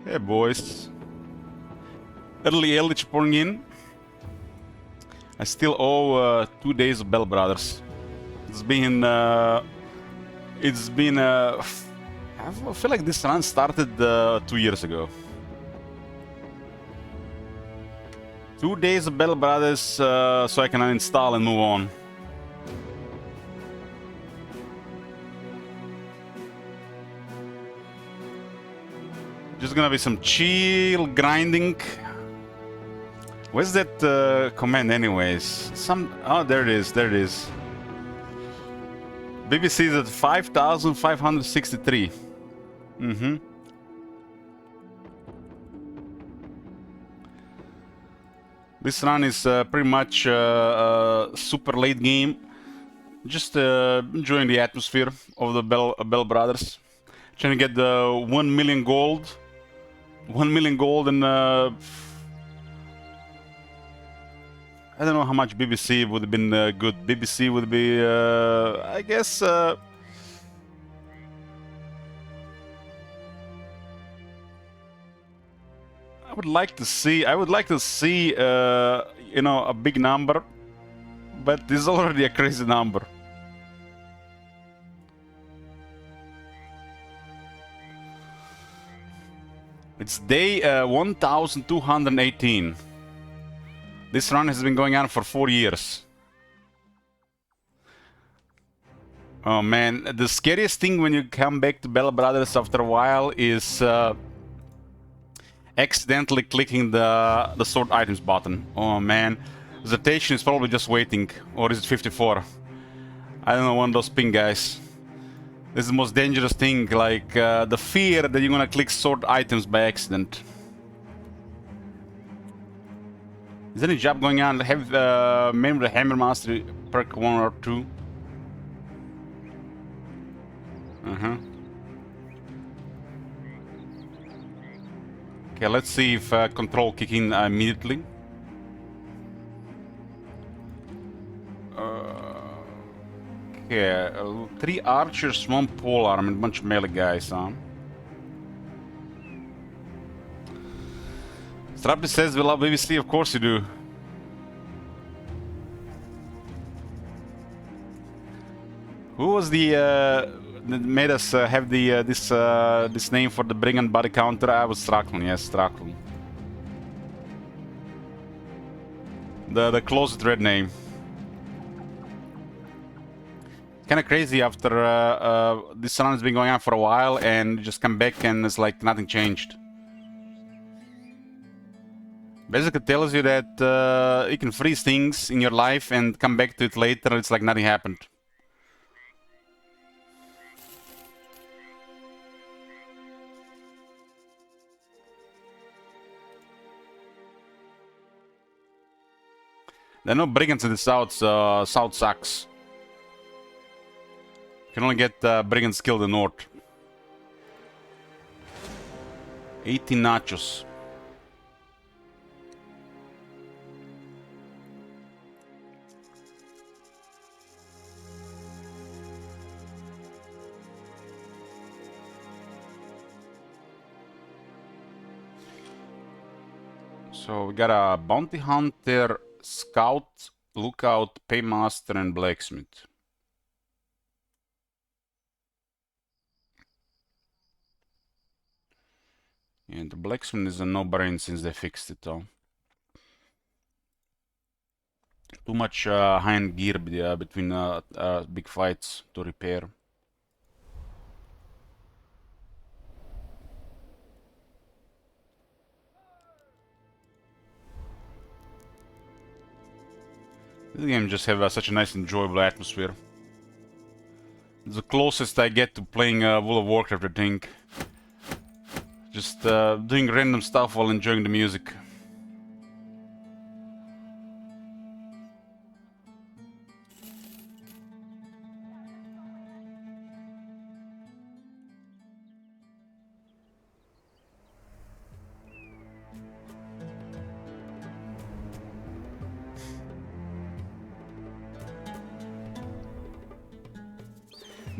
Hey boys. Early pouring in. I still owe 2 days of Bell Brothers. It's been I feel like this run started 2 years ago. 2 days of Bell Brothers so I can uninstall and move on. Just gonna be some chill grinding. Where's that command anyways? Oh, there it is, there it is. BBC is at 5,563. This run is pretty much super late game. Just enjoying the atmosphere of the Bell Brothers. Trying to get the 1 million gold. 1 million gold and I don't know how much BBC would have been good. BBC would be, I guess, I would like to see, you know, a big number, but this is already a crazy number. It's day 1218. This run has been going on for 4 years. Oh man, the scariest thing when you come back to Bell Brothers after a while is accidentally clicking the sort items button. Oh man, Zetation is probably just waiting, or is it 54? I don't know, one of those ping guys. This is the most dangerous thing, like the fear that you're gonna click sort items by accident. Is there any job going on? Have remember the Hammer Mastery perk 1 or 2? Okay, let's see if control kick in immediately. Okay, 3 archers, 1 polearm, and a bunch of melee guys, huh? Strappy says we love BBC, of course you do. Who was the that made us have the this name for the Brigand body counter? I was Straklan, yes, Straklan. The closest red name. Kind of crazy after this run has been going on for a while and just come back and it's like nothing changed. Basically tells you that you can freeze things in your life and come back to it later. It's like nothing happened. There are no brigands in the south, so south sucks. You can only get brigands killed in the north. 18 nachos. So we got a bounty hunter, scout, lookout, paymaster, and blacksmith. And the blacksmith is a no-brainer since they fixed it all. Too much high-end gear between big fights to repair. This game just have such a nice, enjoyable atmosphere. It's the closest I get to playing World of Warcraft, I think. Just doing random stuff while enjoying the music.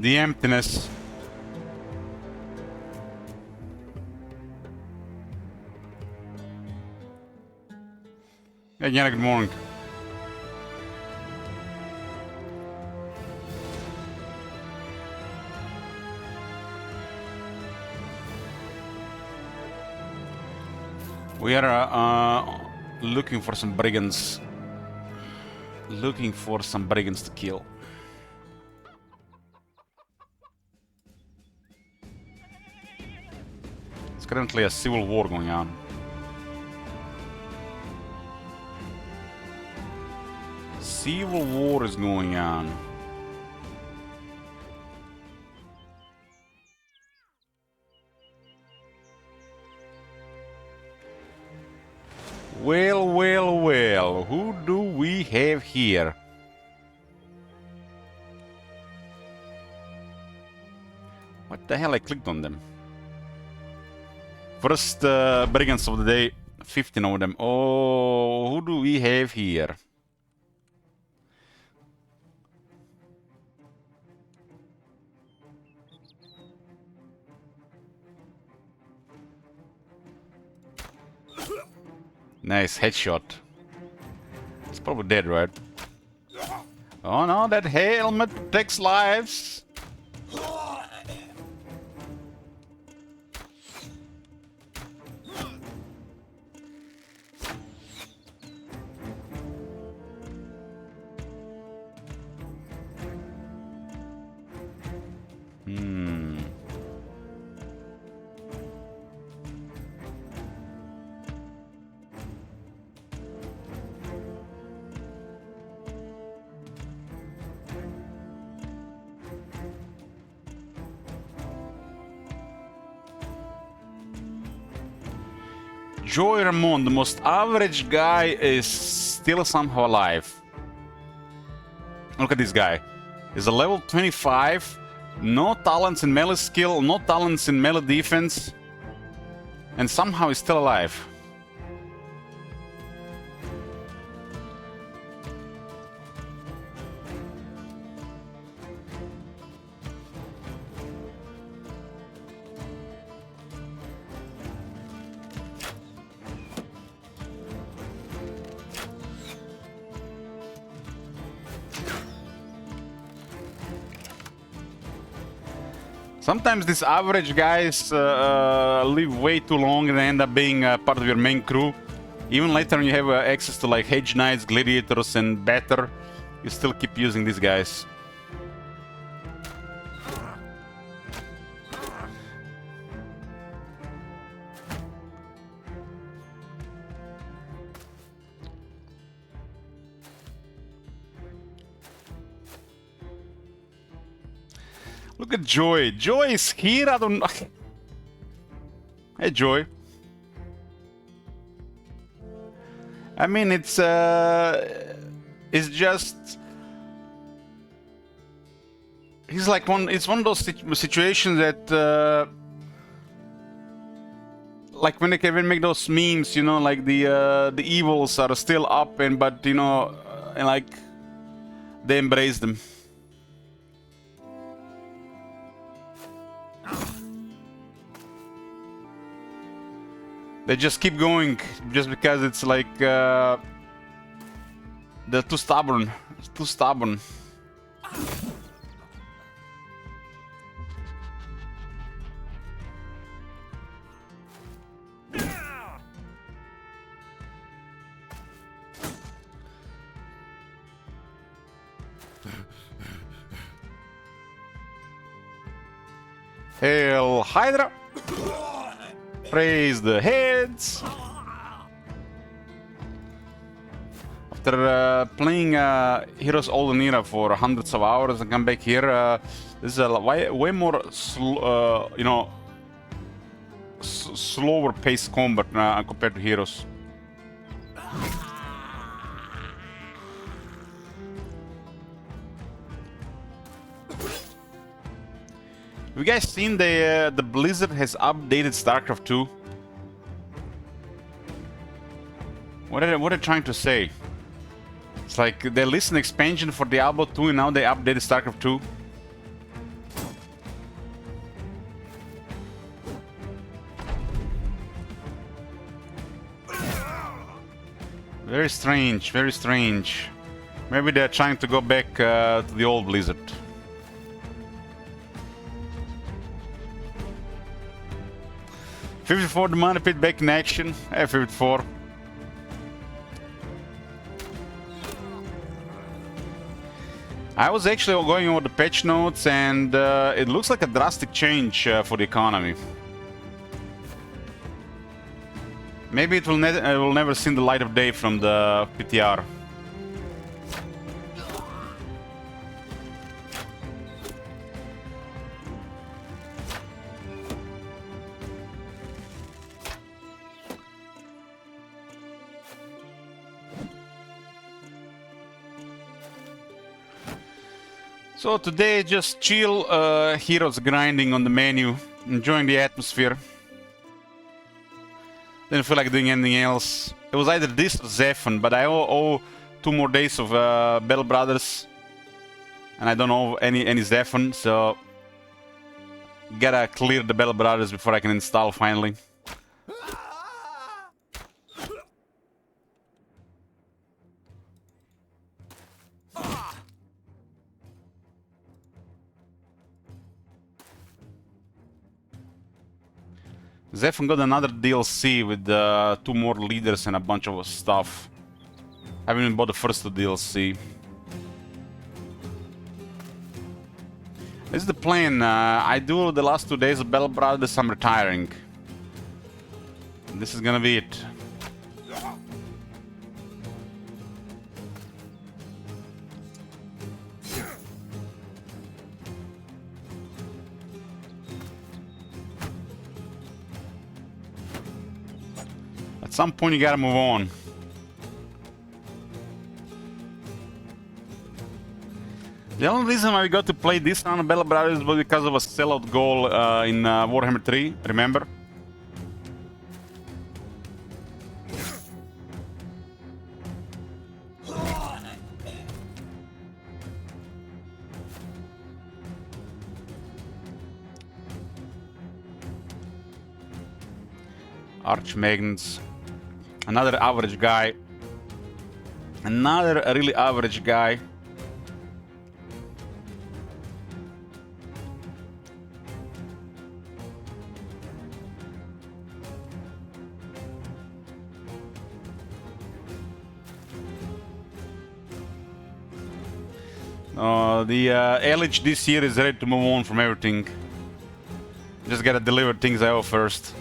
The emptiness. Yeah, yeah, good morning. We are looking for some brigands. Looking for some brigands to kill. It's currently a civil war going on. Civil war is going on. Well, well, well. Who do we have here? What the hell? I clicked on them. First brigands of the day. 15 of them. Oh, who do we have here? Nice headshot. It's probably dead, right? Oh no, that helmet takes lives. Joy Ramon, the most average guy, is still somehow alive. Look at this guy. He's a level 25, no talents in melee skill, no talents in melee defense, and somehow he's still alive. Sometimes these average guys live way too long and end up being part of your main crew. Even later when you have access to like Hedge Knights, Gladiators and better, you still keep using these guys. Look at Joy. Joy is here. I don't know. Hey, Joy. I mean, it's just. He's like it's one of those situations that, like when they can make those memes, you know, like the evils are still up, but you know, and like they embrace them. They just keep going, just because it's like they're too stubborn. It's too stubborn. Hail Hydra! Praise the heads! After playing Heroes Olden Era for hundreds of hours and come back here, this is a way more, you know, slower paced combat compared to Heroes. Have you guys seen the Blizzard has updated StarCraft 2? What are they trying to say? It's like they released an expansion for Diablo 2 and now they updated StarCraft 2. Very strange, very strange. Maybe they're trying to go back to the old Blizzard. $54 the Money Pit back in action. Hey, 54. I was actually going over the patch notes, and it looks like a drastic change for the economy. Maybe it will never see the light of day from the PTR. So today, just chill, heroes grinding on the menu, enjoying the atmosphere. Didn't feel like doing anything else. It was either this or Zephan, but I owe 2 more days of Battle Brothers, and I don't know any Zephan, so gotta clear the Battle Brothers before I can install finally. Zephan got another DLC with 2 more leaders and a bunch of stuff. I haven't even bought the first 2 DLC. This is the plan. I do the last 2 days of Battle Brothers, I'm retiring. This is gonna be it. At some point you gotta move on. The only reason why we got to play this round of Battle Brothers was because of a sellout goal in Warhammer 3, remember? Archmagnets. Another average guy. Another really average guy. The LH this year is ready to move on from everything. Just gotta deliver things I owe first.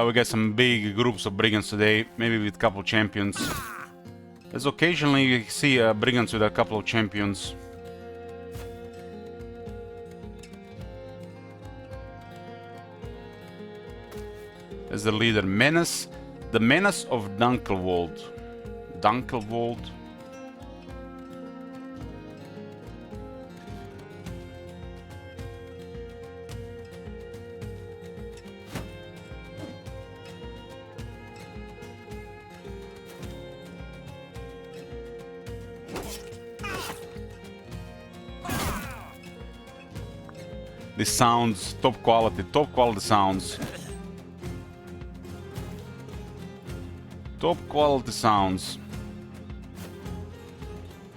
We get some big groups of brigands today, maybe with a couple of champions. As occasionally you see brigands with a couple of champions. As the leader, Menace, the Menace of Dunkelwald. Dunkelwald. This sounds top quality sounds. Top quality sounds.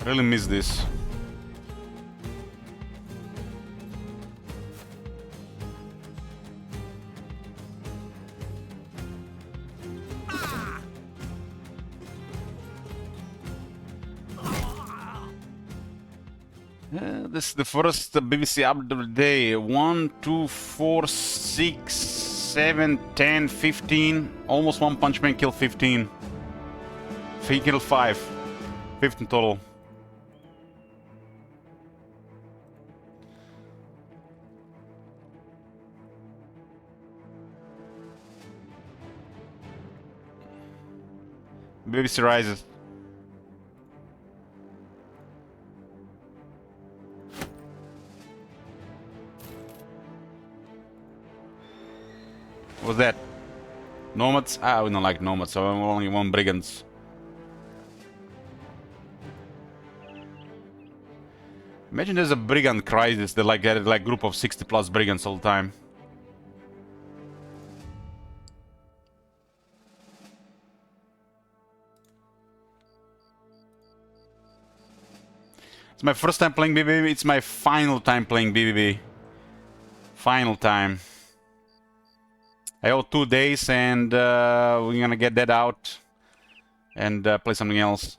Really miss this. This is the first BBC update of the day. 1, 2, 4, 6, 7, 10, 15. Almost one Punch Man killed 15. He killed 5. 15 total. BBC rises. What's that? Nomads? Ah, we don't like nomads, so I only want brigands. Imagine there's a brigand crisis. They're like a group of 60 plus brigands all the time. It's my first time playing BBB. It's my final time playing BBB. Final time. I owe 2 days and we're gonna get that out and play something else.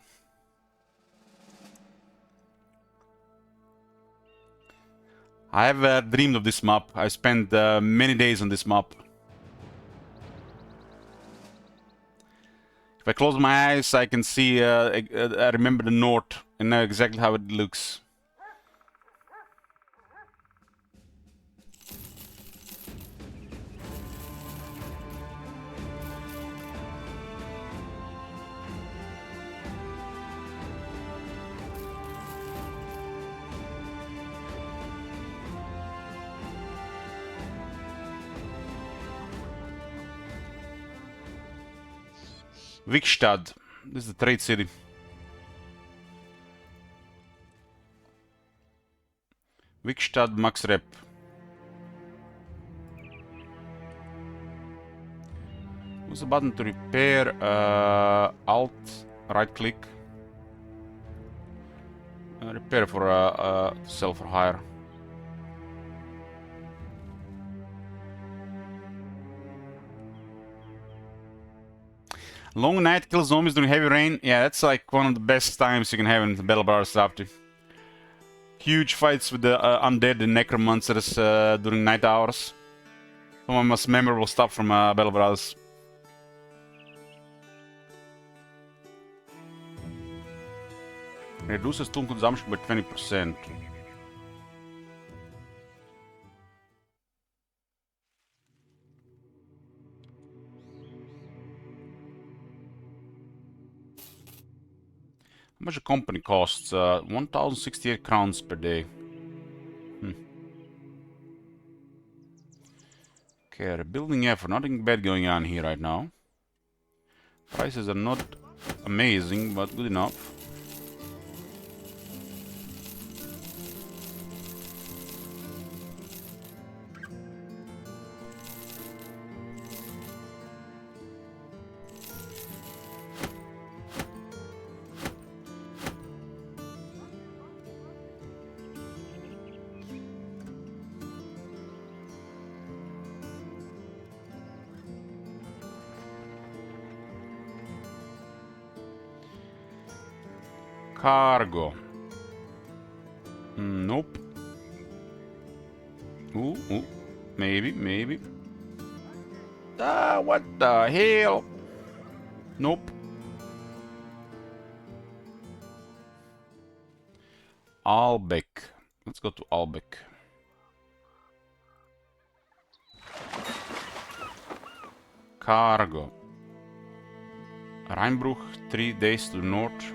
I have dreamed of this map. I spent many days on this map. If I close my eyes, I can see, I remember the north and know exactly how it looks. Vikstad. This is the trade city. Vikstad max rep. What's the button to repair? Alt, right click. Repair for sell for hire. Long night kills zombies during heavy rain. Yeah, that's like one of the best times you can have in the Battle Brothers Adaptive. Huge fights with the undead and necromancers during night hours. Some of the most memorable stuff from Battle Brothers. Reduces tool consumption by 20%. How much a company costs? 1068 crowns per day. Okay, rebuilding effort. Nothing bad going on here right now. Prices are not amazing, but good enough. Cargo. Nope. Ooh. Maybe. Ah, what the hell? Nope. Albeck. Let's go to Albeck. Cargo. Rheinbruch, 3 days to the north.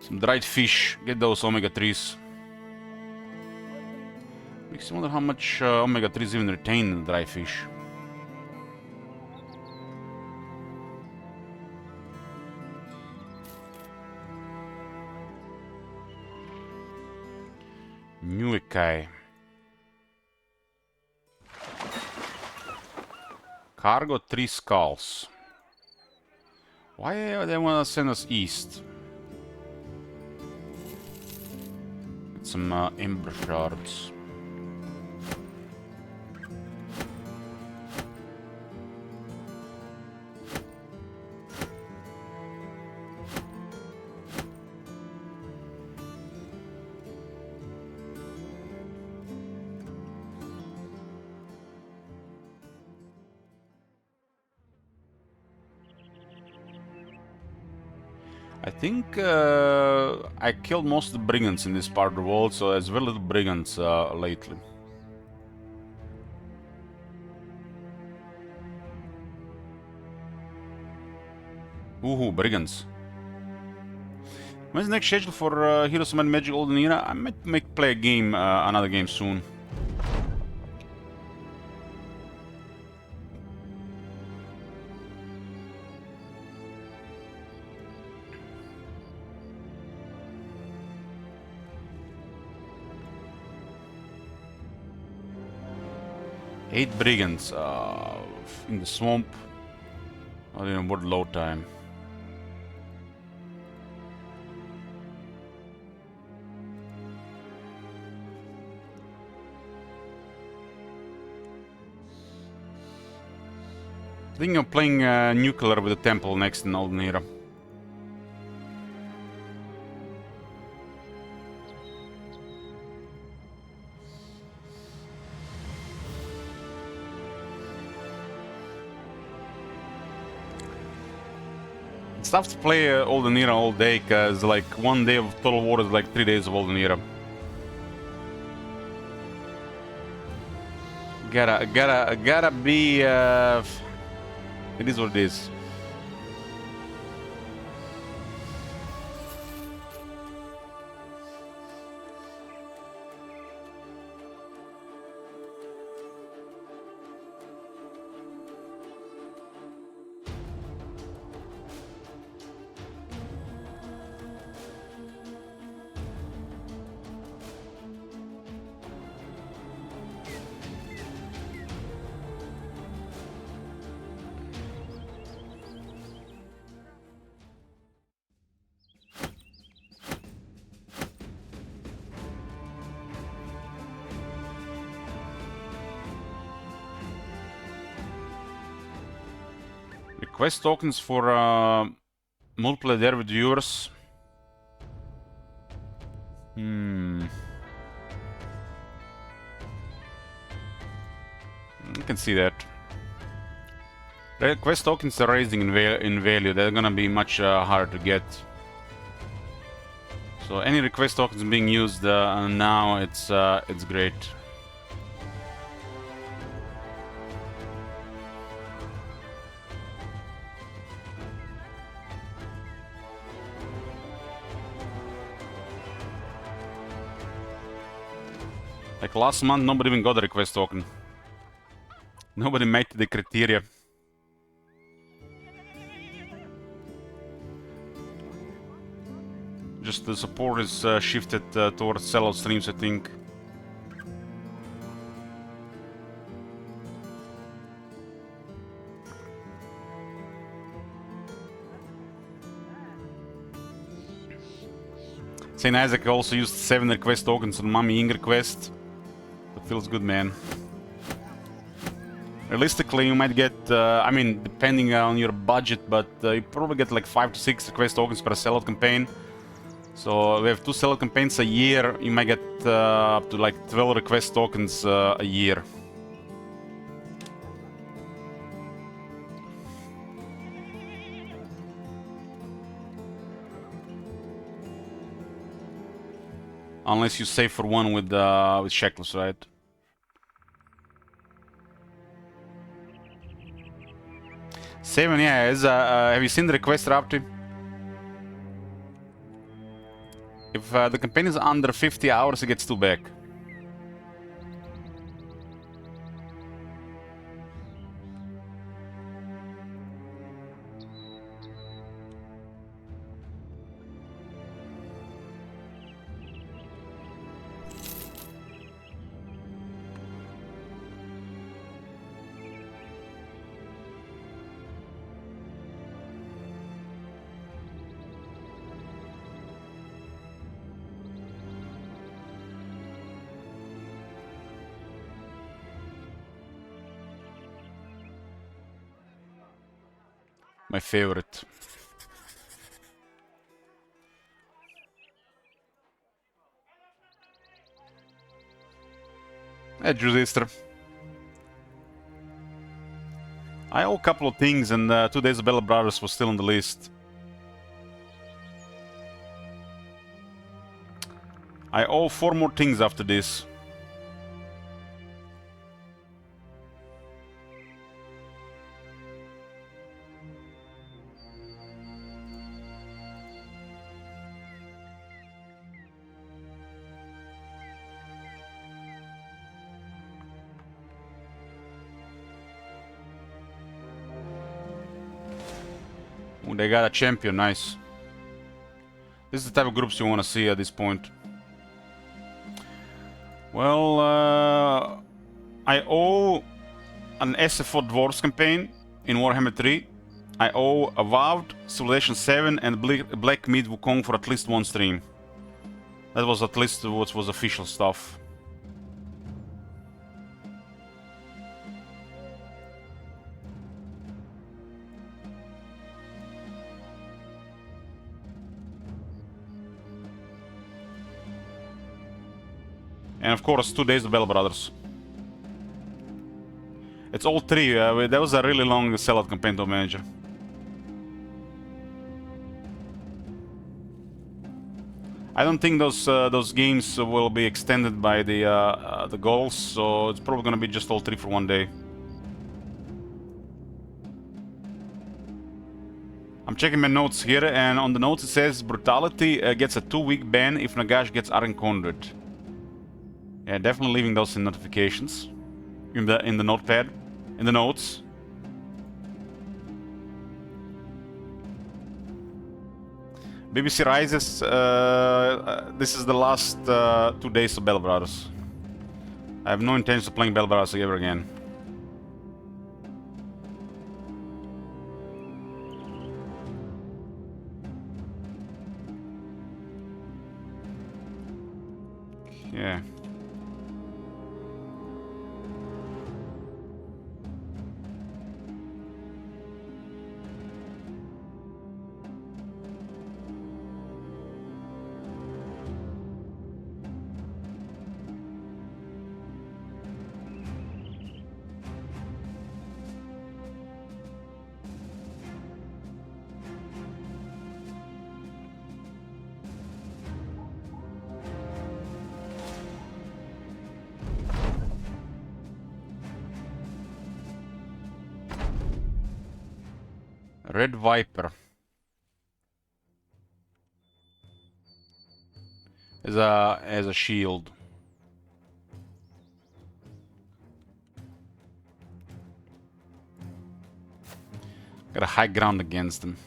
Some dried fish. Get those omega-3s. Makes me wonder how much omega-3s even retain in the dry fish. Muekai. Cargo, 3 skulls. Why do they want to send us east? Get some ember shards. I think I killed most of the brigands in this part of the world, so there's very little brigands lately. Woohoo, brigands. When's the next schedule for Heroes of Might and Magic Golden Era? I might play a game, another game soon. 8 brigands in the swamp. I don't know what load time. Thinking of playing nuclear with the temple next in Aldenira. It's tough to play Aldenira all day, cause like one day of Total War is like 3 days of Aldenira. Gotta be. It is what it is. Quest tokens for multiplayer there with viewers. I can see that. Quest tokens are raising in value. They're gonna be much harder to get. So any request tokens being used now, it's great. Like last month, nobody even got a request token. Nobody met the criteria. Just the support is shifted towards sellout streams, I think. Saint Isaac also used 7 request tokens on Mummy Ing request. That feels good, man. Realistically, you might get, I mean, depending on your budget, but you probably get like 5 to 6 request tokens per sellout campaign. So we have 2 sellout campaigns a year, you might get up to like 12 request tokens a year. Unless you save for one with Shekels, right? Seven, yeah. Have you seen the request, Rapti? If the campaign is under 50 hours, it gets 2 back. My favorite. Judister. I owe a couple of things, and 2 Days of Bella Brothers was still on the list. I owe 4 more things after this. Ooh, they got a champion, nice. This is the type of groups you want to see at this point. Well, I owe an SF4 Dwarves campaign in Warhammer 3. I owe Avowed, Civilization 7 and Black Myth Wukong for at least one stream. That was at least what was official stuff. And of course, 2 days of Bell Brothers. It's all 3. That was a really long sellout campaign to manager. I don't think those games will be extended by the goals, so it's probably gonna be just all 3 for 1 day. I'm checking my notes here, and on the notes it says Brutality gets a 2-week ban if Nagash gets Iron Conduit. Yeah, definitely leaving those in notifications in the notepad, in the notes. BBC Rises. This is the last 2 days of Bell Brothers. I have no intention of playing Bell Brothers ever again. Yeah. Red Viper as a shield. Got a high ground against them.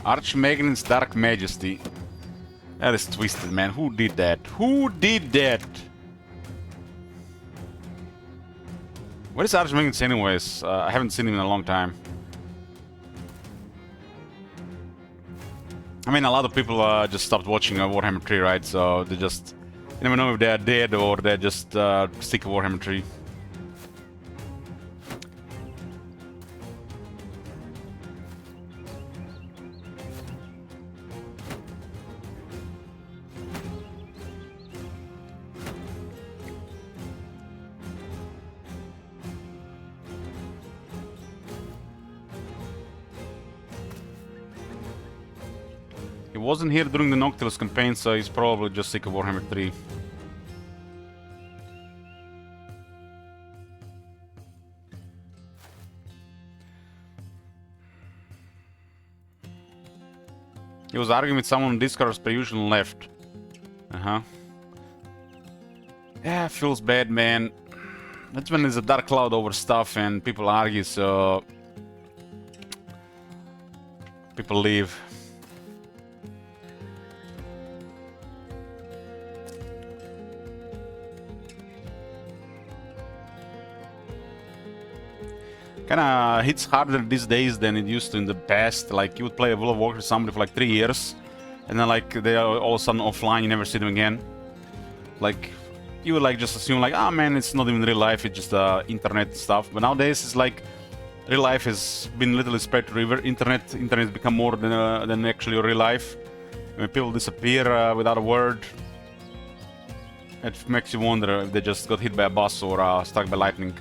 Archmagnan's Dark Majesty. That is twisted, man. Who did that? Who did that? What is Archmagnan's anyways? I haven't seen him in a long time. I mean, a lot of people just stopped watching Warhammer 3, right? So they just... You never know if they're dead or they're just sick of Warhammer 3. He wasn't here during the Noctilus campaign, so he's probably just sick of Warhammer 3. He was arguing with someone on Discord as per usual and left. Yeah, feels bad, man. That's when there's a dark cloud over stuff and people argue, so... people leave. Kinda hits harder these days than it used to in the past. Like, you would play a World of Warcraft with somebody for like 3 years, and then like they are all of a sudden offline, you never see them again. Like, you would like just assume like, ah man, it's not even real life, it's just internet stuff. But nowadays it's like real life has been literally spread to river. Internet has become more than actually real life. When people disappear without a word, it makes you wonder if they just got hit by a bus or struck by lightning.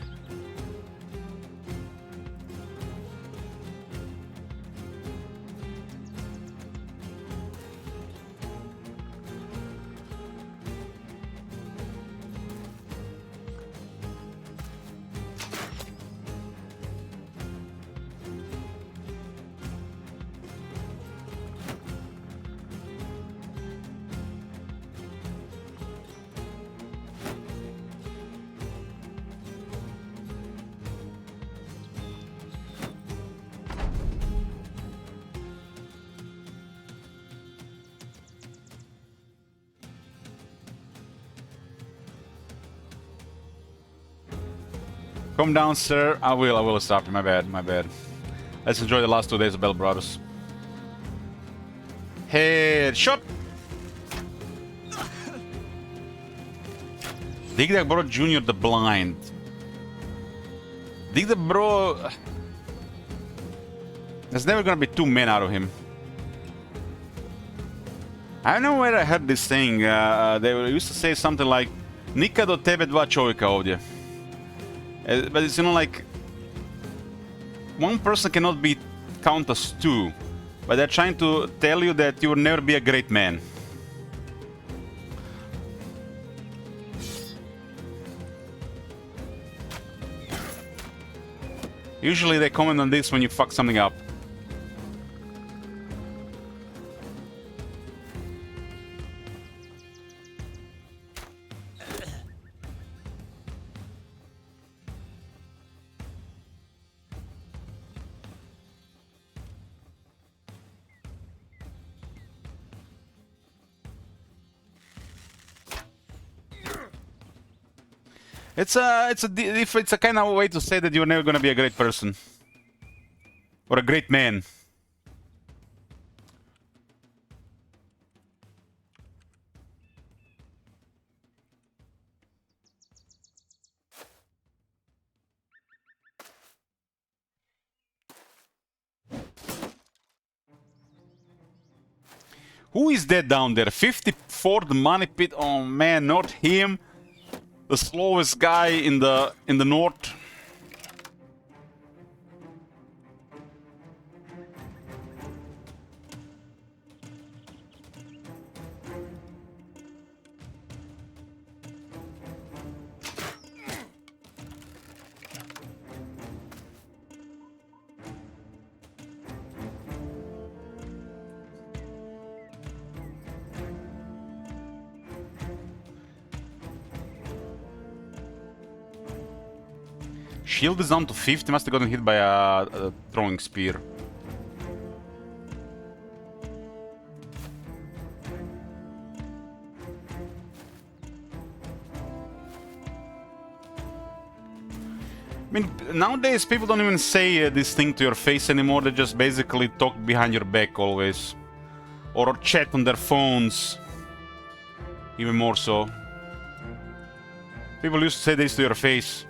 Come down, sir. I will stop you. My bad. Let's enjoy the last 2 days of Bell Brothers. Headshot! Dig Bro Jr. the blind. Dig Bro... There's never gonna be 2 men out of him. I don't know where I heard this saying. They used to say something like Nikad od tebe dva čovjeka ovdje. But it's, you know, like... One person cannot be count as 2. But they're trying to tell you that you will never be a great man. Usually they comment on this when you fuck something up. It's a kind of way to say that you're never gonna be a great person. Or a great man. Who is that down there? 54th Money Pit? Oh man, not him. The slowest guy in the north. Shield is down to 50, must have gotten hit by a throwing spear. I mean, nowadays people don't even say this thing to your face anymore, they just basically talk behind your back always. Or chat on their phones. Even more so. People used to say this to your face.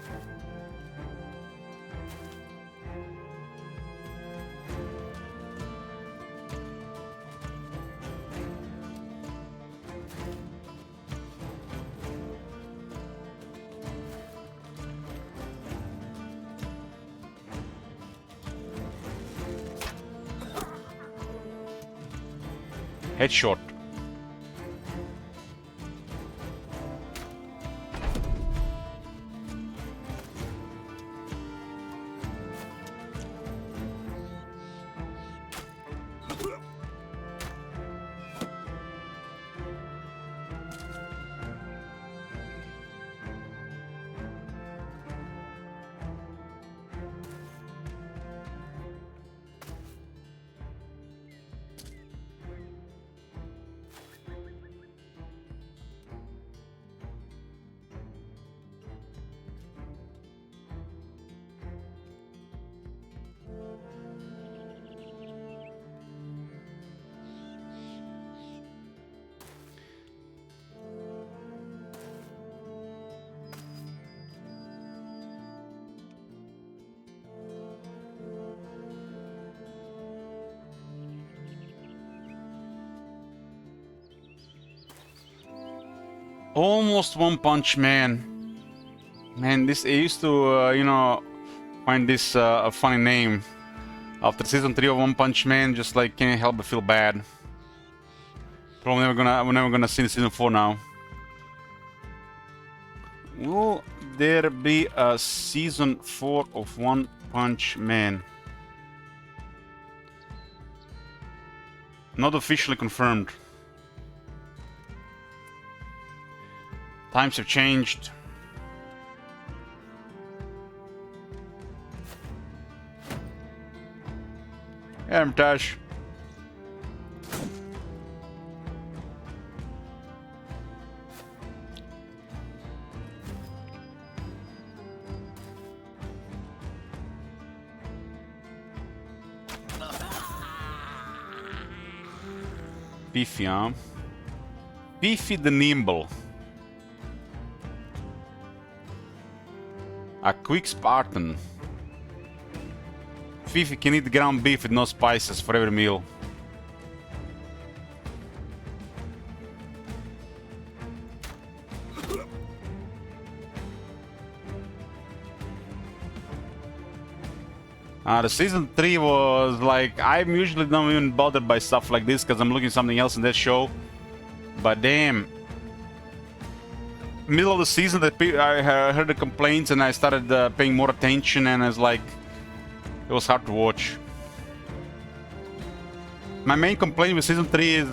Headshot. Almost One Punch Man. Man, this I used to, you know, find this a funny name. After season 3 of One Punch Man, just like can't help but feel bad. Probably we're never gonna see season 4 now. Will there be a season 4 of One Punch Man? Not officially confirmed. Times have changed. Hermitage. Beefy, huh? Beefy the Nimble. A quick Spartan. Fifi can eat ground beef with no spices for every meal. The season 3 was like, I'm usually not even bothered by stuff like this because I'm looking at something else in that show. But damn. Middle of the season, I heard the complaints and I started paying more attention, and it's like, it was hard to watch. My main complaint with season 3 is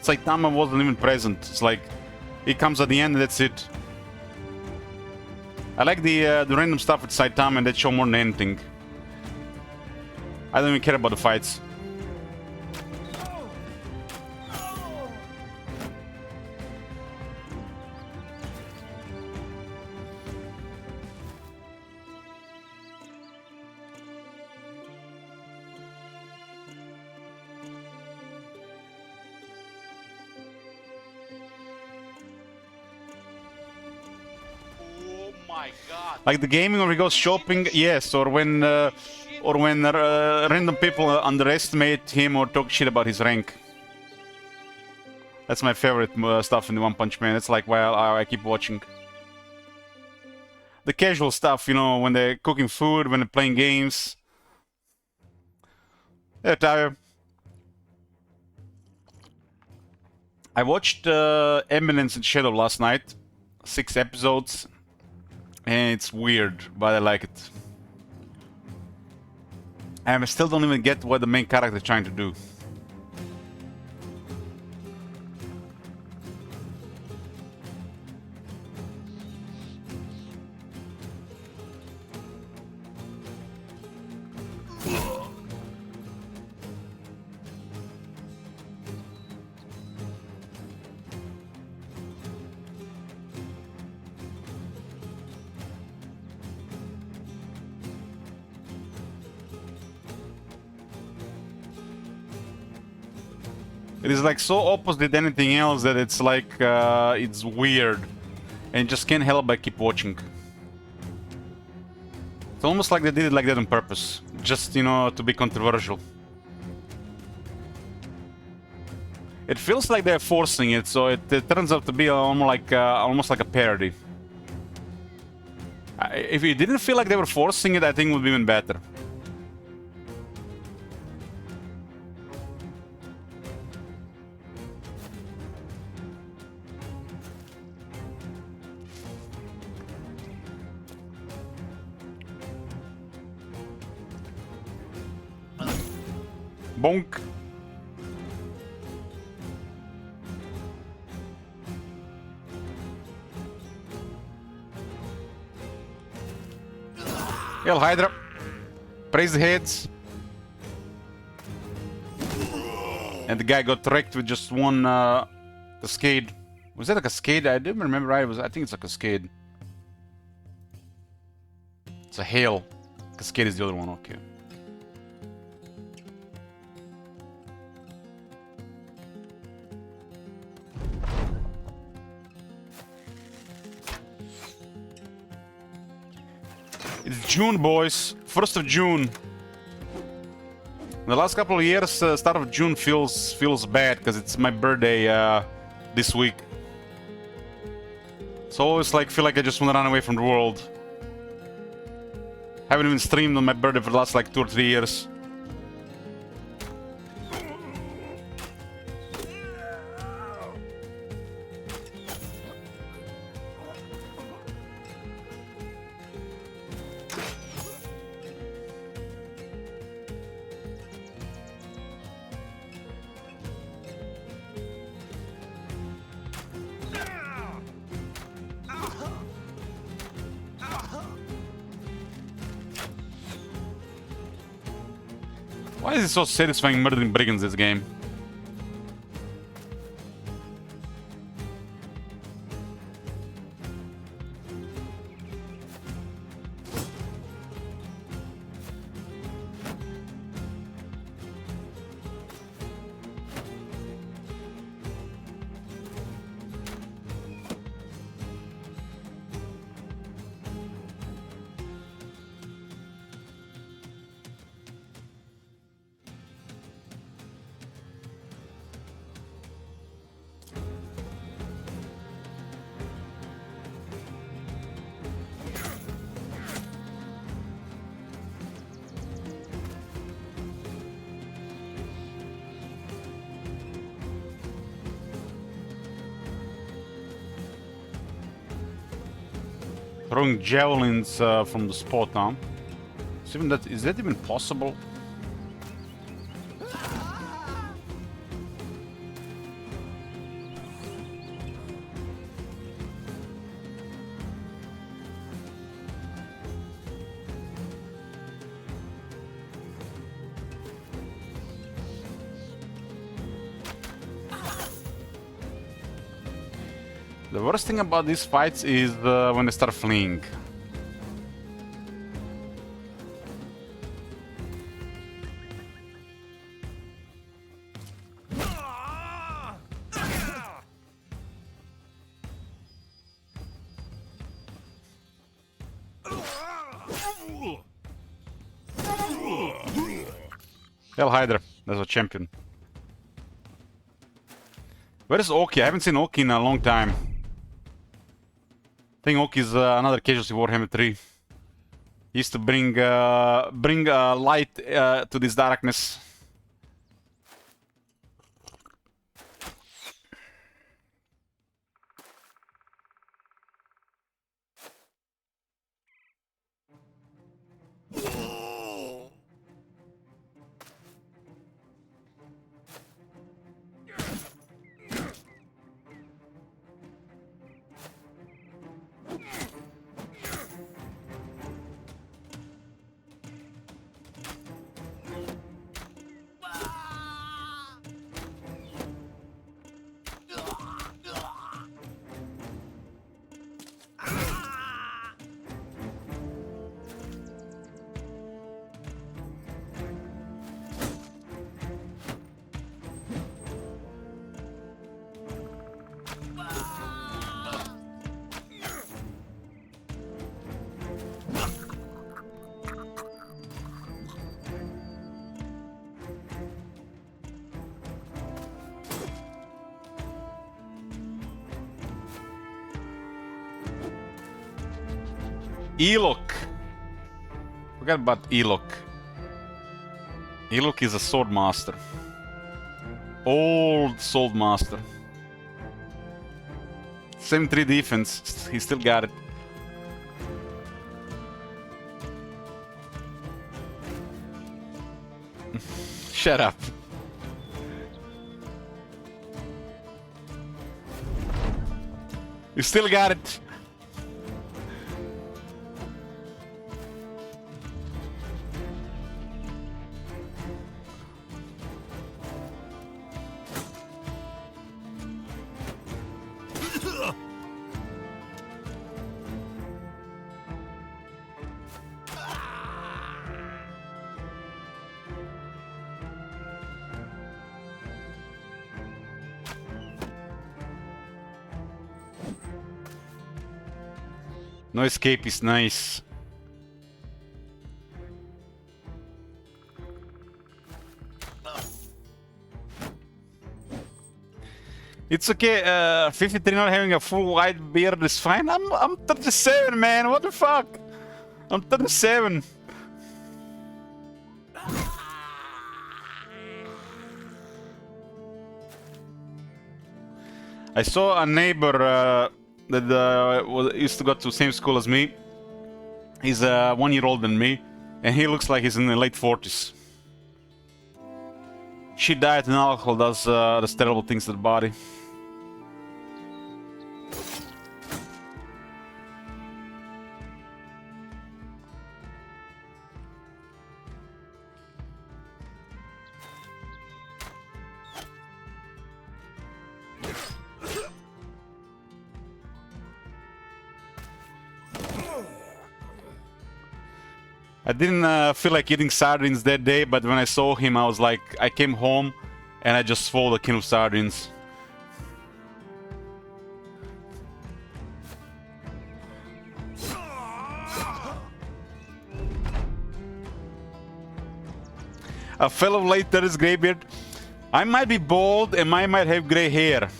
Saitama wasn't even present. It's like, he comes at the end and that's it. I like the random stuff with Saitama and that show more than anything. I don't even care about the fights. My God. Like the gaming where he goes shopping, yes, or when random people underestimate him or talk shit about his rank. That's my favorite stuff in the One Punch Man. It's like, well, I keep watching. The casual stuff, you know, when they're cooking food, when they're playing games. They're tired. I watched Eminence and Shadow last night. 6 episodes. And it's weird, but I like it. And I still don't even get what the main character is trying to do. It is like so opposite anything else that it's like, it's weird. And just can't help but keep watching. It's almost like they did it like that on purpose. Just, you know, to be controversial. It feels like they're forcing it, so it turns out to be almost like a parody. If it didn't feel like they were forcing it, I think it would be even better. Bonk. Hail Hydra. Praise the heads. And the guy got wrecked with just one cascade. Was that a cascade? I didn't remember right. I think it's a cascade. It's a hail. Cascade is the other one, okay. It's June, boys. 1st of June. The last couple of years, start of June feels bad because it's my birthday this week. So I always feel like I just want to run away from the world. Haven't even streamed on my birthday for the last 2 or 3 years. Why is it so satisfying murdering brigands this game? Throwing javelins from the spot, huh? Is that even possible? The worst thing about these fights is when they start fleeing. Hell Hydra, that's a champion. Where is Oki? I haven't seen Oki in a long time. I think Oki is another casualty Warhammer 3. He used to bring light to this darkness. Elok. Forget about Elok. Elok is a sword master. Old sword master. 7-3 defense. He still got it. Shut up. You still got it. No escape is nice. It's okay, 53 not having a full white beard is fine. I'm 37, man, what the fuck? I'm 37. I saw a neighbor that used to go to the same school as me. He's 1 year older than me, and he looks like he's in the late 40s. She died, and alcohol does terrible things to the body. I didn't feel like eating sardines that day, but when I saw him, I was like, I came home and I just swallowed a can of sardines. A fellow late 30s graybeard. I might be bald and I might have gray hair.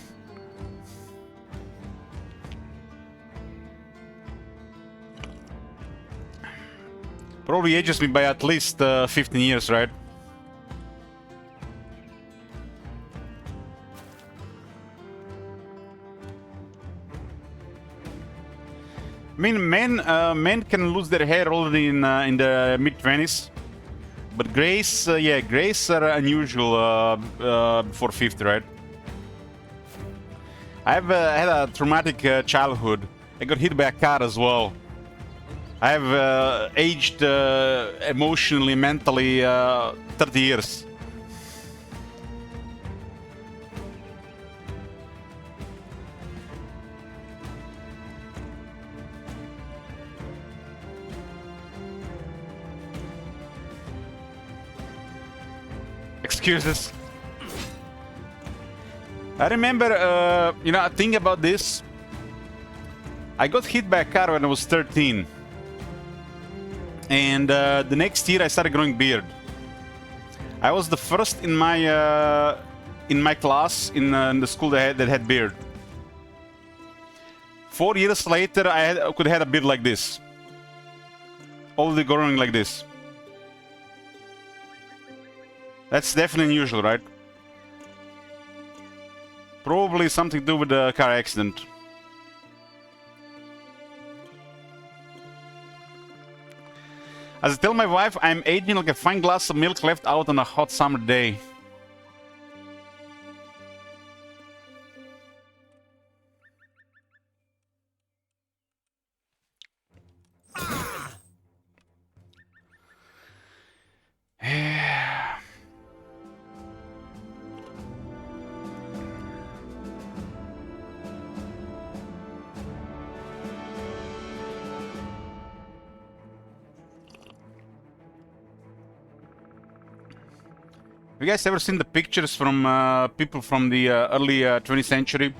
Probably ages me by at least 15 years, right? I mean, men can lose their hair already in the mid-20s. But grays, yeah, grays are unusual before 50, right? I've had a traumatic childhood. I got hit by a car as well. I've aged emotionally, mentally 30 years. Excuses. I remember, you know, a thing about this. I got hit by a car when I was 13. And the next year I started growing beard. I was the first in my class in the school that had beard. 4 years later, I could have had a beard like this. Already growing like this. That's definitely unusual, right? Probably something to do with the car accident. As I tell my wife, I'm aging like a fine glass of milk left out on a hot summer day. Have you guys ever seen the pictures from people from the early 20th century?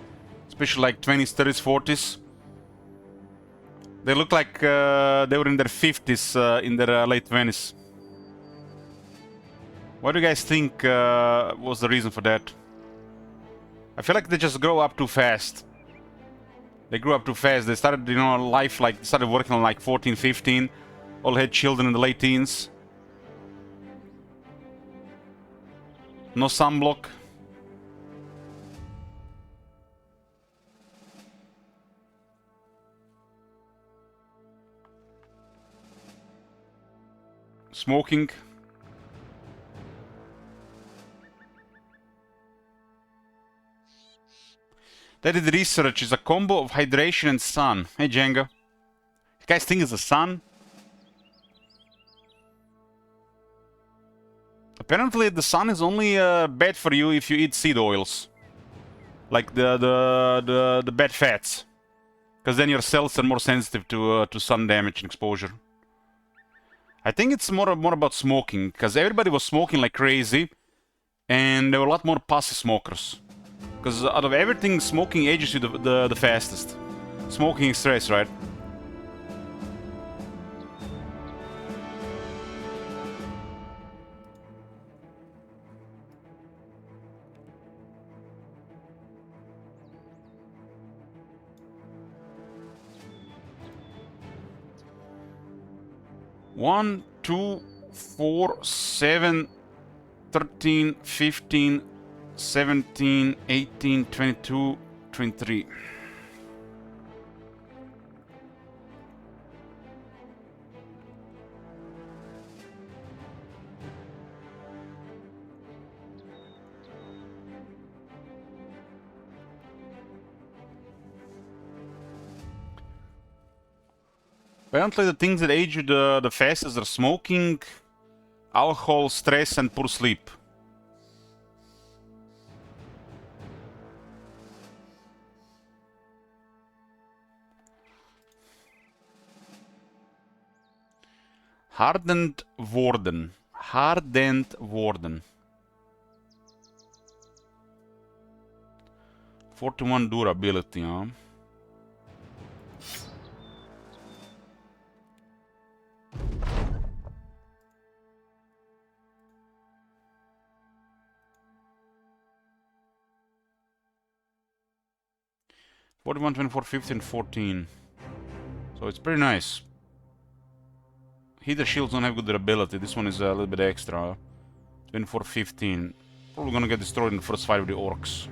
Especially like 20s, 30s, 40s? They look like they were in their 50s, in their late 20s. What do you guys think was the reason for that? I feel like they just grow up too fast. They grew up too fast. They started, you know, life like, started working on like 14, 15. All had children in the late teens. No sunblock. Smoking. They did research. It's a combo of hydration and sun. Hey, Jenga. You guys think it's the sun? Apparently, the sun is only bad for you if you eat seed oils, like the bad fats, because then your cells are more sensitive to sun damage and exposure. I think it's more about smoking, because everybody was smoking like crazy, and there were a lot more passive smokers. Because out of everything, smoking ages you the fastest. Smoking is stress, right? One, 2, 4, 7, 13, 15, 17, 18, 22, 23. Apparently the things that age you the fastest are smoking, alcohol, stress, and poor sleep. Hardened Warden. Hardened Warden. 41 durability, huh? "41, 24, 15, 14. So it's pretty nice. Heater shields don't have good durability. This one is a little bit extra. 24, 15. Probably gonna get destroyed in the first fight with the orcs.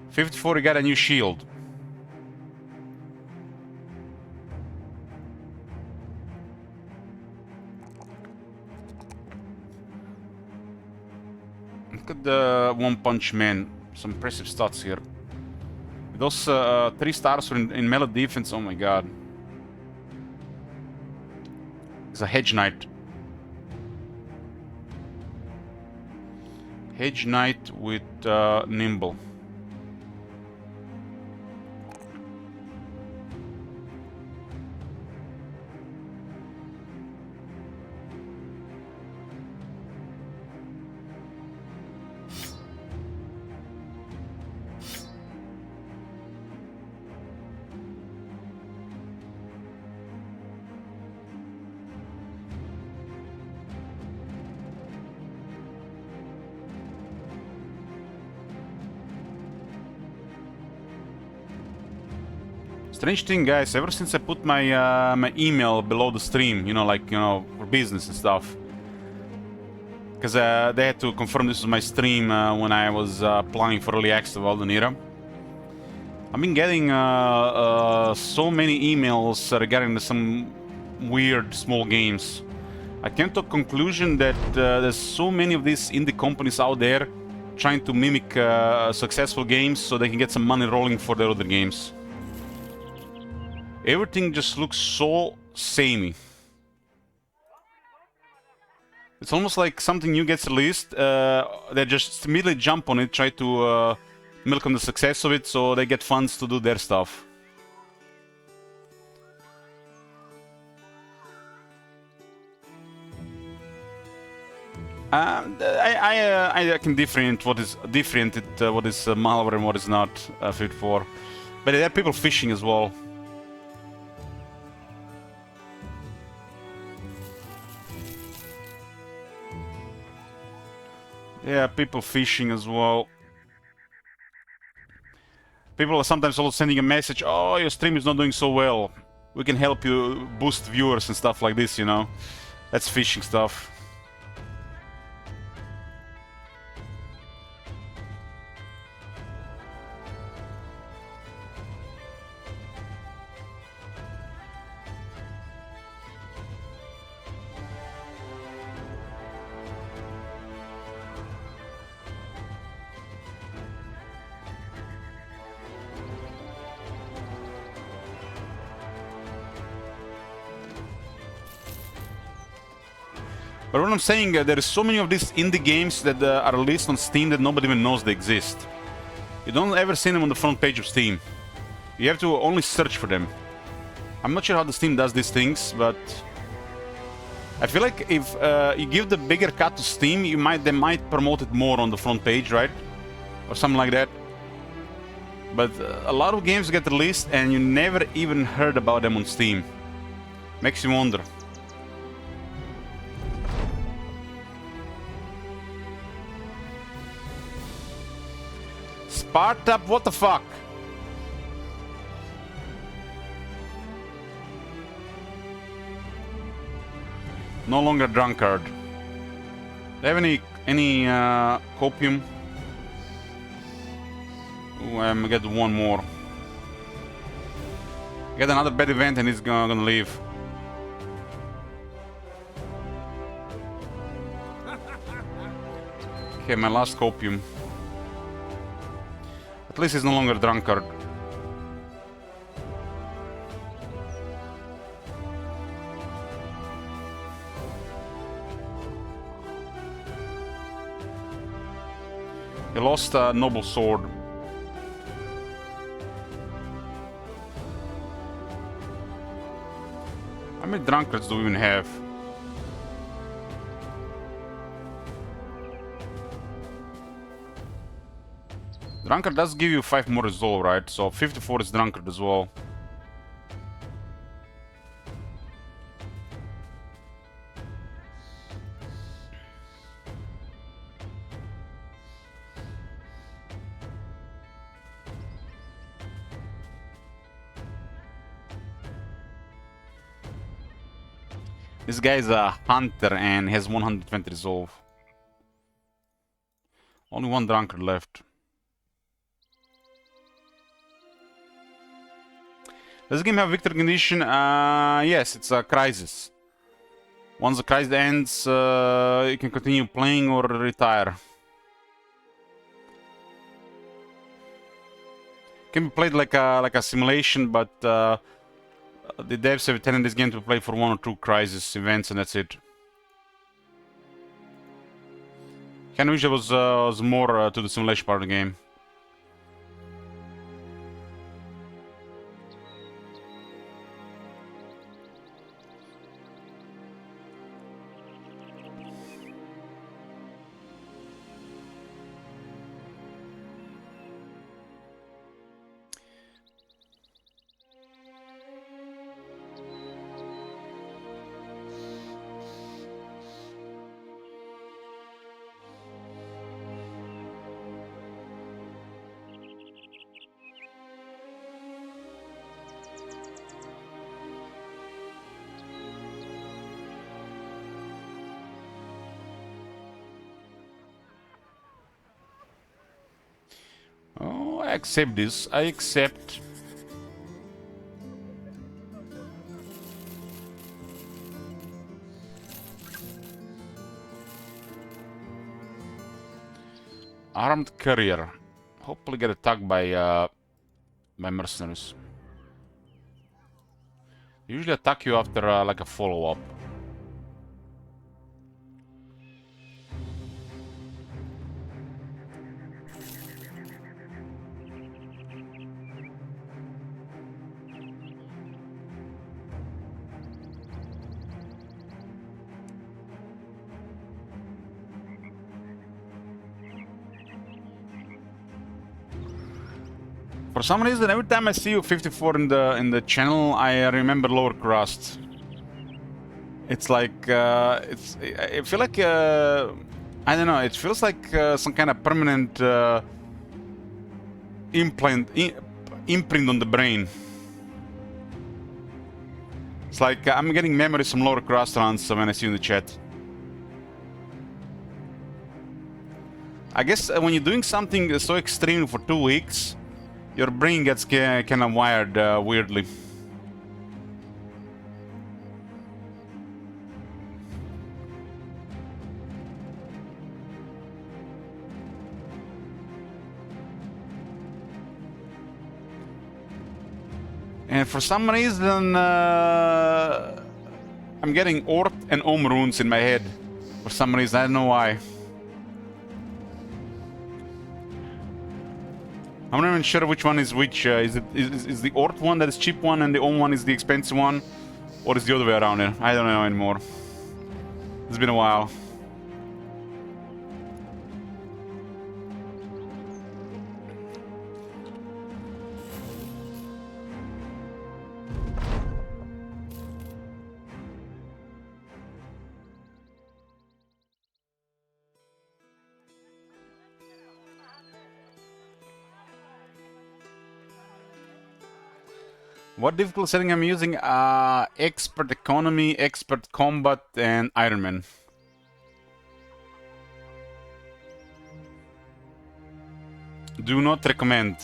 54, you got a new shield. look at the One Punch Man. Some impressive stats here. Those 3 stars in melee defense, oh my god. He's a Hedge Knight. Hedge Knight with Nimble. Strange thing, guys, ever since I put my my email below the stream, you know, like, you know, for business and stuff, because they had to confirm this was my stream when I was applying for early access of Elden Era. I've been getting so many emails regarding some weird small games. I came to a conclusion that there's so many of these indie companies out there trying to mimic successful games so they can get some money rolling for their other games. Everything just looks so samey. It's almost like something new gets released, they just immediately jump on it, try to milk on the success of it, so they get funds to do their stuff. I can differentiate what is malware and what is not fit for, but there are people phishing as well. Yeah, people phishing as well. People are sometimes also sending a message, oh, your stream is not doing so well. We can help you boost viewers and stuff like this, you know. That's phishing stuff. But what I'm saying, there is so many of these indie games that are released on Steam that nobody even knows they exist. You don't ever see them on the front page of Steam. You have to only search for them. I'm not sure how the Steam does these things, but I feel like if you give the bigger cut to Steam, they might promote it more on the front page, right? Or something like that. But a lot of games get released and you never even heard about them on Steam. Makes you wonder. Sparta, what the fuck? No longer drunkard. Do you have any copium? Ooh, I'm gonna get one more. Get another bad event and he's gonna leave. Okay, my last copium. At least he's no longer drunkard. He lost a noble sword. How many drunkards do we even have? Drunkard does give you 5 more resolve, right? So 54 is drunkard as well. This guy is a hunter and has 120 resolve. Only one drunkard left. Does the game have victory condition? Yes, it's a crisis. Once the crisis ends, you can continue playing or retire. can be played like a simulation, but the devs have intended this game to play for 1 or 2 crisis events, and that's it. Kinda wish there was more to the simulation part of the game. Oh, I accept this. I accept. Armed courier. Hopefully get attacked by mercenaries. They usually attack you after like a follow-up. For some reason, every time I see you 54 in the channel, I remember Lower Crust. It's like I feel like I don't know. It feels like some kind of permanent imprint on the brain. It's like I'm getting memories from Lower Crust runs when I see you in the chat. I guess when you're doing something so extreme for 2 weeks, your brain gets kind of wired weirdly. And for some reason, I'm getting Ort and Om runes in my head. For some reason, I don't know why. I'm not even sure which one is which. Is the Ort one that is cheap one and the Om one is the expensive one? Or is the other way around here? I don't know anymore. It's been a while. What difficult setting I'm using? Expert Economy, Expert Combat, and Ironman. Do not recommend.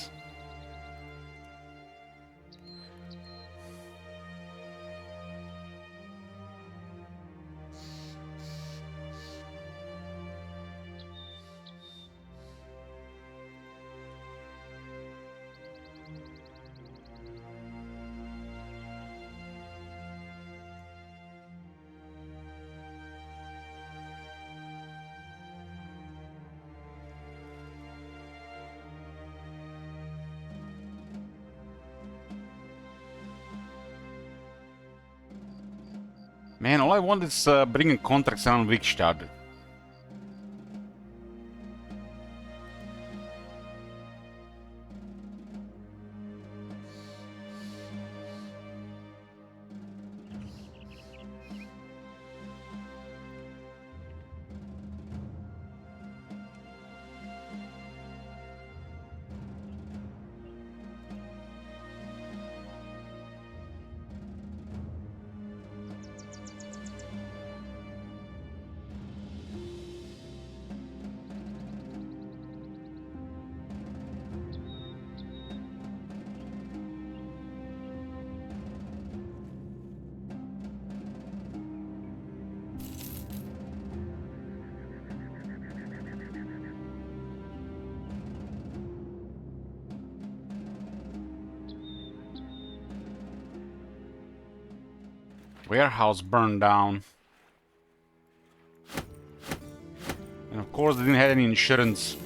Man, all I want is bringing contracts around Vikstad. Warehouse burned down. And of course they didn't have any insurance.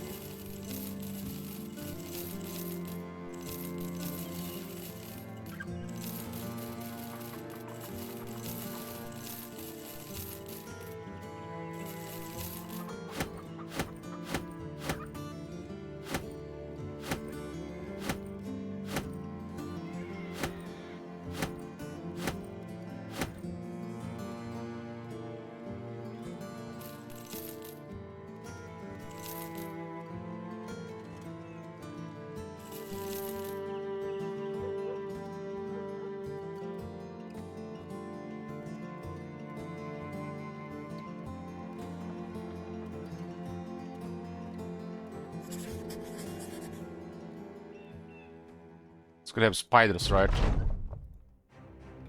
It's gonna have spiders, right?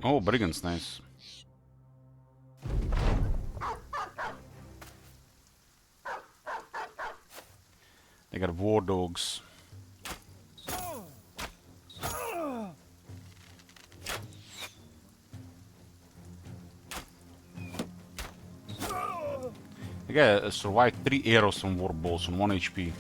Oh, brigands, nice. They got war dogs. The guy survived 3 arrows from war balls on 1 HP.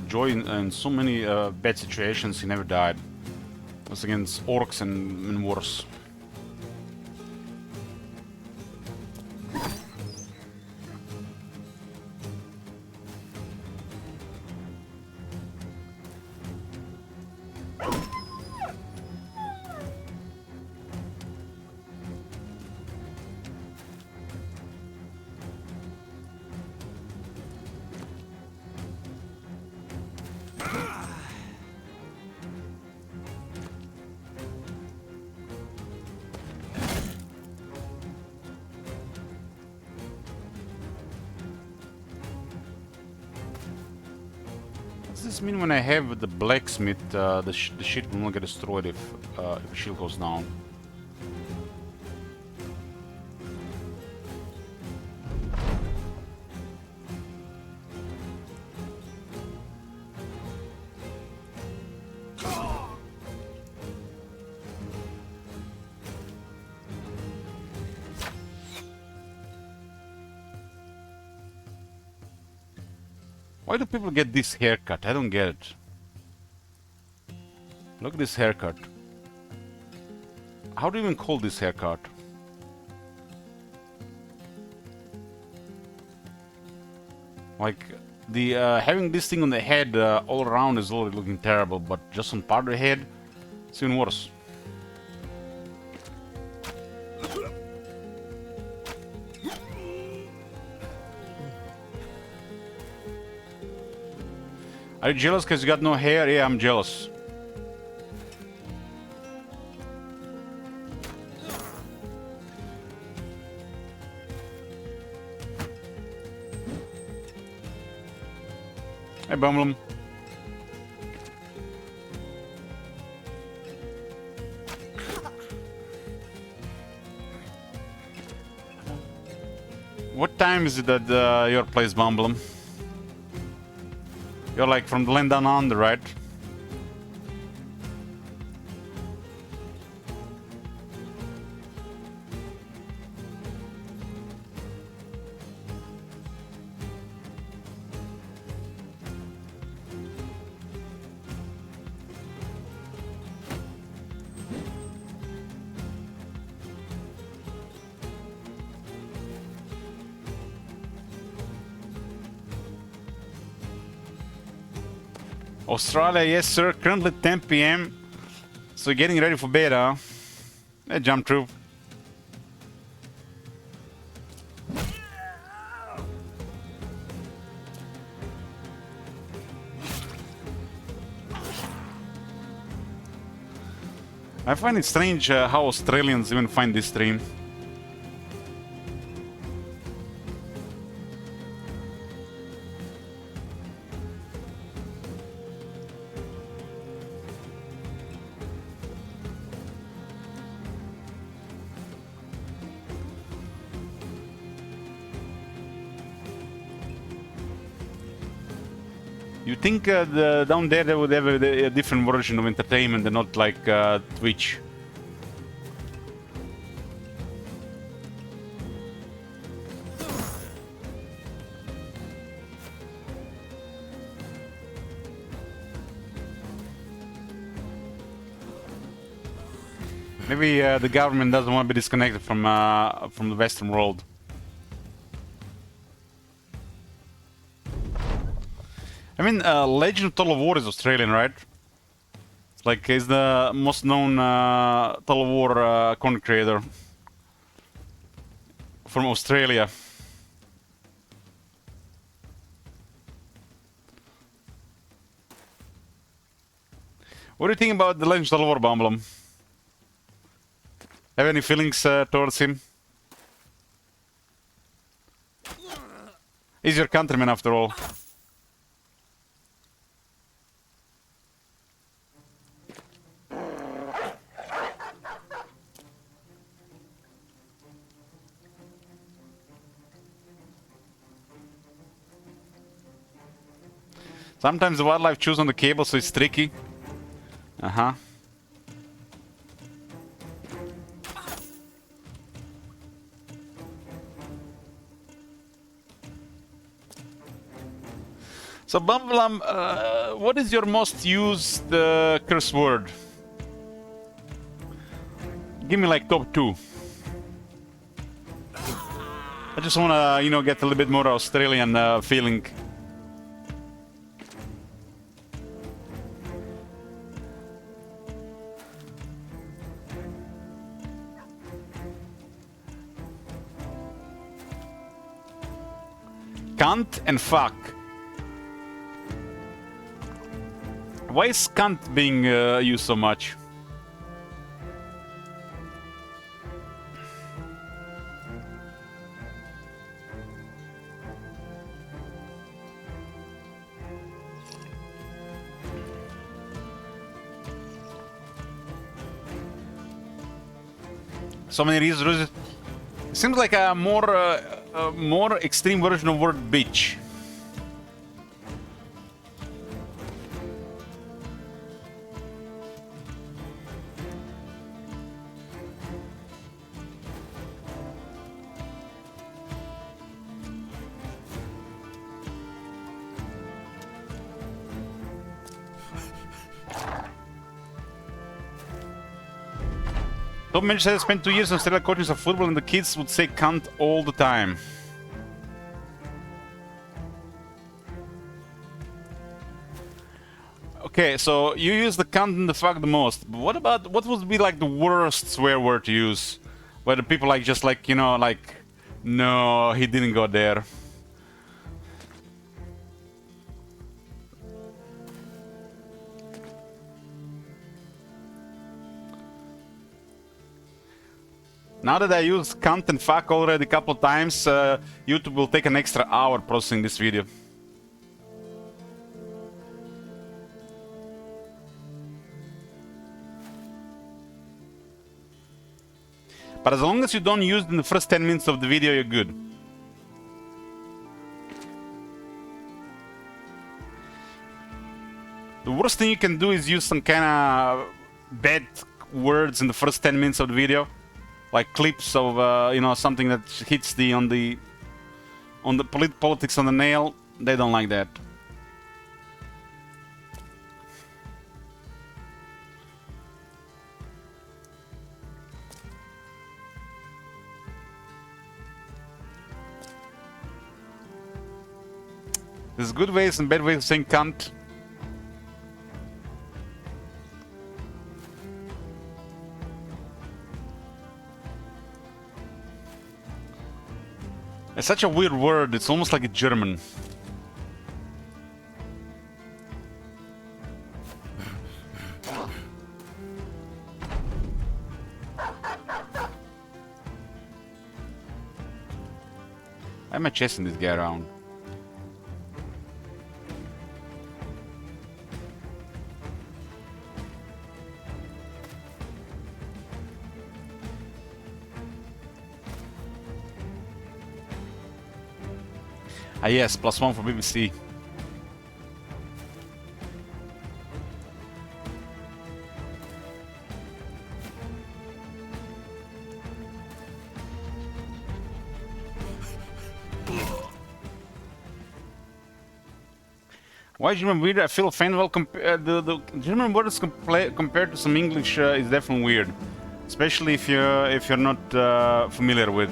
Joy in so many bad situations, he never died. It was against orcs and worse. Does this mean when I have the blacksmith, the shit will not get destroyed if the shield goes down? Why do people get this haircut? I don't get it. Look at this haircut. How do you even call this haircut? Like, the having this thing on the head all around is already looking terrible, but just on part of the head, it's even worse. Are you jealous because you got no hair? Yeah, I'm jealous. Hey, Bumblum. What time is it at your place, Bumblum? You're like from the land down under, right? Australia, yes sir, currently 10 PM. So getting ready for beta. Hey, jump troop. I find it strange how Australians even find this stream. You think down there they would have a different version of entertainment and not like Twitch? Maybe the government doesn't want to be disconnected from the Western world. I mean, Legend of Total War is Australian, right? Like, is the most known Total War content creator from Australia. What do you think about the Legend of Total War, Bumblum? Have any feelings towards him? He's your countryman after all. Sometimes the wildlife chews on the cable, so it's tricky. Uh-huh. So, Bumblam, what is your most used curse word? Give me like top 2. I just wanna, you know, get a little bit more Australian feeling. Cunt and fuck. Why is cunt being used so much? So many reasons. It seems like a more extreme version of word bitch. Top manager said I spent 2 years in Australia coaching some football and the kids would say cunt all the time. Okay, so you use the cunt and the fuck the most. But what would be like the worst swear word to use? Where the people like just like, you know, like, no, he didn't go there. Now that I used cunt and fuck already a couple times, YouTube will take an extra hour processing this video. But as long as you don't use it in the first 10 minutes of the video, you're good. The worst thing you can do is use some kind of bad words in the first 10 minutes of the video. Like clips of, you know, something that hits on the politics on the nail. They don't like that. There's good ways and bad ways of saying cunt. It's such a weird word, it's almost like a German. Why am I chasing this guy around? Ah yes, +1 for BBC. Why German weird? I feel Fanwell the German words compared to some English is definitely weird, especially if you're not familiar with.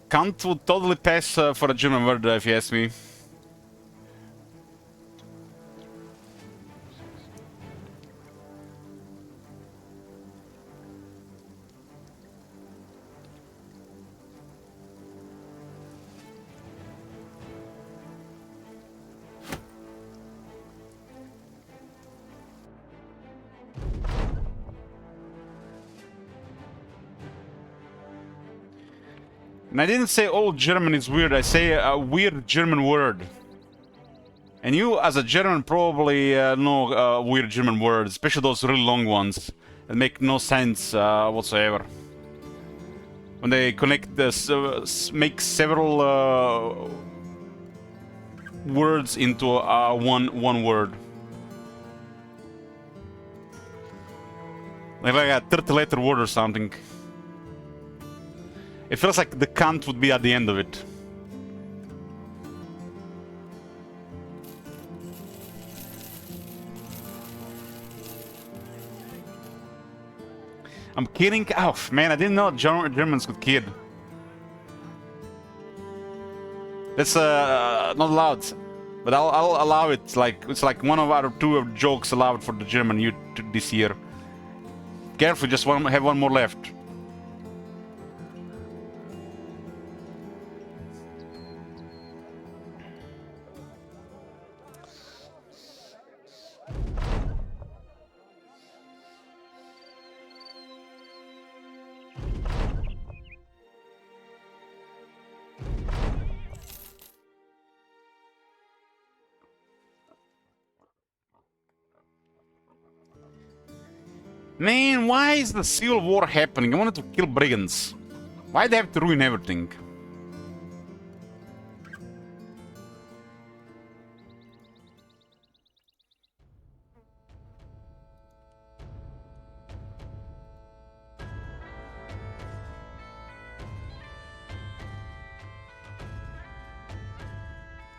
Kant would totally pass for a German word if you ask me. And I didn't say all German is weird, I say a weird German word. And you, as a German, probably know weird German words, especially those really long ones that make no sense whatsoever. When they connect this, make several words into one word. Like a 30-letter word or something. It feels like the Kant would be at the end of it. I'm kidding? Oh, man, I didn't know Germans could kid. That's not allowed. But I'll allow it. Like it's like one of out of two jokes allowed for the German youth this year. Careful, just have one more left. Man, why is the Civil War happening? I wanted to kill brigands. Why they have to ruin everything?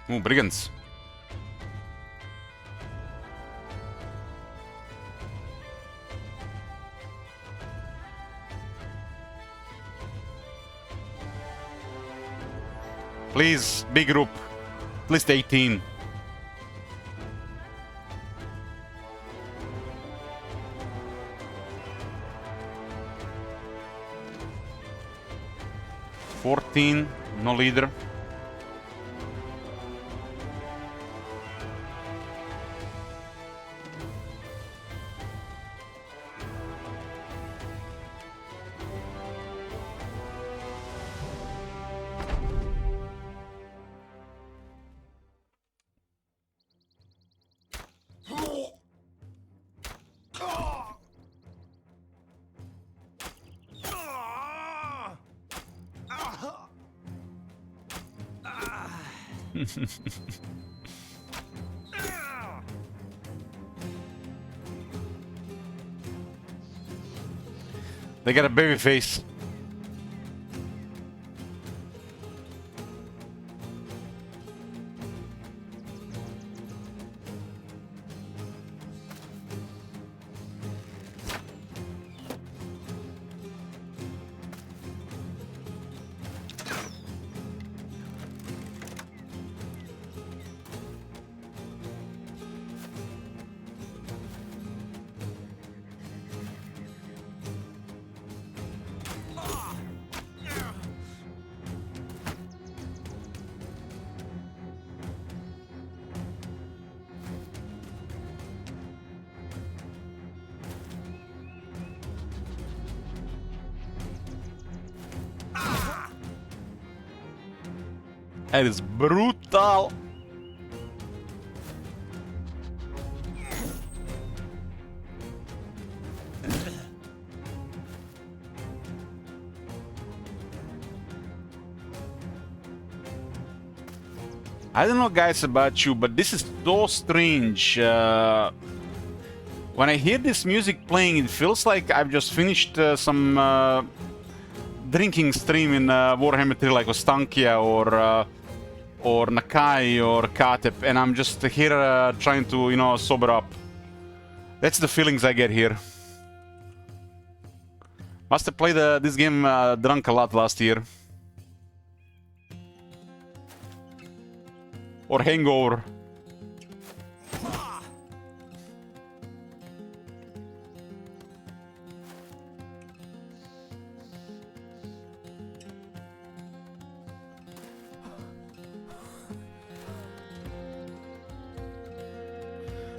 Oh, brigands. Please, big group. At least 18. $14, no leader. They got a baby face. That is brutal. I don't know, guys, about you, but this is so strange. When I hear this music playing, it feels like I've just finished some drinking stream in Warhammer 3 like Ostankia or Nakai or Katep, and I'm just here trying to, you know, sober up. That's the feelings I get here. Must have played this game drunk a lot last year. Or hangover.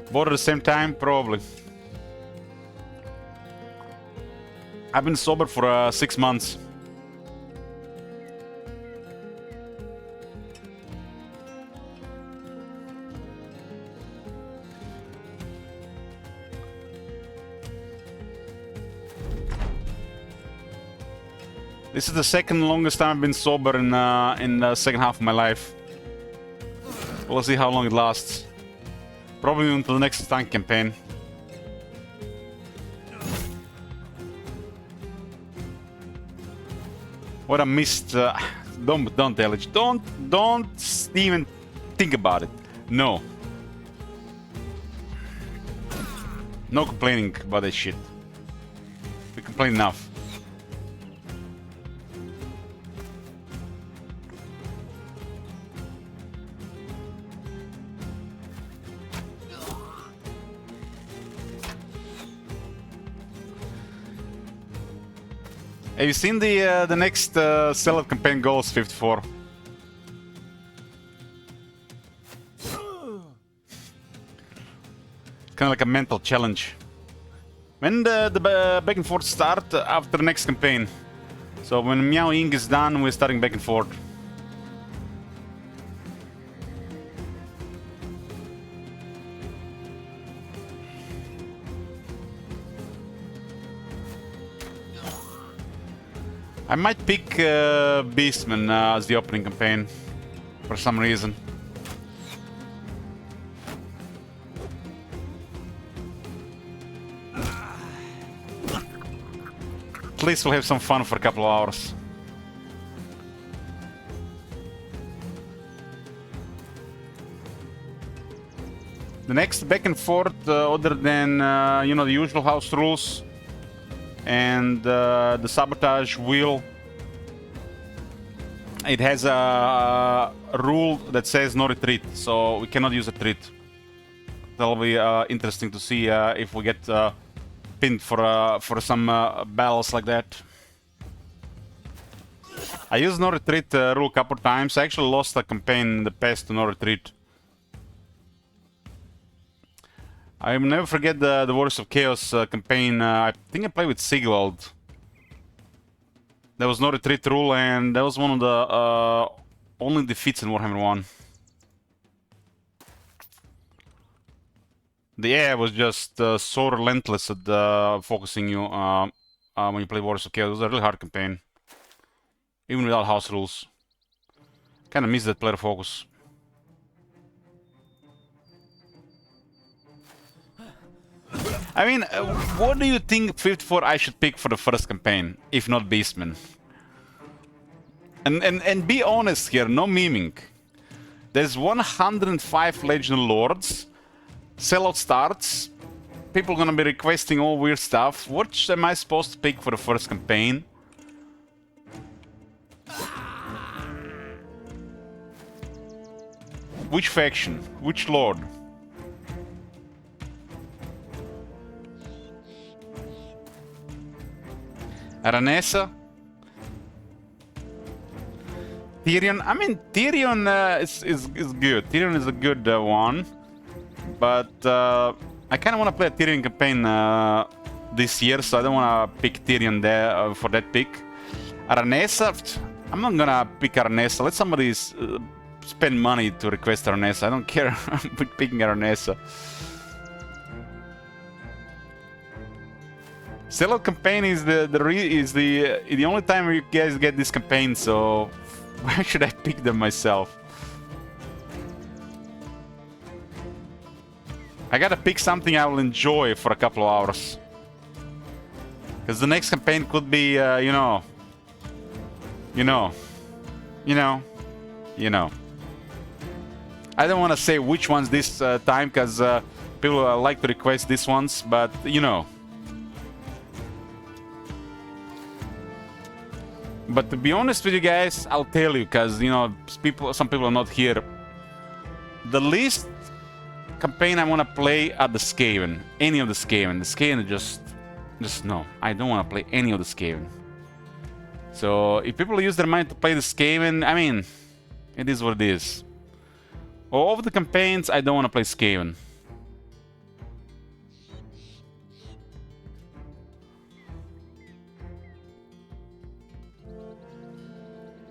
Both at the same time? Probably. I've been sober for 6 months. This is the second longest time I've been sober in the second half of my life. We'll see how long it lasts. Probably until the next tank campaign. What I missed. Don't tell it. Don't even think about it. No. No complaining about that shit. We complain enough. Have you seen the next Sellout campaign goals, 54? Kind of like a mental challenge. When the back and forth start after the next campaign. So when Meow Ing is done, we're starting back and forth. I might pick Beastman as the opening campaign for some reason. At least we'll have some fun for a couple of hours. The next back and forth, other than you know, the usual house rules and the sabotage wheel, it has a rule that says no retreat, so we cannot use retreat. That'll be interesting to see if we get pinned for some battles like that. I used no retreat rule a couple times. I actually lost a campaign in the past to no retreat. I will never forget the Warriors of Chaos campaign. I think I played with Sigvald. There was no retreat rule, and that was one of the only defeats in Warhammer 1. The AI was just so relentless at focusing you when you play Warriors of Chaos. It was a really hard campaign, even without house rules. Kind of miss that player focus. I mean, what do you think 54 I should pick for the first campaign, if not Beastman? And be honest here, no memeing. There's 105 Legion Lords, Sellout starts, people are gonna be requesting all weird stuff. What am I supposed to pick for the first campaign? Which faction? Which Lord? Aranesa? Tyrion? I mean, Tyrion is good. Tyrion is a good one. But I kind of want to play a Tyrion campaign this year, so I don't want to pick Tyrion there for that pick. Aranesa? I'm not gonna pick Aranesa. Let somebody spend money to request Aranesa. I don't care with picking Aranesa. Sellout campaign is the only time you guys get this campaign, so why should I pick them myself? I gotta pick something I will enjoy for a couple of hours. Because the next campaign could be, you know, You know. You know. You know. I don't want to say which ones this time, because people like to request these ones, but you know. But to be honest with you guys, I'll tell you, because you know, some people are not here. The least campaign I want to play are the Skaven. Any of the Skaven. The Skaven just no. I don't want to play any of the Skaven. So if people use their mind to play the Skaven, I mean, it is what it is. All of the campaigns, I don't want to play Skaven.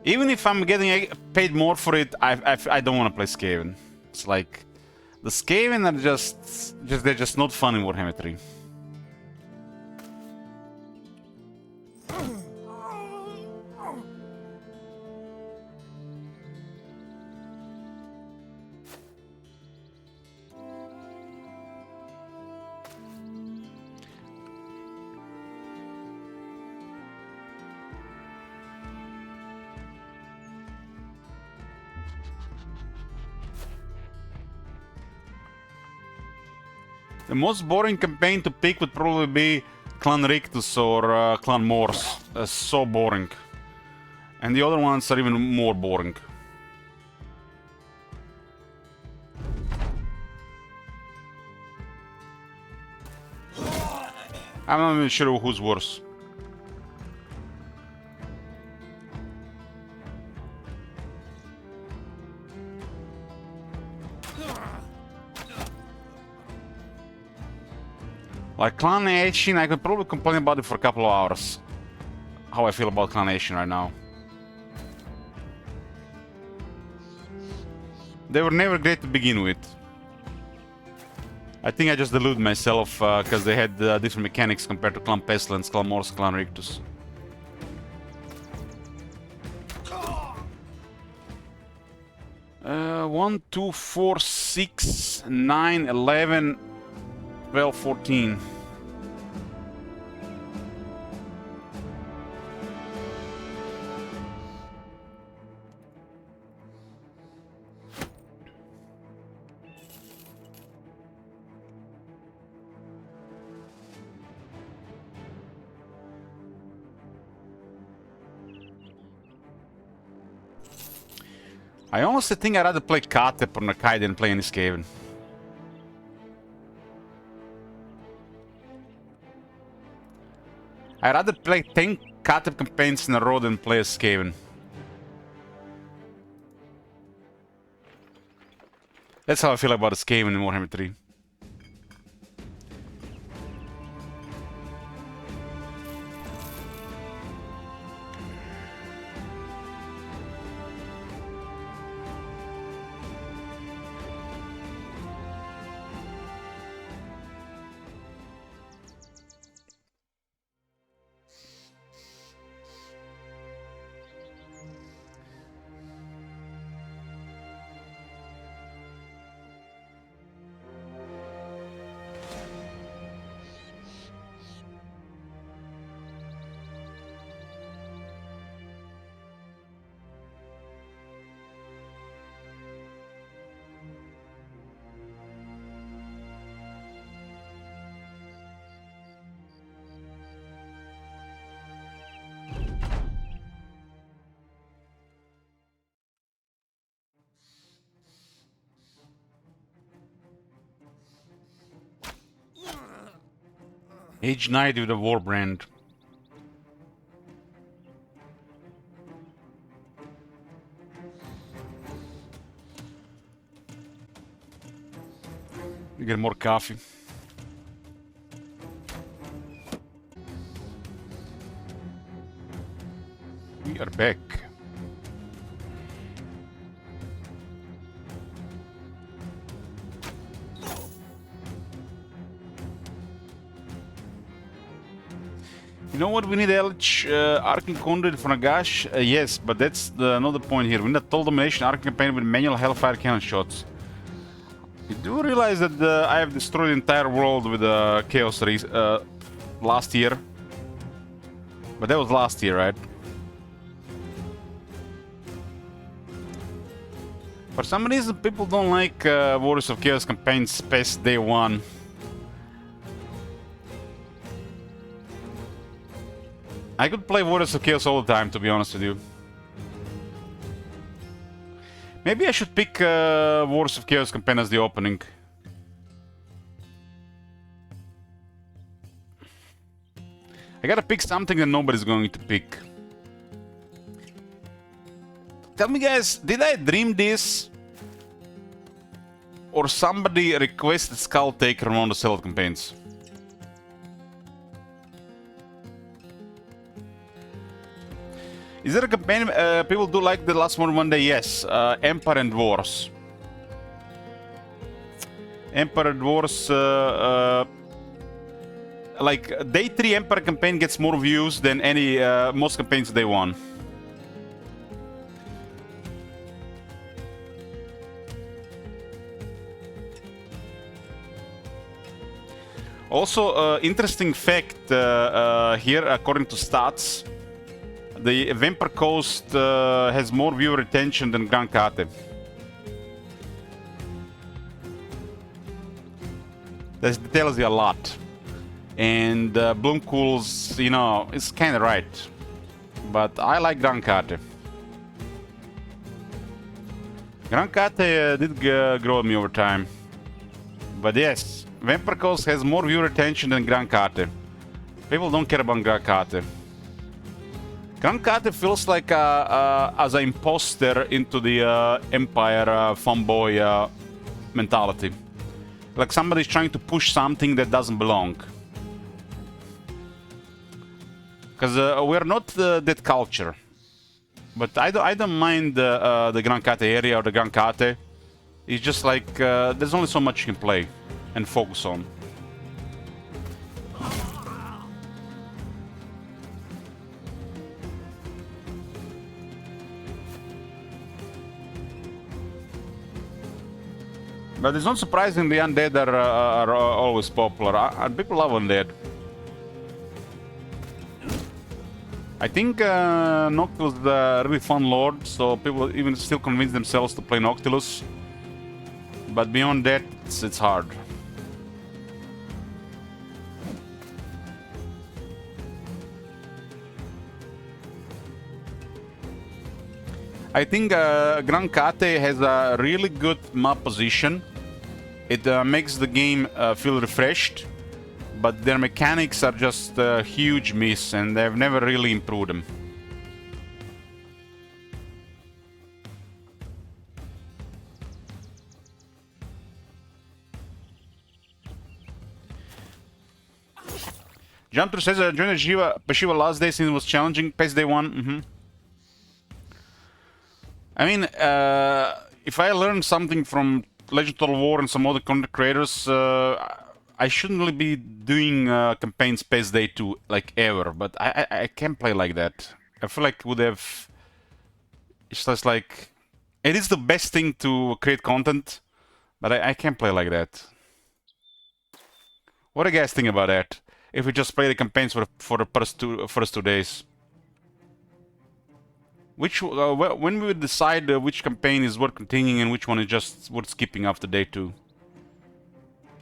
Even if I'm getting paid more for it, I don't want to play Skaven. It's like the Skaven are they're just not fun in Warhammer 3. The most boring campaign to pick would probably be Clan Rictus or Clan Morse. So boring. And the other ones are even more boring. I'm not even sure who's worse. Like Clan Ashen, I could probably complain about it for a couple of hours. How I feel about Clan Ashen right now. They were never great to begin with. I think I just deluded myself because they had different mechanics compared to Clan Pestilence, Clan Morse, Clan Rictus. One, 2, 4, 6, 9, 11, 12, 14. I honestly think I'd rather play Katep or Nakai than play any Skaven. I'd rather play 10 Katep campaigns in a row than play a Skaven. That's how I feel about a Skaven in Warhammer 3. Age Knight with a Warbrand. You get more coffee. We are back. You know what we need, Elich? Arcane Conduit for Nagash? Yes, but that's another point here. We need a total domination Arcane campaign with manual Hellfire cannon shots. You do realize that I have destroyed the entire world with Chaos last year? But that was last year, right? For some reason, people don't like Warriors of Chaos campaigns past day one. I could play Warriors of Chaos all the time, to be honest with you. Maybe I should pick Warriors of Chaos campaign as the opening. I gotta pick something that nobody's going to pick. Tell me, guys, did I dream this? Or somebody requested Skull Taker on one of the Sellout campaigns? Is there a campaign people do like the last one day? Yes, Empire and Wars. Empire and Wars, like day 3 Empire campaign gets more views than any most campaigns day 1. Also, interesting fact here, according to stats, the Vampire Coast has more viewer retention than Gran Kate. That tells you a lot. And Bloomcool's, you know, it's kind of right. But I like Gran Kate. Gran Kate did grow on me over time. But yes, Vampire Coast has more viewer retention than Gran Kate. People don't care about Gran Kate. Gran Kate feels like as an imposter into the Empire fanboy mentality. Like somebody's trying to push something that doesn't belong. Because we're not that culture. But I don't mind the Gran Kate area or the Gran Kate. It's just like there's only so much you can play and focus on. But it's not surprising the undead are always popular. People love undead. I think Noctilus is a really fun lord, so people even still convince themselves to play Noctilus. But beyond that, it's hard. I think Gran Kate has a really good map position. It makes the game feel refreshed, but their mechanics are just a huge miss, and they've never really improved them. Jumper says I joined Pashiva last day since it was challenging. PES day 1. I mean, if I learned something from Legend of Total War and some other content creators, I shouldn't really be doing campaigns PES day 2 like ever. But I can't play like that. I feel like would have. It's just like it is the best thing to create content, but I can't play like that. What do you guys think about that? If we just play the campaigns for the first two days. When we would decide which campaign is worth continuing and which one is just worth skipping after day 2?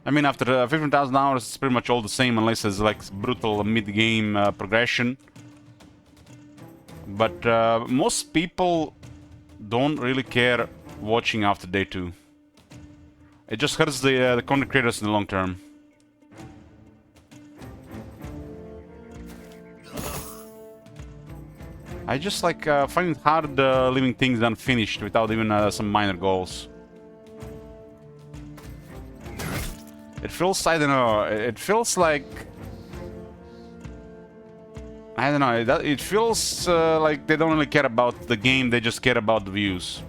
I mean, after 15,000 hours, it's pretty much all the same unless there's like brutal mid-game progression. But most people don't really care watching after day 2. It just hurts the content creators in the long term. I just like find it hard leaving things unfinished without even some minor goals. It feels, I don't know, it feels like... I don't know, it feels like they don't really care about the game, they just care about the views.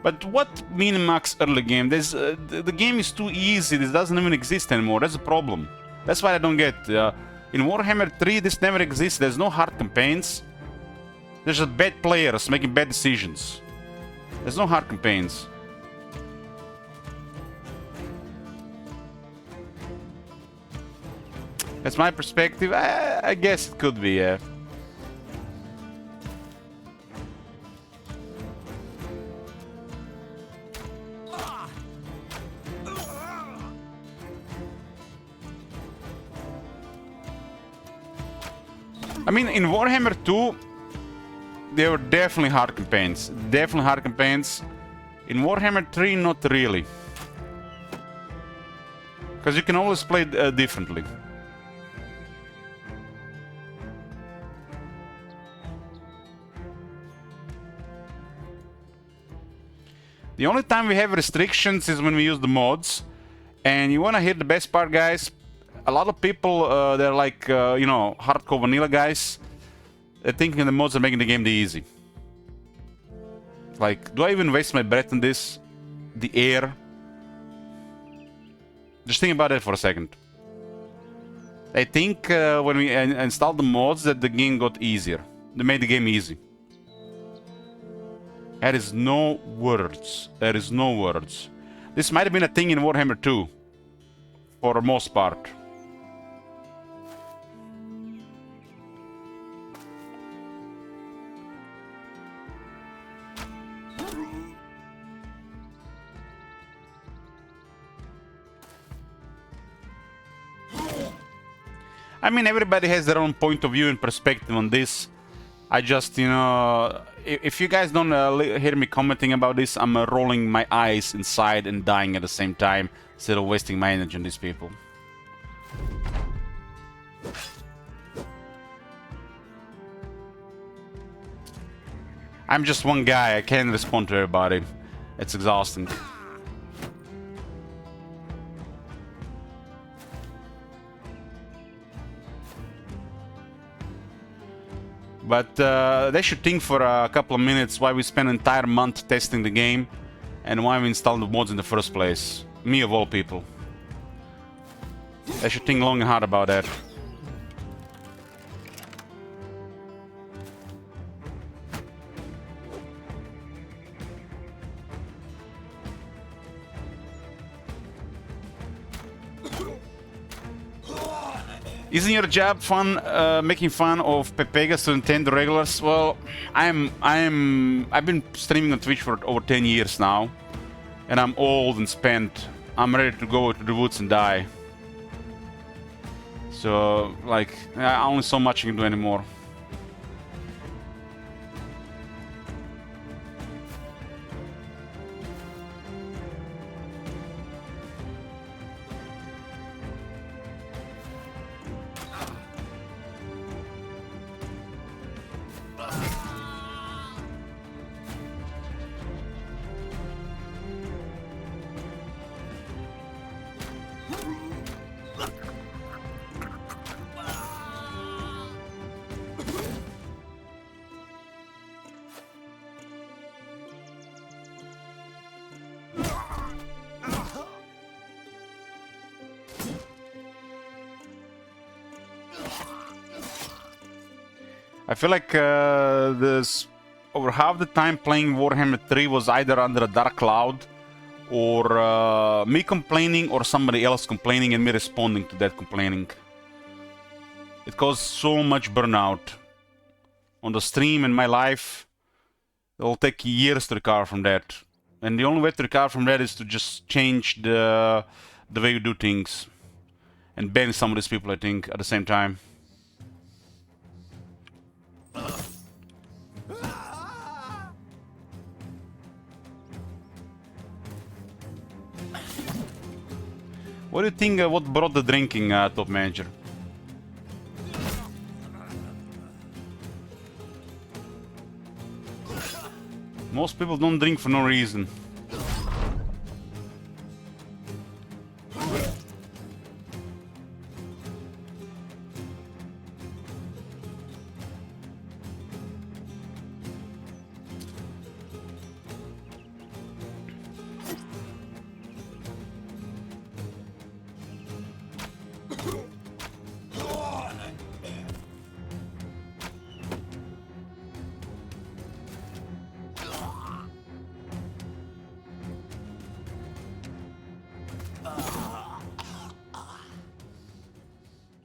But what min-max early game? The game is too easy, this doesn't even exist anymore, that's the problem. That's why I don't get. In Warhammer 3 this never exists, there's no hard campaigns. There's just bad players making bad decisions. There's no hard campaigns. That's my perspective. I guess it could be, yeah. I mean, in Warhammer 2, they were definitely hard campaigns. Definitely hard campaigns. In Warhammer 3, not really. Because you can always play differently. The only time we have restrictions is when we use the mods. And you wanna hear the best part, guys? A lot of people, they're like, you know, hardcore vanilla guys. They're thinking the mods are making the game too easy. Like, do I even waste my breath on this? The air? Just think about it for a second. I think when we installed the mods that the game got easier. They made the game easy. There is no words. There is no words. This might have been a thing in Warhammer 2. For the most part. I mean, everybody has their own point of view and perspective on this. I just, you know, if you guys don't hear me commenting about this, I'm rolling my eyes inside and dying at the same time instead of wasting my energy on these people. I'm just one guy, I can't respond to everybody. It's exhausting. But they should think for a couple of minutes why we spent an entire month testing the game and why we installed the mods in the first place. Me of all people. They should think long and hard about that. Isn't your job fun, making fun of Pepegas to Nintendo regulars? Well, I've been streaming on Twitch for over 10 years now, and I'm old and spent. I'm ready to go to the woods and die. So, like, only so much I can do anymore. I feel like this over half the time playing Warhammer 3 was either under a dark cloud or me complaining or somebody else complaining and me responding to that complaining. It caused so much burnout on the stream in my life. It'll take years to recover from that. And the only way to recover from that is to just change the way you do things. And ban some of these people, I think, at the same time. What do you think, what brought the drinking, Top Manager? Most people don't drink for no reason.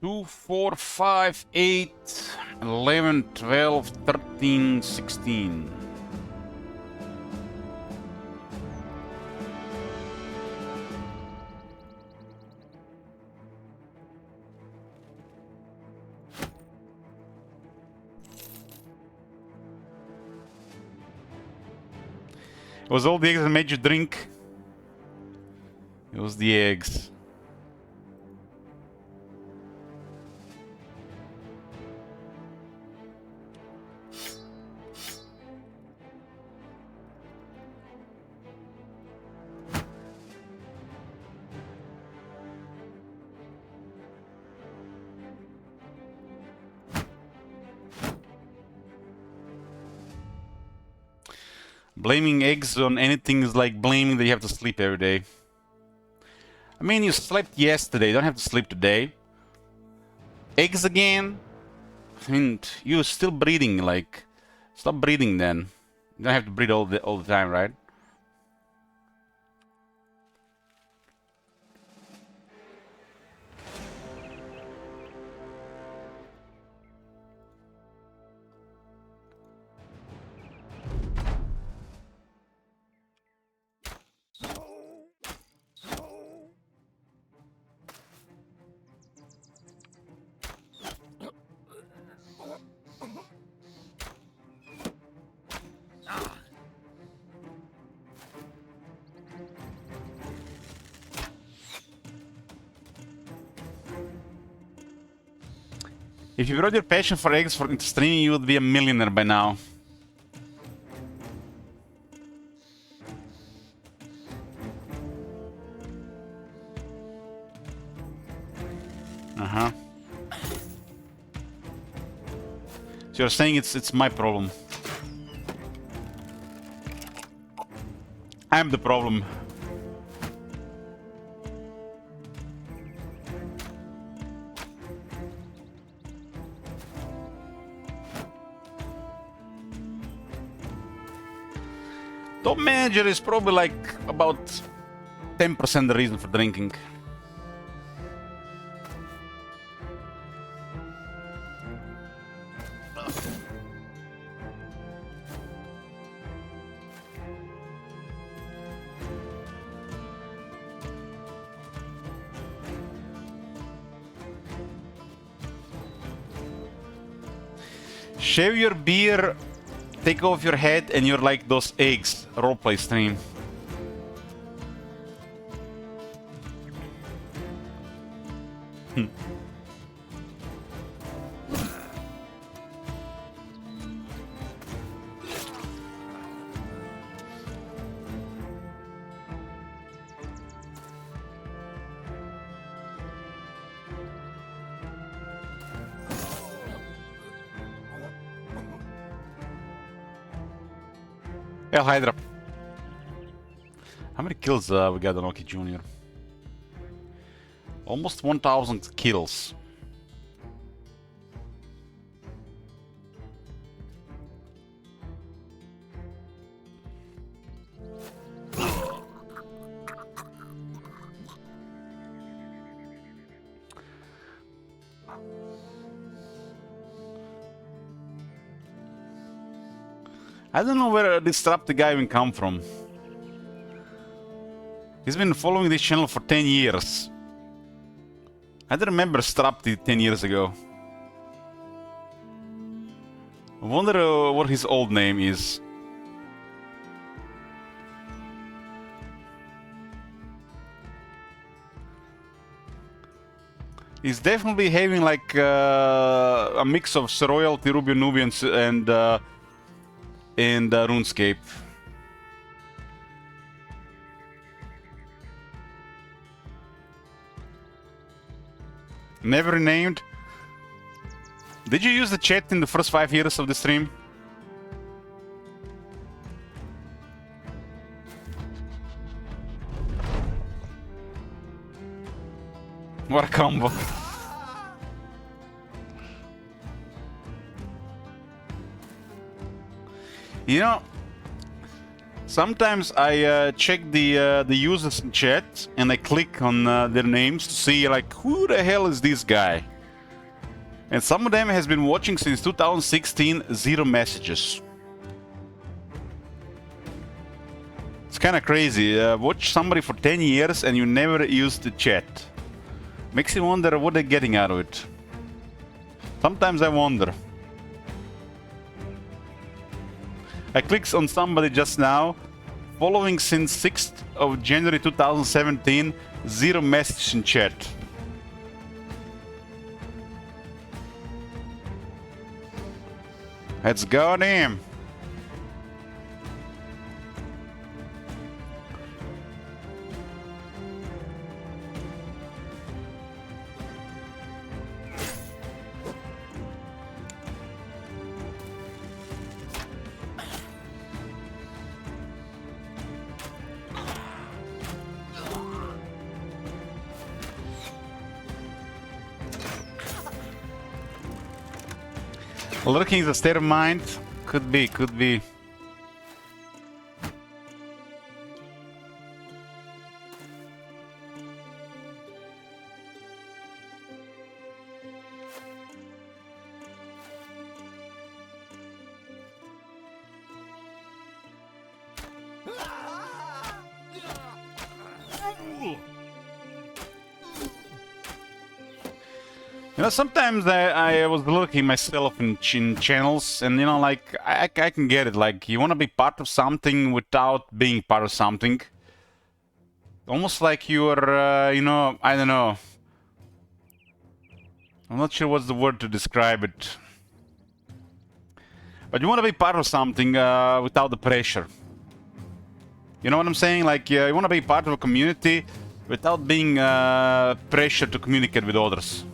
2, 4, 5, 8, 11, 12, 13, 16. It was all the eggs that made you drink. It was the eggs. Blaming eggs on anything is like blaming that you have to sleep every day. I mean, you slept yesterday, you don't have to sleep today. Eggs again? I mean, you're still breathing, like... Stop breathing then. You don't have to breathe all the time, right? If you brought your passion for eggs for streaming, you would be a millionaire by now. Uh-huh. So you're saying it's my problem. I'm the problem. Top manager is probably like about 10% the reason for drinking. Shave your beer, take off your head, and you're like those eggs. Roleplay stream. El Hydra. How many kills we got on Oki Jr.? Almost 1,000 kills. I don't know where this Strapty guy even come from. He's been following this channel for 10 years. I don't remember Strapty 10 years ago. I wonder what his old name is. He's definitely having like a mix of Sir Royalty, Ruby Nubians, and RuneScape. Never named. Did you use the chat in the first 5 years of the stream? What a combo. You know, sometimes I check the users in chat and I click on their names to see like who the hell is this guy. And some of them has been watching since 2016, 0 messages. It's kind of crazy. Watch somebody for 10 years and you never use the chat. Makes you wonder what they're getting out of it. Sometimes I wonder. I clicked on somebody just now, following since 6th of January 2017, 0 message in chat. Let's go, damn. Lurking is a state of mind. Could be, could be. You know, sometimes I was looking myself in channels, and you know, like I can get it. Like you want to be part of something without being part of something. Almost like you're, you know, I don't know. I'm not sure what's the word to describe it. But you want to be part of something without the pressure. You know what I'm saying? Like you want to be part of a community without being pressured to communicate with others.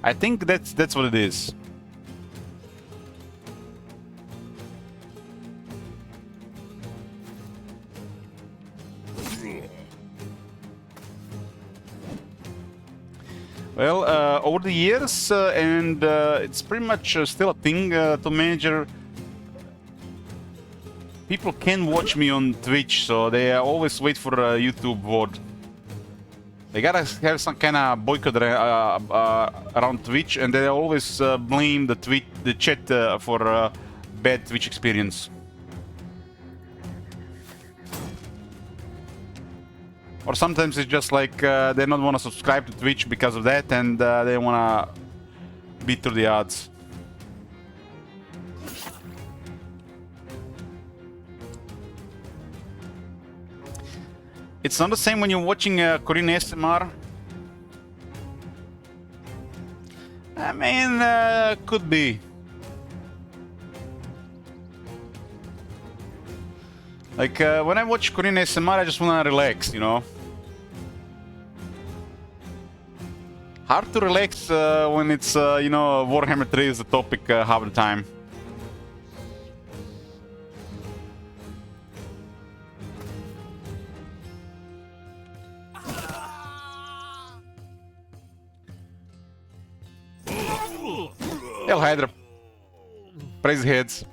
I think that's what it is. Well, over the years, and it's pretty much still a thing to manager. People can watch me on Twitch, so they always wait for a YouTube VOD. They gotta have some kind of boycott around Twitch, and they always blame the chat for bad Twitch experience. Or sometimes it's just like they don't want to subscribe to Twitch because of that, and they want to beat through the odds. It's not the same when you're watching Korean ASMR. I mean, could be. Like, when I watch Korean ASMR, I just want to relax, you know? Hard to relax when it's, you know, Warhammer 3 is the topic half the time. Hail Hydra. Praise heads.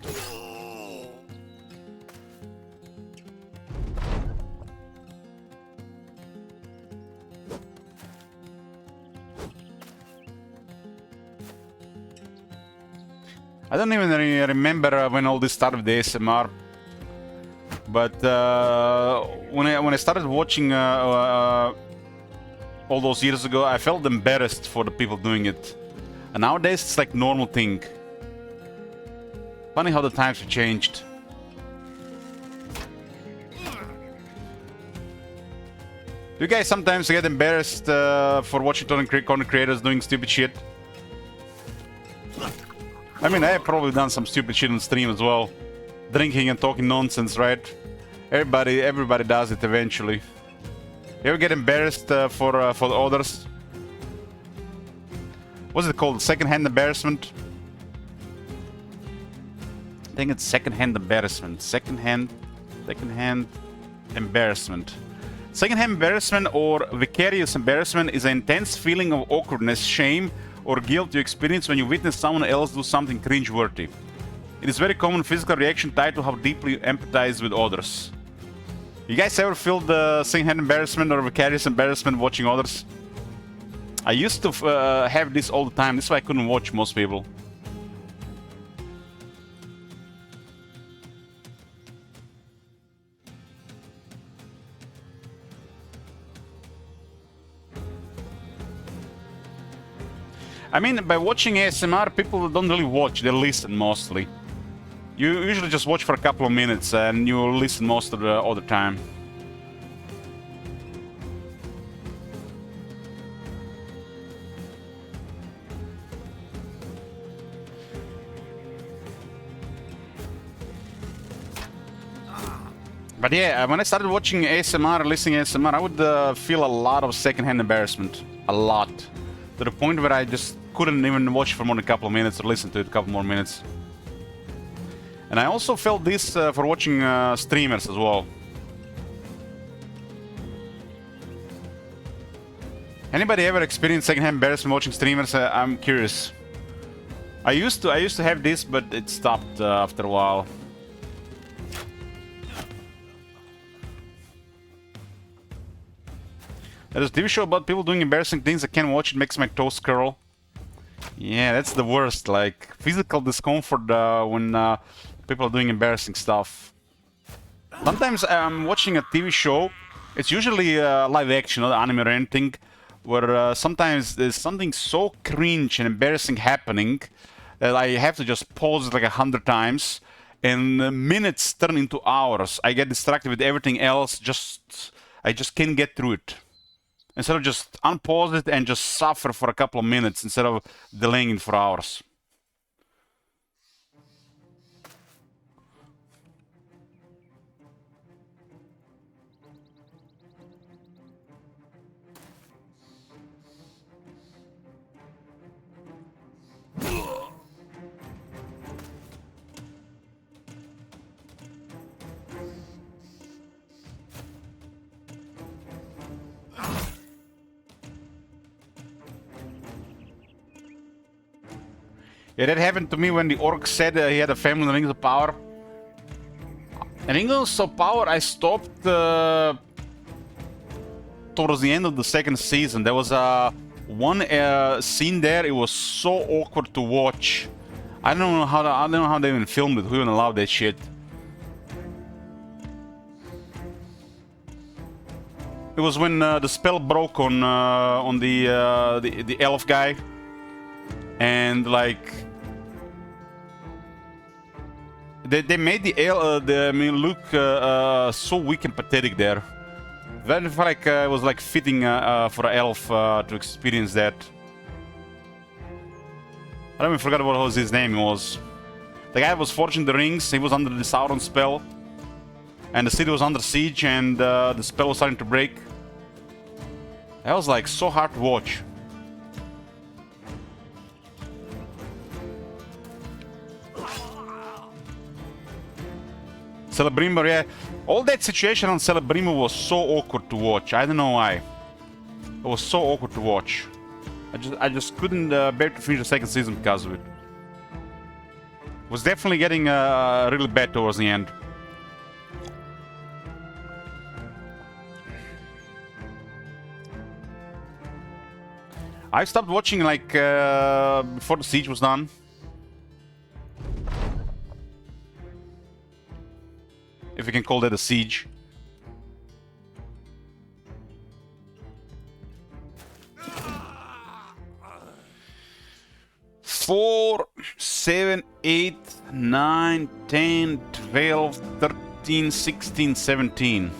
I don't even remember when all this started with the ASMR, but when I started watching all those years ago, I felt embarrassed for the people doing it. And nowadays it's like normal thing. Funny how the times have changed. Do you guys sometimes get embarrassed for watching content creators doing stupid shit? I mean, I have probably done some stupid shit on stream as well. Drinking and talking nonsense, right? Everybody does it eventually. You ever get embarrassed for the others? What's it called? Second-hand embarrassment? I think it's second-hand embarrassment. Second-hand embarrassment. Second-hand embarrassment or vicarious embarrassment is an intense feeling of awkwardness, shame, or guilt you experience when you witness someone else do something cringe-worthy. It is a very common physical reaction tied to how deeply you empathize with others. You guys ever feel the second-hand embarrassment or vicarious embarrassment watching others? I used to have this all the time. This is why I couldn't watch most people. I mean, by watching ASMR, people don't really watch, they listen mostly. You usually just watch for a couple of minutes and you listen most of the other time. But yeah, when I started watching ASMR, listening to ASMR, I would feel a lot of secondhand embarrassment. A lot. To the point where I just couldn't even watch for more than a couple of minutes or listen to it a couple more minutes. And I also felt this for watching streamers as well. Anybody ever experienced secondhand embarrassment watching streamers? I'm curious. I used to have this, but it stopped after a while. There's a TV show about people doing embarrassing things. I can't watch it, makes my toes curl. Yeah, that's the worst. Like, physical discomfort when people are doing embarrassing stuff. Sometimes I'm watching a TV show. It's usually live action, not anime or anything, where sometimes there's something so cringe and embarrassing happening that I have to just pause it like 100 times, and minutes turn into hours. I get distracted with everything else. I just can't get through it. Instead of just unpause it and just suffer for a couple of minutes instead of delaying it for hours. Yeah, that happened to me when the orc said he had a family in Rings of Power. In Rings of Power, I stopped towards the end of the second season. There was one scene there. It was so awkward to watch. I don't know how they even filmed it. Who even allowed that shit? It was when the spell broke on the elf guy, and like. They made the look so weak and pathetic there. That felt like it was like fitting for an elf to experience that. I don't even forget what his name was. The guy was forging the rings. He was under the Sauron spell, and the city was under siege, and the spell was starting to break. That was like so hard to watch. Celebrimbor, yeah. All that situation on Celebrimbor was so awkward to watch. I don't know why. It was so awkward to watch. I just couldn't bear to finish the second season because of it. It was definitely getting really bad towards the end. I stopped watching like before the siege was done. If you can call that a siege. Four, 7, 8, 9, 10, 12, 13, 16, 17.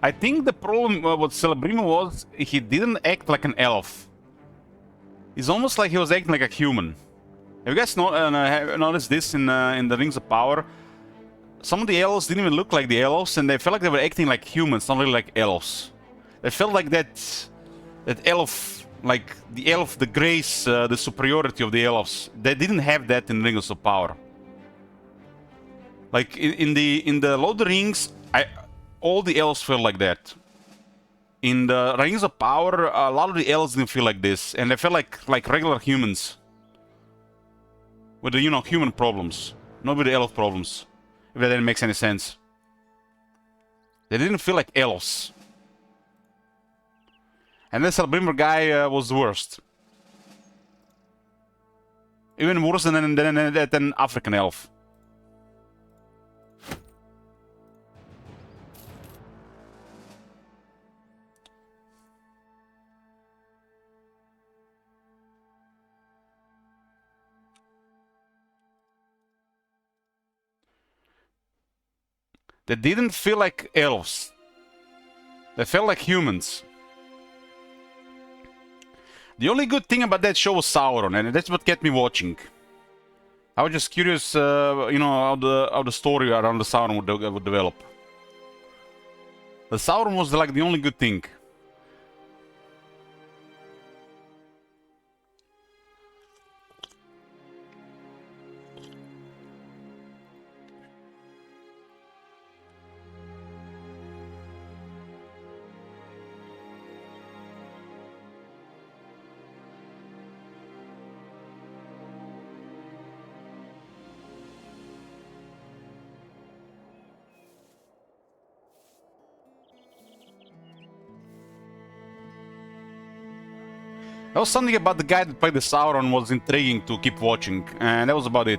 I think the problem with Celebrimbor was he didn't act like an elf. It's almost like he was acting like a human. Have you guys noticed this in the Rings of Power? Some of the elves didn't even look like the elves, and they felt like they were acting like humans, not really like elves. They felt like that elf, like the elf, the grace, the superiority of the elves. They didn't have that in Rings of Power. Like in the Lord of the Rings, all the elves felt like that. in the Rings of Power, a lot of the elves didn't feel like this, and they felt like regular humans with the, you know, human problems, not with the elf problems. If that didn't make any sense, they didn't feel like elves. And this Celebrimbor guy was the worst, even worse than African elf. They didn't feel like elves. They felt like humans. The only good thing about that show was Sauron, and that's what kept me watching. I was just curious, you know, how the story around the Sauron would develop. The Sauron was like the only good thing. There was something about the guy that played the Sauron was intriguing to keep watching, and that was about it.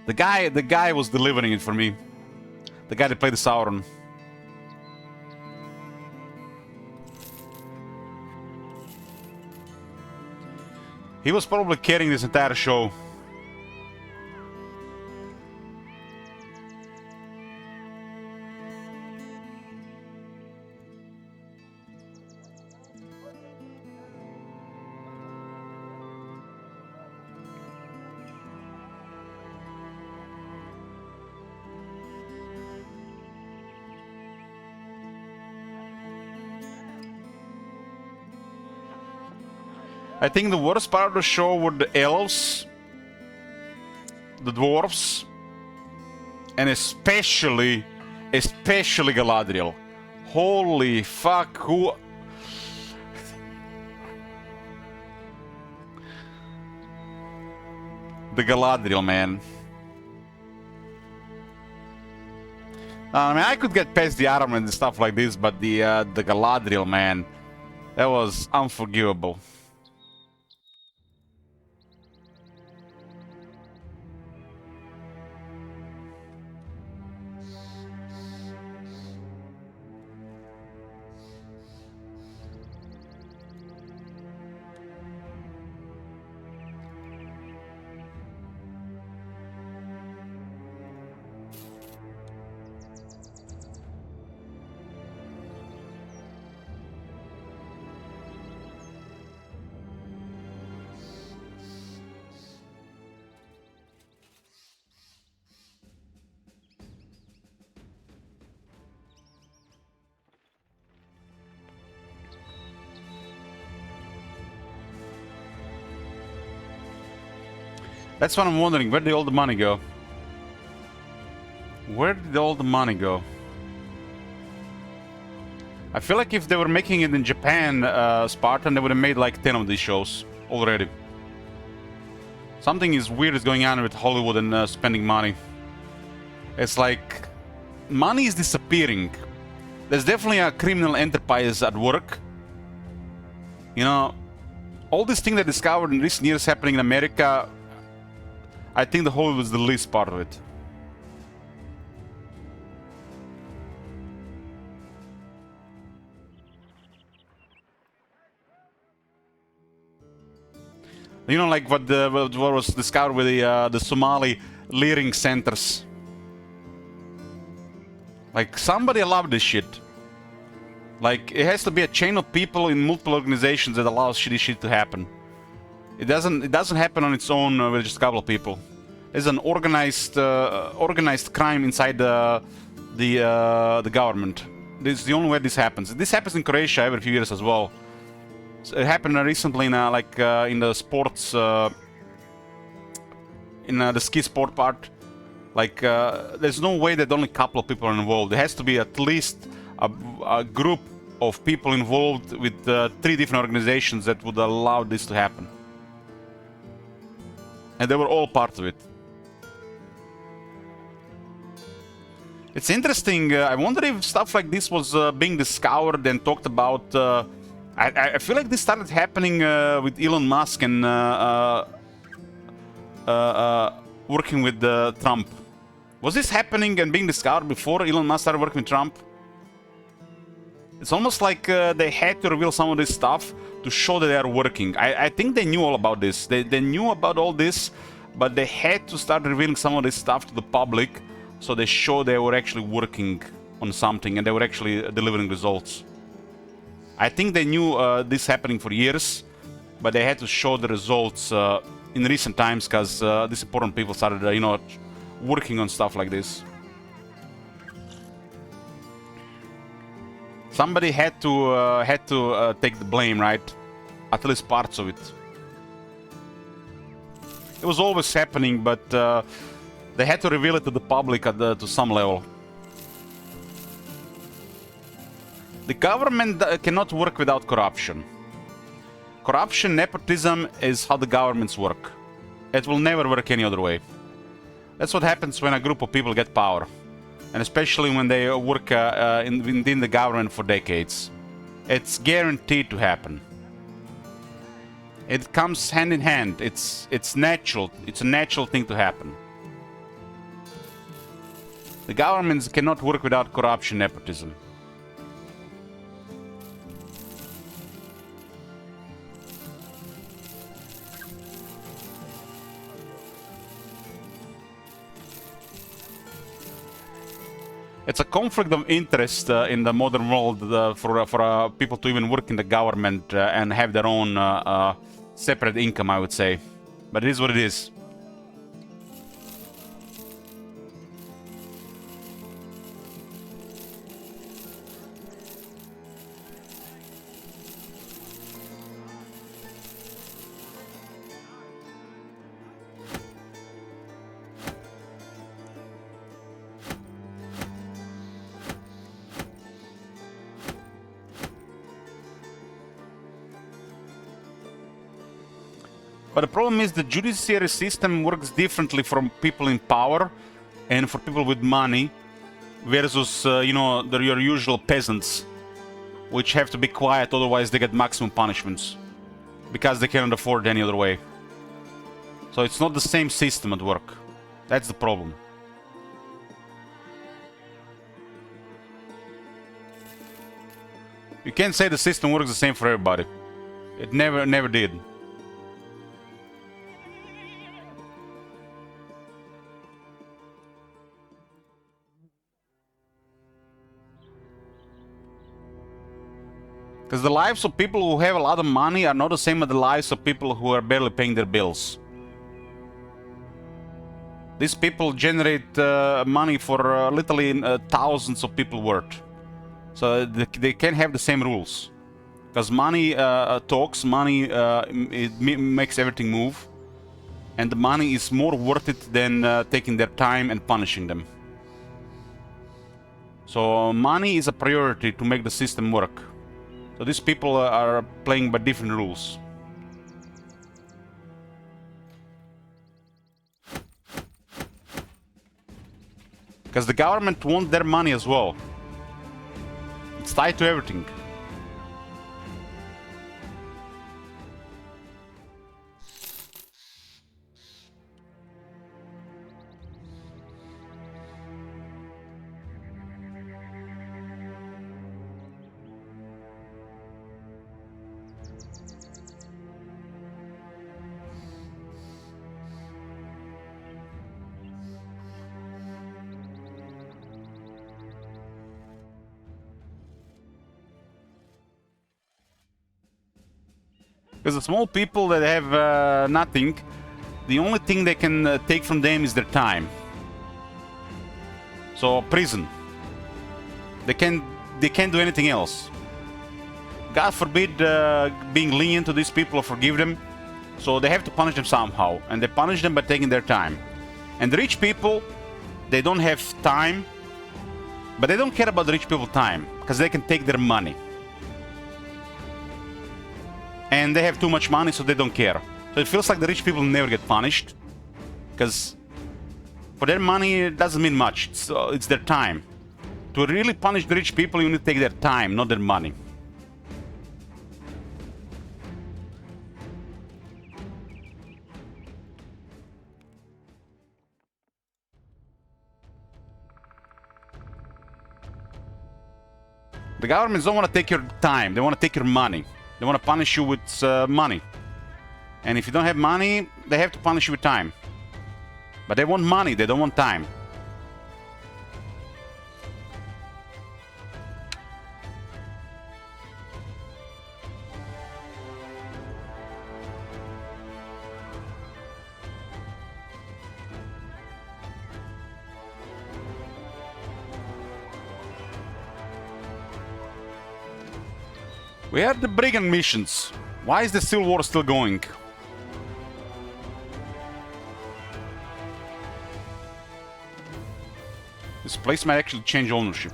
The guy was delivering it for me. The guy that played the Sauron. He was probably carrying this entire show. I think the worst part of the show were the elves, the dwarves, and especially Galadriel. Holy fuck, who... The Galadriel, man. I mean, I could get past the armor and stuff like this, but the Galadriel, man, that was unforgivable. That's what I'm wondering, where did all the money go? Where did all the money go? I feel like if they were making it in Japan, Spartan, they would have made like 10 of these shows already. Something is weird is going on with Hollywood and spending money. It's like money is disappearing. There's definitely a criminal enterprise at work. You know, all these things I discovered in recent years happening in America, I think the Hollywood was the least part of it. You know, like what was discovered with the Somali leering centers. Like, somebody loved this shit. Like, it has to be a chain of people in multiple organizations that allows shitty shit to happen. It doesn't happen on its own with just a couple of people. There's an organized crime inside the government. This is the only way this happens. This happens in Croatia every few years as well. So it happened recently in in the sports, in the ski sport part. Like, there's no way that only a couple of people are involved. There has to be at least a group of people involved with 3 different organizations that would allow this to happen. And they were all part of it. It's interesting. I wonder if stuff like this was being discovered and talked about. I feel like this started happening with Elon Musk and working with Trump. Was this happening and being discovered before Elon Musk started working with Trump? It's almost like they had to reveal some of this stuff to show that they are working. I think they knew all about this. They knew about all this, but they had to start revealing some of this stuff to the public so they show they were actually working on something and they were actually delivering results. I think they knew this happening for years, but they had to show the results in recent times because these important people started, you know, working on stuff like this. Somebody had to take the blame, right? At least parts of it. It was always happening, but they had to reveal it to the public to some level. The government cannot work without corruption. Corruption, nepotism is how the governments work. It will never work any other way. That's what happens when a group of people get power. And especially when they work within the government for decades. It's guaranteed to happen. It comes hand in hand. It's natural. It's a natural thing to happen. The governments cannot work without corruption, nepotism. It's a conflict of interest in the modern world for people to even work in the government and have their own separate income, I would say. But it is what it is. But the problem is the judiciary system works differently from people in power and for people with money versus, you know, your usual peasants, which have to be quiet, otherwise they get maximum punishments because they cannot afford any other way. So it's not the same system at work. That's the problem. You can't say the system works the same for everybody. It never did. Because the lives of people who have a lot of money are not the same as the lives of people who are barely paying their bills. These people generate money for literally thousands of people worth. So they can't have the same rules. Because money talks, money it makes everything move. And the money is more worth it than taking their time and punishing them. So money is a priority to make the system work. So these people are playing by different rules. Because the government wants their money as well. It's tied to everything. Because the small people that have nothing, the only thing they can take from them is their time. So prison. They can't do anything else. God forbid being lenient to these people or forgive them. So they have to punish them somehow, and they punish them by taking their time. And the rich people, they don't have time, but they don't care about the rich people time because they can take their money. And they have too much money, so they don't care. So it feels like the rich people never get punished because for their money it doesn't mean much. It's their time. To really punish the rich people, you need to take their time, not their money. The governments don't want to take your time, they want to take your money. They want to punish you with money. And if you don't have money, they have to punish you with time. But they want money, they don't want time. We have the brigand missions. Why is the Civil War still going? This place might actually change ownership.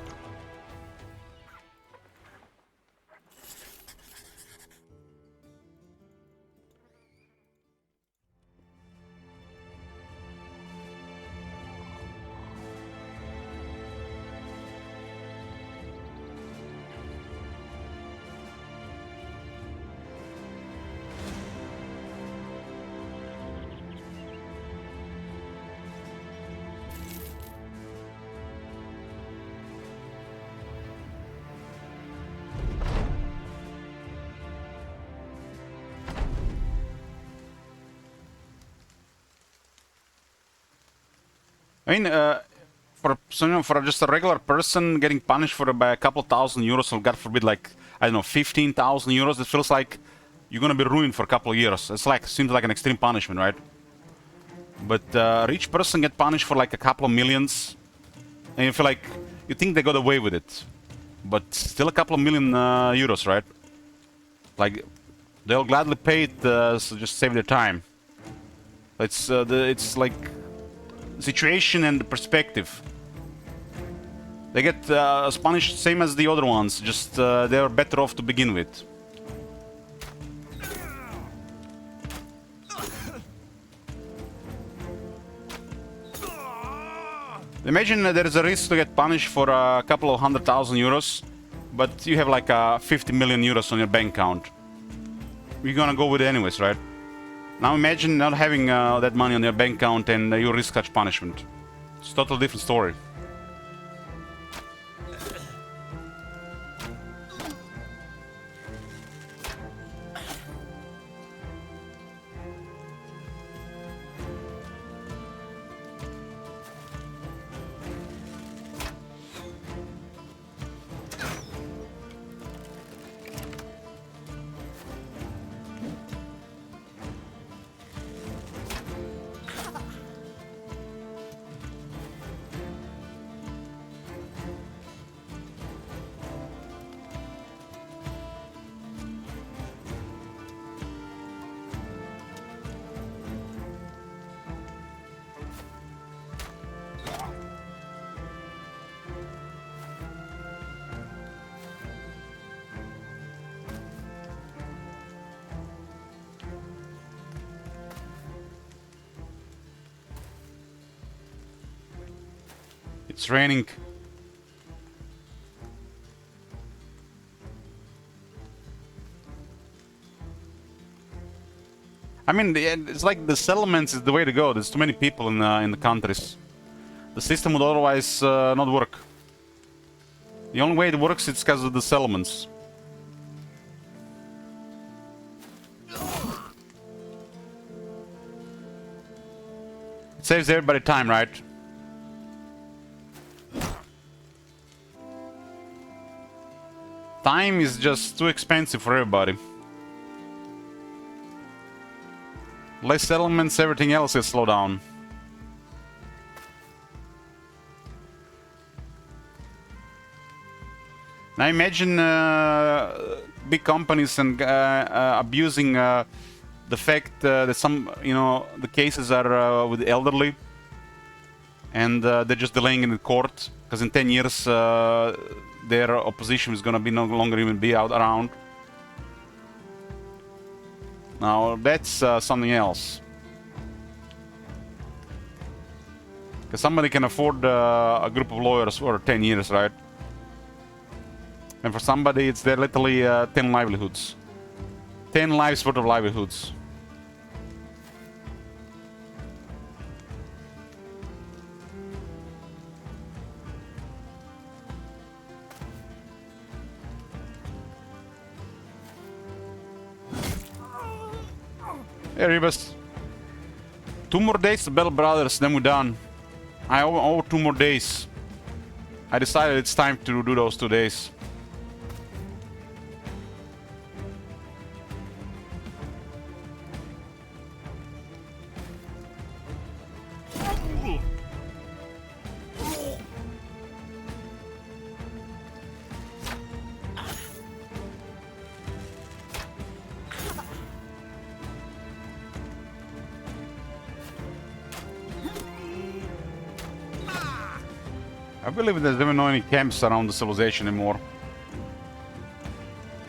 I mean, for just a regular person getting punished by a couple thousand euros, or God forbid, like, I don't know, 15,000 euros, it feels like you're gonna be ruined for a couple of years. It's like, seems like an extreme punishment, right? But a rich person get punished for like a couple of millions, and you feel like, you think they got away with it. But still a couple of million euros, right? Like, they'll gladly pay it, so just save their time. It's like situation and the perspective. They get punished same as the other ones, just they're better off to begin with. Imagine there is a risk to get punished for a couple of 100,000 euros, but you have like 50 million euros on your bank account. You're gonna go with it anyways, right? Now imagine not having that money on your bank account and you risk such punishment. It's a totally different story. It's raining. I mean, it's like the settlements is the way to go. There's too many people in the countries. The system would otherwise not work. The only way it works is because of the settlements. It saves everybody time, right? Time is just too expensive for everybody. Less settlements, everything else will slow down. Now imagine big companies and abusing the fact that some, the cases are with the elderly. and they're just delaying in the court because in 10 years their opposition is gonna be no longer even be out around. Now that's something else. Because somebody can afford a group of lawyers for 10 years, right? And for somebody, it's there literally 10 livelihoods. 10 lives worth of livelihoods. Hey, Rebus. 2 more days to Bell Brothers, then we're done. I owe 2 more days. I decided it's time to do those 2 days. I believe there's even no any camps around the civilization anymore.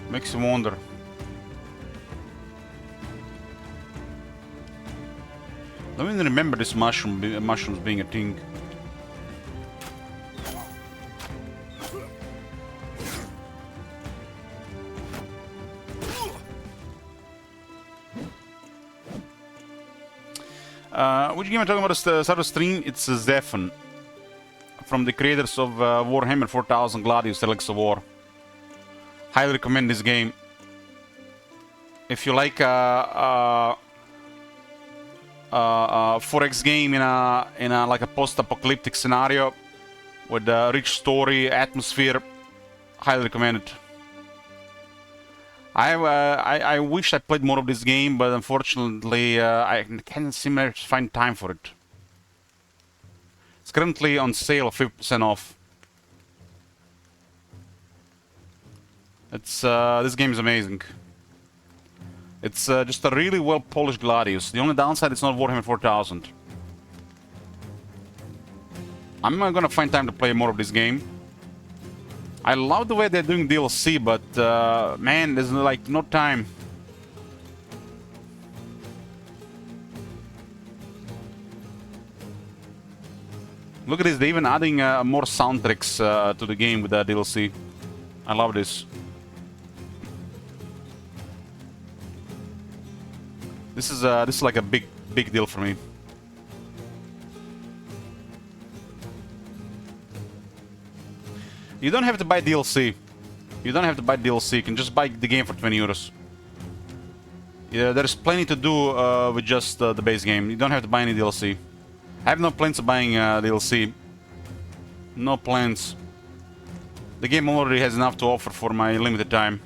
Makes you wonder. I don't even remember this mushrooms being a thing. Which game I'm talking about? Start of stream. It's Zephan, from the creators of Warhammer 4000 Gladius Relics of War. Highly recommend this game. If you like a 4X game in a like a post-apocalyptic scenario with a rich story, atmosphere, highly recommend it. I wish I played more of this game, but unfortunately I can't seem to find time for it. It's currently on sale, 50% off. It's this game is amazing. It's just a really well polished Gladius. The only downside it's not Warhammer 4000. I'm gonna find time to play more of this game. I love the way they're doing DLC, but man, there's like no time. Look at this, they're even adding more soundtracks to the game with that DLC. I love this. This is like a big deal for me. You don't have to buy DLC. You don't have to buy DLC. You can just buy the game for 20 euros. Yeah, there's plenty to do with just the base game. You don't have to buy any DLC. I have no plans of buying DLC. No plans. The game already has enough to offer for my limited time.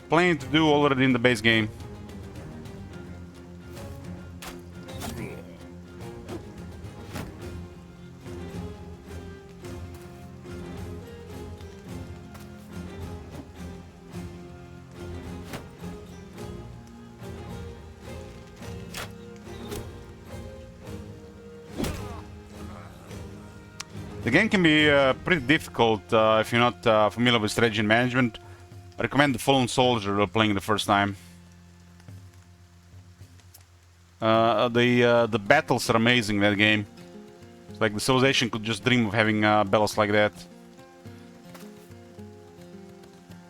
Plenty to do already in the base game. The game can be pretty difficult if you're not familiar with strategy and management. I recommend the Fallen Soldier while playing the first time. The battles are amazing in that game. It's like the Civilization could just dream of having battles like that.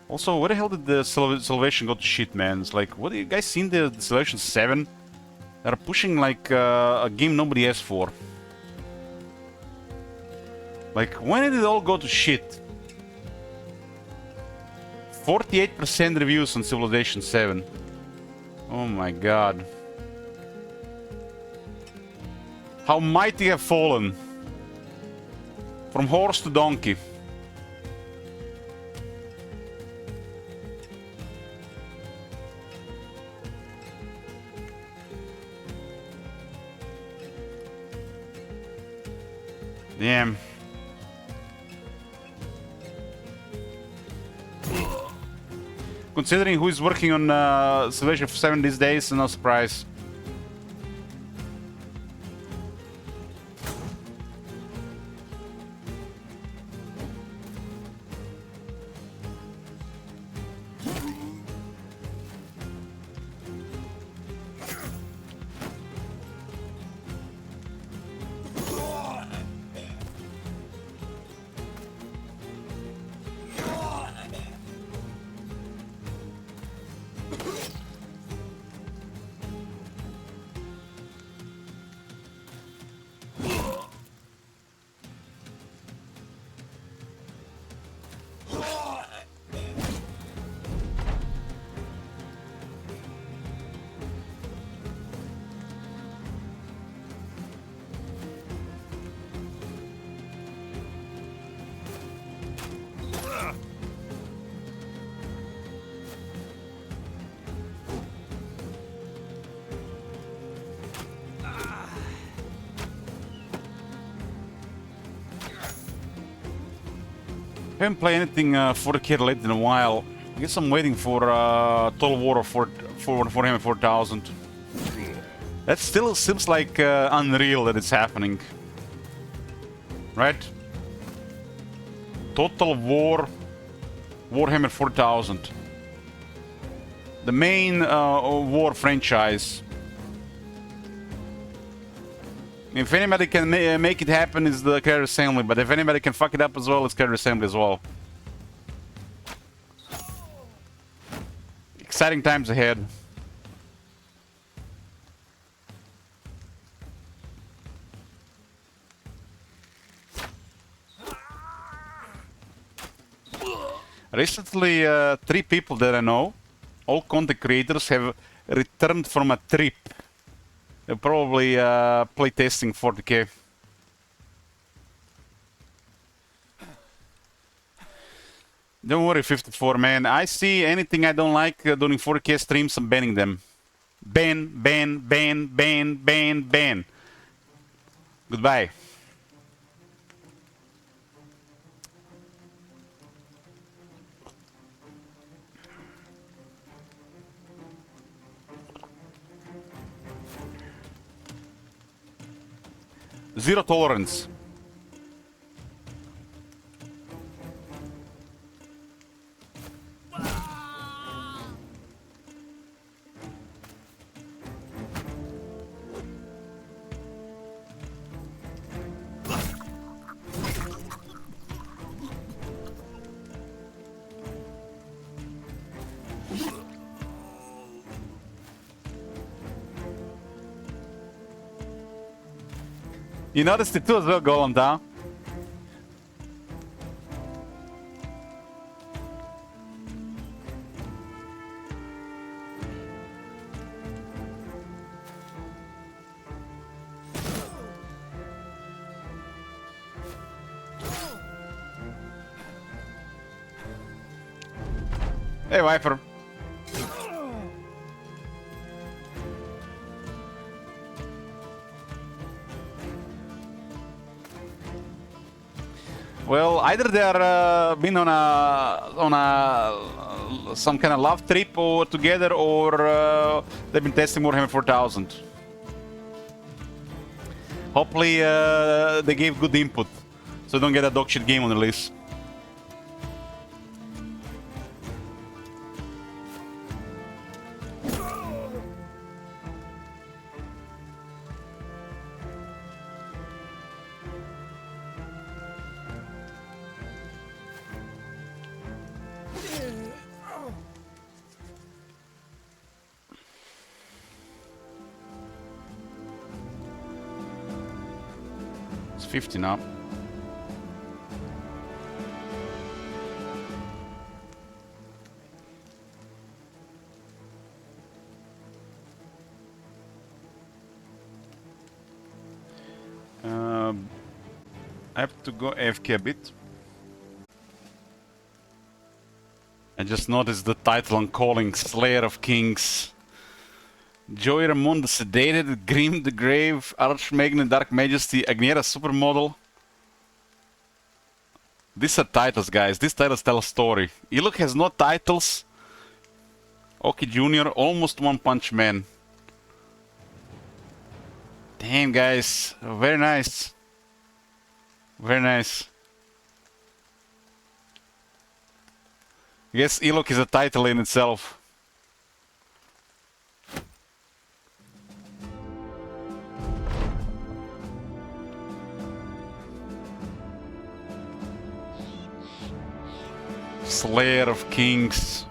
Also, where the hell did the Civilization go to shit, man? It's like, what, have you guys seen the Civilization 7? They're pushing like a game nobody asked for. Like, when did it all go to shit? 48% reviews on Civilization 7. Oh my god. How mighty have fallen. From horse to donkey. Damn. Considering who is working on Civilization 7 these days, no surprise. I haven't played anything 4K related in a while. I guess I'm waiting for Total War for Warhammer 4000. That still seems like unreal that it's happening. Right? Total War Warhammer 4000. The main war franchise. If anybody can make it happen, it's the Carrier Assembly, but if anybody can fuck it up as well, it's Carrier Assembly as well. Exciting times ahead. Recently, 3 people that I know, all content creators, have returned from a trip. They're probably playtesting 40K. Don't worry, 54, man. I see anything I don't like during 4K streams, I'm banning them. Ban, ban, ban, ban, ban, ban. Goodbye. Zero tolerance. You noticed it too as well, Golem, huh? Hey, Viper. Well, either they're been on a some kind of love trip or together, or they've been testing Warhammer 4000. Hopefully, they gave good input, so don't get a dog shit game on release. It's 50 now. I have to go AFK a bit. I just noticed the title I'm calling Slayer of Kings. Joey Ramon the Sedated, Grim the Grave, Archmagna Dark Majesty, Agniera Supermodel. These are titles, guys. These titles tell a story. Iluk has no titles Oki Jr. almost One Punch Man. Damn, guys. Very nice. Very nice. I guess Ilok is a title in itself. Slayer of Kings.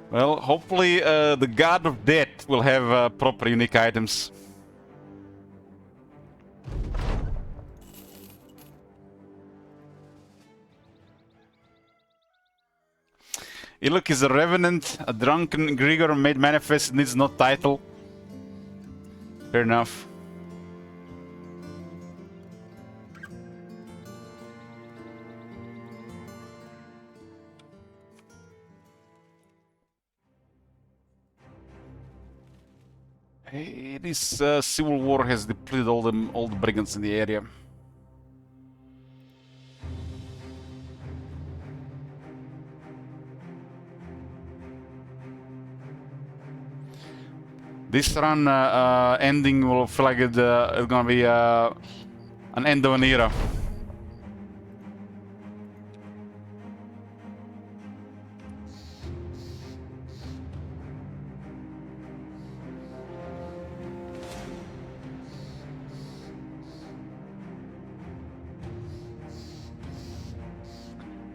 Well, hopefully the God of Death will have proper unique items. Ilok is a Revenant, a Drunken Grigor made manifest, needs no title. Fair enough. Hey, this civil war has depleted all the brigands in the area. This run ending will feel like it's gonna be an end of an era.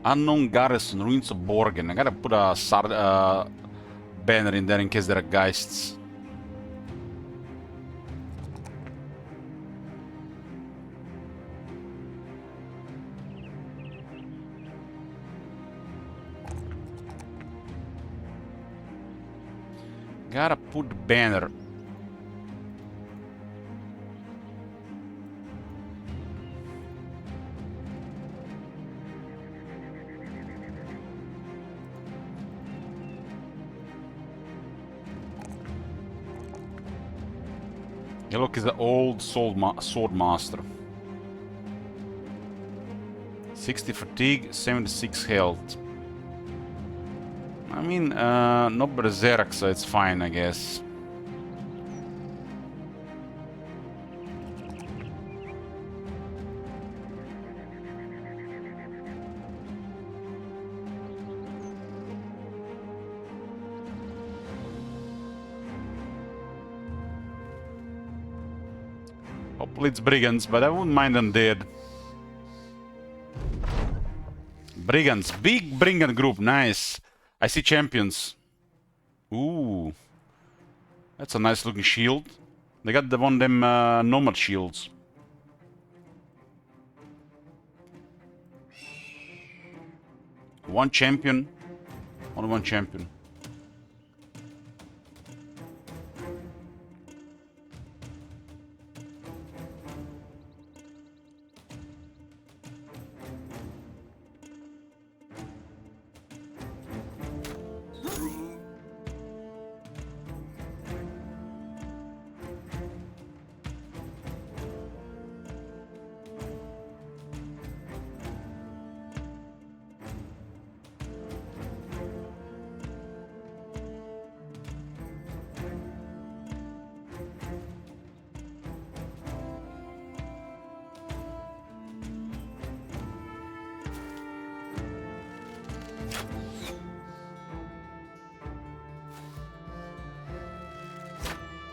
Unknown Garrison, Ruins of Borgen. I gotta put a banner in there in case there are Geists. Gotta put banner. Ilok is the old sword master. 60 fatigue, 76 health. I mean, no berserk, so it's fine, I guess. Hopefully it's brigands, but I wouldn't mind undead. Brigands, big brigand group, nice. I see champions. Ooh, that's a nice looking shield. They got one of them nomad shields. One champion, only one champion.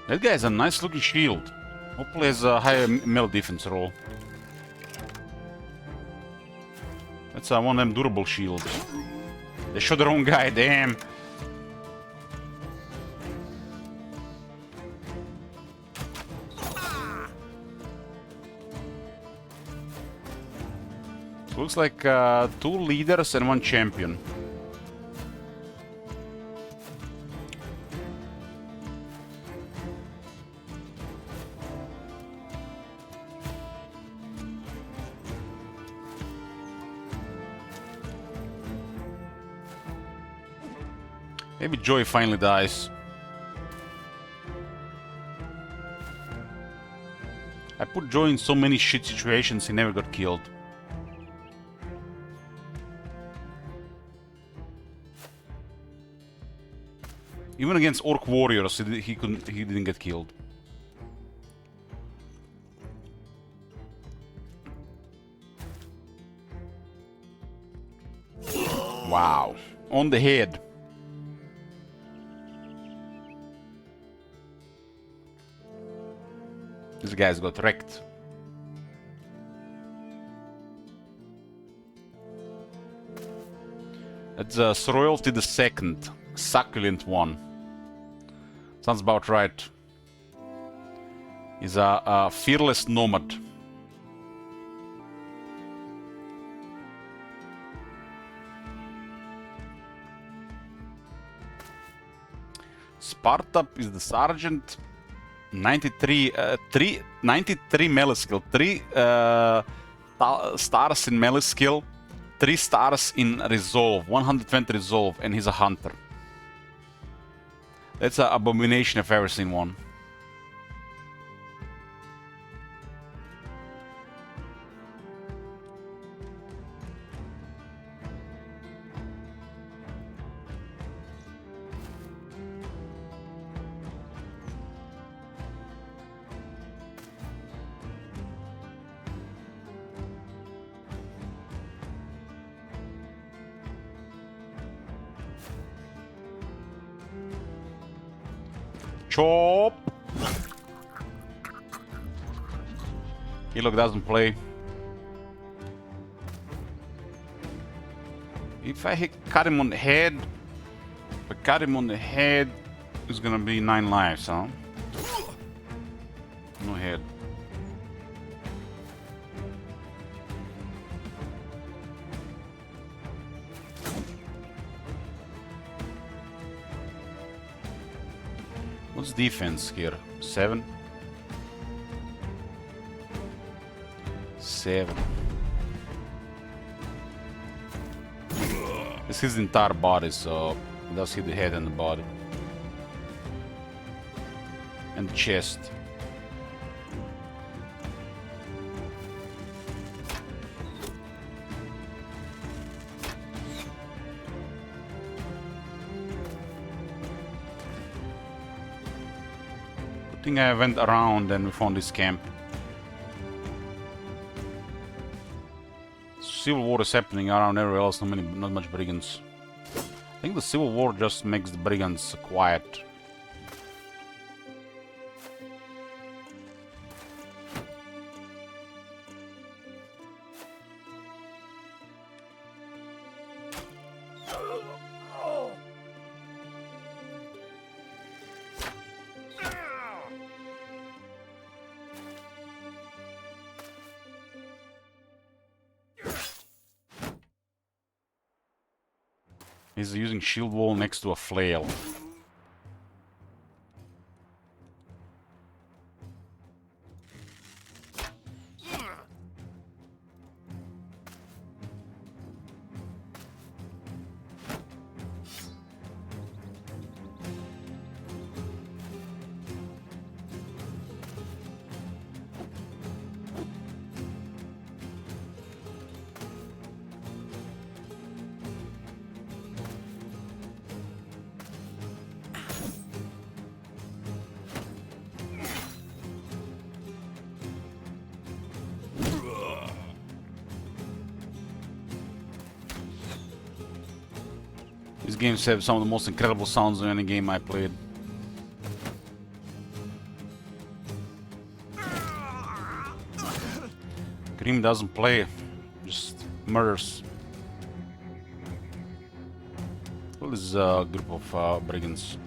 That guy has a nice looking shield. Hopefully has a higher melee defense roll. That's one of them durable shields. They shot their own guy, damn. So looks like 2 leaders and 1 champion. Maybe Joy finally dies. I put Joe in so many shit situations, he never got killed. Even against Orc Warriors, he didn't get killed. Wow. On the head. This guy's got wrecked. That's Sroyalty the Second. Succulent one. Sounds about right. He's a fearless nomad. Sparta is the sergeant. 93 melee skill, 3 stars in melee skill, 3 stars in resolve, 120 resolve, and he's a hunter. That's an abomination if I've ever seen one. Chop! Hillock doesn't play. If I cut him on the head, if I cut him on the head, it's gonna be 9 lives, huh? No head. What's defense here? 7? 7. This is his entire body, so it does hit the head and the body. And the chest. I think I went around and we found this camp. Civil war is happening around everywhere else, not much brigands. I think the civil war just makes the brigands quiet. He's using shield wall next to a flail. These games have some of the most incredible sounds in any game I played. Grim doesn't play, just murders. Well, this is a group of brigands.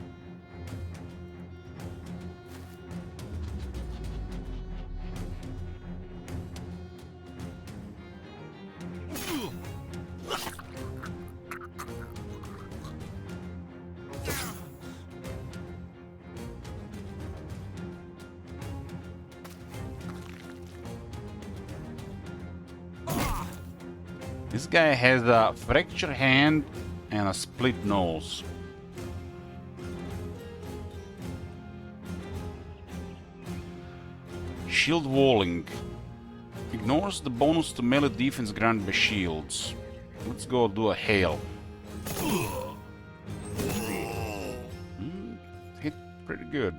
This guy has a fractured hand and a split nose. Shield walling. Ignores the bonus to melee defense granted by shields. Let's go do a hail. Hit pretty good.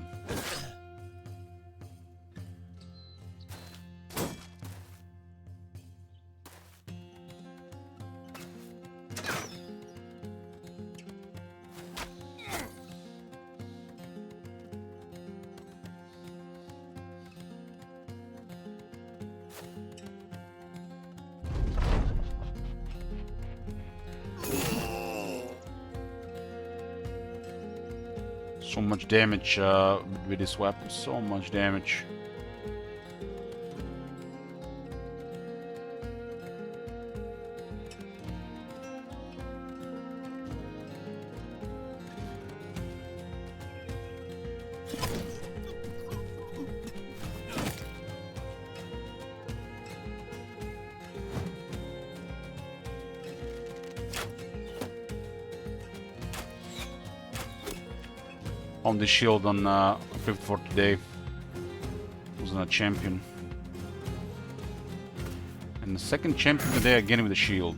So much damage with this weapon, so much damage. On the shield on 54 today. Was not a champion. And the second champion today again with the shield.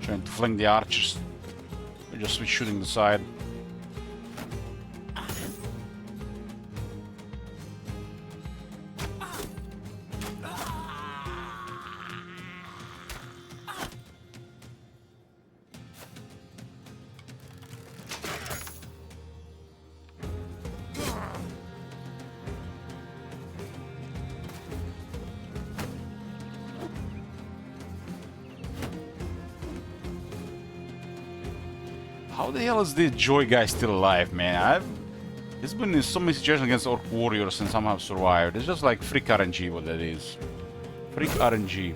Trying to flank the archers. We're just shooting the side. How the hell is this Joy guy still alive, man? He's been in so many situations against Orc Warriors and somehow survived. It's just like freak RNG what that is. Freak RNG.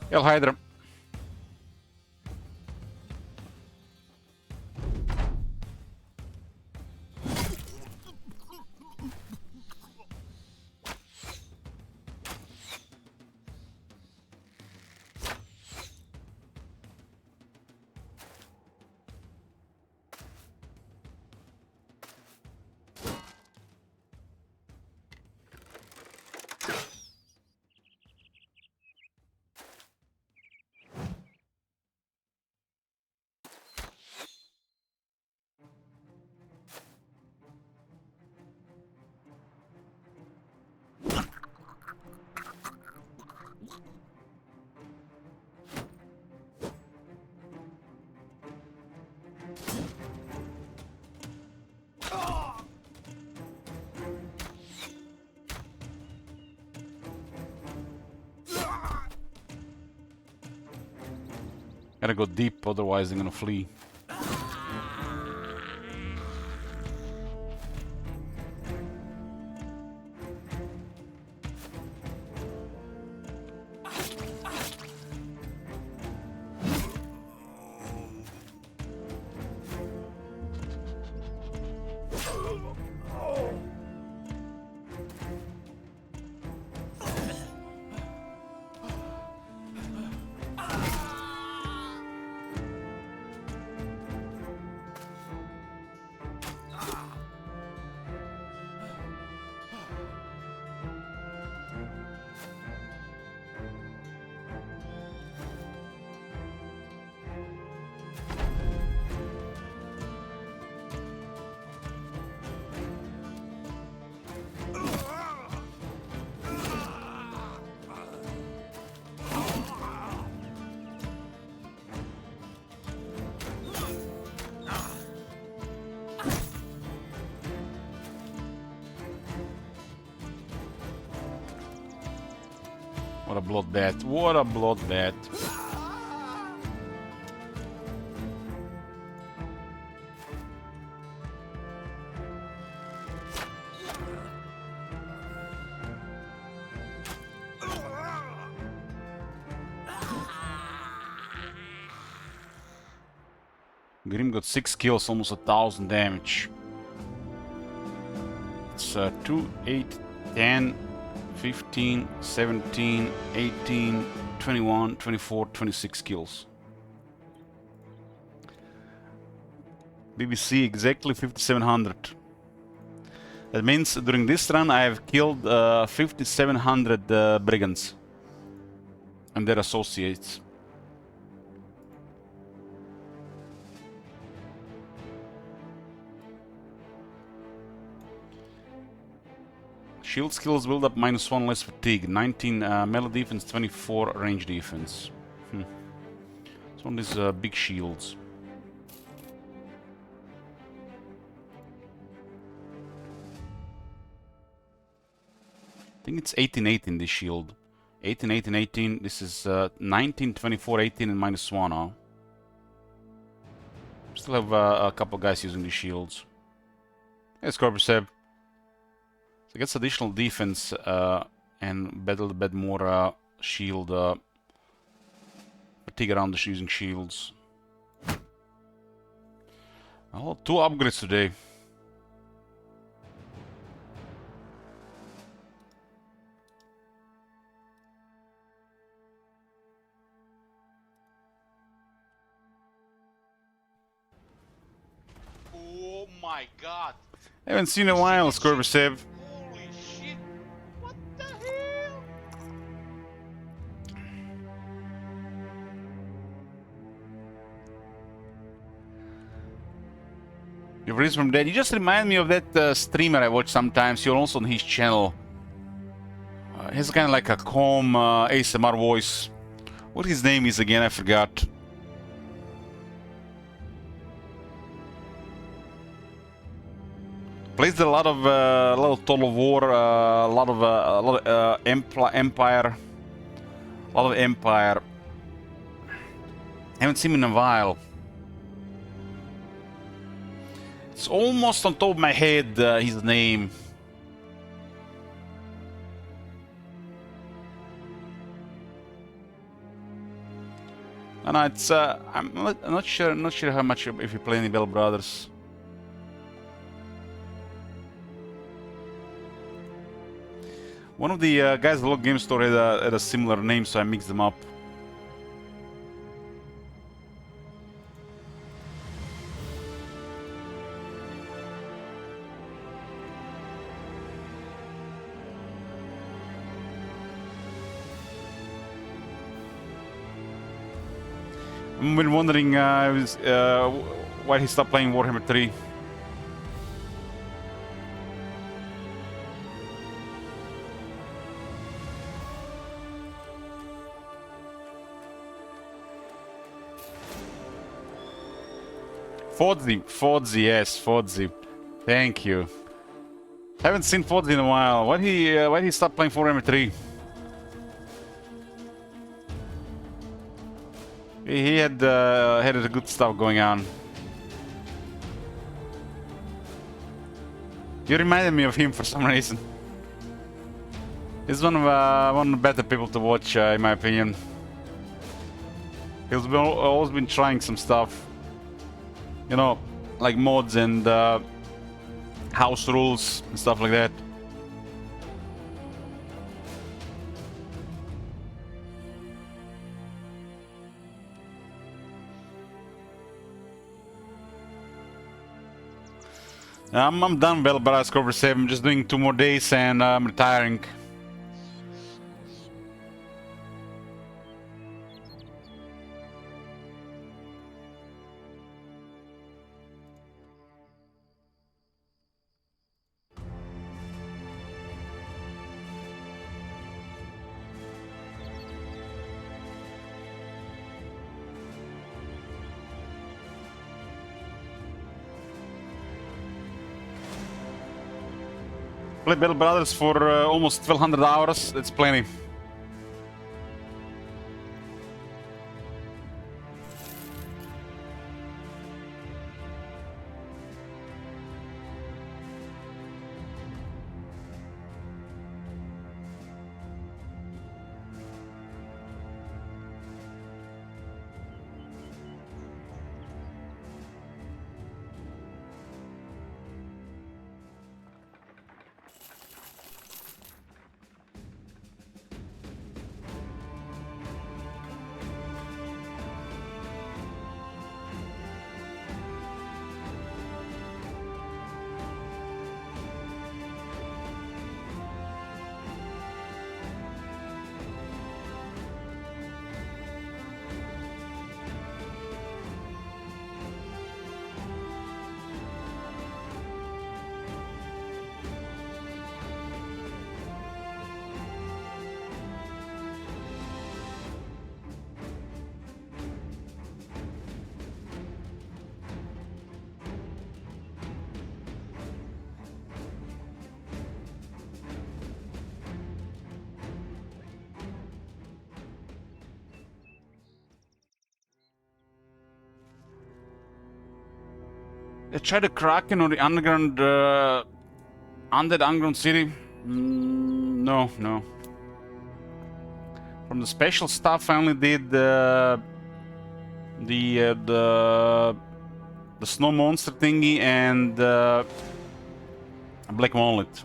Hail Hydra. Gotta go deep, otherwise they're gonna flee. What a bloodbath. What a bloodbath. Grim got 6 kills, almost 1,000 damage. It's 2, 8, 10, 15, 17, 18, 21, 24, 26 kills. BBC exactly 5,700. That means during this run I have killed 5,700 brigands and their associates. Shield skills build up -1 less fatigue, 19 melee defense, 24 range defense. It's one of these big shields. I think it's 18-18 this shield. 18-18-18. This is 19-24-18 and -1. Huh? Still have a couple guys using these shields. Hey, Scorpiuseb. So it gets additional defense and a bit more shield fatigue around the using shields. Oh, 2 upgrades today. Oh my god! I haven't seen in a while, Scorpiuseb. Holy shit! What the hell? You've risen from dead. You just remind me of that streamer I watch sometimes. You're also on his channel. He's kind of like a calm ASMR voice. What his name is again? I forgot. Plays a lot of Total War, a lot of Empire, a lot of Empire. Haven't seen him in a while. It's almost on top of my head, his name. No, it's I'm not sure how much if you play any Bell Brothers. One of the guys at the Log Game Store had a similar name, so I mixed them up. I've been wondering why he stopped playing Warhammer 3. Fodzy, yes, Fodzy. Thank you. Haven't seen Fodzy in a while. Why he stop playing Warhammer 3? He had a good stuff going on. You reminded me of him for some reason. He's one of the better people to watch, in my opinion. He's always been trying some stuff. You know, like mods and house rules and stuff like that. I'm done, Bell Brothers Cover 7. I'm just doing 2 more days and I'm retiring. Play Bell Brothers for almost 1200 hours. That's plenty. They tried the Kraken or the underground, undead underground city. No, no. From the special stuff, I only did the snow monster thingy and black wallet.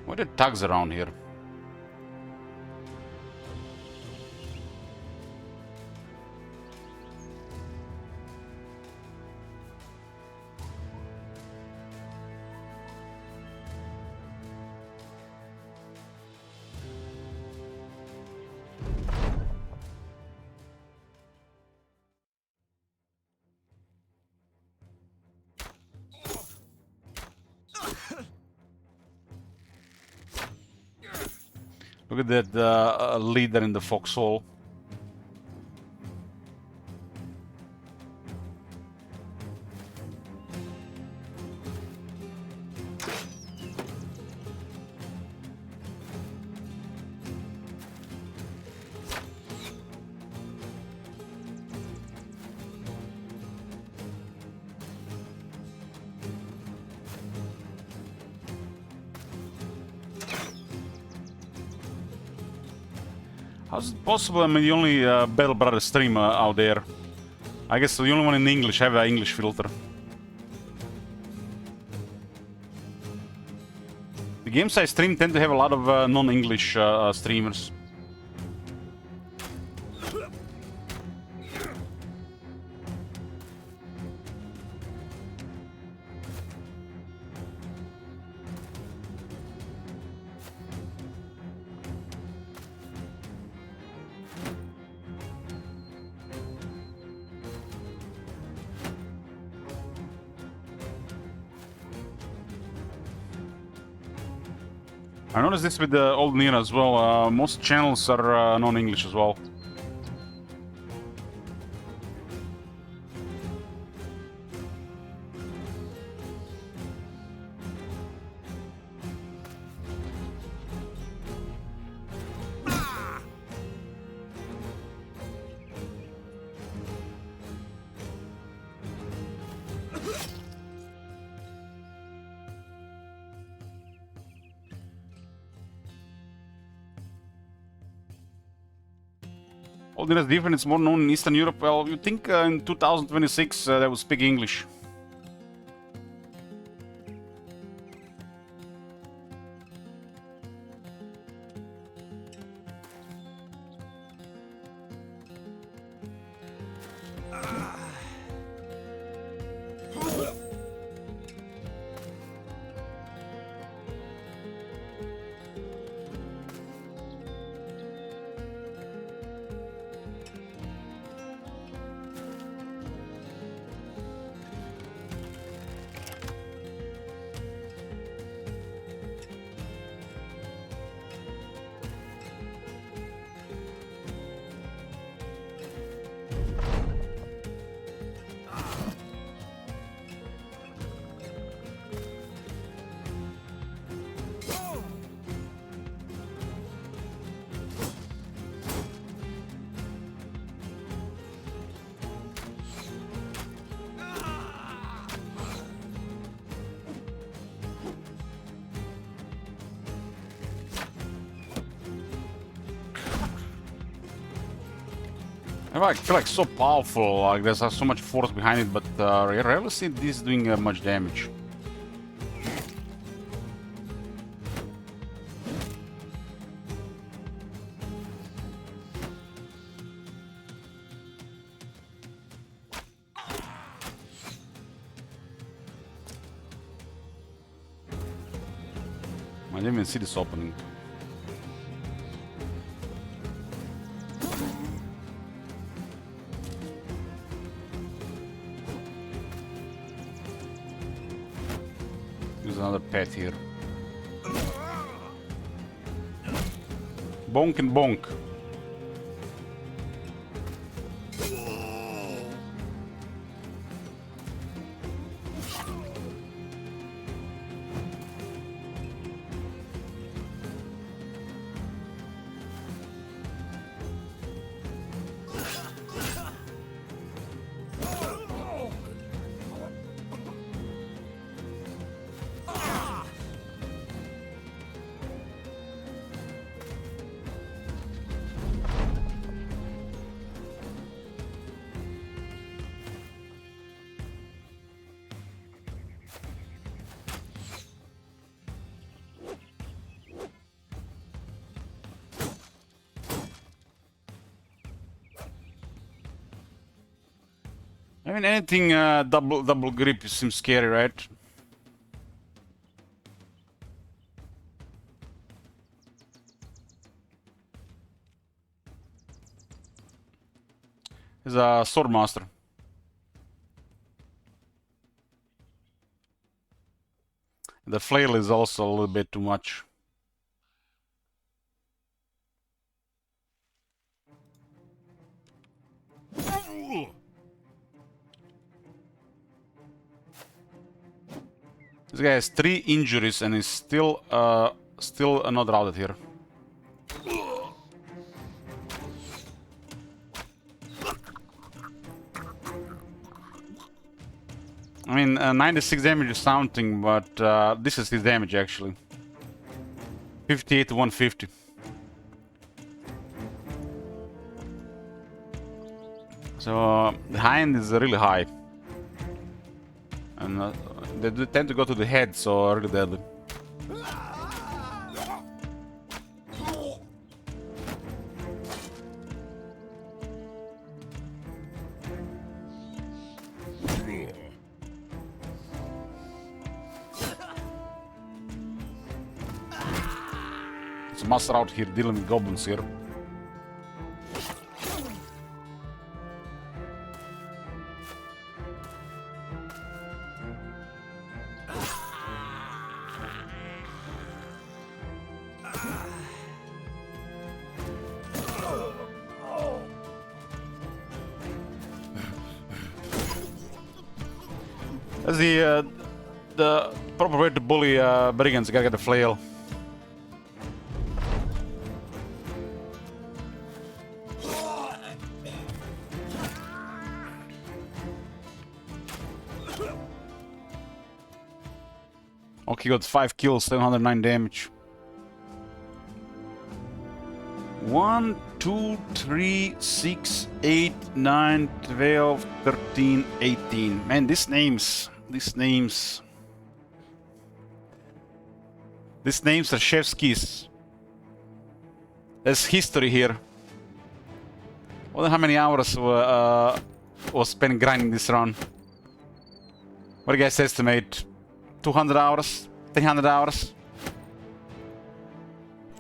What are the tugs around here? Look at that leader in the foxhole. How's it possible I'm the only Battle Brothers streamer out there? I guess the only one in English, have an English filter. The games I stream tend to have a lot of non-English streamers. I noticed this with the old Nier as well. Most channels are non-English as well. All Nier is different, it's more known in Eastern Europe. Well, you think in 2026 they will speak English. I feel like so powerful, like there's so much force behind it, but I rarely see this doing much damage. I didn't even see this opening. There's another pet here. Bonk and bonk. mean, anything double grip seems scary, right? He's a sword master. The flail is also a little bit too much. This guy has 3 injuries and is still not routed here. I mean, 96 damage is something, but this is his damage actually. 58 to 150. So the high end is really high. And they do tend to go to the head, so really deadly. It's a master out here dealing with goblins here. That's the proper way to bully brigands. You gotta get the flail. Okay, got 5 kills, 709 damage. 1, 2, 3, 6, 8, 9, 12, 13, 18. Man, these names are chef's kiss. There's history here. I wonder how many hours was spent grinding this run. What do you guys estimate? 200 hours? 300 hours?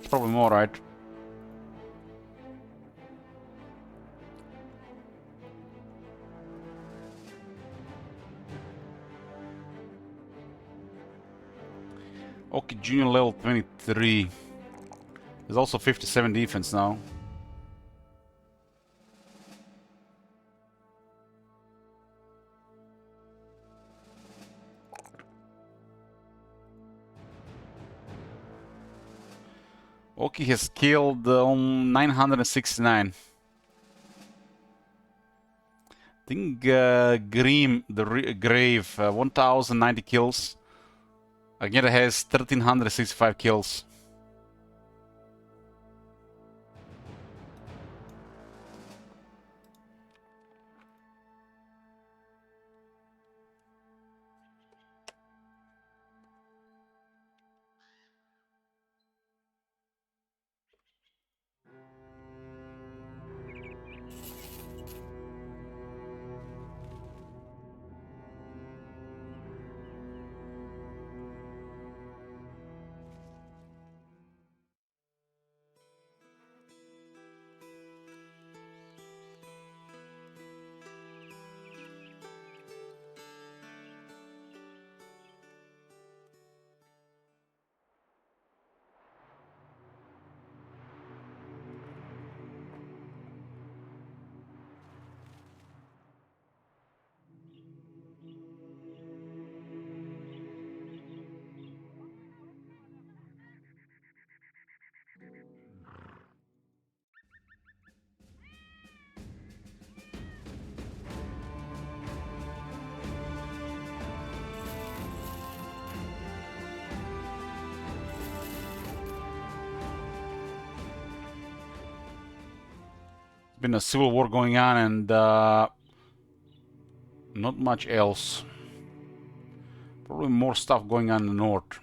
Probably more, right? Okay, junior level 23. There's also 57 defense now. Oki has killed 969. I think Grim, the Grave, 1090 kills. Agnieszka has 1365 kills. Been a civil war going on and not much else. Probably more stuff going on in the north.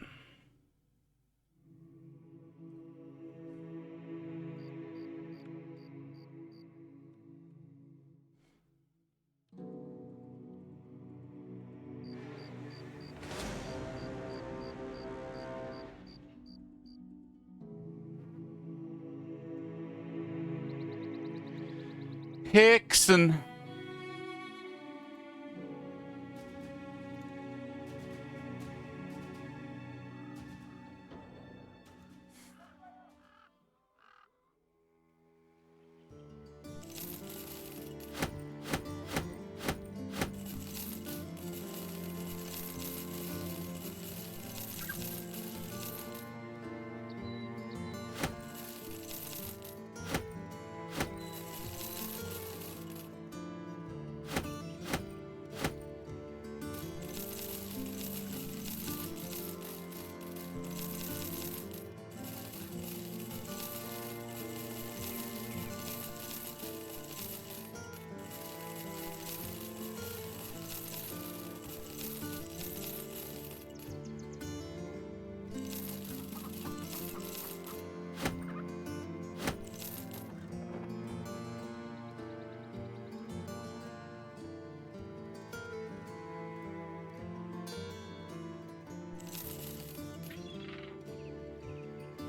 Hexen.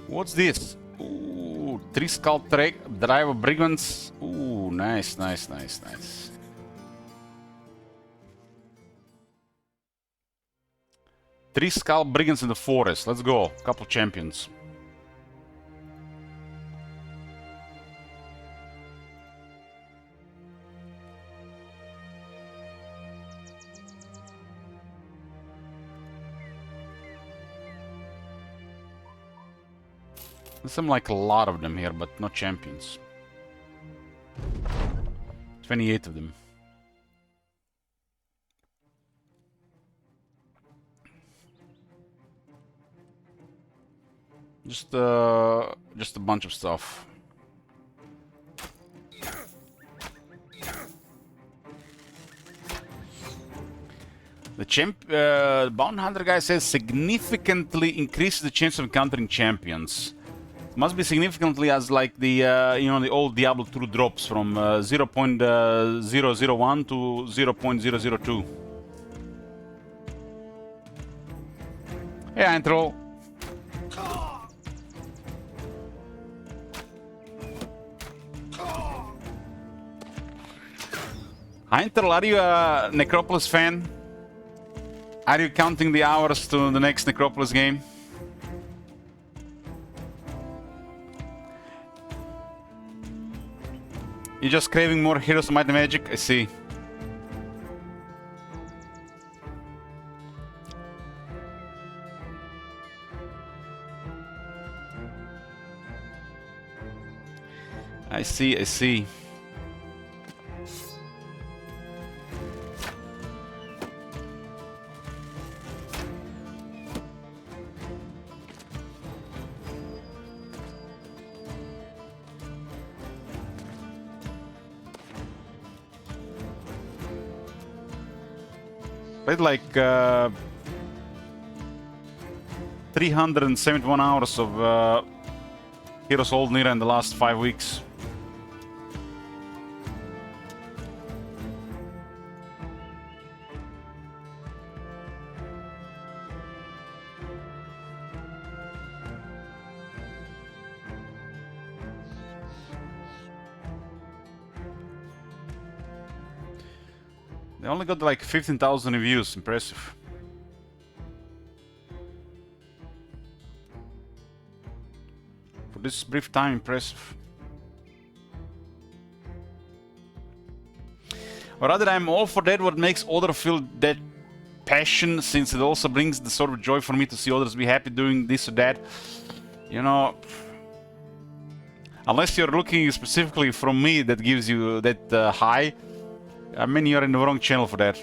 What's this? Ooh, 3 skull driver brigands. Ooh, nice, nice, nice, nice. Three skull brigands in the forest. Let's go. Couple champions. There seem like a lot of them here, but no champions. 28 of them. Just a bunch of stuff. The Bounty Hunter guy says significantly increases the chance of encountering champions. Must be significantly as like the you know, the old Diablo 2 drops from 0.001 to 0.002. Hey, Antro. Heintel, are you a Necropolis fan? Are you counting the hours to the next Necropolis game? You're just craving more Heroes of Might and Magic? I see. I see, I see. Played like 371 hours of Heroes Old Nira in the last 5 weeks. They only got like 15,000 reviews. Impressive. For this brief time, impressive. Or rather, I'm all for that. What makes others feel that passion, since it also brings the sort of joy for me to see others be happy doing this or that. You know, unless you're looking specifically from me that gives you that high, I mean, you're in the wrong channel for that.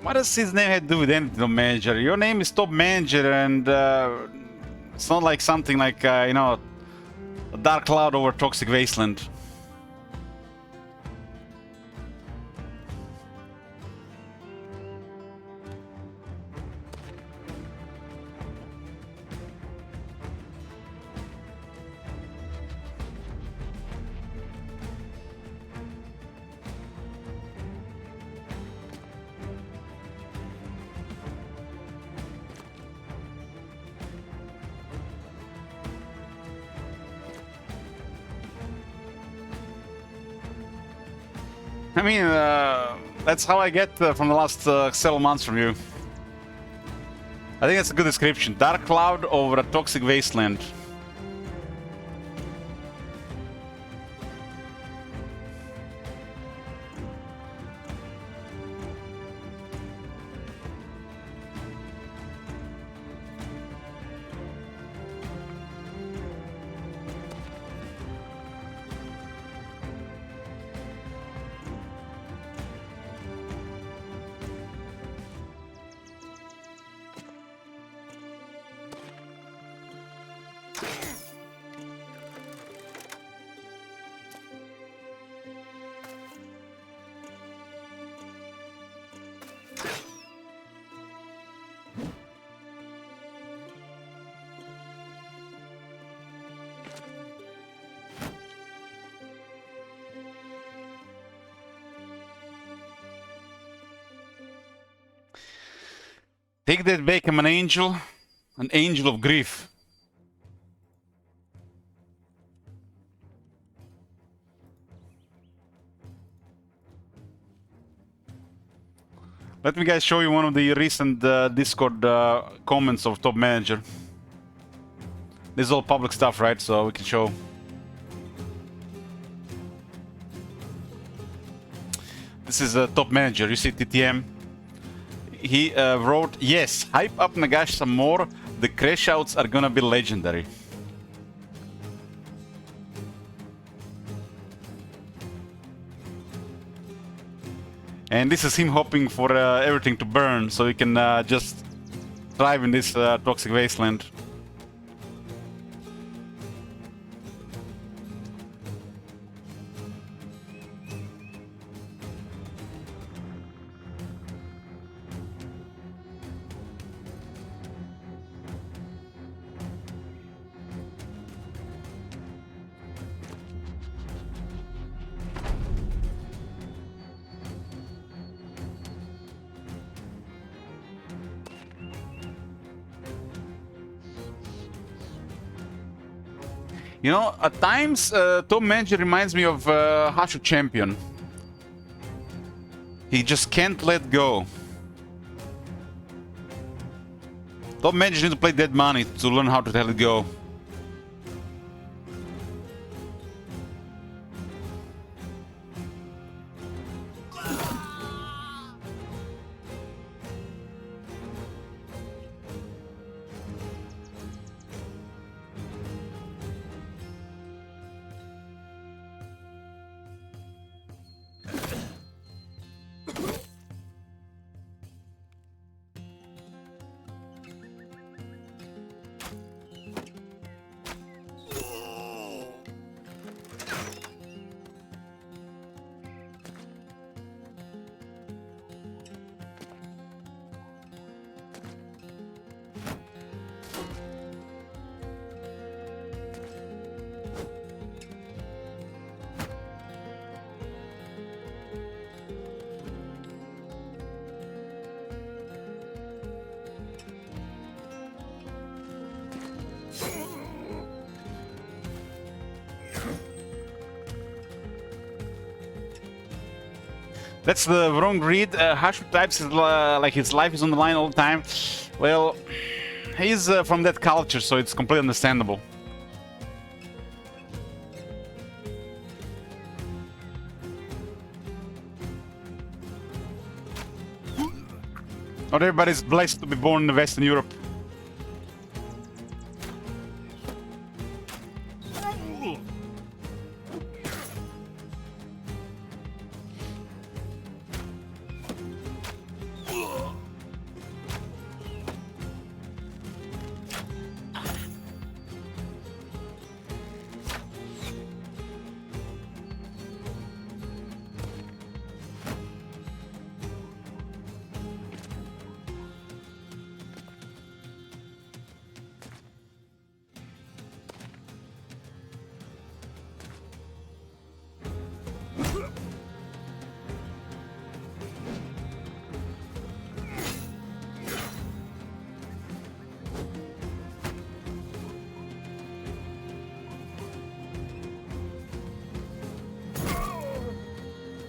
What does his name have to do with anything, Top Manager? Your name is Top Manager, and it's not like something like, you know, a dark cloud over Toxic Wasteland. I mean, that's how I get from the last several months from you. I think that's a good description. Dark cloud over a toxic wasteland. Take that back, I'm an angel of grief. Let me guys show you one of the recent Discord comments of Top Manager. This is all public stuff, right? So we can show. This is Top Manager, you see TTM. He wrote, yes, hype up Nagash some more, the crash outs are gonna be legendary. And this is him hoping for everything to burn, so he can just thrive in this toxic wasteland. You know, at times, Top Manager reminds me of Hashu Champion. He just can't let go. Top Manager needs to play Dead Money to learn how to let it go. That's the wrong read. Hashu types is like his life is on the line all the time. Well, he's from that culture, so it's completely understandable. Not everybody's blessed to be born in Western Europe.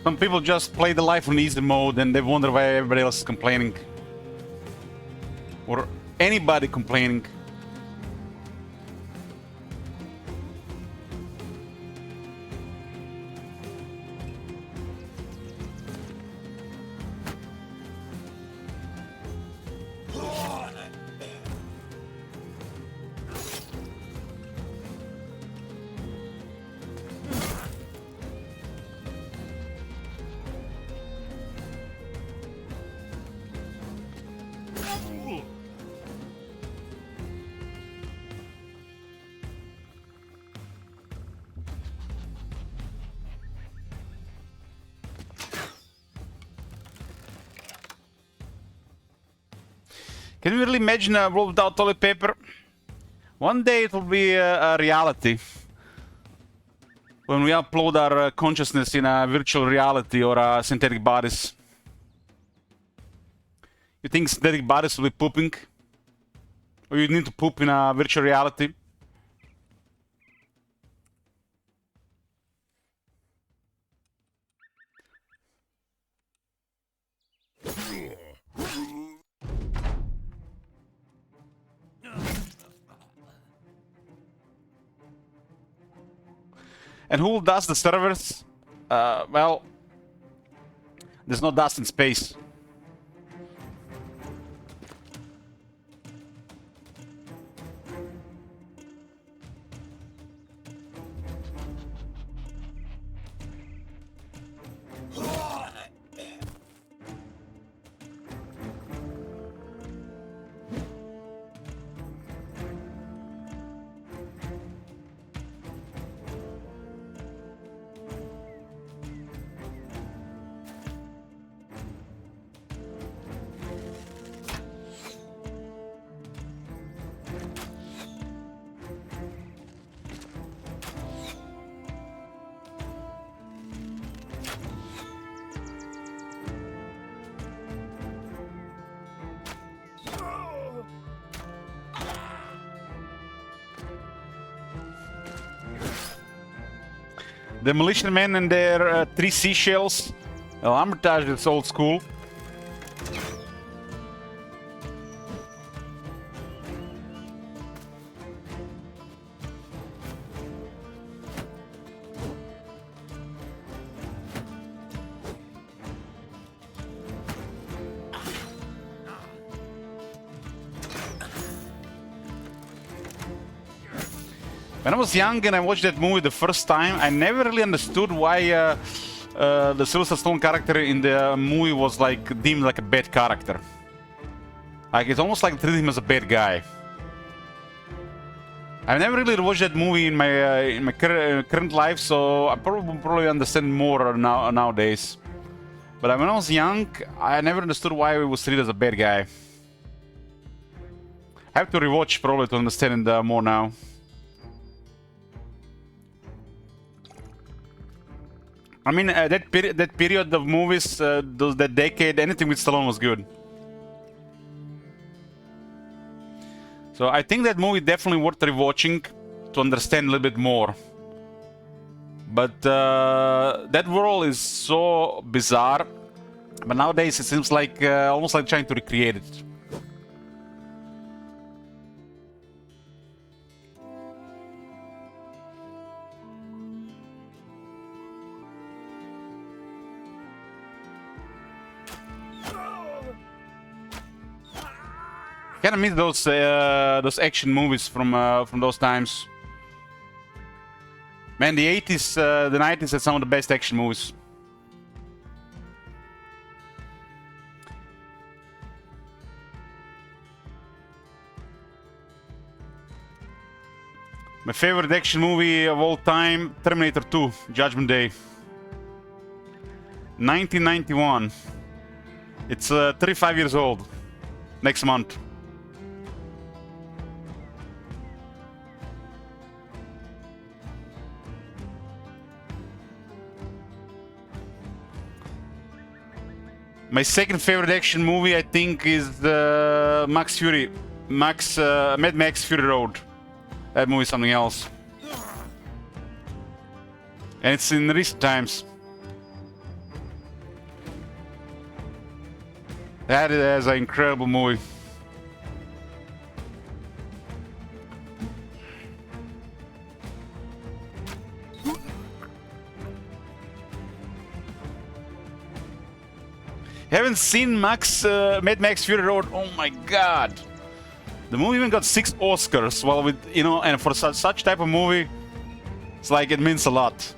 Some people just play the life on easy mode and they wonder why everybody else is complaining. Or anybody complaining. Can you really imagine a world without toilet paper? One day it will be a reality. When we upload our consciousness in a virtual reality or synthetic bodies. You think synthetic bodies will be pooping? Or you need to poop in a virtual reality? And who does the servers? Well, there's no dust in space. Demolition Man and their 3 seashells. Well, Armitage is old school. When I was young and I watched that movie the first time, I never really understood why the Sylvester Stallone character in the movie was like deemed like a bad character. Like it's almost like treating him as a bad guy. I've never really watched that movie in my current life, so I probably understand more nowadays. But when I was young, I never understood why he was treated as a bad guy. I have to rewatch probably to understand it more now. I mean, that period of movies, that decade, anything with Stallone was good. So I think that movie definitely worth rewatching to understand a little bit more. But that world is so bizarre. But nowadays it seems like almost like trying to recreate it. Kind of miss those action movies from those times. Man, the 80s, the 90s had some of the best action movies. My favorite action movie of all time, Terminator 2, Judgment Day. 1991. It's 35 years old. Next month. My second favorite action movie, I think, is Max Fury. Mad Max Fury Road. That movie is something else. And it's in recent times. That is an incredible movie. Haven't seen Mad Max Fury Road. Oh my god. The movie even got 6 Oscars. Well, with, you know, and for such type of movie, it's like it means a lot.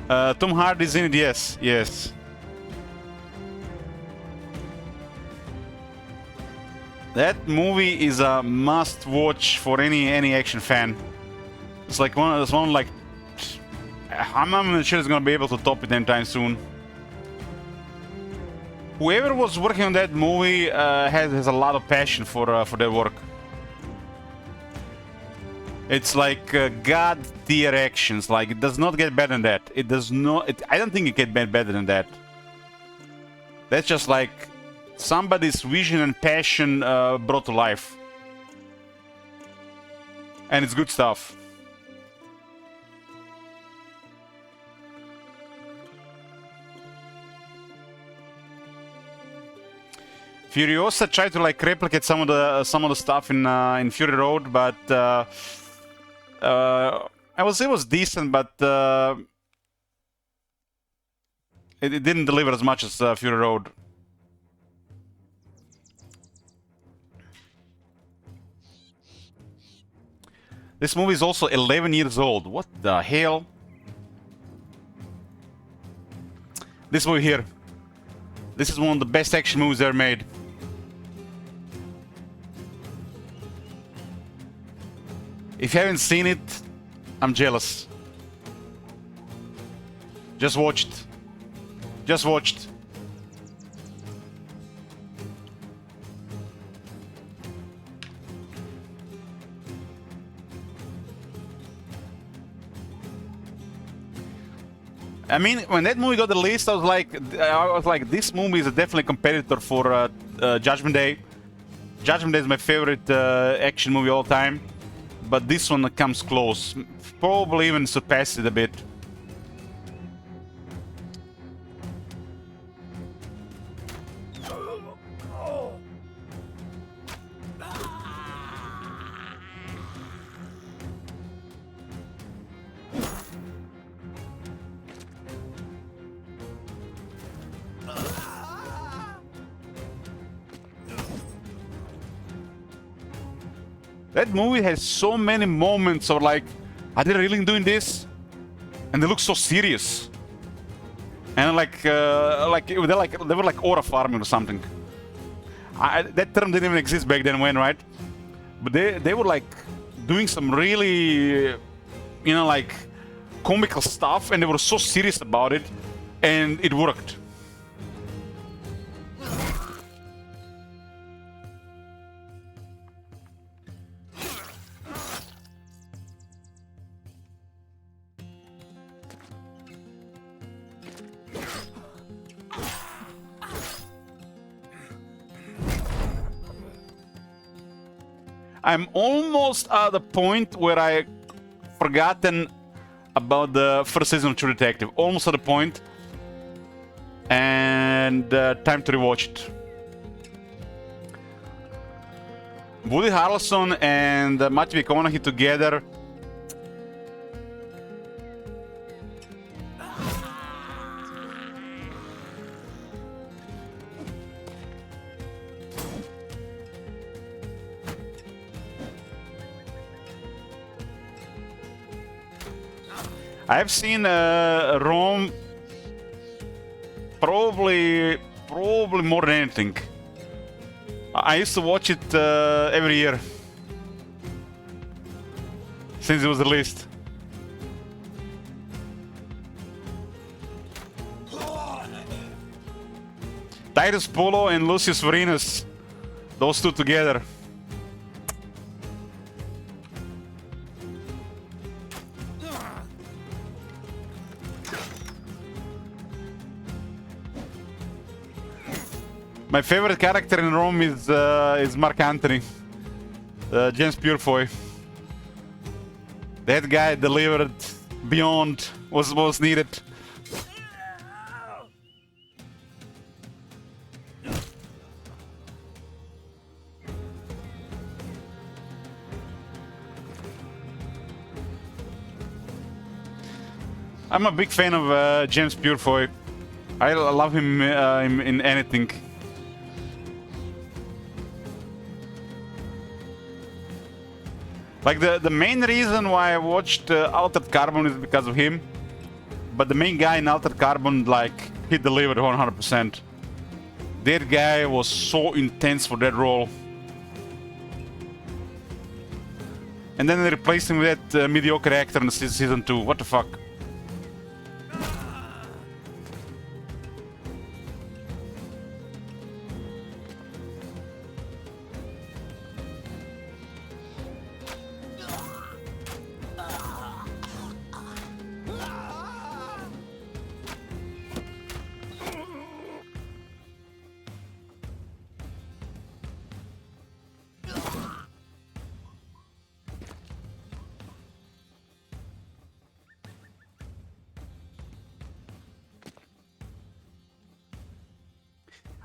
Tom Hardy's in it, yes, yes. That movie is a must-watch for any action fan. It's like one like I'm not sure it's gonna be able to top it anytime soon. Whoever was working on that movie has a lot of passion for their work. It's like god tier actions. Like it does not get better than that. It does not. I don't think it can get better than that. That's just like somebody's vision and passion brought to life, and it's good stuff. Furiosa tried to like replicate some of the stuff in Fury Road, but I would say it was decent, but it didn't deliver as much as Fury Road. This movie is also 11 years old. What the hell? This movie here. This is one of the best action movies ever made. If you haven't seen it, I'm jealous. Just watch it. Just watch it. I mean, when that movie got released, I was like, this movie is definitely a competitor for Judgment Day. Judgment Day is my favorite action movie of all time. But this one comes close. Probably even surpassed it a bit. That movie has so many moments of like, are they really doing this? And they look so serious. And they were like aura farming or something. That term didn't even exist back then, right? But they were like doing some really, you know, like comical stuff, and they were so serious about it, and it worked. I'm almost at the point where I forgotten about the first season of True Detective. Almost at the point. And time to rewatch it. Woody Harrelson and Matthew McConaughey together. I've seen Rome probably more than anything. I used to watch it every year since it was released. Titus Polo and Lucius Vorenus, those two together. My favorite character in Rome is Mark Antony, James Purefoy. That guy delivered beyond what was needed. I'm a big fan of James Purefoy. I love him in anything. Like the main reason why I watched Altered Carbon is because of him. But the main guy in Altered Carbon, like, he delivered 100%. That guy was so intense for that role. And then they replaced him with that mediocre actor in season 2. What the fuck?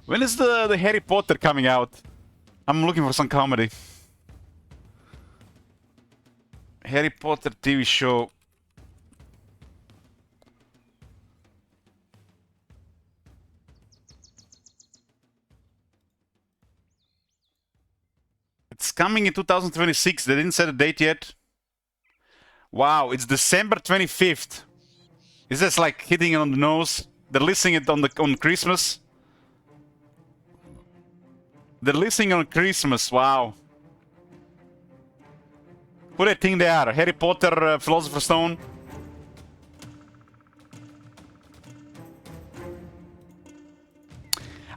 When is the Harry Potter coming out? I'm looking for some comedy. Harry Potter TV show. It's coming in 2026. They didn't set a date yet. Wow, it's December 25th. Is this like hitting it on the nose? They're listing it on Christmas. They're listing on Christmas. Wow. Who do they think they are? Harry Potter, Philosopher's Stone?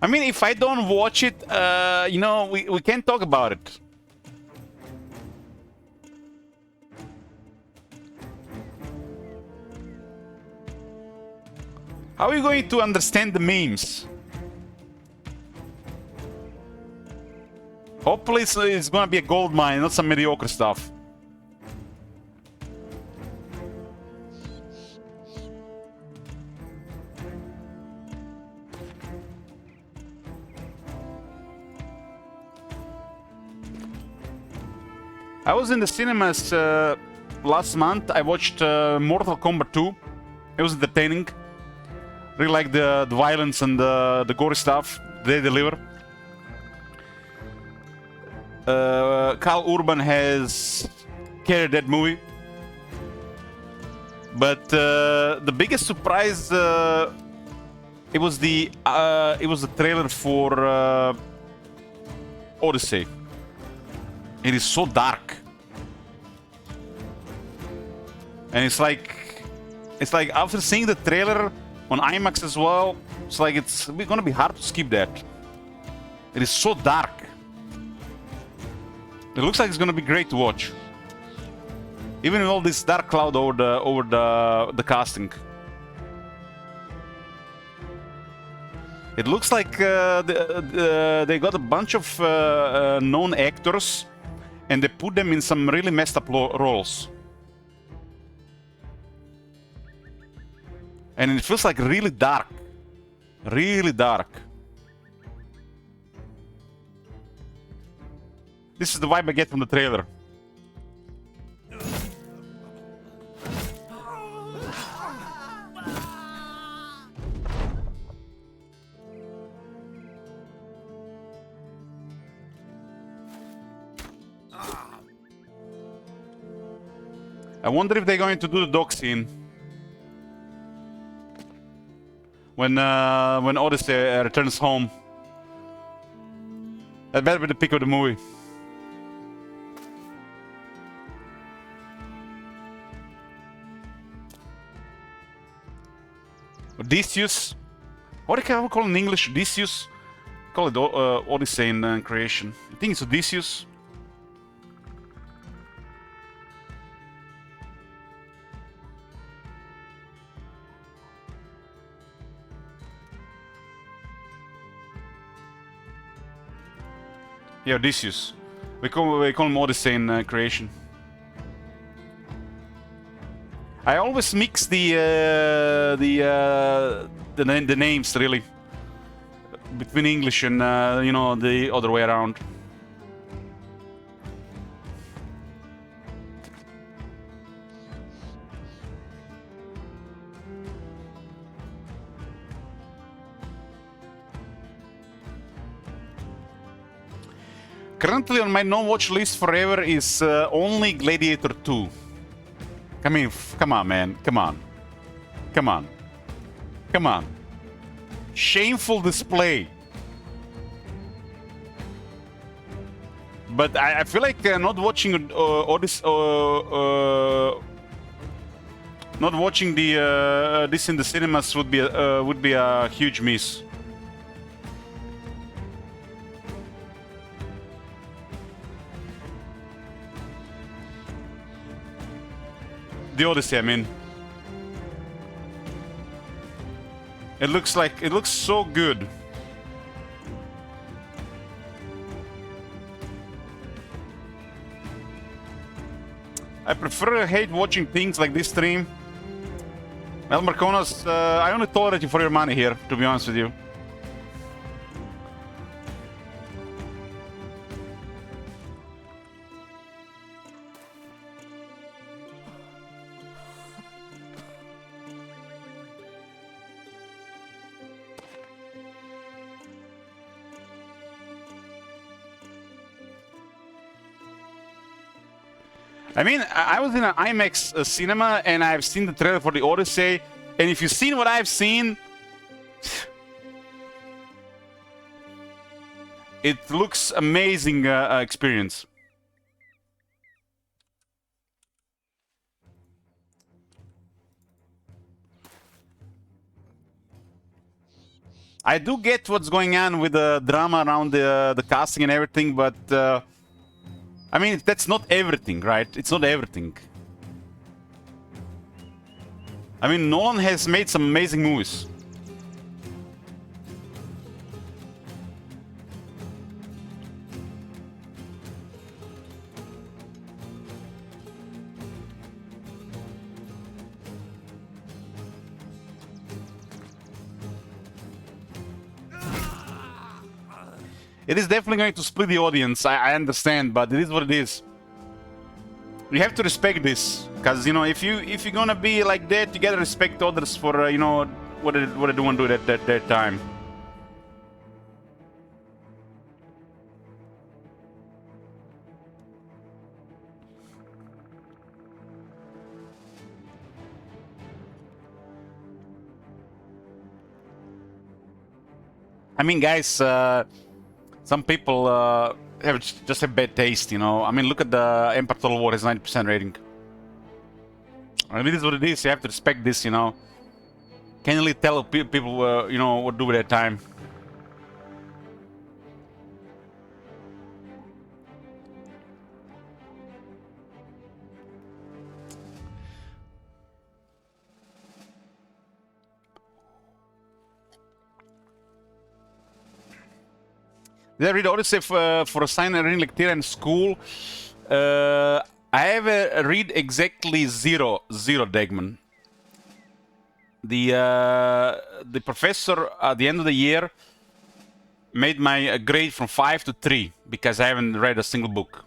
I mean, if I don't watch it, you know, we can't talk about it. How are you going to understand the memes? Hopefully it's gonna be a gold mine, not some mediocre stuff. I was in the cinemas last month. I watched Mortal Kombat 2. It was entertaining. Really like the violence and the gory stuff they deliver. Carl Urban has carried that movie. But the biggest surprise it was the trailer for Odyssey. It is so dark, and it's like after seeing the trailer on IMAX as well, it's like it's gonna be hard to skip that. It is so dark. It looks like it's gonna be great to watch, even with all this dark cloud over the casting. It looks like they got a bunch of known actors, and they put them in some really messed up roles. And it feels like really dark. Really dark. This is the vibe I get from the trailer. I wonder if they're going to do the dog scene when Odyssey returns home. That better be the pick of the movie. Odysseus. What do you call it in English? Odysseus? Call it Odyssey in creation. I think it's Odysseus. Yeah, Odysseus. We call him Odyssey in creation. I always mix the names really between English and you know, the other way around. Currently on my no-watch list forever is only Gladiator 2. Come on, man. Come on. Come on. Come on. Shameful display. But I feel like not watching not watching the this in the cinemas would be a huge miss. The Odyssey, I mean. It looks so good. I hate watching things like this stream. Well, Marconas, I only tolerate you for your money here, to be honest with you. I mean, I was in an IMAX cinema and I've seen the trailer for the Odyssey, and if you've seen what I've seen, it looks amazing experience. I do get what's going on with the drama around the casting and everything, but I mean, that's not everything, right? It's not everything. I mean, Nolan has made some amazing movies. It is definitely going to split the audience, I understand, but it is what it is. You have to respect this, because, you know, if you're gonna be like that, you gotta respect others for, you know, what they want to do at that time. I mean, guys, some people just have bad taste, you know. I mean, look at the Empire Total War has 90% rating. I mean, it is what it is. You have to respect this, you know. Can't really tell people, you know, what to do with their time. Did I read Odyssey for a sign and reading lecture in school? I have read exactly zero, Degman. The professor at the end of the year made my grade from 5 to 3 because I haven't read a single book.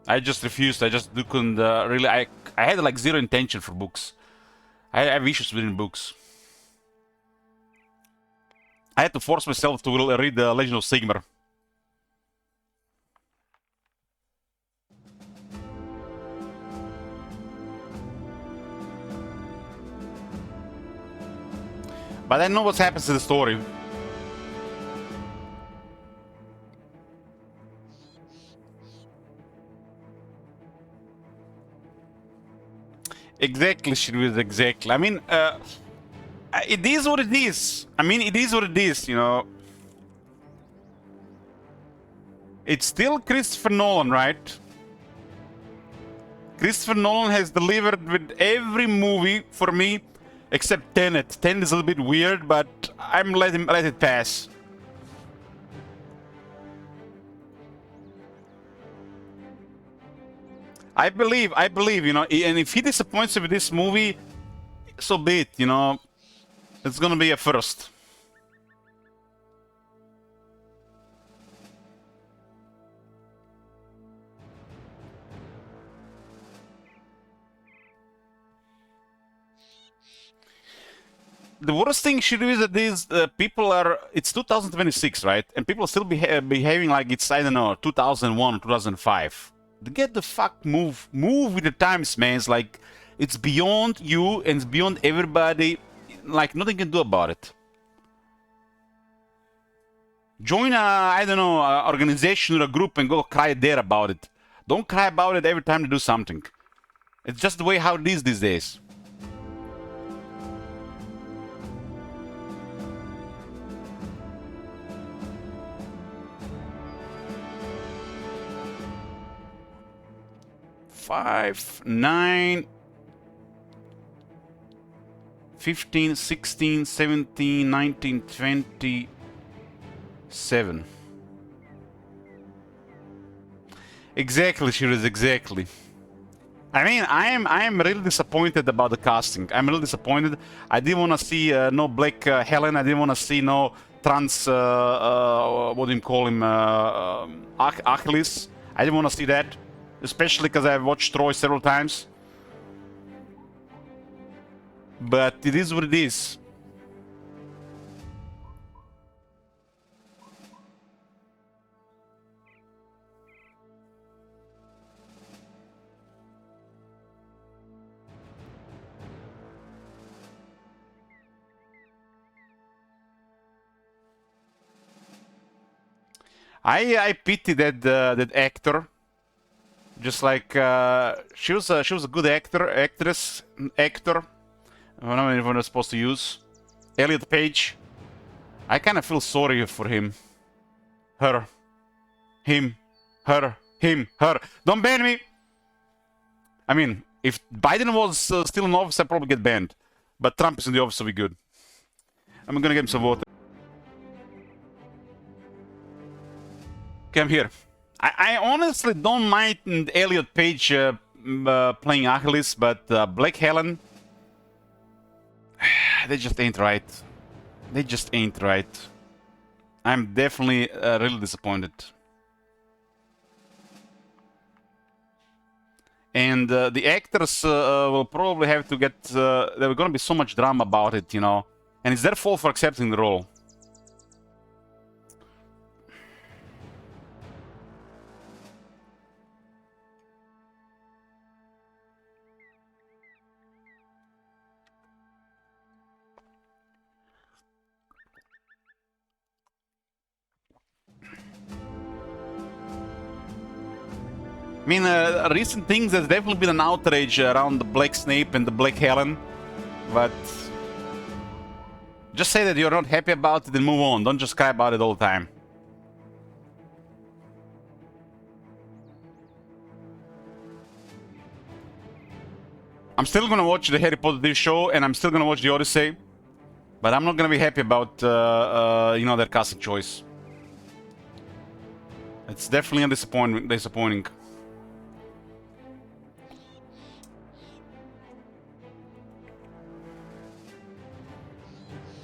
I just refused. I just couldn't really. I had like zero intention for books. I have issues with books. I had to force myself to read the Legend of Sigmar. But I know what happens to the story. Exactly, Shirwiz, exactly. I mean, it is what it is. I mean, it is what it is, you know. It's still Christopher Nolan, right? Christopher Nolan has delivered with every movie for me, except Tenet. Tenet is a little bit weird, but I'm let it pass. I believe, you know, and if he disappoints me with this movie, so be it, you know. It's gonna be a first. the worst thing should is that these people are. It's 2026, right? And people are still behaving like it's, I don't know, 2001 or 2005. Get the fuck move with the times, man. It's like it's beyond you and it's beyond everybody. Like nothing can do about it. Join a, I don't know, a organization or a group and go cry there about it. Don't cry about it every time they do something. It's just the way how it is these days. Five, 9, 15, 16, 17, 19, 20, 7. Exactly, Shiraz, exactly. I mean, I am really disappointed about the casting. I'm really disappointed. I didn't want to see no Black Helen. I didn't want to see no trans, what do you call him, Achilles. I didn't want to see that. Especially because I've watched Troy several times. But it is what it is. I pity that actor. Just like she was a good actor. I don't know if I'm supposed to use Elliot Page. I kind of feel sorry for him, her, him, her, him, her. Don't ban me. I mean, if Biden was still in office, I'd probably get banned. But Trump is in the office, so we're good. I'm gonna get him some water. Okay, I'm here. I honestly don't mind Elliot Page playing Achilles, but Black Helen, they just ain't right. They just ain't right. I'm definitely really disappointed. And the actors will probably have to get... there's gonna be so much drama about it, you know. And it's their fault for accepting the role. I mean, recent things, there's definitely been an outrage around the Black Snape and the Black Helen, but just say that you're not happy about it and move on. Don't just cry about it all the time. I'm still gonna watch the Harry Potter TV show and I'm still gonna watch the Odyssey, but I'm not gonna be happy about, you know, their casting choice. It's definitely a disappointing.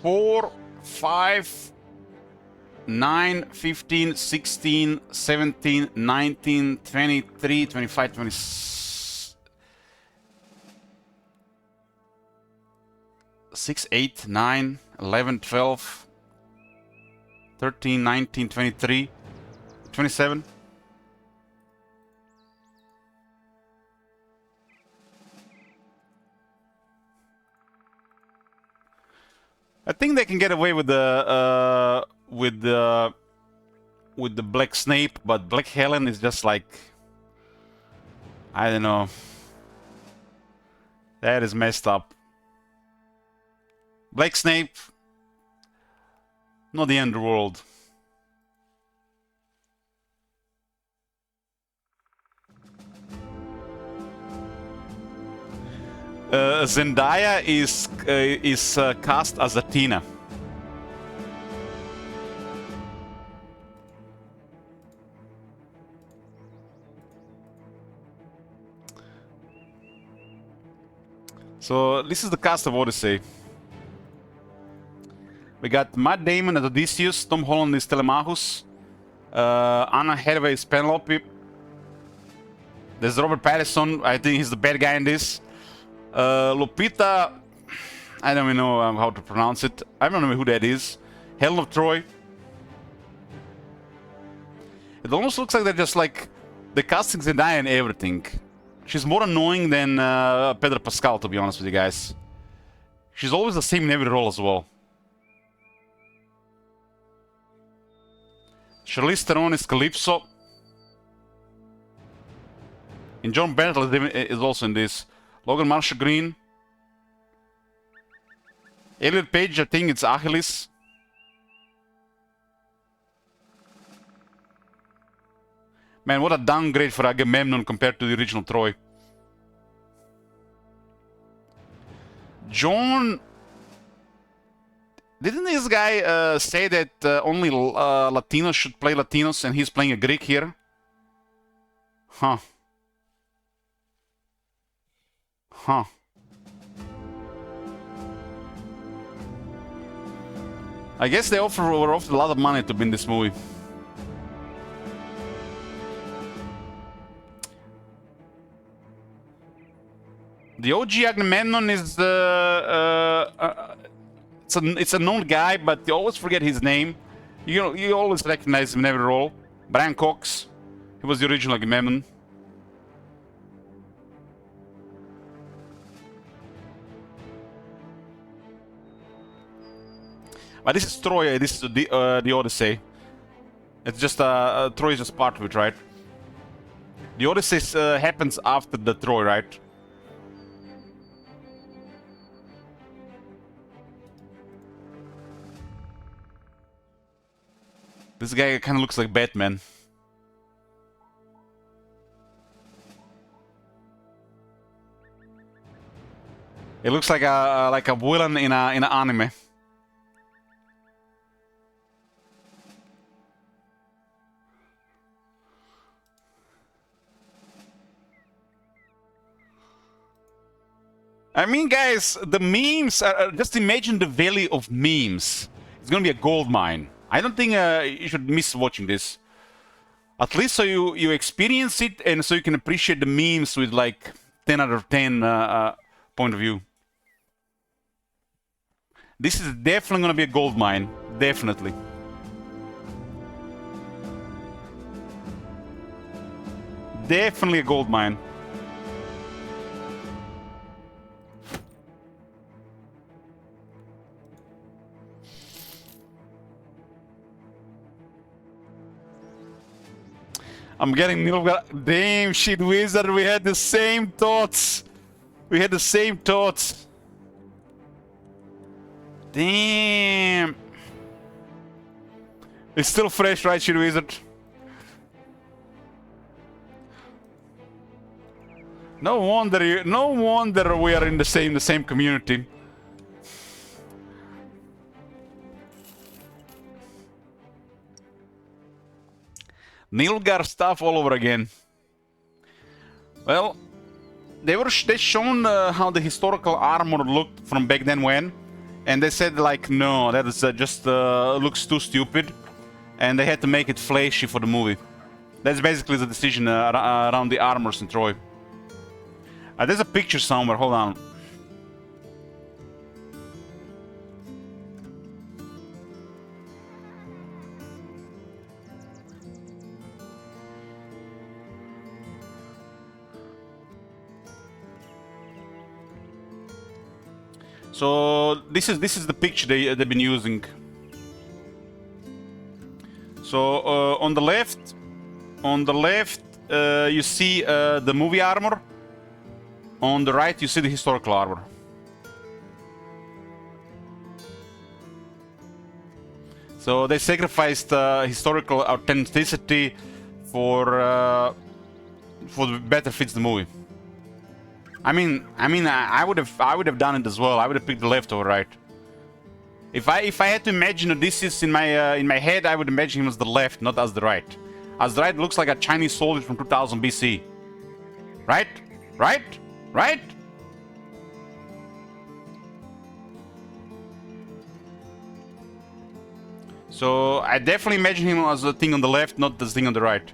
4, 5, 9, 15, 16, 17, 19, 23, 25, 26, 8, 9, 11, 12, 13, 19, 23, 27. I think they can get away with the Black Snape, but Black Helen is just like, I don't know. That is messed up. Black Snape, not the end of the world. Zendaya is cast as Athena. So this is the cast of Odyssey. We got Matt Damon as Odysseus, Tom Holland is Telemachus, Anna Hathaway is Penelope. There's Robert Pattinson. I think he's the bad guy in this. Lupita I don't even know how to pronounce it. I don't know who that is. Helen of Troy. It almost looks like they're just like the casting Zendaya and everything. She's more annoying than Pedro Pascal, to be honest with you guys. She's always the same in every role as well. Charlize Theron is Calypso. And John Bennett is also in this. Logan Marshall Green. Elliot Page, I think it's Achilles. Man, what a downgrade for Agamemnon compared to the original Troy. John... Didn't this guy say that only Latinos should play Latinos and he's playing a Greek here? Huh. Huh. I guess they were offered a lot of money to be in this movie. The OG Agamemnon is it's a known guy, but you always forget his name. You always recognize him in every role. Brian Cox, he was the original Agamemnon. But this is Troy. This is the Odyssey. It's just Troy is just part of it, right? The Odyssey happens after the Troy, right? This guy kind of looks like Batman. It looks like a villain in an anime. I mean, guys, the memes are just imagine the value of memes. It's gonna be a gold mine. I don't think you should miss watching this. At least so you experience it and so you can appreciate the memes with like 10 out of 10 point of view. This is definitely gonna be a gold mine. Definitely. Definitely a gold mine. I'm getting Nilfgaard. Damn shit, Wizard, we had the same thoughts. We had the same thoughts. Damn. It's still fresh, right, shit, Wizard? No wonder we are in the same community. Nilfgaard stuff all over again. Well, they shown how the historical armor looked from back then when, and they said like, no, that is just looks too stupid, and they had to make it flashy for the movie. That's basically the decision around the armors in Troy. There's a picture somewhere. Hold on. So this is the picture they've been using. So on the left, you see the movie armor. On the right, you see the historical armor. So they sacrificed historical authenticity for better fits the movie. I mean, I would have done it as well. I would have picked the left or right. If I had to imagine Odysseus in my head, I would imagine him as the left, not as the right. As the right looks like a Chinese soldier from 2000 BC. Right? Right? Right? So I definitely imagine him as the thing on the left, not the thing on the right.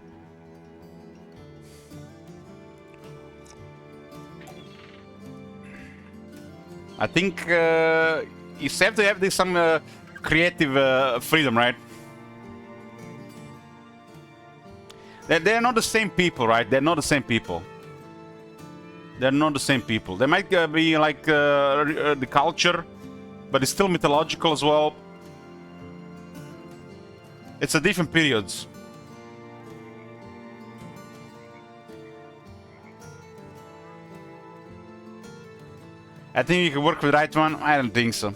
I think you have to have this some creative freedom, right? They're not the same people, right? They're not the same people. They're not the same people. They might be like the culture, but it's still mythological as well. It's a different periods. I think you can work with the right one. I don't think so.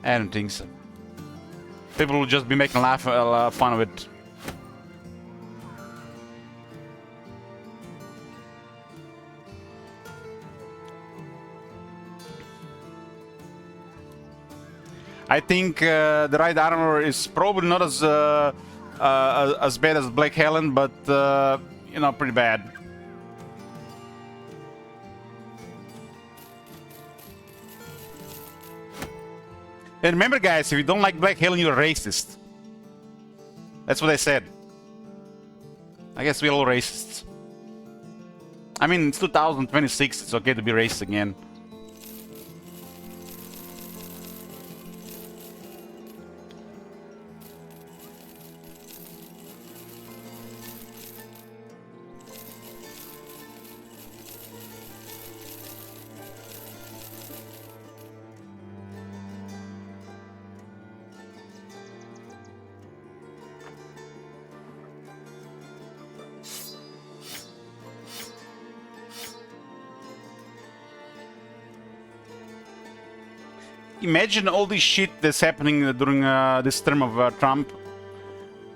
I don't think so. People will just be making fun of it. I think the right armor is probably not as bad as Black Helen, but you know, pretty bad. And remember, guys, if you don't like Black Helen, you're a racist. That's what I said. I guess we're all racists. I mean, it's 2026. It's okay to be racist again. Imagine all this shit that's happening during this term of Trump.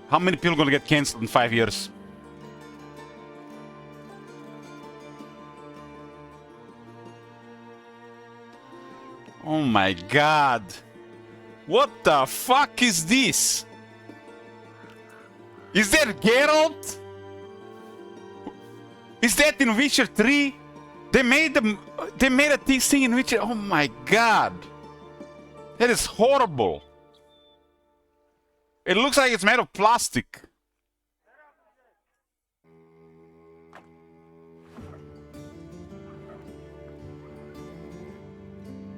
How many people are gonna get cancelled in 5 years? Oh my god. What the fuck is this? Is that Geralt? Is that in Witcher 3? They made a thing in Witcher. Oh my god. That is horrible. It looks like it's made of plastic.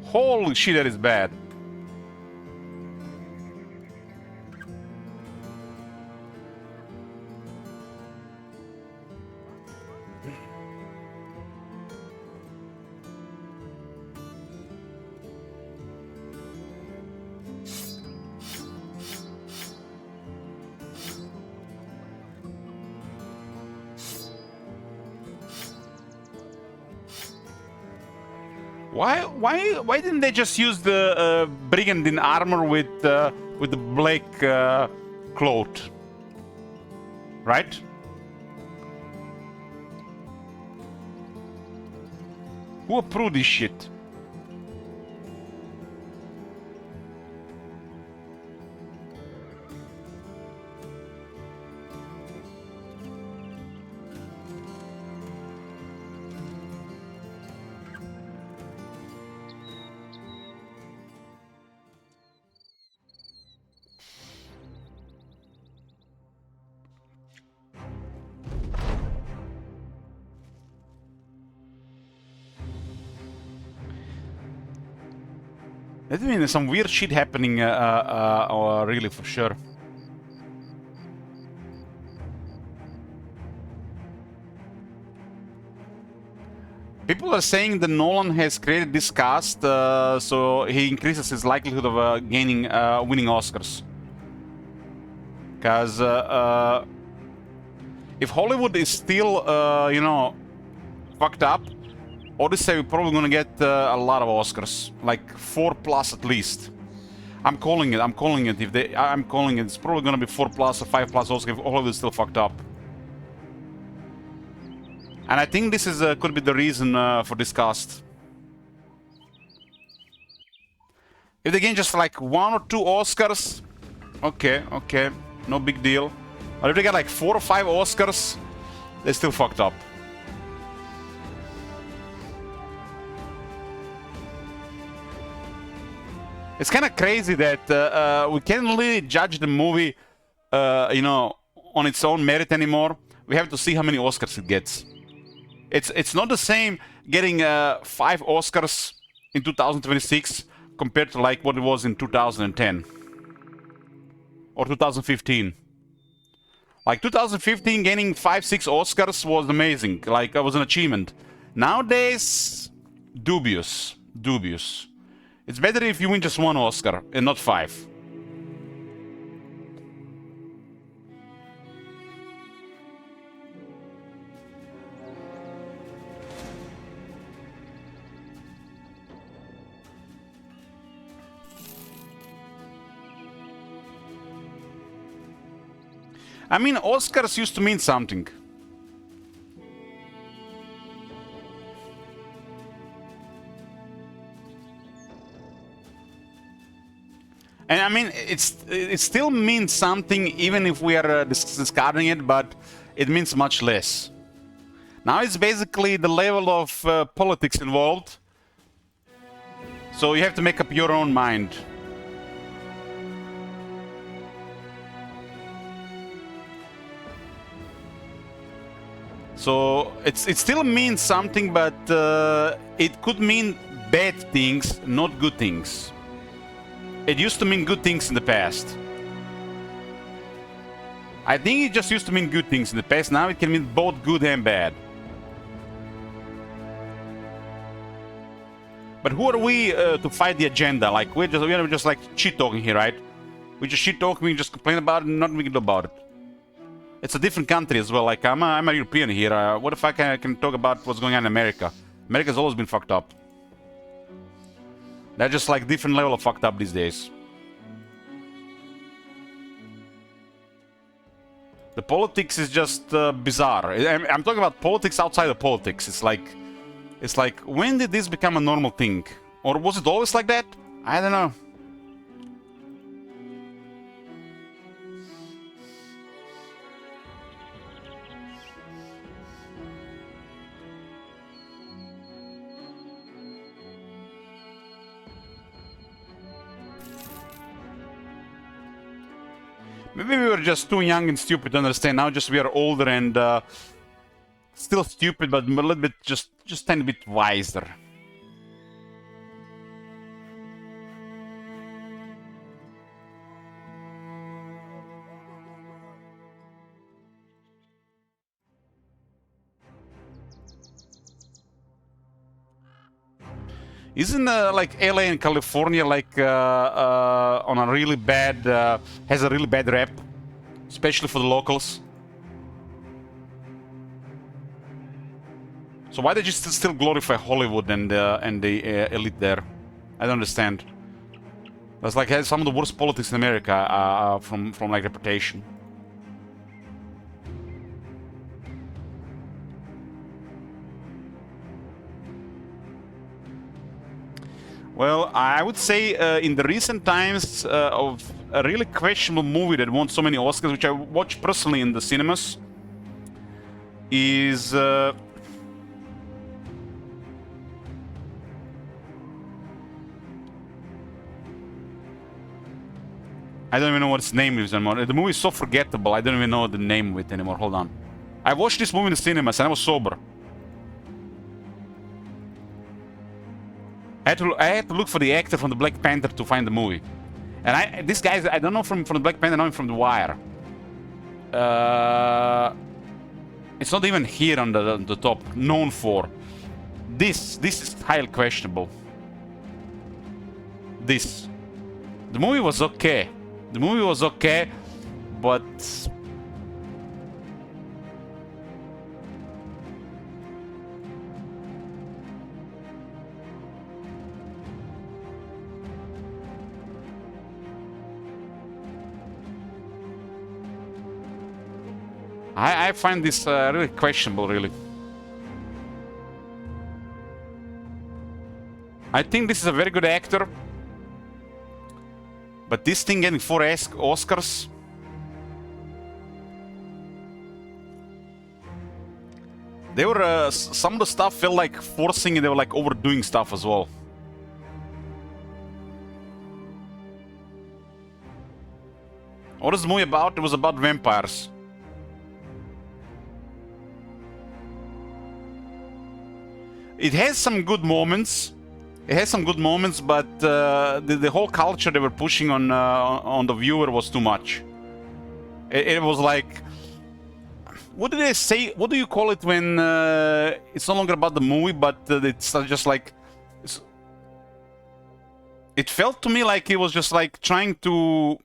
Holy shit, that is bad. Why didn't they just use the brigand in armor with the black cloth? Right? Who approved this shit? I mean, there's some weird shit happening, really, for sure. People are saying that Nolan has created this cast, so he increases his likelihood of winning Oscars. Because if Hollywood is still, you know, fucked up, Odyssey, we're probably gonna get a lot of Oscars, like 4+ at least. I'm calling it. I'm calling it. I'm calling it. It's probably gonna be 4+ or 5+ Oscars if Hollywood is still fucked up. And I think this is could be the reason for this cast. If they gain just like 1 or 2 Oscars, okay, no big deal. But if they get like 4 or 5 Oscars, they're still fucked up. It's kind of crazy that we can't really judge the movie, you know, on its own merit anymore. We have to see how many Oscars it gets. It's not the same getting 5 Oscars in 2026 compared to like what it was in 2010 or 2015. Like 2015, gaining 5-6 Oscars was amazing. Like that was an achievement. Nowadays, dubious. It's better if you win just 1 Oscar and not 5. I mean, Oscars used to mean something. And I mean, it still means something, even if we are discarding it, but it means much less. Now it's basically the level of politics involved. So you have to make up your own mind. So it still means something, but it could mean bad things, not good things. It used to mean good things in the past. I think it just used to mean good things in the past. Now it can mean both good and bad. But who are we to fight the agenda? Like we're just like shit talking here, right? We just shit talking, we just complain about it, and nothing we can do about it. It's a different country as well. Like I'm a European here. What if I can talk about what's going on in America? America's always been fucked up. They're just like different level of fucked up these days. The politics is just bizarre. I'm talking about politics outside of politics. It's like when did this become a normal thing? Or was it always like that? I don't know. Maybe we were just too young and stupid to understand. Now just we are older and still stupid, but a little bit just tiny bit wiser. Isn't like LA and California like on a really bad, has a really bad rep, especially for the locals? So why did you still glorify Hollywood and the elite there? I don't understand. That's like some of the worst politics in America from like reputation. Well, I would say in the recent times of a really questionable movie that won so many Oscars, which I watched personally in the cinemas, is I don't even know what its name is anymore. The movie is so forgettable, I don't even know the name of it anymore. Hold on. I watched this movie in the cinemas and I was sober. I had to look for the actor from the Black Panther to find the movie. And this guy, I don't know from the Black Panther, I know him from The Wire. It's not even here on the top, known for. This is highly questionable. The movie was okay. The movie was okay, but I find this really questionable, really. I think this is a very good actor, but this thing getting 4 Oscars, they were some of the stuff felt like forcing, and they were like overdoing stuff as well. What is the movie about? It was about vampires. It has some good moments. It has some good moments, but the whole culture they were pushing on the viewer was too much. It was like, what do they say? What do you call it when it's no longer about the movie, but it's just like it felt to me like it was just like trying too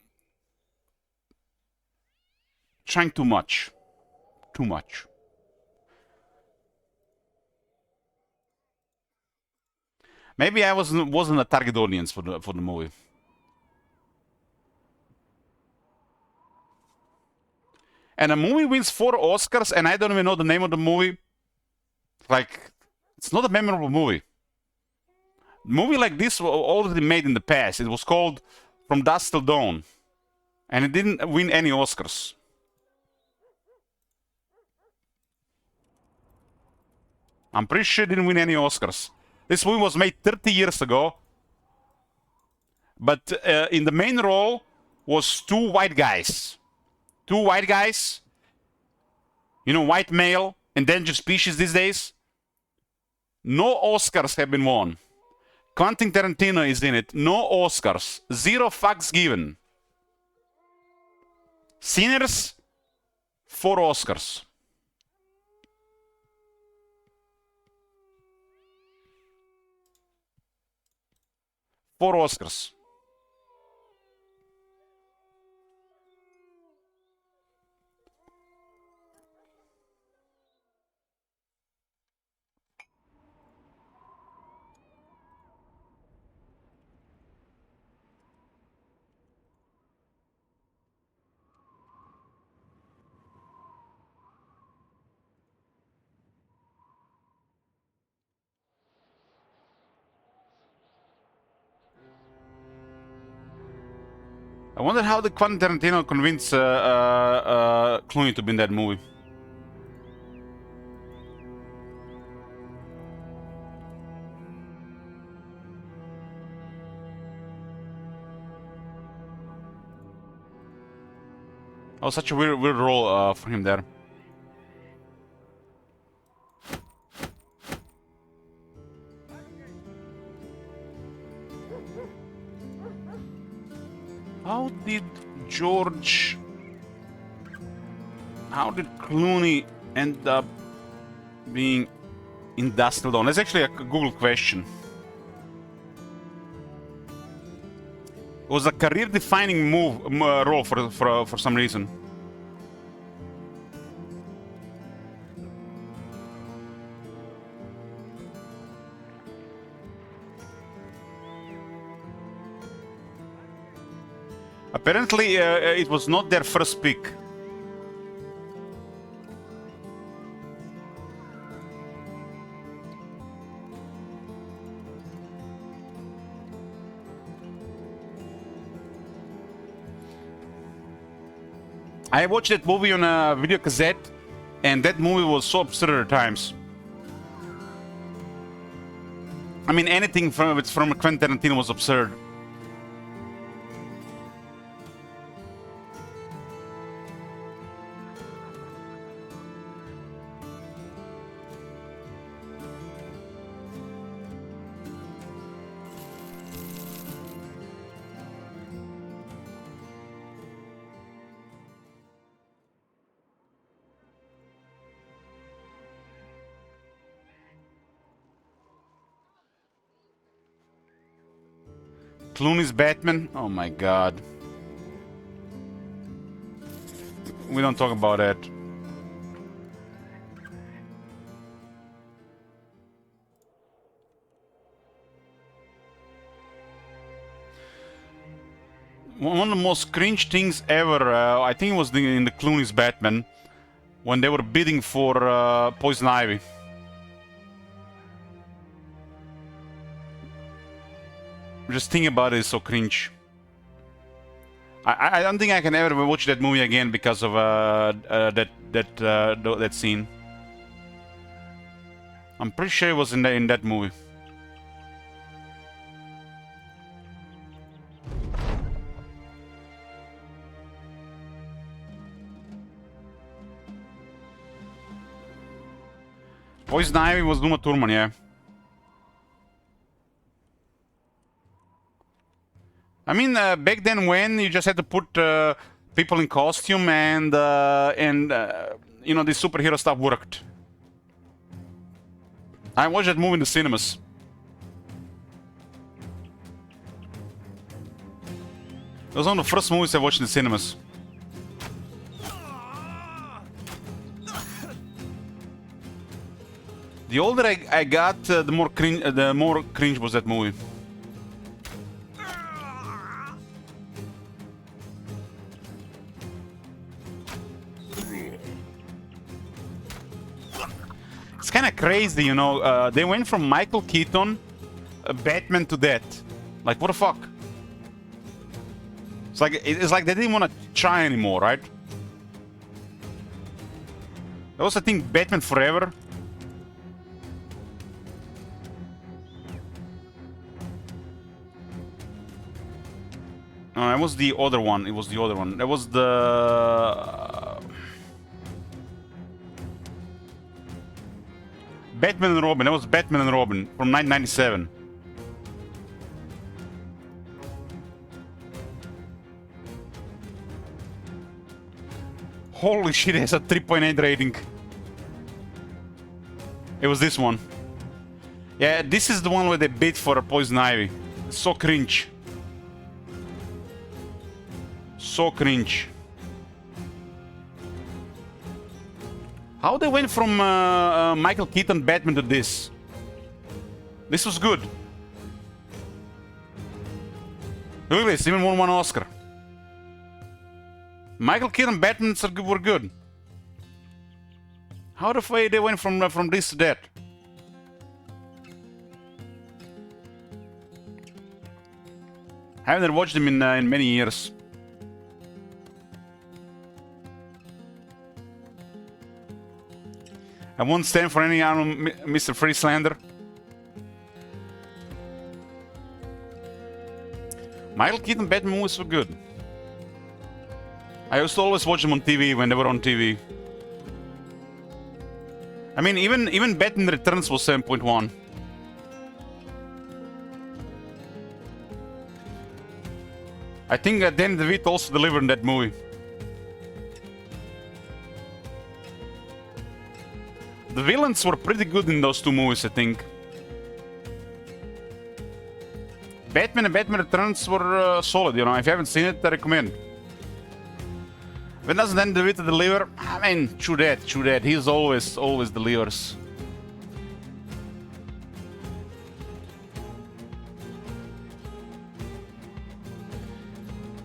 much, too much. Maybe I wasn't a target audience for the movie. And a movie wins 4 Oscars, and I don't even know the name of the movie. Like, it's not a memorable movie. A movie like this was already made in the past. It was called From Dusk Till Dawn, and it didn't win any Oscars. I'm pretty sure it didn't win any Oscars. This movie was made 30 years ago, but in the main role was 2 white guys. 2 white guys, you know, white male, endangered species these days. No Oscars have been won. Quentin Tarantino is in it. No Oscars. 0 fucks given. Sinners, 4 Oscars. Four Oscars. I wonder how the Quentin Tarantino convinced Clooney to be in that movie. Oh, such a weird role for him there. How did Clooney end up being in Dusk Till Dawn? That's actually a Google question. It was a career-defining role for some reason. Apparently, it was not their first pick. I watched that movie on a video cassette, and that movie was so absurd at times. I mean, anything from Quentin Tarantino was absurd. Clooney's Batman? Oh my god. We don't talk about that. One of the most cringe things ever, I think it was in the Clooney's Batman, when they were bidding for Poison Ivy. Just thinking about it is so cringe. I don't think I can ever watch that movie again because of that scene. I'm pretty sure it was in that movie. Poison Ivy was Uma Thurman, yeah. I mean, back then when you just had to put people in costume and you know, the superhero stuff worked. I watched that movie in the cinemas. It was one of the first movies I watched in the cinemas. The older I got, the more cringe was that movie. It's kind of crazy, you know. They went from Michael Keaton, Batman, to that. Like, what the fuck? It's like they didn't want to try anymore, right? That was, I think, Batman Forever. No, it was the other one. It was the other one. That was the Batman and Robin. That was Batman and Robin from 1997. Holy shit, it has a 3.8 rating. It was this one. Yeah, this is the one where they bid for Poison Ivy. It's so cringe. So cringe. How they went from Michael Keaton Batman to this? This was good. Look at this, even won one Oscar. Michael Keaton Batman were good. How the fuck they went from this to that? I haven't watched them in many years. I won't stand for any Mr. Freelander. Michael Keaton Batman movies were good. I used to always watch them on TV when they were on TV. I mean, even Batman Returns was 7.1. I think Danny DeVito also delivered in that movie. The villains were pretty good in those two movies, I think. Batman and Batman Returns were solid, you know. If you haven't seen it, I recommend. When doesn't Danny DeVito deliver? I mean, true that. He's always delivers.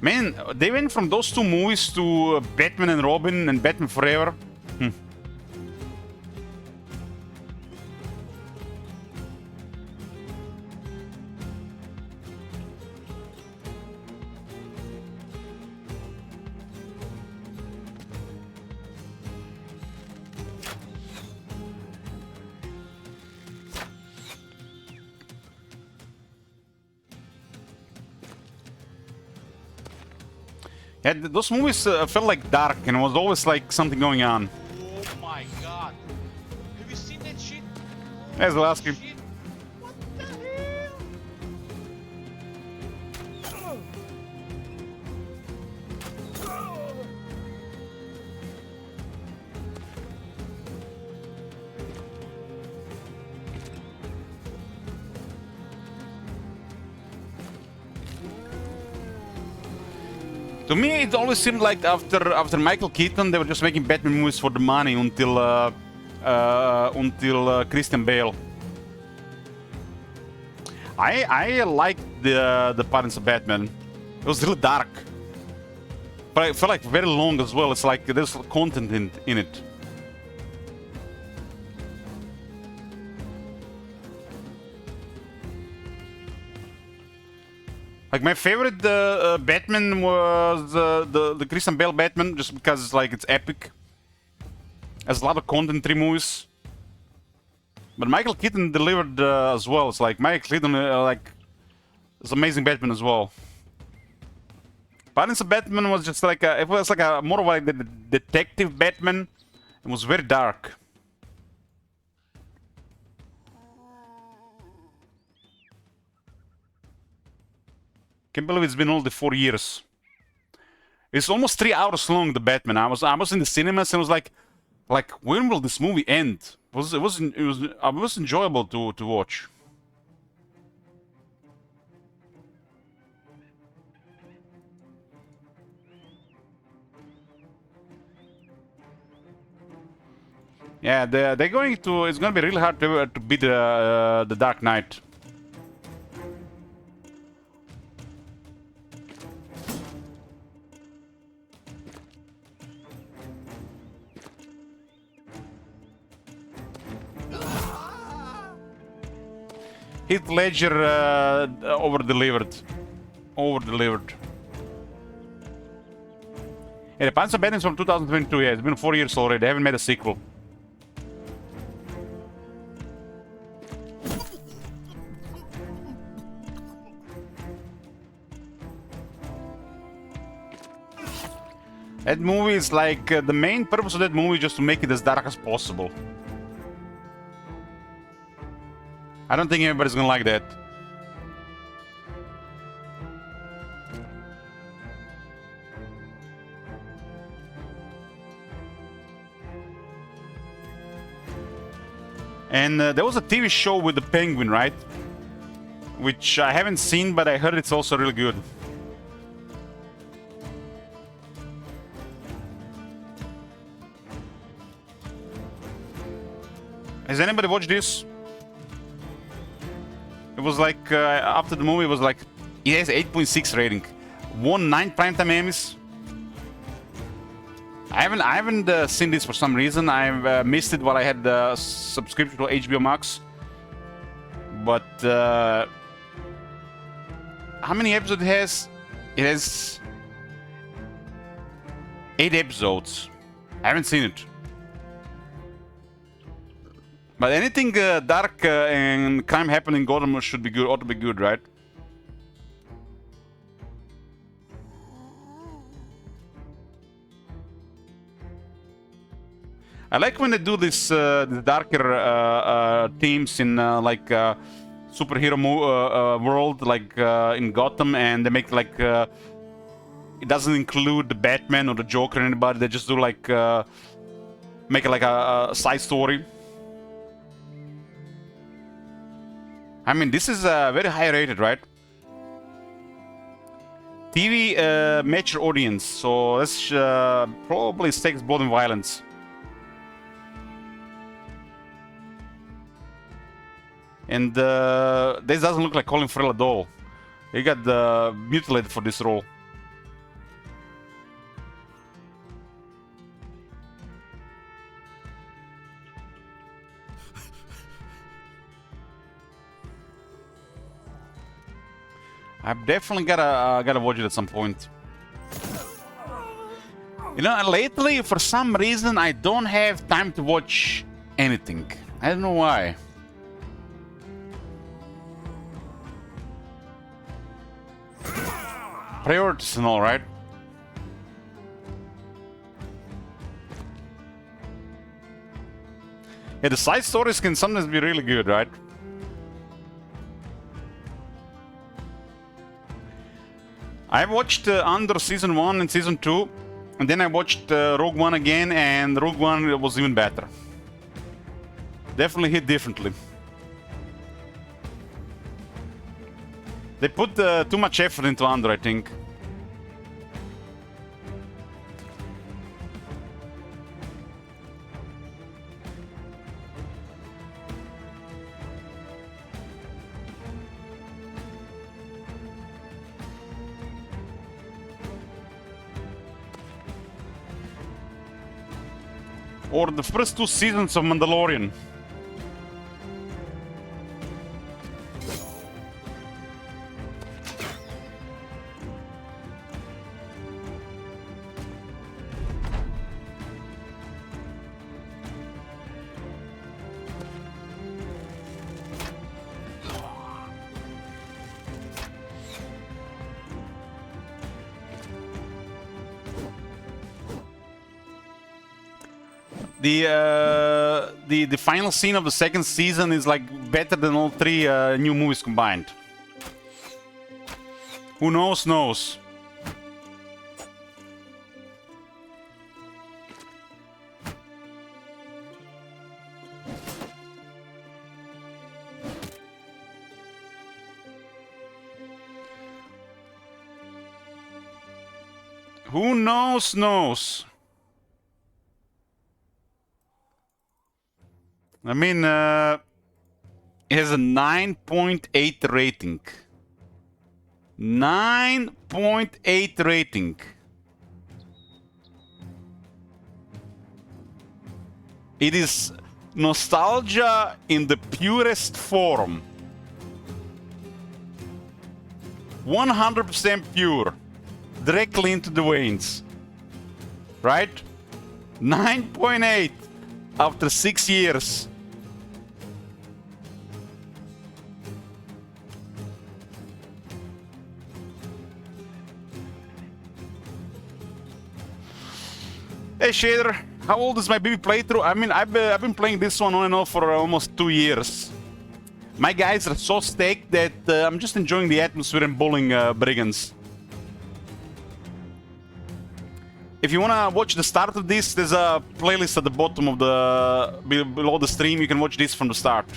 Man, they went from those two movies to Batman and Robin and Batman Forever. Yeah, those movies felt like dark and it was always like something going on. Oh my god. Have you seen that shit? Yes, we'll ask him. Shit. What the hell? To me, it always seemed like after Michael Keaton, they were just making Batman movies for the money until Christian Bale. I liked the Parents of Batman. It was really dark, but it felt like very long as well. It's like there's content in it. Like my favorite Batman was the Christian Bale Batman, just because like it's epic. Has a lot of content, 3 movies. But Michael Keaton delivered as well. It's like Michael Keaton like is amazing Batman as well. Parents of Batman was just like it was like a more of like the detective Batman. It was very dark. Can't believe it's been only 4 years. It's almost 3 hours long, The Batman. I was in the cinemas and was like when will this movie end? It was enjoyable to watch. Yeah, they're going to. It's going to be really hard to beat the Dark Knight. Heath Ledger over-delivered. Over-delivered. Yeah, the Pants of Batman's from 2022. Yeah, it's been 4 years already. They haven't made a sequel. That movie is like the main purpose of that movie is just to make it as dark as possible. I don't think everybody's gonna like that. And there was a TV show with the Penguin, right? Which I haven't seen, but I heard it's also really good. Has anybody watched this? It was like, after the movie, it was like, it has 8.6 rating. Won 9 primetime Emmys. I haven't seen this for some reason. I've missed it while I had the subscription to HBO Max. But, how many episodes it has? It has 8 episodes. I haven't seen it. But anything dark and crime happening in Gotham should be good, ought to be good, right? I like when they do this the darker themes in like superhero world, like in Gotham, and they make like it doesn't include the Batman or the Joker or anybody. They just do like make it like a side story. I mean, this is very high rated, right? TV mature audience, so this probably sex, blood, and violence. And this doesn't look like Colin Farrell at all. He got mutilated for this role. I've definitely gotta watch it at some point. You know, lately, for some reason, I don't have time to watch anything. I don't know why. Priorities and all, right? Yeah, the side stories can sometimes be really good, right? I watched Andor season 1 and season 2, and then I watched Rogue One again, and Rogue One was even better. Definitely hit differently. They put too much effort into Andor, I think. Or the first 2 seasons of Mandalorian. The final scene of the second season is like better than all 3 new movies combined. Who knows, knows. Who knows, knows. I mean, it has a 9.8 rating. 9.8 rating. It is nostalgia in the purest form. 100% pure. Directly into the veins. Right? 9.8 after 6 years. Hey Shader, how old is my baby playthrough? I mean, I've been playing this one on and off for almost 2 years. My guys are so staked that I'm just enjoying the atmosphere and bowling brigands. If you wanna watch the start of this, there's a playlist at the bottom of the below the stream. You can watch this from the start.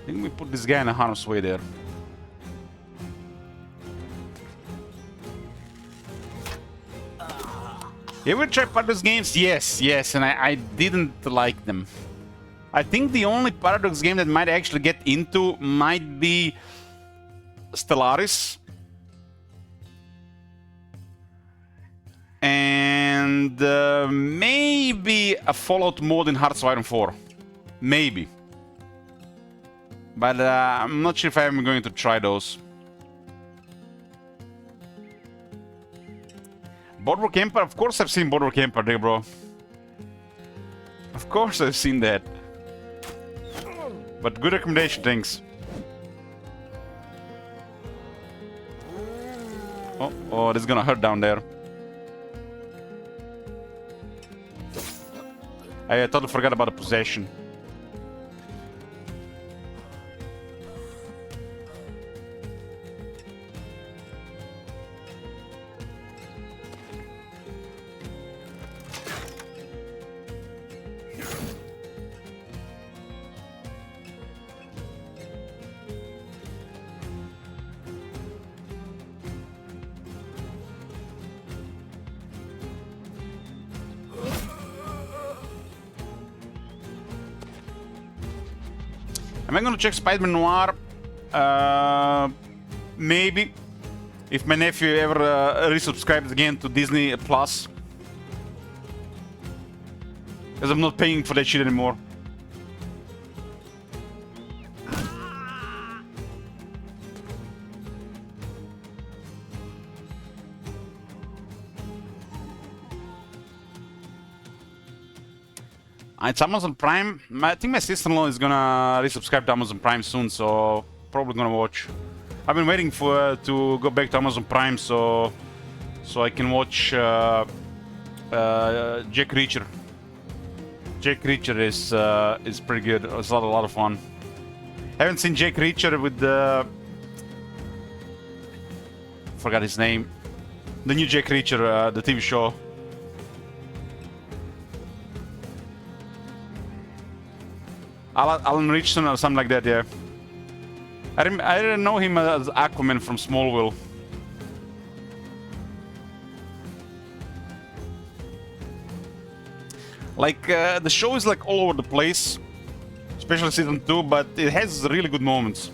I think we put this guy in a harm's way there. You ever try Paradox games? Yes, and I didn't like them. I think the only Paradox game that might actually get into might be Stellaris. And maybe a Fallout mode in Hearts of Iron 4. Maybe. But I'm not sure if I'm going to try those. Boardwalk Empire? Of course I've seen Boardwalk Empire there, bro. Of course I've seen that. But good recommendation, thanks. Oh, this is gonna hurt down there. I totally forgot about the possession. Am I gonna check Spider-Man Noir? Maybe. If my nephew ever resubscribes again to Disney Plus. Because I'm not paying for that shit anymore. It's Amazon Prime. I think my sister-in-law is gonna resubscribe to Amazon Prime soon, so probably gonna watch. I've been waiting for to go back to Amazon Prime, so I can watch Jack Reacher. Jack Reacher is pretty good. It's a lot of fun. Haven't seen Jack Reacher with the forgot his name. The new Jack Reacher, the TV show. Alan Richardson or something like that, yeah. I didn't know him as Aquaman from Smallville. Like, the show is like all over the place, especially season 2, but it has really good moments.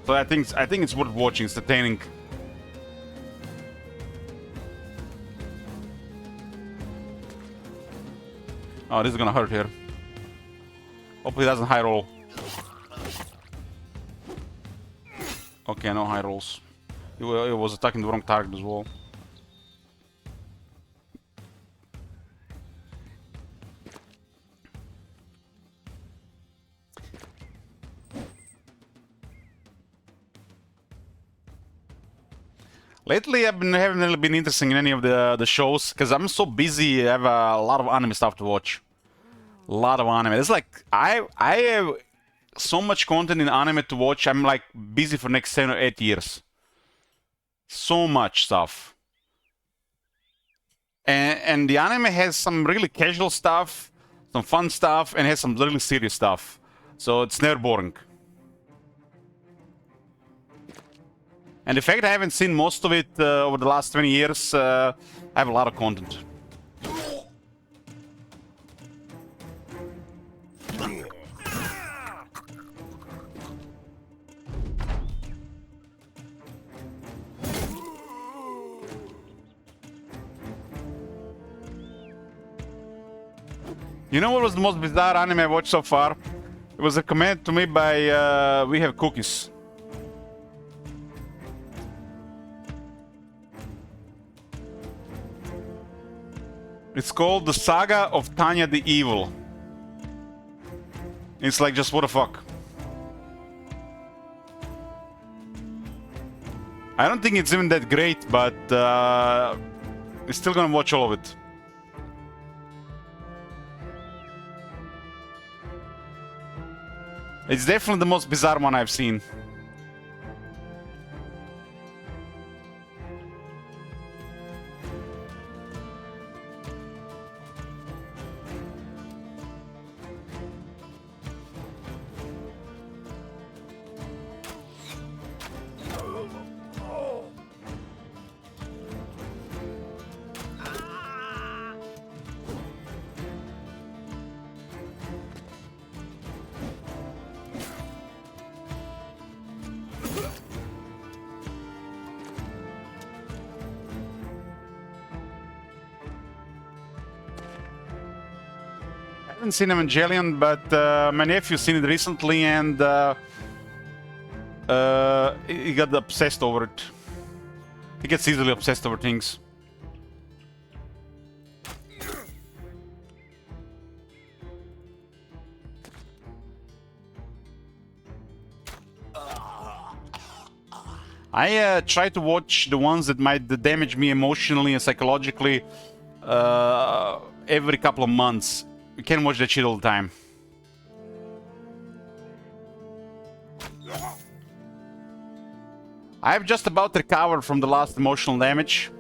So I think it's worth watching. It's entertaining. Oh, this is gonna hurt here. Hopefully it doesn't high roll. Okay, no high rolls. It was attacking the wrong target as well. Lately, haven't really been interested in any of the shows because I'm so busy. I have a lot of anime stuff to watch. A lot of anime. It's like I have so much content in anime to watch. I'm like busy for next 7 or 8 years. So much stuff. And the anime has some really casual stuff, some fun stuff, and has some really serious stuff. So it's never boring. And the fact I haven't seen most of it over the last 20 years, I have a lot of content. You know what was the most bizarre anime I watched so far? It was recommended to me by We Have Cookies. It's called The Saga of Tanya the Evil. It's like just what the fuck. I don't think it's even that great, but I'm still gonna watch all of it. It's definitely the most bizarre one I've seen. I haven't seen Evangelion, but my nephew's seen it recently, and he got obsessed over it. He gets easily obsessed over things. I try to watch the ones that might damage me emotionally and psychologically every couple of months. You can't watch that shit all the time. I've just about recovered from the last emotional damage,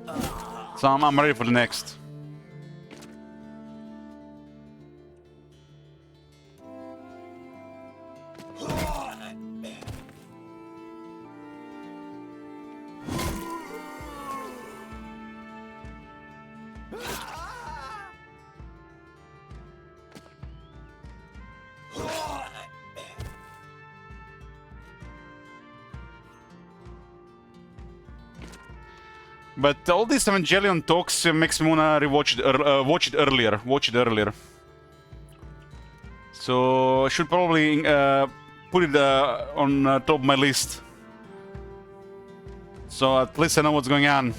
so I'm ready for the next. But all these Evangelion talks makes me wanna rewatch it, watch it earlier. So I should probably put it on top of my list. So at least I know what's going on.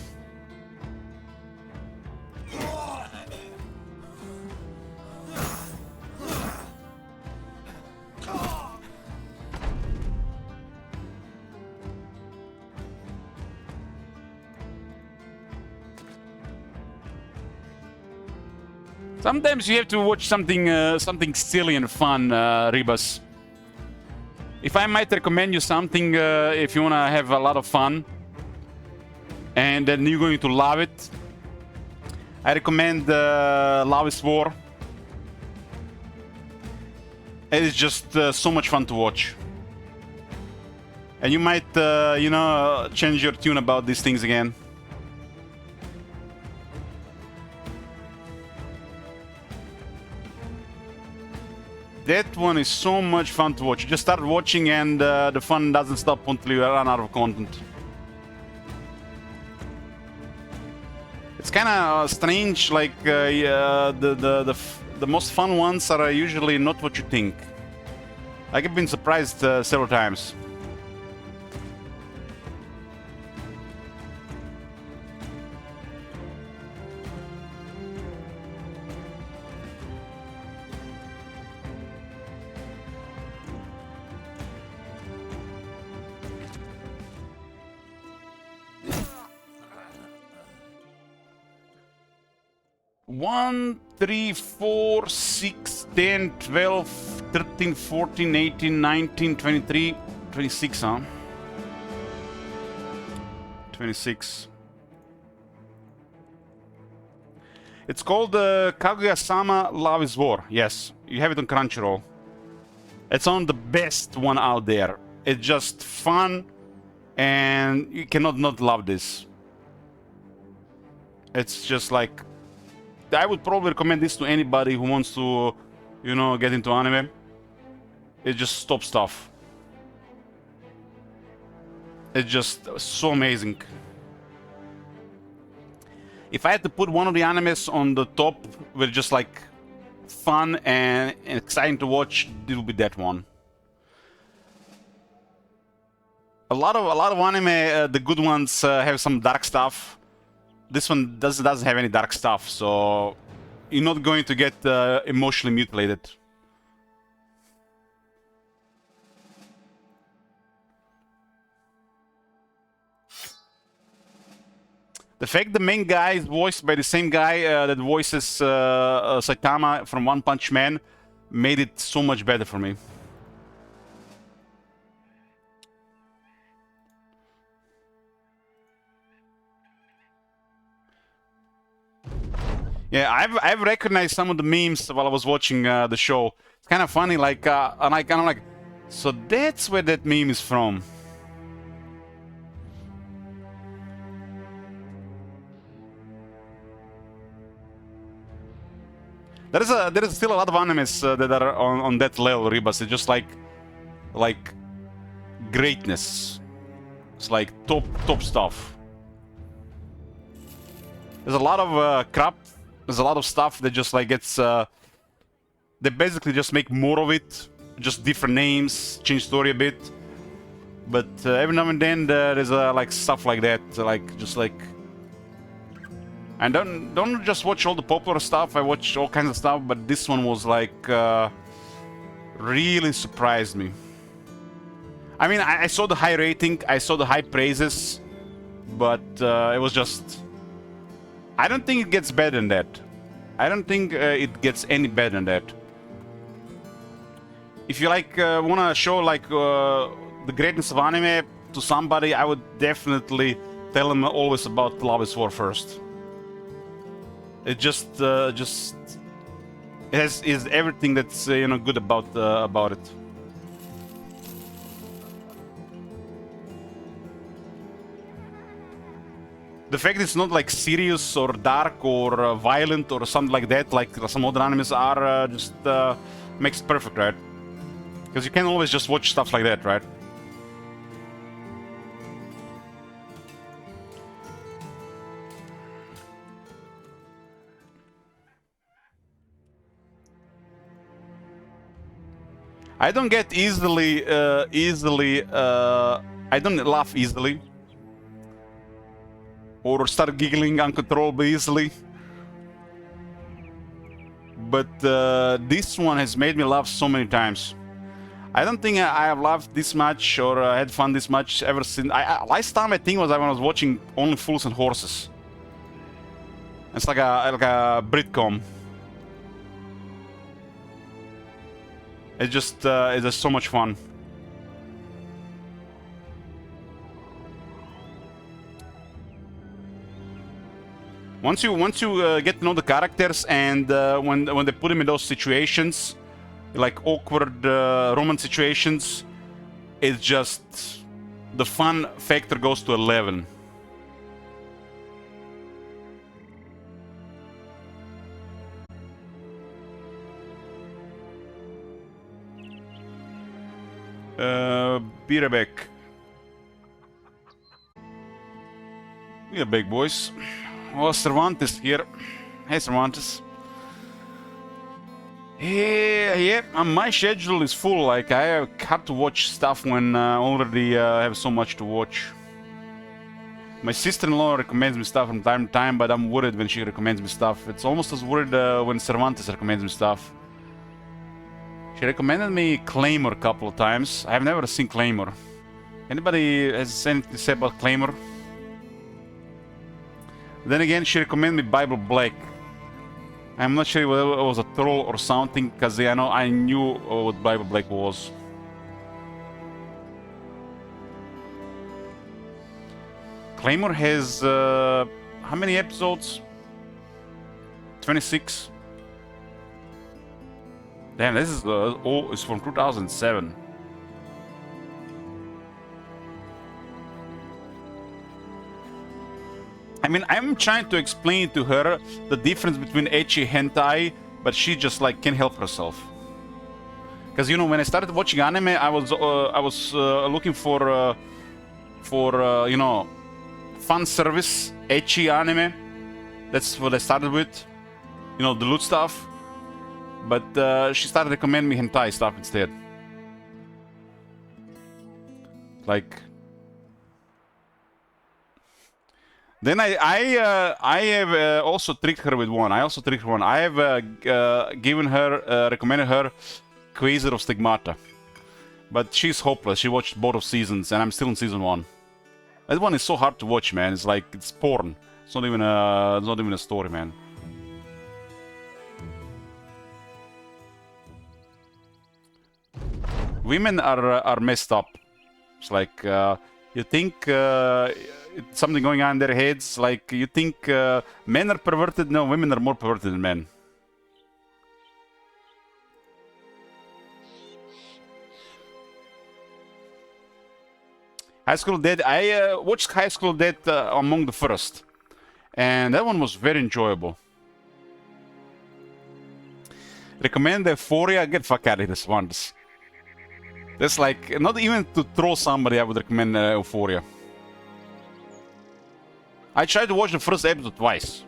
Sometimes you have to watch something silly and fun, Rebus. If I might recommend you something, if you wanna have a lot of fun, and then you're going to love it, I recommend Love is War. It is just so much fun to watch, and you might, you know, change your tune about these things again. That one is so much fun to watch. You just start watching and the fun doesn't stop until you run out of content. It's kind of strange, like the most fun ones are usually not what you think. Like, I've been surprised several times. 1, 3, 4, 6, 10, 12, 13, 14, 18, 19, 23, 26, huh? 26. It's called Kaguya-sama Love is War. Yes, you have it on Crunchyroll. It's on the best one out there. It's just fun, and you cannot not love this. It's just like... I would probably recommend this to anybody who wants to, you know, get into anime. It's just top stuff. It's just so amazing. If I had to put one of the animes on the top with just like fun and exciting to watch, it would be that one. A lot of anime, the good ones have some dark stuff. This one doesn't have any dark stuff, so you're not going to get emotionally mutilated. The fact the main guy is voiced by the same guy that voices Saitama from One Punch Man made it so much better for me. Yeah, I've recognized some of the memes while I was watching the show. It's kind of funny, like, and I kind of like, so that's where that meme is from. There is still a lot of animes that are on that level, Ribas. It's just like greatness. It's like top stuff. There's a lot of crap. There's a lot of stuff that just like gets... they basically just make more of it. Just different names, change story a bit. But every now and then there's like stuff like that. Like, just like... And don't just watch all the popular stuff. I watch all kinds of stuff. But this one was like... really surprised me. I mean, I saw the high rating. I saw the high praises. But it was just... I don't think it gets better than that. I don't think it gets any better than that. If you like want to show like the greatness of anime to somebody, I would definitely tell them always about Love is War first. It just is everything that's you know, good about it. The fact it's not like serious or dark or violent or something like that, like some other animes are, just makes it perfect, right? Because you can't always just watch stuff like that, right? I don't get easily, I don't laugh easily. Or start giggling uncontrollably easily. But this one has made me laugh so many times. I don't think I have laughed this much or had fun this much ever since... last time I think was when I was watching Only Fools and Horses. It's like a Britcom. It's just so much fun. Once you get to know the characters and when they put him in those situations, like awkward romance situations, it's just the fun factor goes to 11. Be right back. Yeah, big boys. Oh, Cervantes here. Hey, Cervantes. Yeah, my schedule is full. Like, I have to watch stuff when already have so much to watch. My sister-in-law recommends me stuff from time to time, but I'm worried when she recommends me stuff. It's almost as worried when Cervantes recommends me stuff. She recommended me Claymore a couple of times. I have never seen Claymore. Anybody has anything to say about Claymore? Then again, she recommended me Bible Black. I'm not sure whether it was a troll or something, because I knew what Bible Black was. Claymore has how many episodes? 26. Damn, this is it's from 2007. I mean, I'm trying to explain to her the difference between ecchi hentai, but she just like can't help herself. Because when I started watching anime, I was looking for fan service ecchi anime. That's what I started with, the loot stuff. But she started recommending me hentai stuff instead. Like. Then I have also tricked her with one. I have recommended her Quasar of Stigmata, but she's hopeless. She watched both of seasons, and I'm still in season 1. That one is so hard to watch, man. It's like it's porn. It's not even a story, man. Women are messed up. It's like you think. Something going on in their heads, like you think men are perverted. No, women are more perverted than men. High School Dead. I watched High School Dead among the first, and that one was very enjoyable. Recommend Euphoria. Get fuck out of this one. That's like not even to throw somebody. I would recommend Euphoria. I tried to watch the first episode twice.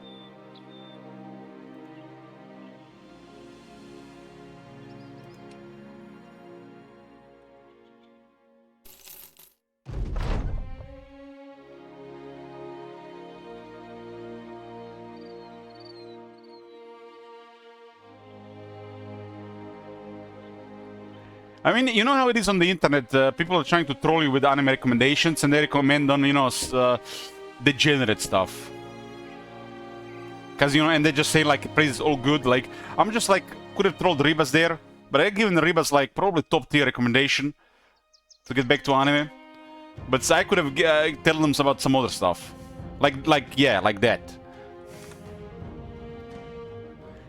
I mean, you know how it is on the internet. People are trying to troll you with anime recommendations, and they recommend on, degenerate stuff. Because, and they just say, like, praise is all good. Like, I'm just like, could have trolled Ribas there, but I given Ribas, like, probably top tier recommendation to get back to anime. But I could have tell them about some other stuff. Like that.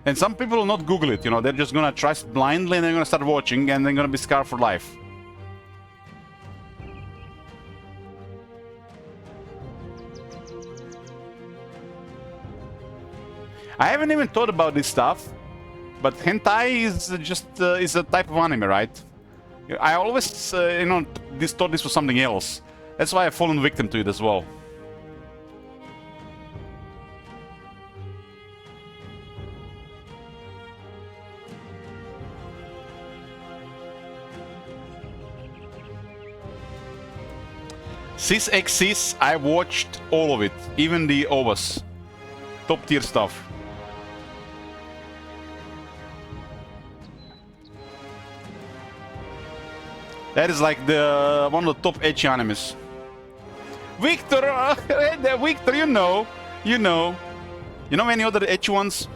And some people will not Google it, they're just gonna trust blindly and they're gonna start watching and they're gonna be scarred for life. I haven't even thought about this stuff, but hentai is just is a type of anime, right? I always, thought this was something else. That's why I've fallen victim to it as well. Sis X Sis, I watched all of it, even the OVAs. Top tier stuff. That is like one of the top ecchi animes. Victor, Victor, you know any other ecchi ones?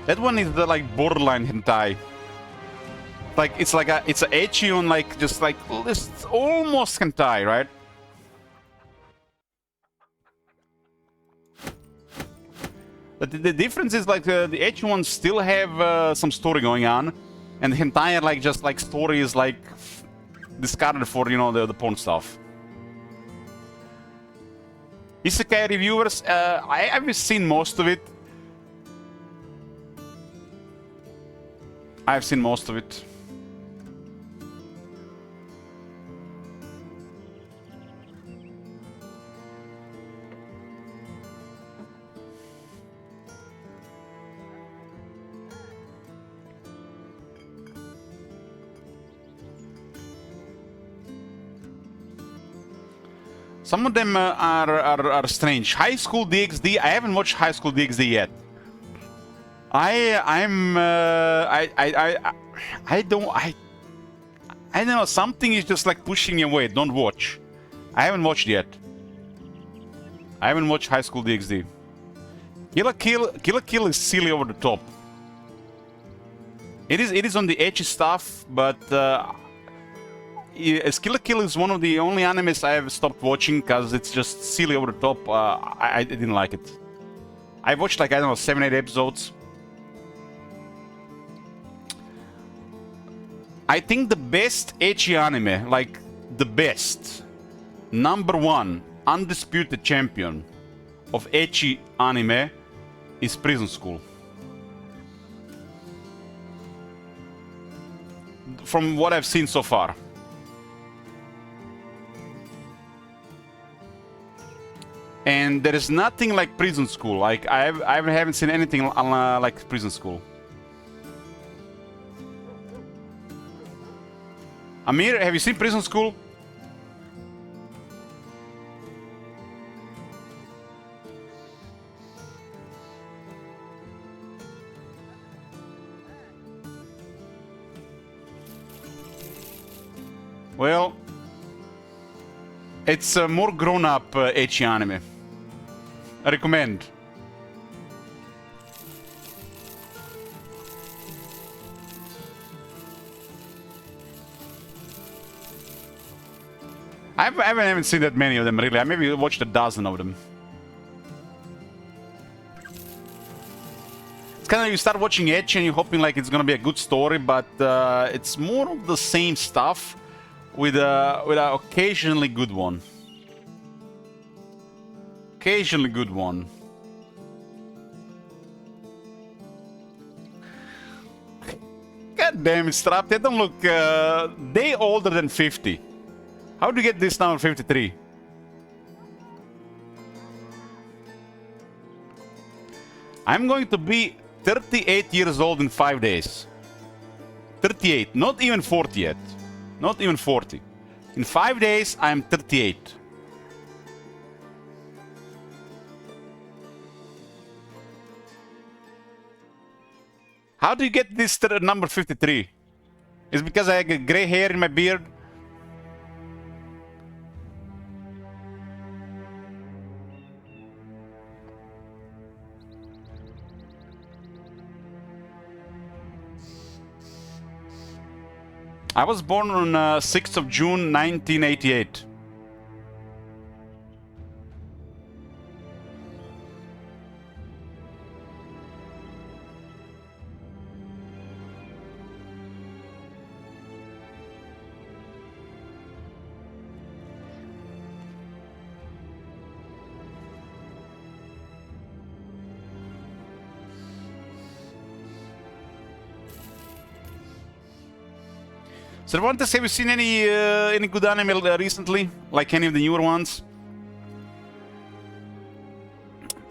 That one is the like borderline hentai. Like it's an ecchi on like just like this almost hentai, right? But the difference is like the ecchi ones still have some story going on, and the hentai are like just like stories like discarded for the porn stuff. Isekai reviewers, I haven't seen most of it. I've seen most of it. Some of them are strange. High School DxD. I haven't watched High School DxD yet. I don't know. Something is just like pushing me away. Don't watch. I haven't watched yet. I haven't watched High School DxD. Kill la Kill is silly over the top. It is on the edgy stuff, but Kill la Kill is one of the only animes I have stopped watching because it's just silly over the top. I didn't like it. I watched like, I don't know, 7-8 episodes. I think the best ecchi anime, like the best, #1, undisputed champion of ecchi anime is Prison School. From what I've seen so far. And there is nothing like Prison School. Like I haven't seen anything like Prison School. Amir, have you seen Prison School? Well, it's a more grown-up ecchi anime. I recommend. I haven't seen that many of them, really. I maybe watched a dozen of them. It's kind of, you start watching ecchi and you're hoping like it's gonna be a good story, but it's more of the same stuff with a occasionally good one. Occasionally good one. God damn it, Strap. They don't look they older than 50. How do you get this number 53? I'm going to be 38 years old in 5 days. 38, not even 40 yet. Not even 40. In 5 days, I'm 38. How do you get this number 53? Is it because I have gray hair in my beard? I was born on 6th of June 1988. Cervantes, have you seen any good anime recently? Like any of the newer ones?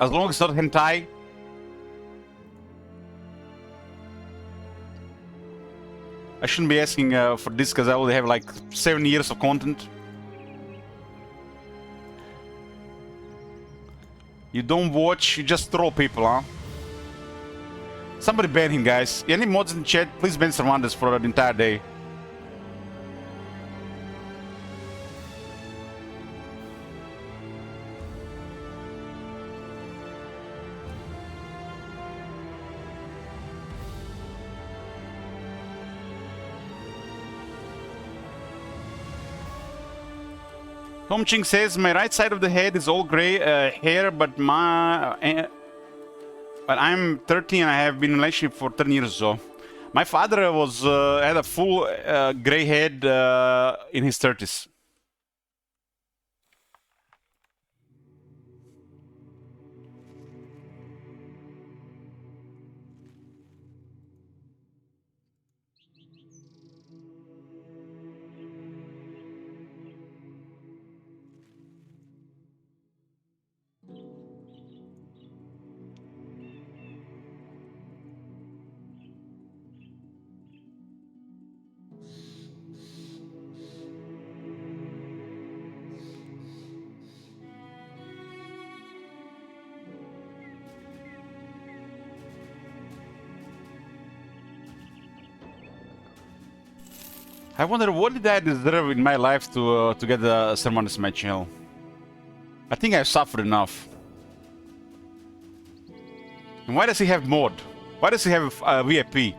As long as it's not hentai. I shouldn't be asking for this because I only have like 7 years of content. You don't watch, you just throw people, huh? Somebody ban him, guys. Any mods in chat, please ban Cervantes for an entire day. Tom Ching says, my right side of the head is all gray hair, but I'm 30 and I have been in a relationship for 10 years or so. My father was had a full gray head in his 30s. I wonder what did I deserve in my life to get a Cervantes match hell. I think I've suffered enough. And why does he have mod? Why does he have VIP?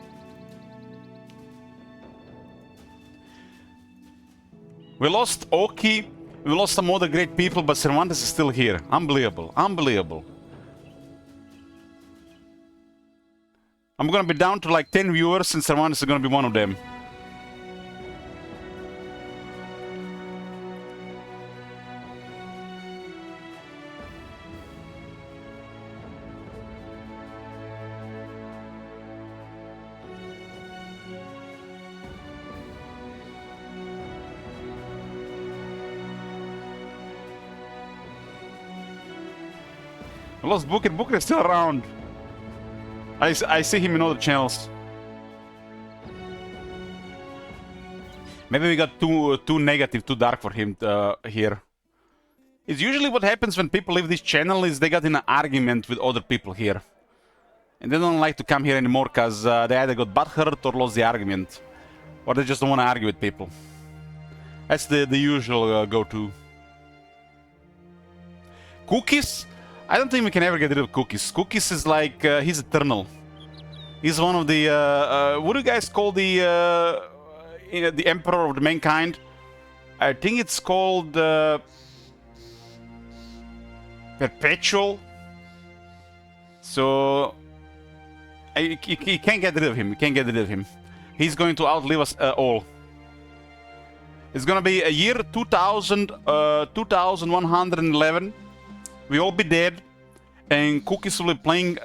We lost Oki, we lost some other great people, but Cervantes is still here. Unbelievable, unbelievable. I'm gonna be down to like 10 viewers and Cervantes is gonna be one of them. I lost Booker. Booker is still around. I see him in other channels. Maybe we got too negative, too dark for him here. It's usually what happens when people leave this channel is they got in an argument with other people here. And they don't like to come here anymore because they either got butthurt or lost the argument. Or they just don't want to argue with people. That's the usual go-to. Cookies? I don't think we can ever get rid of Cookies. Cookies is like, he's eternal. He's one of the, what do you guys call the Emperor of the Mankind? I think it's called Perpetual. So, you can't get rid of him. You can't get rid of him. He's going to outlive us all. It's gonna be a year 2111. We all be dead, and Cookies will be playing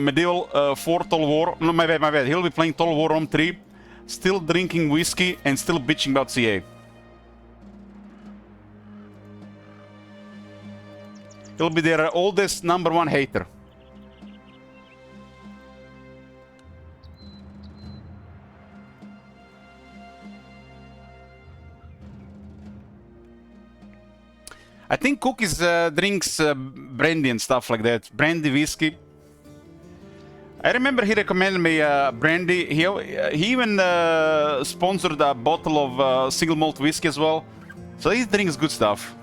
Medieval 4 Total War. No, my bad. He'll be playing Total War Rome 3, still drinking whiskey and still bitching about CA. He'll be their oldest #1 hater. I think Cookies drinks brandy and stuff like that. Brandy, whiskey. I remember he recommended me brandy. He even sponsored a bottle of single malt whiskey as well. So he drinks good stuff.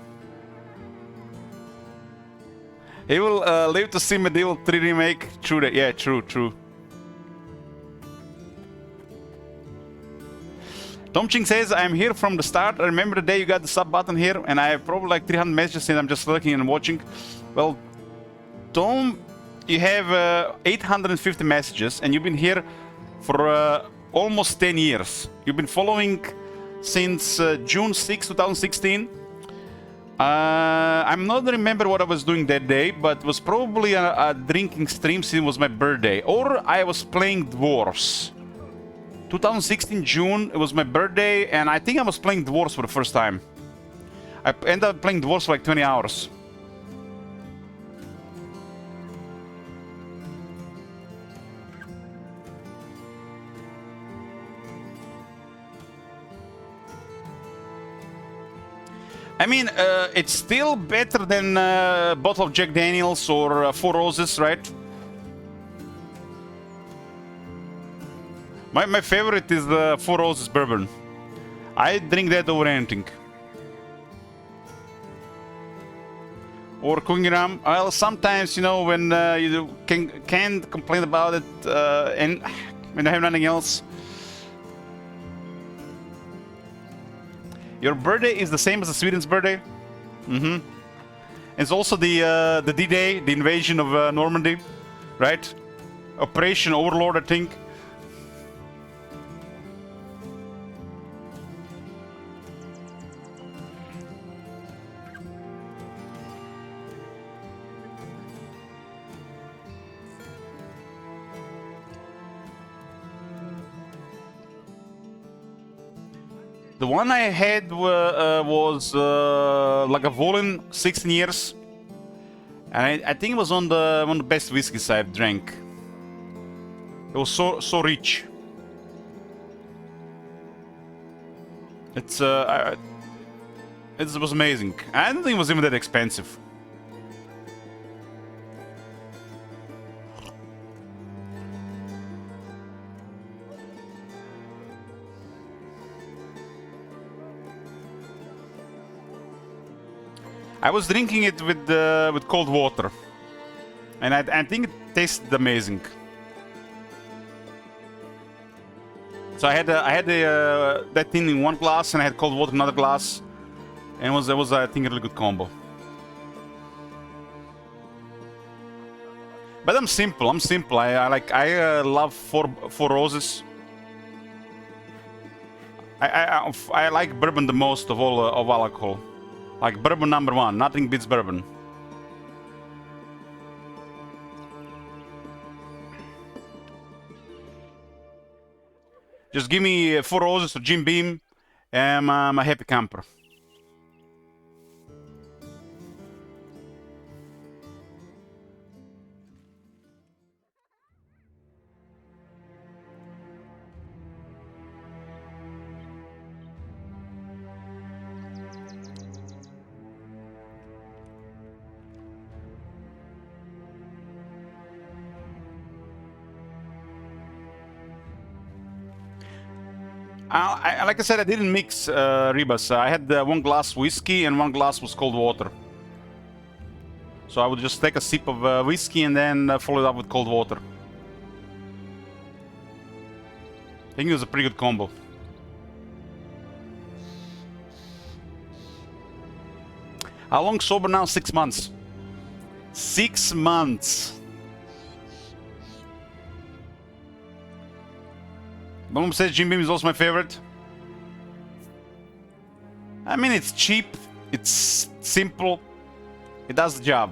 He will live to see Medieval 3 remake. True that. Yeah, true. Tom Ching says, I'm here from the start. I remember the day you got the sub button here, and I have probably like 300 messages and I'm just looking and watching. Well, Tom, you have 850 messages and you've been here for almost 10 years. You've been following since June 6, 2016. I'm not remember what I was doing that day, but it was probably a drinking stream since it was my birthday. Or I was playing Dwarves. 2016 June, it was my birthday, and I think I was playing Dwarves for the first time. I ended up playing Dwarves for like 20 hours. I mean, it's still better than a bottle of Jack Daniels or Four Roses, right? My favorite is the Four Roses bourbon. I drink that over anything. Or Cooking Ram. Well, sometimes, you know, when you can't complain about it and when I have nothing else. Your birthday is the same as Sweden's birthday? Mm-hmm. It's also the D-Day, the invasion of Normandy, right? Operation Overlord, I think. The one I had was Lagavulin, 16 years, and I think it was on the one of the best whiskeys I've drank. It was so rich. It was amazing. I don't think it was even that expensive. I was drinking it with cold water. And I think it tasted amazing. So I had that thing in one glass, and I had cold water in another glass, and it was I think a really good combo. But I'm simple. I love four roses. I like bourbon the most of all of alcohol. Like bourbon number one. Nothing beats bourbon. Just give me 4 roses or Jim Beam, and I'm a happy camper. Like I said, I didn't mix Ribas. I had 1 glass whiskey and 1 glass was cold water. So I would just take a sip of whiskey and then follow it up with cold water. I think it was a pretty good combo. How long sober now? 6 months. 6 months. Mom says Jim Beam is also my favorite. I mean, it's cheap, it's simple, it does the job.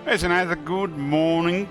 It's a nice good morning.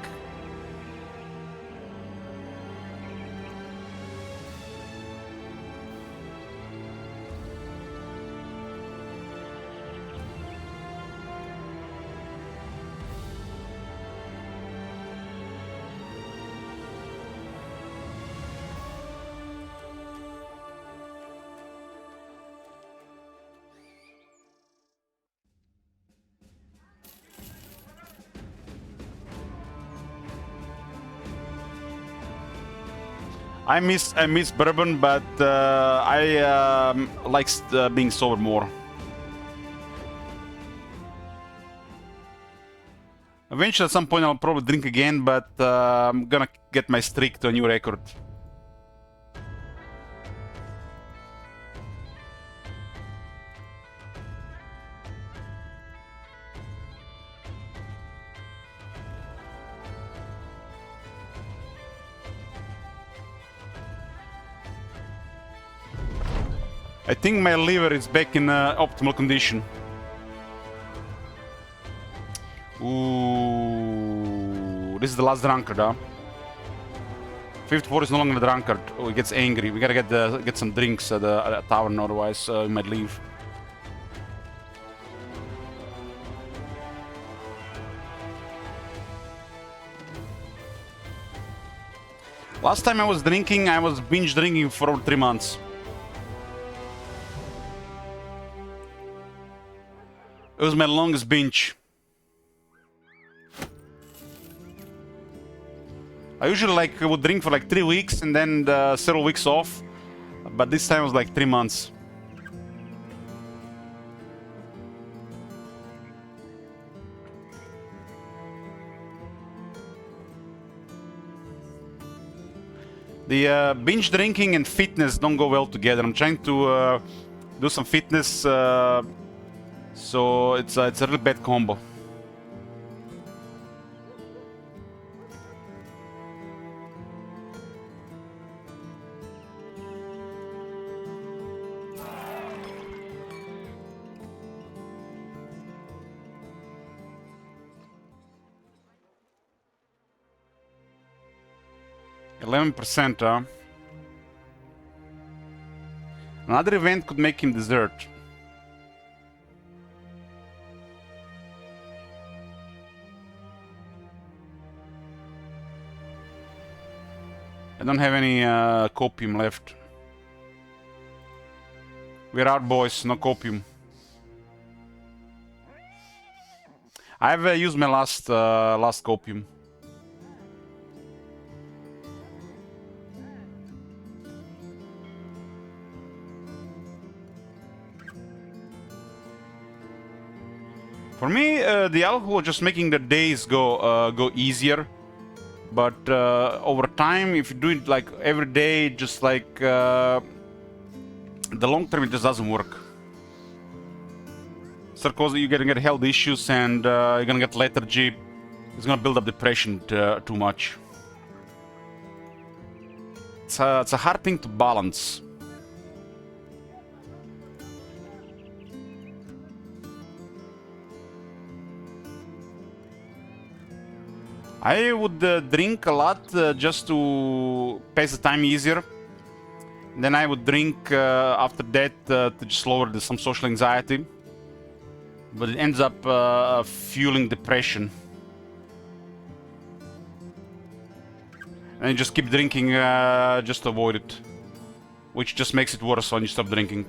I miss bourbon, but I like being sober more. Eventually, at some point, I'll probably drink again, but I'm gonna get my streak to a new record. I think my liver is back in optimal condition. Ooh, this is the last drunkard, huh? 54 is no longer the drunkard. Oh, he gets angry. We gotta get some drinks at the tavern, otherwise he might leave. Last time I was drinking, I was binge drinking for over 3 months. It was my longest binge. I usually would drink for 3 weeks and then several weeks off, but this time was 3 months. The binge drinking and fitness don't go well together. I'm trying to do some fitness. So it's a really bad combo. %, huh? Another event could make him desert. I don't have any copium left. We're out, boys. No copium. I've used my last copium. For me, the alcohol just making the days go easier. But over time, if you do it like every day, just like the long term, it just doesn't work. So, cause you're gonna get health issues and you're gonna get lethargy. It's gonna build up depression too much. It's a hard thing to balance. I would drink a lot just to pass the time easier. Then I would drink after that to just lower some social anxiety. But it ends up fueling depression. And you just keep drinking just to avoid it. Which just makes it worse when you stop drinking.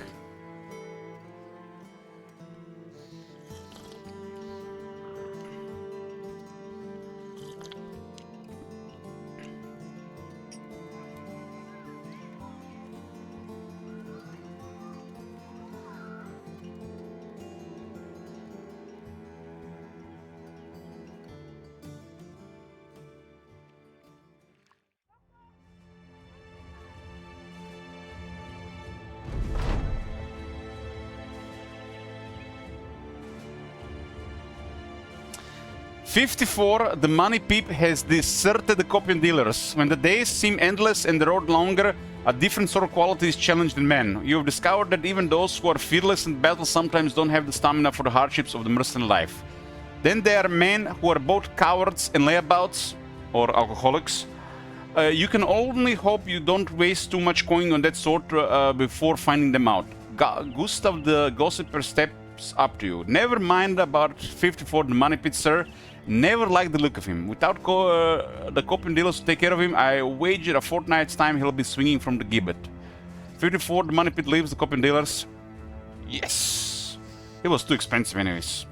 "54, the money peep has deserted the copium dealers. When the days seem endless and the road longer, a different sort of quality is challenged in men. You have discovered that even those who are fearless in battle sometimes don't have the stamina for the hardships of the mercenary life. Then there are men who are both cowards and layabouts, or alcoholics. You can only hope you don't waste too much coin on that sort before finding them out. Gustav the Gossiper steps up to you. Never mind about 54, the money pit, sir. Never liked the look of him. Without the copium dealers to take care of him, I wager a fortnight's time he'll be swinging from the gibbet. 54, the money pit leaves the copium dealers. Yes! It was too expensive anyways.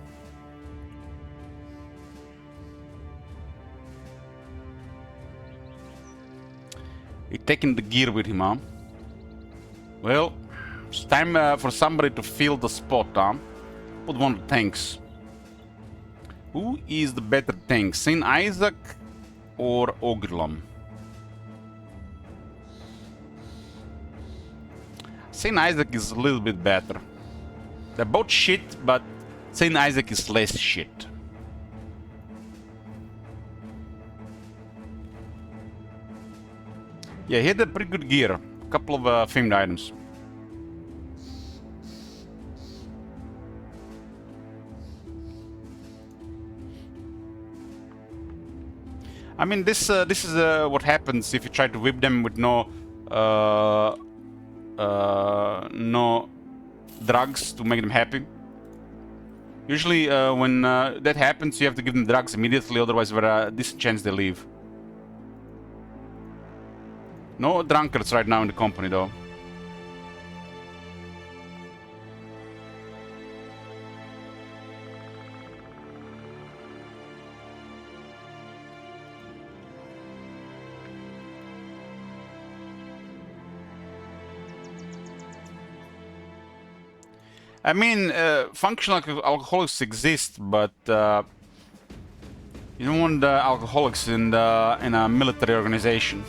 He's taking the gear with him, huh? Well, it's time for somebody to fill the spot, huh? Put one of the tanks. Who is the better tank, Saint Isaac or Ogrelum? Saint Isaac is a little bit better. They're both shit, but Saint Isaac is less shit. Yeah, he had a pretty good gear. A couple of famed items. I mean, this is what happens if you try to whip them with no drugs to make them happy. Usually, when that happens, you have to give them drugs immediately, otherwise, there's a decent chance they leave. No drunkards right now in the company, though. I mean, functional alcoholics exist, but you don't want alcoholics in a military organization.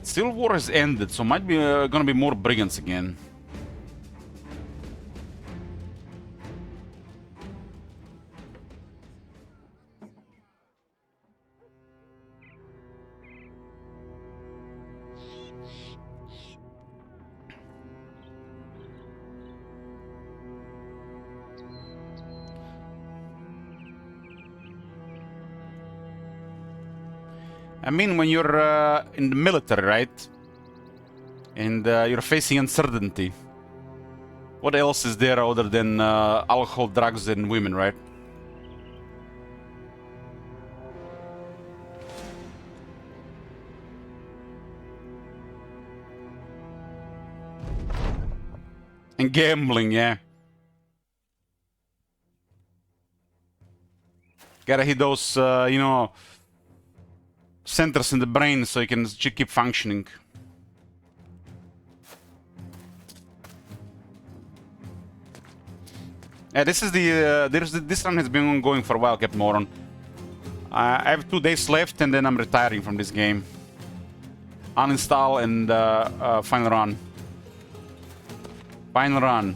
Civil War has ended, so might be gonna be more brigands again. I mean, when you're in the military, right? And you're facing uncertainty. What else is there other than alcohol, drugs, and women, right? And gambling, yeah. Gotta hit those, you know, centers in the brain so you can keep functioning. Yeah, this is the this run has been going for a while, Captain Moron. I have 2 days left, and then I'm retiring from this game. Uninstall and final run. Final run.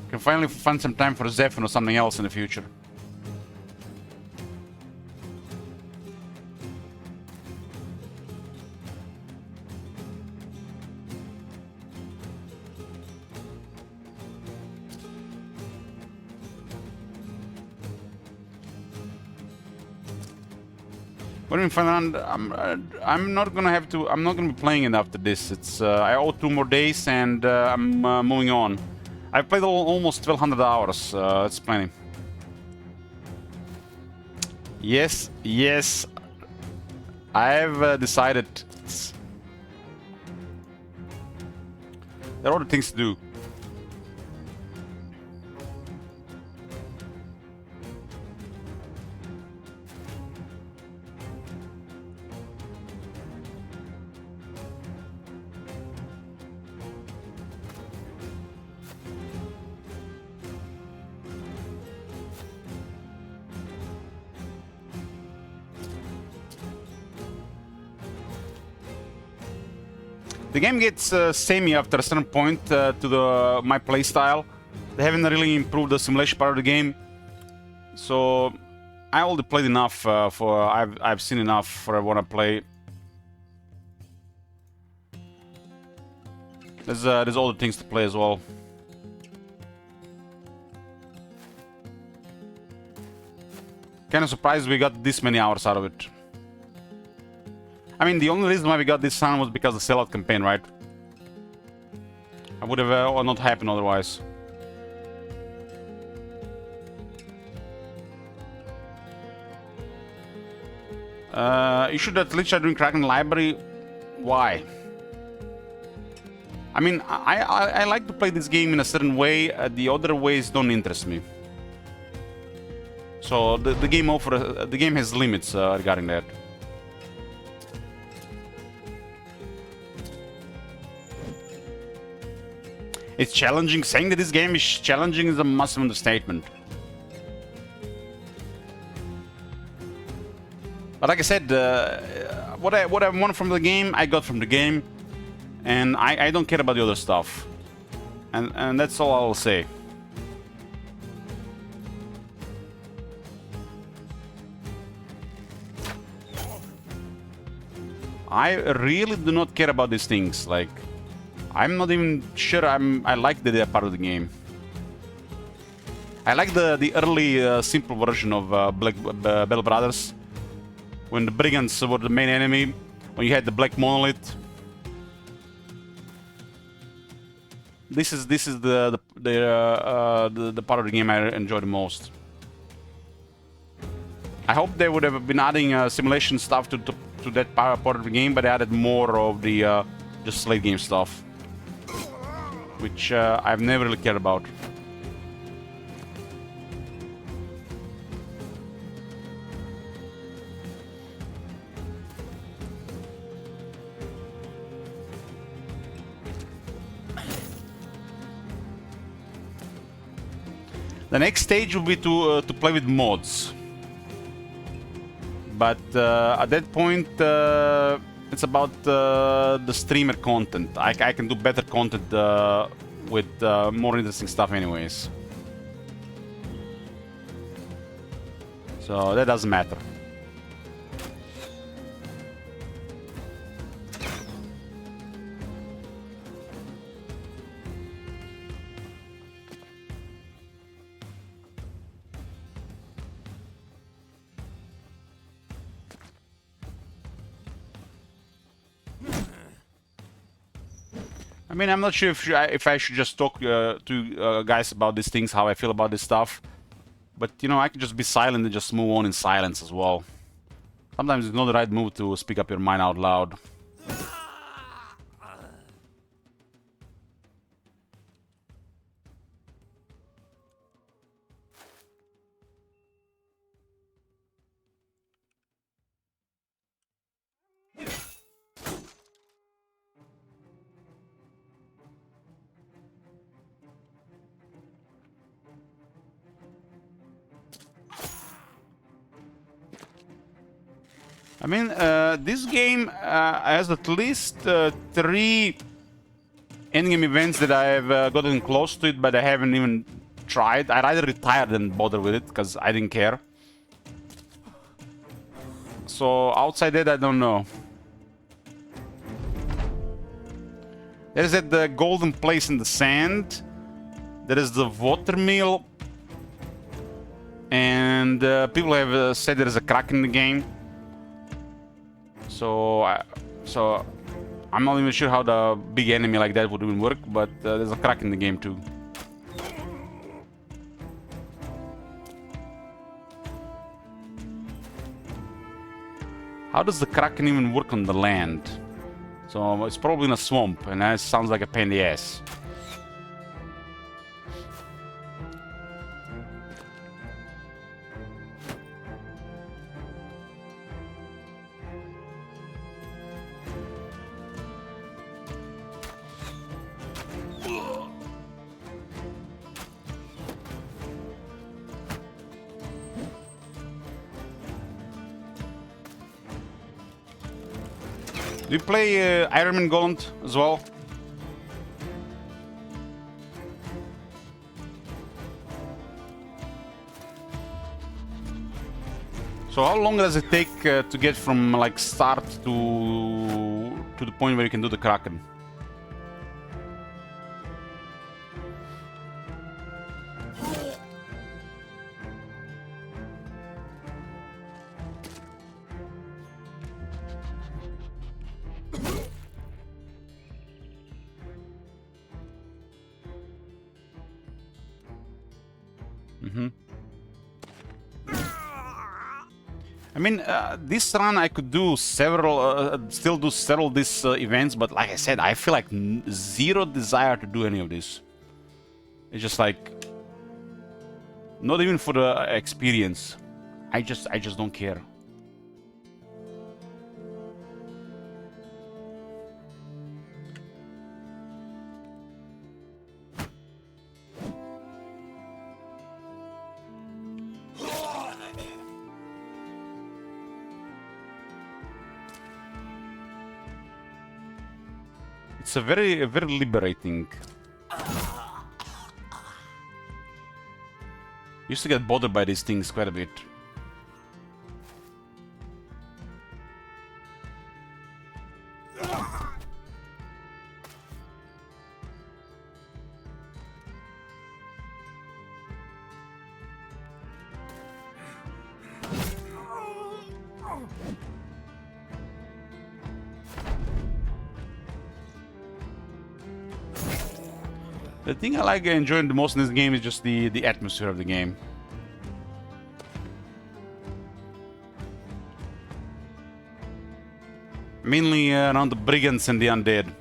Can finally find some time for Zephyr or something else in the future. What do you mean final run? I'm not gonna have to. I'm not gonna be playing it after this. It's I owe 2 more days, and I'm moving on. I've played almost 1,200 hours. It's plenty. Yes, yes. I've decided. There are other things to do. The game gets samey after a certain point to my playstyle. They haven't really improved the simulation part of the game, so I already played enough for I've seen enough for I want to play. There's other things to play as well. Kind of surprised we got this many hours out of it. I mean, the only reason why we got this sound was because of the sellout campaign, right? I would have not happened otherwise. You should at least try doing Kraken Library. Why? I mean, I like to play this game in a certain way. The other ways don't interest me. So the game has limits regarding that. It's challenging. Saying that this game is challenging is a massive understatement. But like I said, what I want from the game, I got from the game, and I don't care about the other stuff. And that's all I'll say. I really do not care about these things. Like, I'm not even sure I like the part of the game. I like the early simple version of Bell Brothers, when the brigands were the main enemy, when you had the Black Monolith. This is the part of the game I enjoy the most. I hope they would have been adding simulation stuff to that part of the game, but they added more of the just slate game stuff, which I've never really cared about. The next stage will be to play with mods, but at that point it's about the streamer content. I can do better content with more interesting stuff anyways. So that doesn't matter. I mean, I'm not sure if I should just talk to guys about these things, how I feel about this stuff. But, you know, I can just be silent and just move on in silence as well. Sometimes it's not the right move to speak up your mind out loud. I mean, this game has at least 3 endgame events that I've gotten close to it, but I haven't even tried. I'd rather retire than bother with it, because I didn't care. So, outside that, I don't know. There's that golden place in the sand. There is the water mill. And people have said there is a crack in the game. So I'm not even sure how the big enemy like that would even work, but there's a crack in the game too. How does the Kraken even work on the land? So it's probably in a swamp, and that sounds like a pain in the ass. Do you play Iron Man Gauntlet as well? So how long does it take to get from like start to the point where you can do the Kraken? I mean, this run I could do several, still do several of these events, but like I said, I feel like zero desire to do any of this. It's just like, not even for the experience. I just don't care. It's a very liberating. Used to get bothered by these things quite a bit. The thing I like enjoying the most in this game is just the atmosphere of the game. Mainly around the brigands and the undead.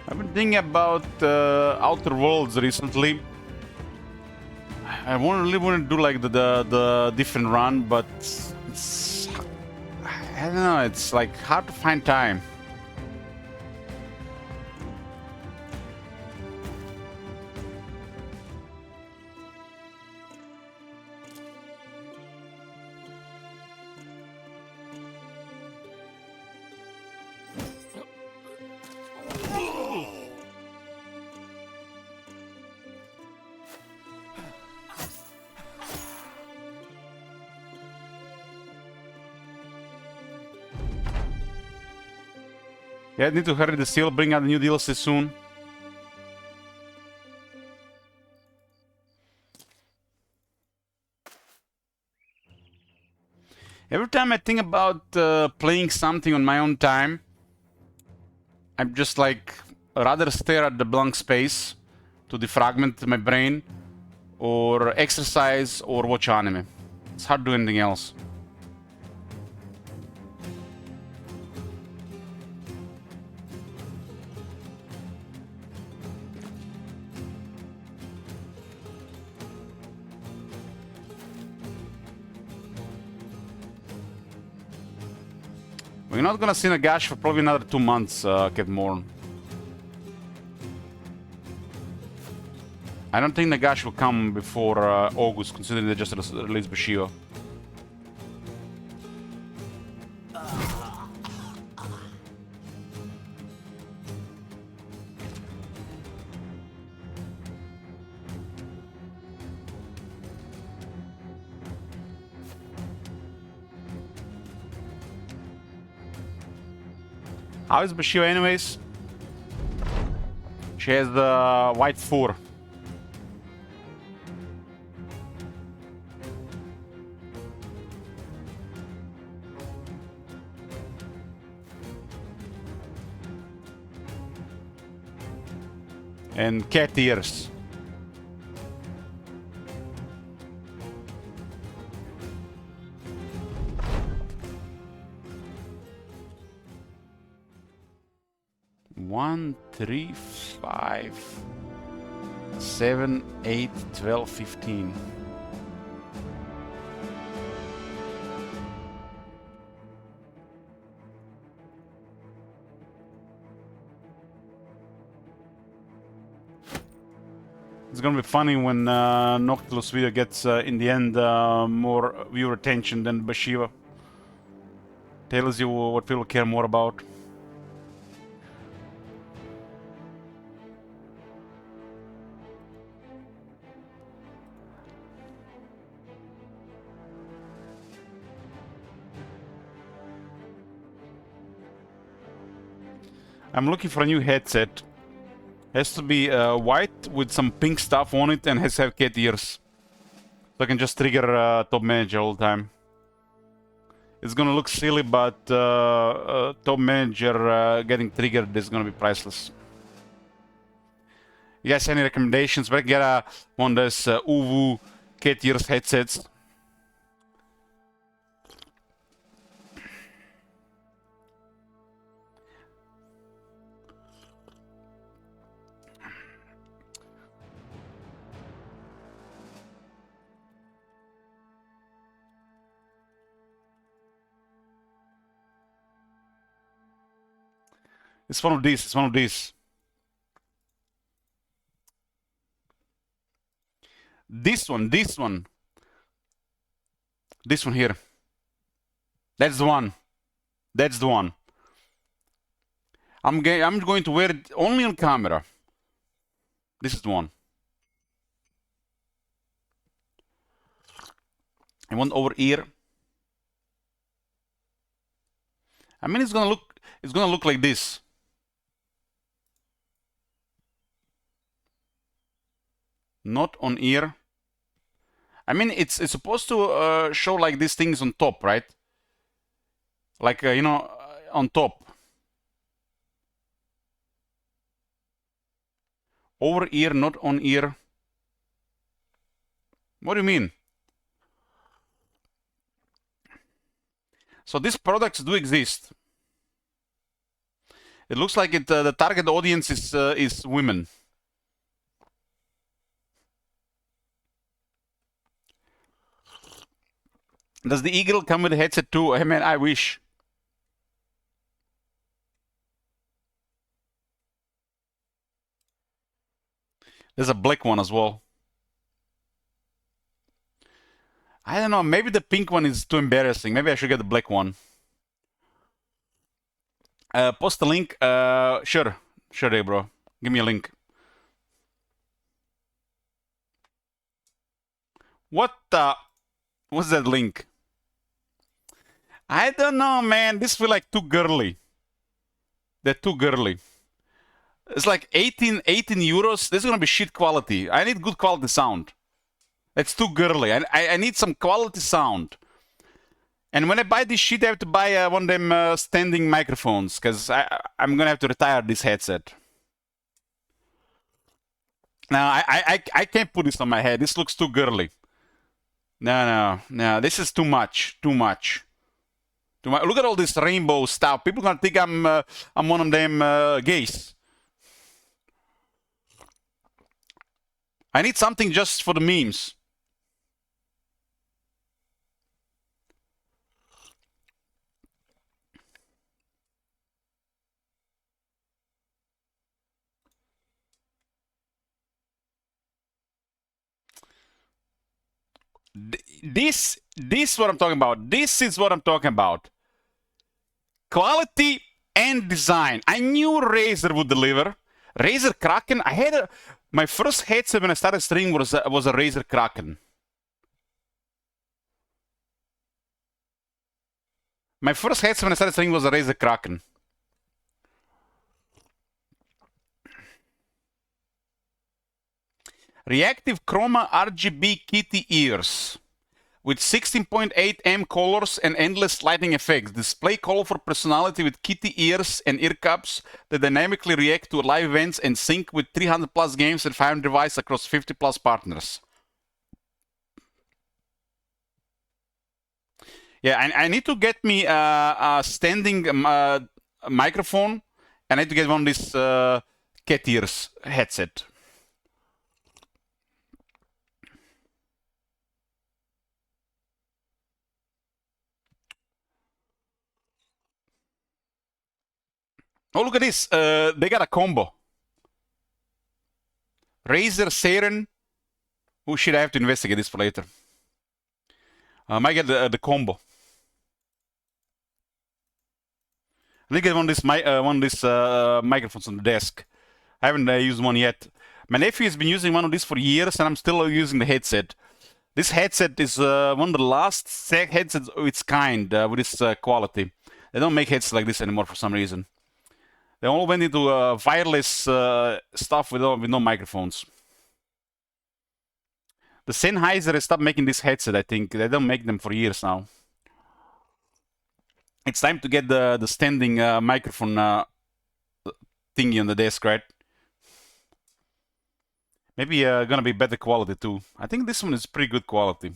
I've been thinking about Outer Worlds recently. I really want to do like the different run, but it's I don't know, it's like hard to find time. Yeah, I need to hurry the seal, bring out the new DLC soon. Every time I think about playing something on my own time, I'm just like rather stare at the blank space to defragment my brain, or exercise, or watch anime. It's hard to do anything else. We're not gonna see Nagash for probably another 2 months, Kedmorn. I don't think Nagash will come before August, considering they just released Bushido. How is Bushido anyways? She has the white fur. And cat ears. One, 3, 5, 7, 8, 12, 15. It's gonna be funny when Noctilus video gets in the end more viewer attention than Bashiva. Tells you what people care more about. I'm looking for a new headset. Has to be white with some pink stuff on it and has to have cat ears. So I can just trigger Top Manager all the time. It's gonna look silly, but Top Manager getting triggered is gonna be priceless. You guys any recommendations? But get one of those Uwu cat ears headsets. It's one of these. It's one of these. This one. This one. This one here. That's the one. That's the one. I'm going to wear it only on camera. This is the one. I want over ear. I mean, it's gonna look like this. Not on ear. I mean, it's supposed to show like these things on top, right? Like you know, on top. Over ear, not on ear. What do you mean? So these products do exist. It looks like the target audience is women. Does the Eagle come with a headset too? I mean, I wish. There's a black one as well. I don't know, maybe the pink one is too embarrassing. Maybe I should get the black one. Post the link. Sure, hey, bro. Give me a link. What's that link? I don't know, man. This feel like too girly. They're too girly. It's like 18 euros. This is gonna be shit quality. I need good quality sound. It's too girly. I need some quality sound. And when I buy this shit, I have to buy one of them standing microphones, because I'm gonna have to retire this headset. Now, I can't put this on my head. This looks too girly. No. This is too much. Too much. Look at all this rainbow stuff. People gonna think I'm one of them gays. I need something just for the memes. This is what I'm talking about. This is what I'm talking about. Quality and design. I knew Razer would deliver. Razer Kraken. I had my first headset when I started streaming was a Razer Kraken. My first headset when I started streaming was a Razer Kraken. Reactive Chroma RGB kitty ears with 16.8 M colors and endless lighting effects. Display colorful personality with kitty ears and ear cups that dynamically react to live events and sync with 300 plus games and 500 devices across 50 plus partners. Yeah, I need to get me a standing microphone, and I need to get one of these cat ears headset. Oh, look at this. They got a combo. Razer Saren. Oh shit, I have to investigate this for later. I might get the combo. Let me get one of these microphones on the desk. I haven't used one yet. My nephew has been using one of these for years, and I'm still using the headset. This headset is one of the last headsets of its kind with this quality. They don't make headsets like this anymore for some reason. They all went into wireless stuff with no microphones. The Sennheiser has stopped making this headset, I think. They don't make them for years now. It's time to get the standing microphone thingy on the desk, right? Maybe gonna be better quality too. I think this one is pretty good quality.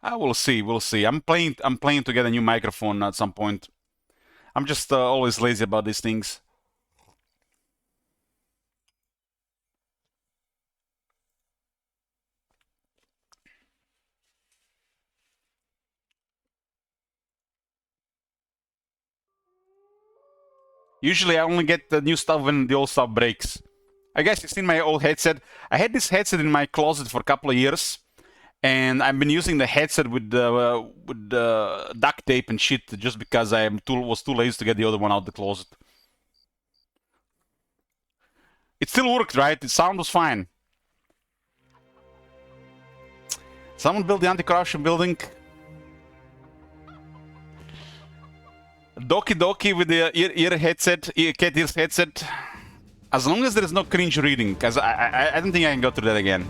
We'll see. I'm planning to get a new microphone at some point. I'm just always lazy about these things. Usually I only get the new stuff when the old stuff breaks. I guess you've seen my old headset. I had this headset in my closet for a couple of years, and I've been using the headset with duct tape and shit just because I was too lazy to get the other one out the closet. It still worked, right? The sound was fine. Someone built the anti-corruption building. Doki Doki with the ear headset, cat ears headset. As long as there is no cringe reading, because I don't think I can go through that again.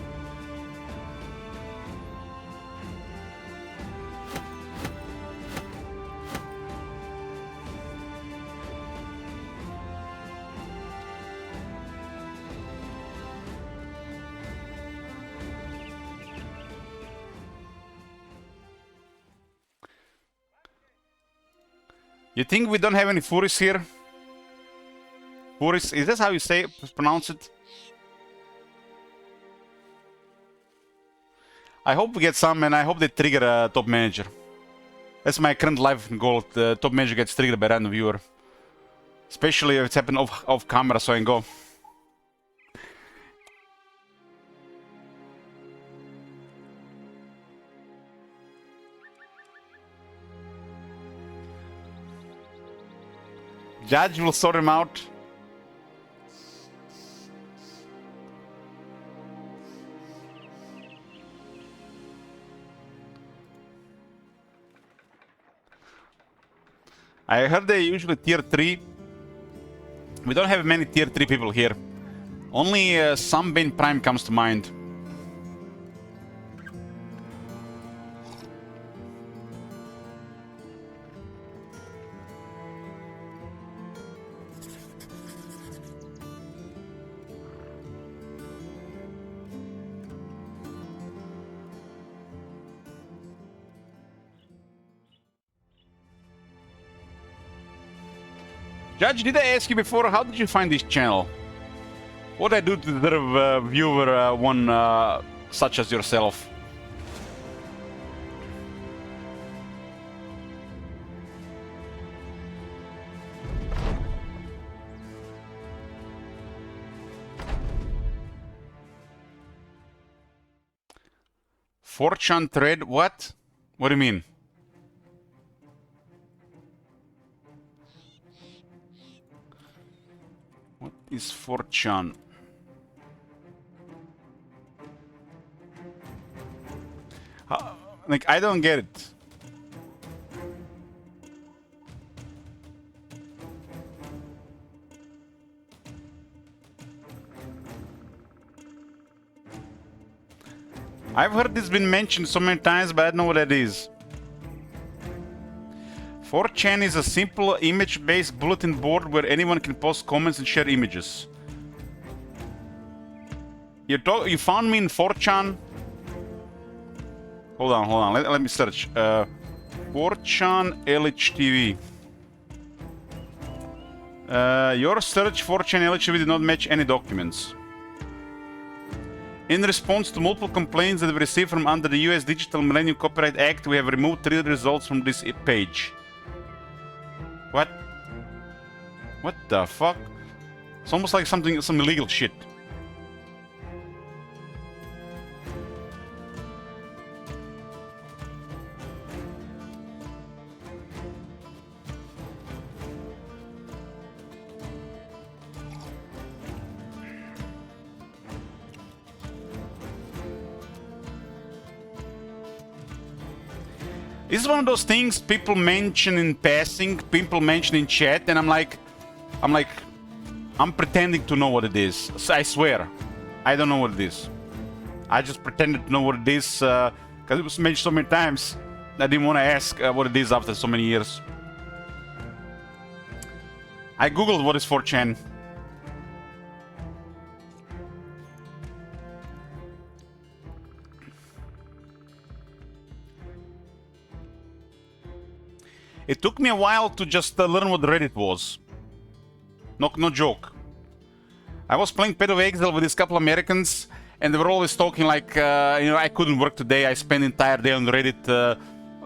You think we don't have any Furis here? Furis, is this how you pronounce it? I hope we get some, and I hope they trigger a top manager. That's my current life goal. The top manager gets triggered by random viewer. Especially if it's happened off camera, so I can go. Judge will sort him out. I heard they usually tier 3. We don't have many tier 3 people here. Only Sunbane Prime comes to mind. Judge, did I ask you before, how did you find this channel? What I do to the viewer one such as yourself? Fortune thread, what? What do you mean? What is Fortune? Like, I don't get it. I've heard this been mentioned so many times, but I don't know what that is. 4chan is a simple image-based bulletin board where anyone can post comments and share images. You found me in 4chan? Hold on. Let me search. 4chan LHTV. Your search 4chan LHTV did not match any documents. In response to multiple complaints that we received from under the US Digital Millennium Copyright Act, we have removed 3 results from this page. What? What the fuck? It's almost like some illegal shit. This is one of those things people mention in passing, people mention in chat, and I'm pretending to know what it is. So I swear, I don't know what it is. I just pretended to know what it is because it was mentioned so many times. I didn't want to ask what it is after so many years. I googled what is 4chan. It took me a while to just learn what Reddit was. No joke. I was playing Path of Exile with these couple Americans, and they were always talking like, you know, I couldn't work today. I spent the entire day on Reddit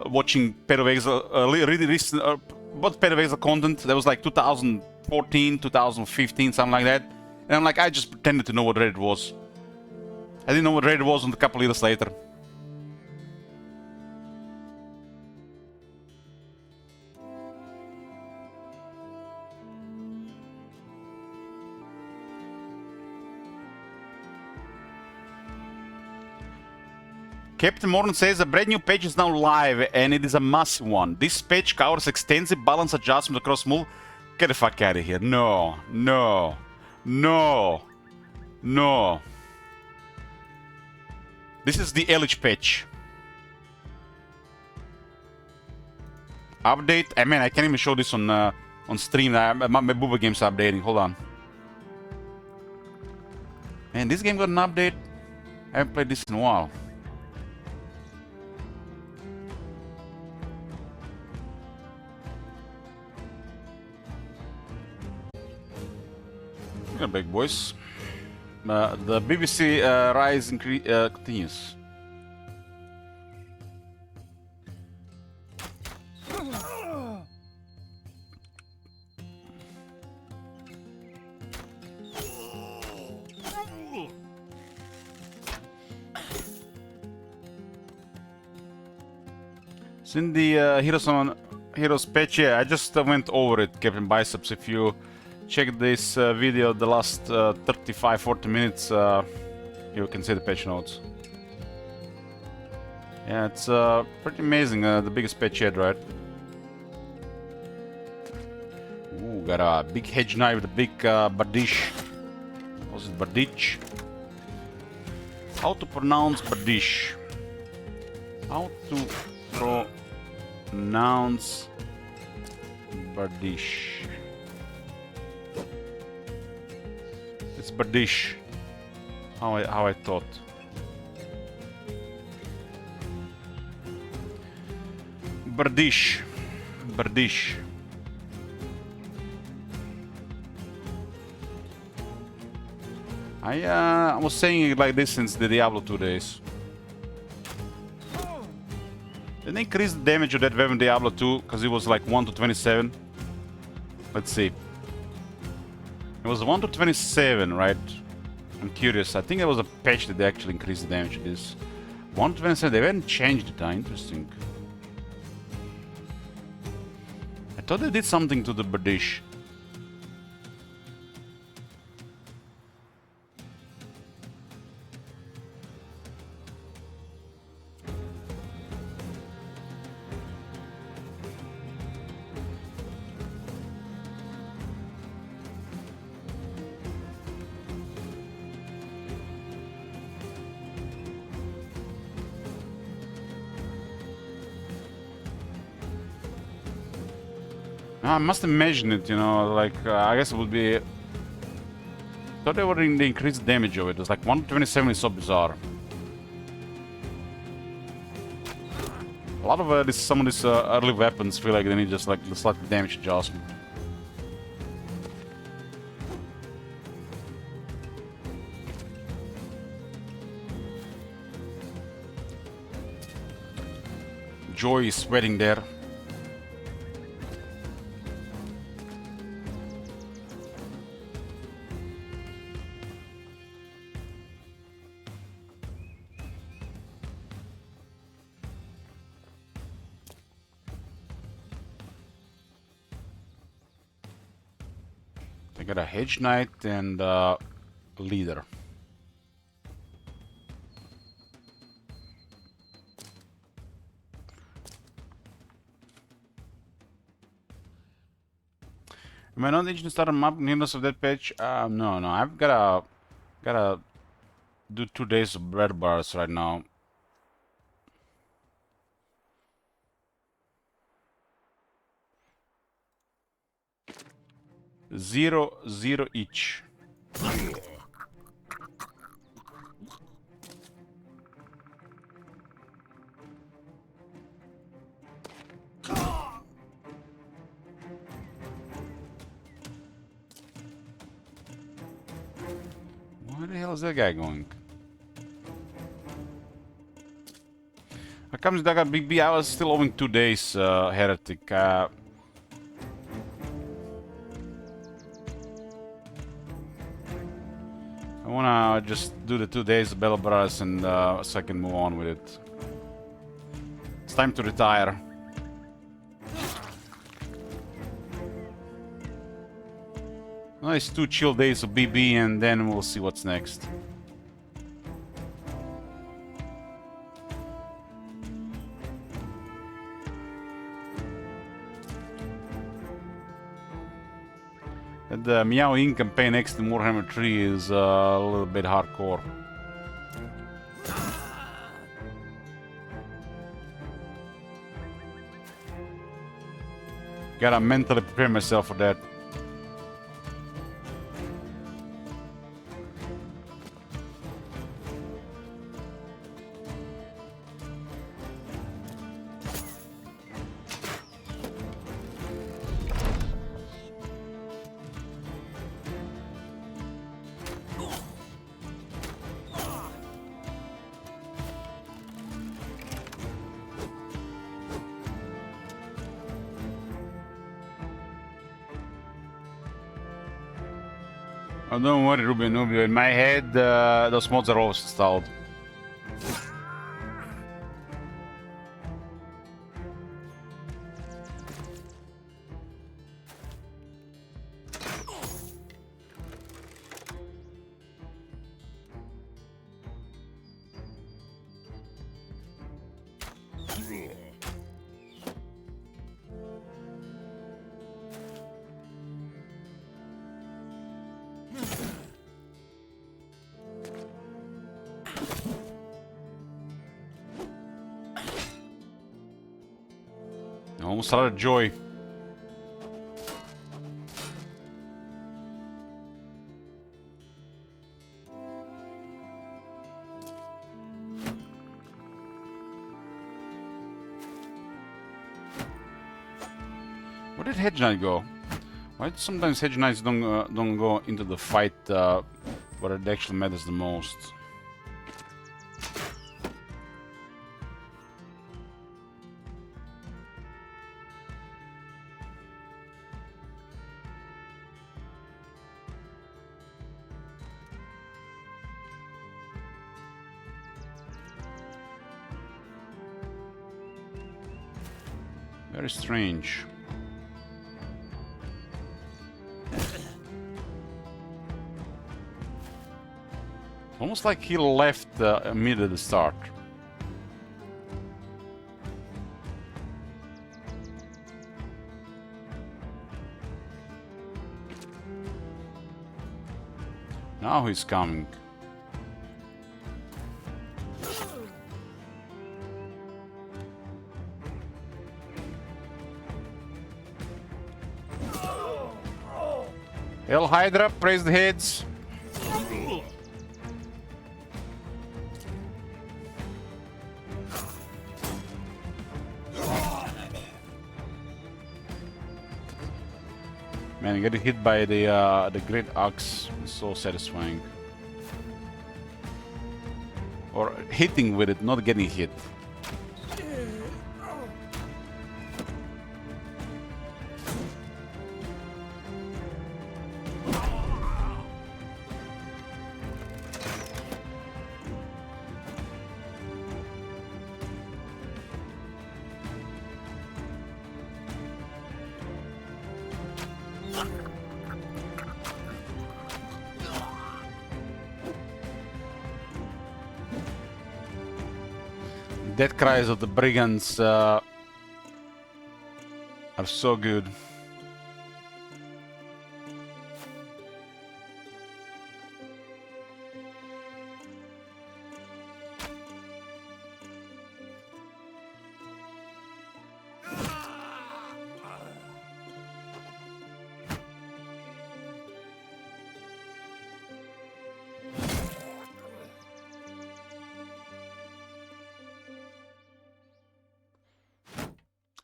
watching Path of Exile, really recent, what Path of Exile content. That was like 2014, 2015, something like that. And I'm like, I just pretended to know what Reddit was. I didn't know what Reddit was until a couple years later. Captain Morgan says a brand new page is now live and it is a massive one. This page covers extensive balance adjustment across move. Get the fuck out of here. No. This is the LH patch. Update. I mean, I can't even show this on stream. My Booba game's updating. Hold on. Man, this game got an update. I haven't played this in a while. Big boys. The BBC rise continues. It's in the Heroes patch. Yeah, I just went over it, Captain Biceps. If you check this video the last 35-40 minutes, you can see the patch notes. Yeah, it's pretty amazing. The biggest patch yet, right? Ooh, got a big hedge knife with a big Bardiche. Was it Bardiche? How to pronounce Bardiche? How to pronounce Bardiche? It's Bardiche. How I thought. Bardiche. Bardiche. I was saying it like this since the Diablo 2 days. Didn't they increase the damage of that weapon in Diablo 2 because it was like 1 to 27? Let's see. It was 1 to 27, right? I'm curious. I think there was a patch that they actually increased the damage of this. 1 to 27, they haven't changed it, interesting. I thought they did something to the Bardiche. I must imagine it, you know, like, I guess it would be... I thought they were in the increased damage of it. It was like 127 is so bizarre. A lot of some of these early weapons feel like they need just like the slight damage adjustment. Joy is sweating there. I got a Hedge Knight and Leader. Am I not itching to start a map needless of that patch? No, I've gotta do 2 days of bread bars right now. Zero each. Where the hell is that guy going? How comes that got Big B? I was still owing 2 days, Heretic. I wanna just do the 2 days of Battle Brothers and so I can move on with it. It's time to retire. Nice 2 chill days of BB and then we'll see what's next. The Meow Ink campaign next to Warhammer 3 is a little bit hardcore. Gotta mentally prepare myself for that. Oh, don't worry, Ruben Nubio. In my head, those mods are always installed. Almost out of joy. Where did Hedge Knight go? Why do sometimes Hedge Knights don't go into the fight where it actually matters the most? Very strange. Almost like he left immediately at the start. Now he's coming. Hell Hydra, praise the heads. Man, getting hit by the great axe is so satisfying. Or hitting with it, not getting hit. Death cries of the brigands are so good.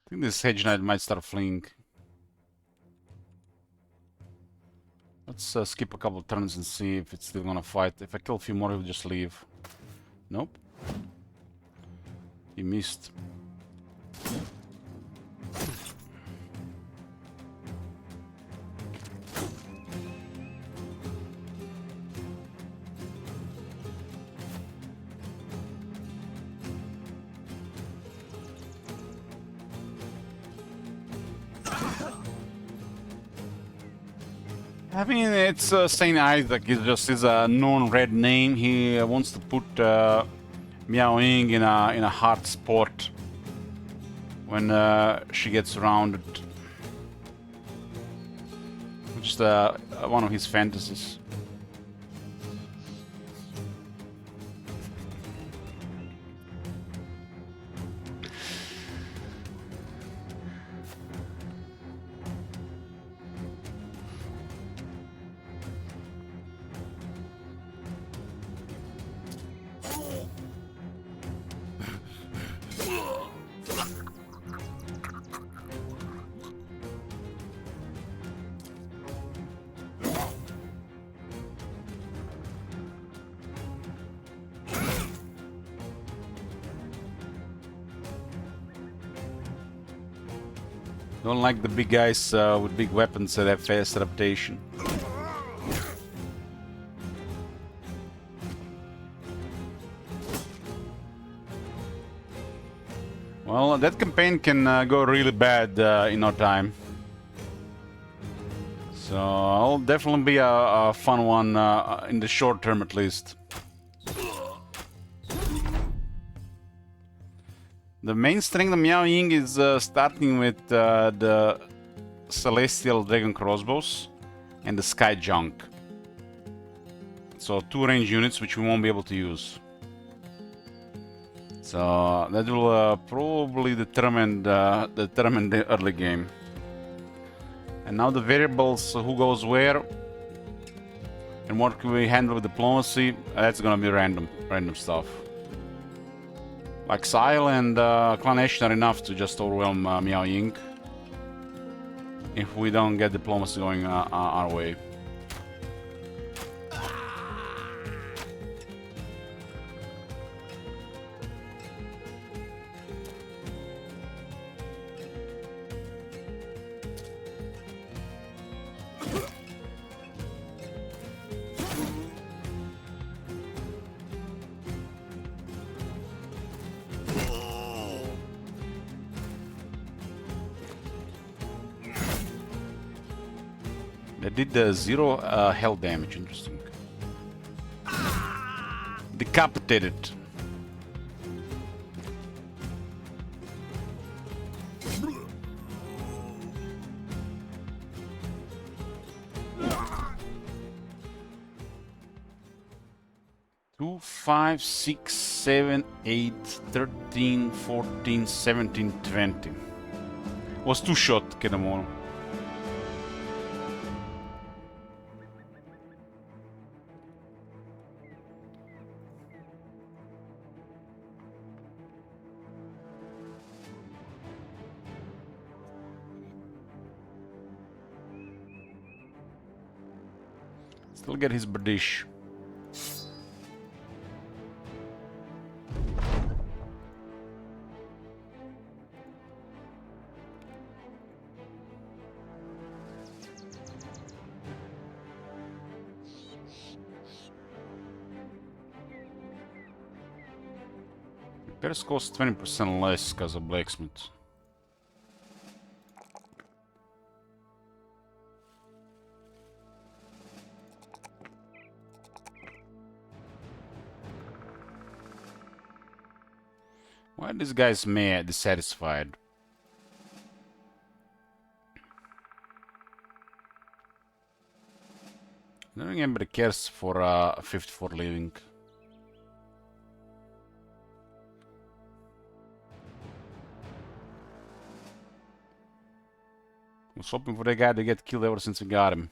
I think this Hedge Knight might start fleeing. Let's skip a couple of turns and see if it's still gonna fight. If I kill a few more, he'll just leave. Nope. He missed. I mean, it's Saint Isaac. It just is a known red name. He wants to put Miao Ying in a hard spot when she gets surrounded. Just one of his fantasies. Don't like the big guys with big weapons that have fast adaptation. Well, that campaign can go really bad in no time. So it'll definitely be a fun one in the short term at least. The main strength of Miao Ying is starting with the Celestial Dragon Crossbows and the Sky Junk. So 2 range units which we won't be able to use. So that will probably determine the early game. And now the variables, who goes where, and what can we handle with diplomacy, that's gonna be random stuff. Like Xyle and Clan Ashen are enough to just overwhelm Miao Ying if we don't get diplomacy going our way. They did the 0 health damage, interesting. Decapitated. Two, 5, 6, 7, 8, 13, 14, 17, 20. Was 2 shot, Kedamono. Still get his British. Repairs cost 20% less because of blacksmith. Why are these guys mad, dissatisfied? I don't think anybody cares for 54 living. I was hoping for that guy to get killed ever since we got him.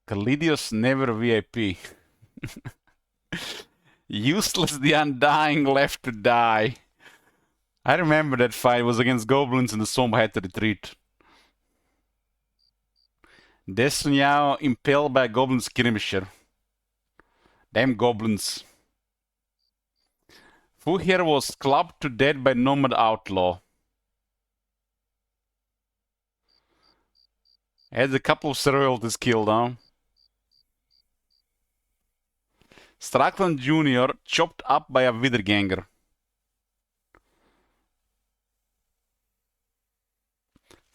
Kalidios never VIP. Useless the Undying left to die. I remember that fight was against goblins and the Somba had to retreat. Desunyao impaled by a goblin skirmisher. Damn goblins. Fu here was clubbed to death by Nomad Outlaw. Had a couple of royalties killed, huh? Strackland Jr. chopped up by a Widerganger.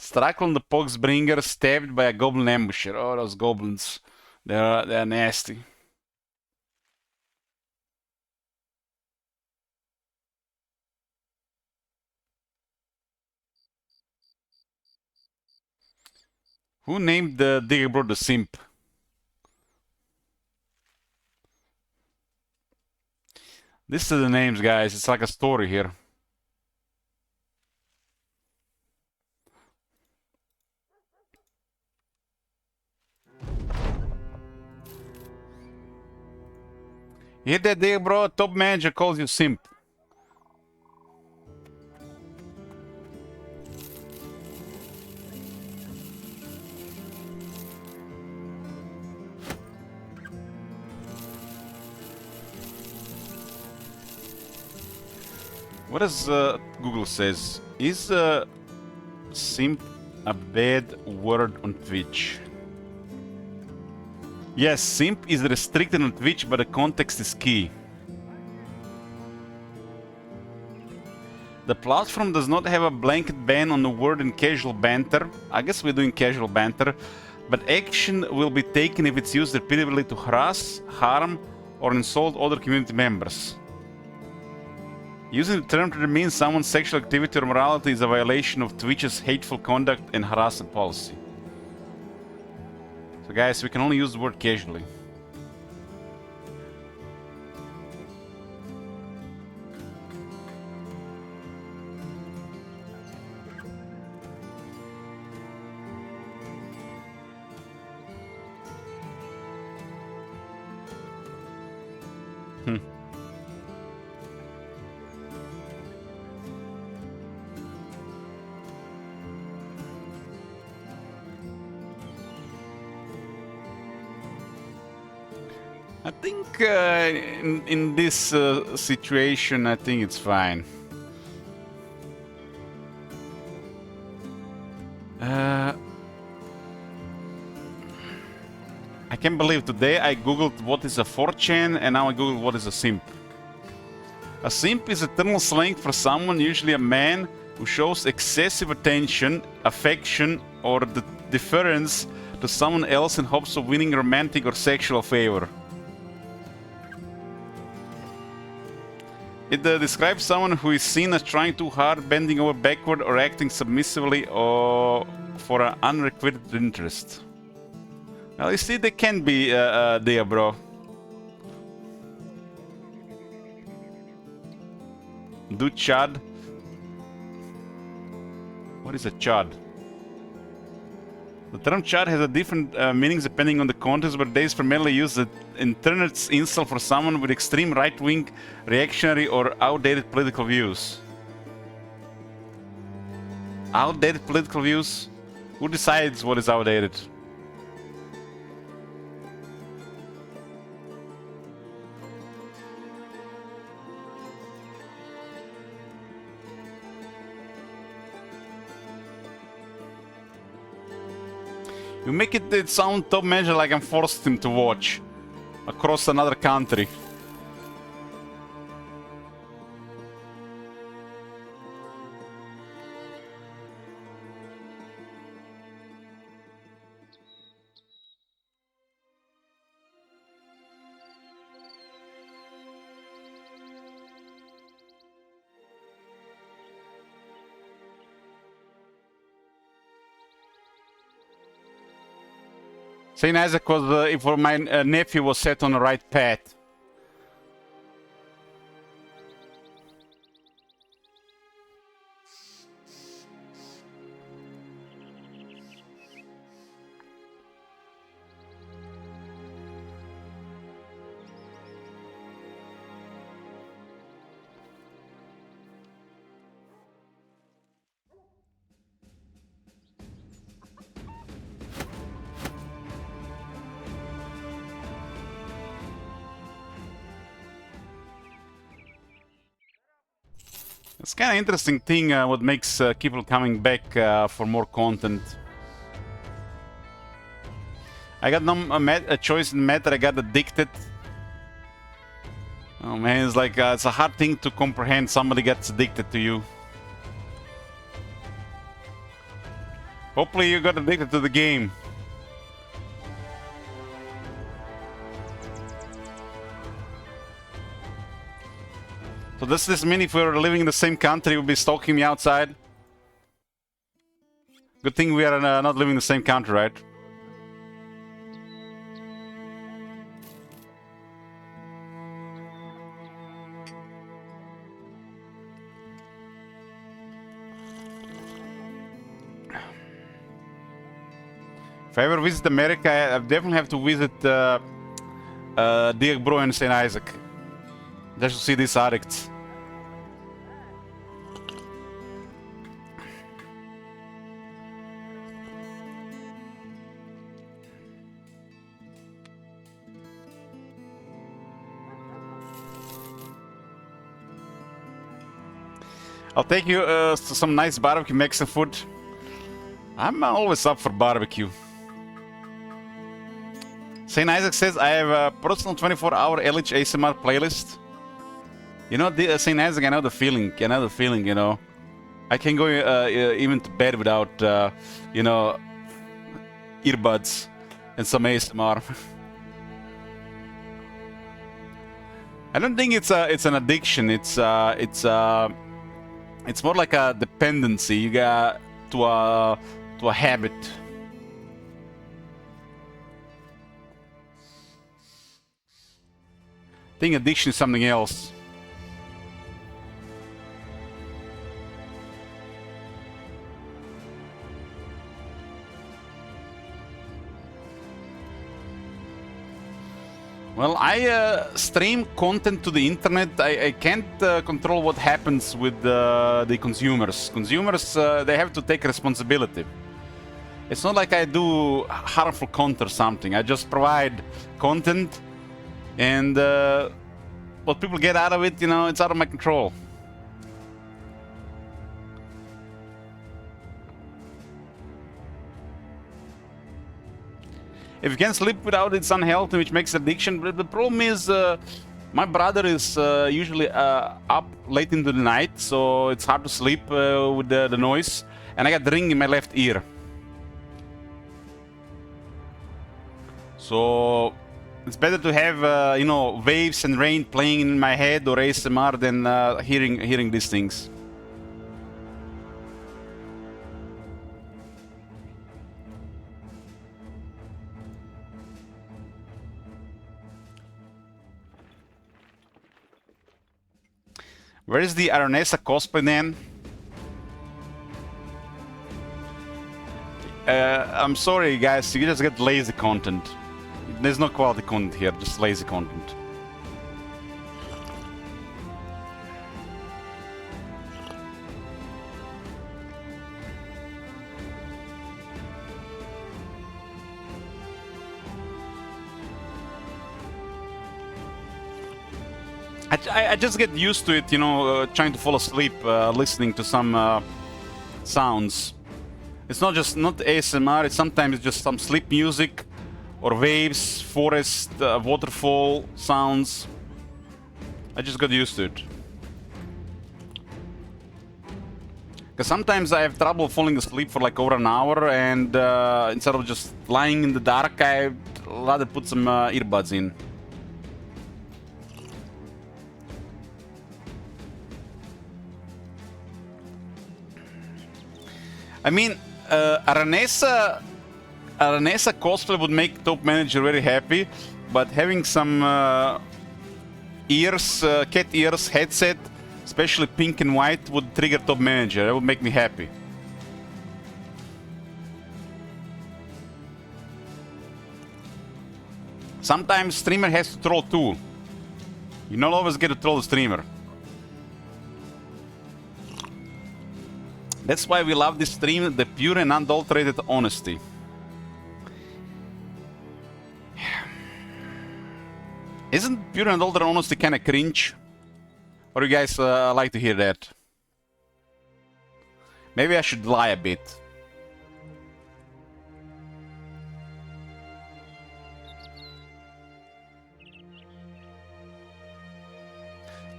Strackland the Poxbringer stabbed by a Goblin Ambusher. Oh, those goblins. They're nasty. Who named the Diggerbro the Simp? This is the names, guys. It's like a story here. You hit that Diggerbro, top manager calls you Simp. What does Google says? Is simp a bad word on Twitch? Yes, simp is restricted on Twitch, but the context is key. The platform does not have a blanket ban on the word in casual banter. I guess we're doing casual banter, but action will be taken if it's used repeatedly to harass, harm, or insult other community members. Using the term to demean someone's sexual activity or morality is a violation of Twitch's hateful conduct and harassment policy. So guys, we can only use the word casually. I think in this situation, I think it's fine. I can't believe today I googled what is a 4chan and now I googled what is a simp. A simp is eternal slang for someone, usually a man, who shows excessive attention, affection, or the deference to someone else in hopes of winning romantic or sexual favor. It describes someone who is seen as trying too hard, bending over backward, or acting submissively or for an unrequited interest. Well, you see, they can be there, bro. Do chad? What is a chad? The term chad has a different meanings depending on the context, but they is primarily used as internet's insult for someone with extreme right-wing, reactionary, or outdated political views. Outdated political views? Who decides what is outdated? You make it sound top measure like I'm forced him to watch across another country. Saint Isaac was, for my nephew, was set on the right path. It's kind of interesting thing what makes people coming back for more content. I got a choice in matter. I got addicted. Oh man, it's like it's a hard thing to comprehend. Somebody gets addicted to you. Hopefully you got addicted to the game. So does this mean if we were living in the same country, you'll be stalking me outside? Good thing we are not living in the same country, right? If I ever visit America, I definitely have to visit Dirk Bro and St. Isaac. Just to see these addicts. I'll take you to some nice barbecue Mexican food. I'm always up for barbecue. St. Isaac says, I have a personal 24-hour LH ASMR playlist. You know, St. Isaac, I know the feeling. I know the feeling, you know. I can go even to bed without, you know, earbuds and some ASMR. I don't think it's an addiction. It's more like a dependency. You got to a habit. I think addiction is something else. Well, I stream content to the internet. I can't control what happens with the consumers. Consumers, they have to take responsibility. It's not like I do harmful content or something. I just provide content, and what people get out of it, you know, it's out of my control. If you can sleep without, it's unhealthy, which makes addiction. But the problem is, my brother is usually up late into the night, so it's hard to sleep with the noise. And I got the ring in my left ear. So it's better to have, you know, waves and rain playing in my head or ASMR than hearing these things. Where is the Aranesa cosplay then? I'm sorry guys, you just get lazy content. There's no quality content here, just lazy content. I just get used to it, you know, trying to fall asleep, listening to some sounds. It's not ASMR, it's sometimes just some sleep music, or waves, forest, waterfall sounds. I just got used to it. Because sometimes I have trouble falling asleep for like over an hour, and instead of just lying in the dark, I'd rather put some earbuds in. I mean, Aranesa cosplay would make Top Manager very happy, but having some ears, cat ears headset, especially pink and white, would trigger Top Manager. That would make me happy. Sometimes streamer has to troll too. You not always get to troll the streamer. That's why we love this stream, the pure and unadulterated honesty. Isn't pure and unadulterated honesty kind of cringe? Or you guys like to hear that? Maybe I should lie a bit.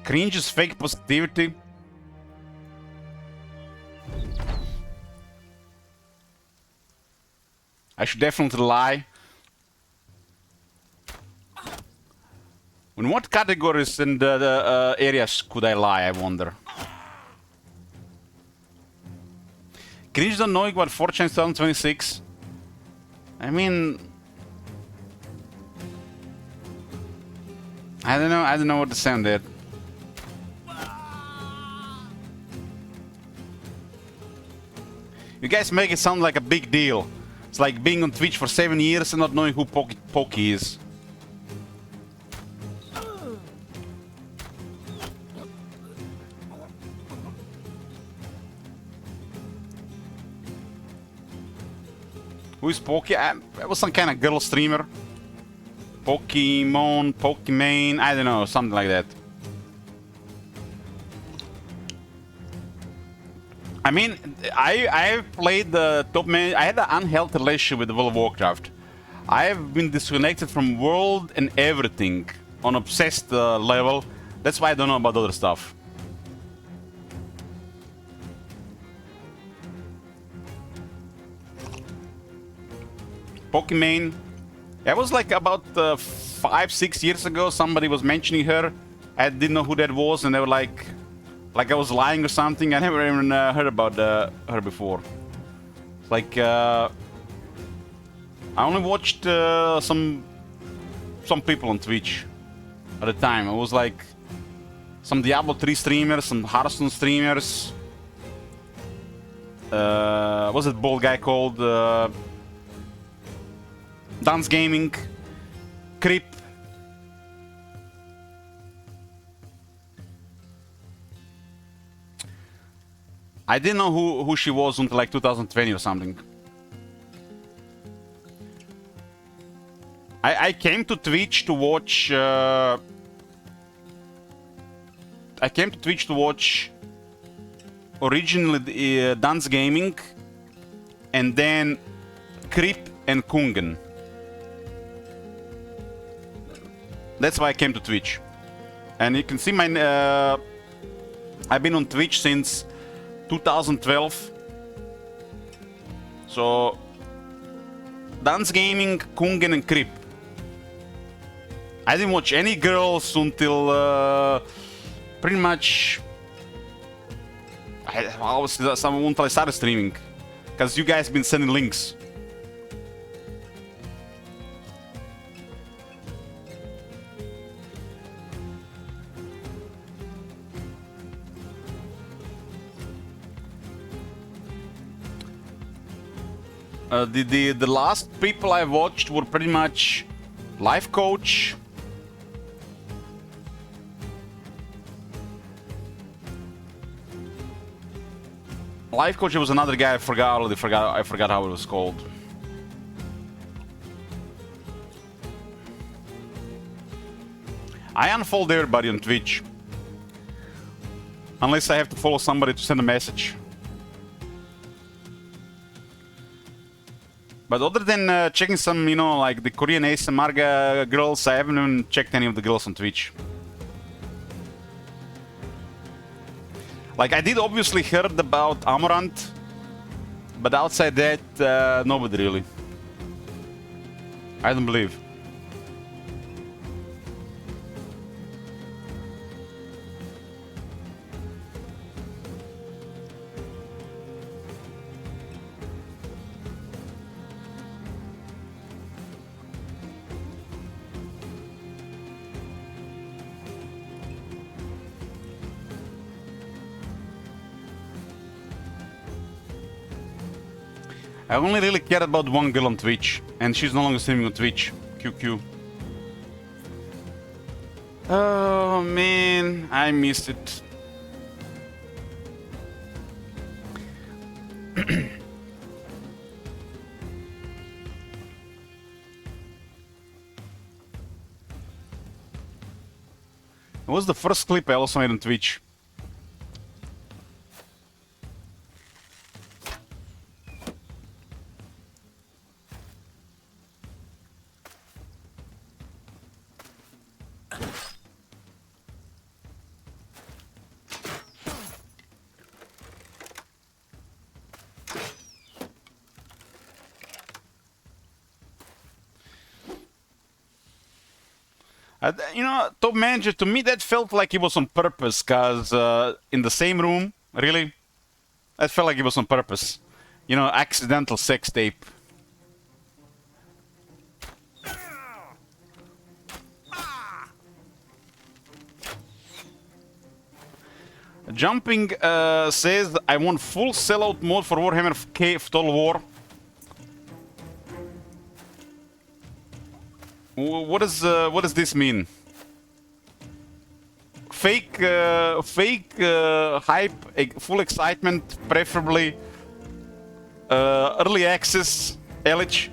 Cringe is fake positivity. I should definitely lie. In what categories and areas could I lie, I wonder? Cringe don't know what 4chan 2026? I mean... I don't know what to say on that. You guys make it sound like a big deal. It's like being on Twitch for 7 years and not knowing who Pokey is. Who is Pokey? I was some kind of girl streamer. Pokemon, Pokimane, I don't know, something like that. I mean, I've played the Top Man. I had an unhealthy relationship with World of Warcraft. I've been disconnected from world and everything on obsessed level. That's why I don't know about other stuff. Pokimane. It was like about 5-6 years ago. Somebody was mentioning her. I didn't know who that was, and they were like I was lying or something. I never even heard about her before. Like I only watched some people on Twitch at the time. It was like some Diablo 3 streamers, some Hearthstone streamers. What's that bald guy called? Dance Gaming, Creep. I didn't know who she was until like 2020 or something. I came to Twitch to watch. I came to Twitch to watch originally Dance Gaming, and then Creep and Kungen. That's why I came to Twitch. And you can see my... I've been on Twitch since 2012. So... Dance Gaming, Kungen and Creep. I didn't watch any girls until pretty much... I was until I started streaming. Because you guys been sending links. The last people I watched were pretty much Life Coach, Life Coach was another guy I forgot how it was called. I unfold everybody on Twitch. Unless I have to follow somebody to send a message. But other than checking some, you know, like the Korean ASMR girls, I haven't even checked any of the girls on Twitch. Like, I did obviously heard about Amorant, but outside that, nobody really. I don't believe. I only really care about one girl on Twitch, and she's no longer streaming on Twitch. QQ. Oh man, I missed it. It was the first clip I also made on Twitch. You know, Top Manager, to me that felt like it was on purpose, cause in the same room, really, that felt like it was on purpose. You know, accidental sex tape. Jumping says, I want full sellout mode for Warhammer Total War. What does this mean? Fake hype, full excitement, preferably early access, Elich.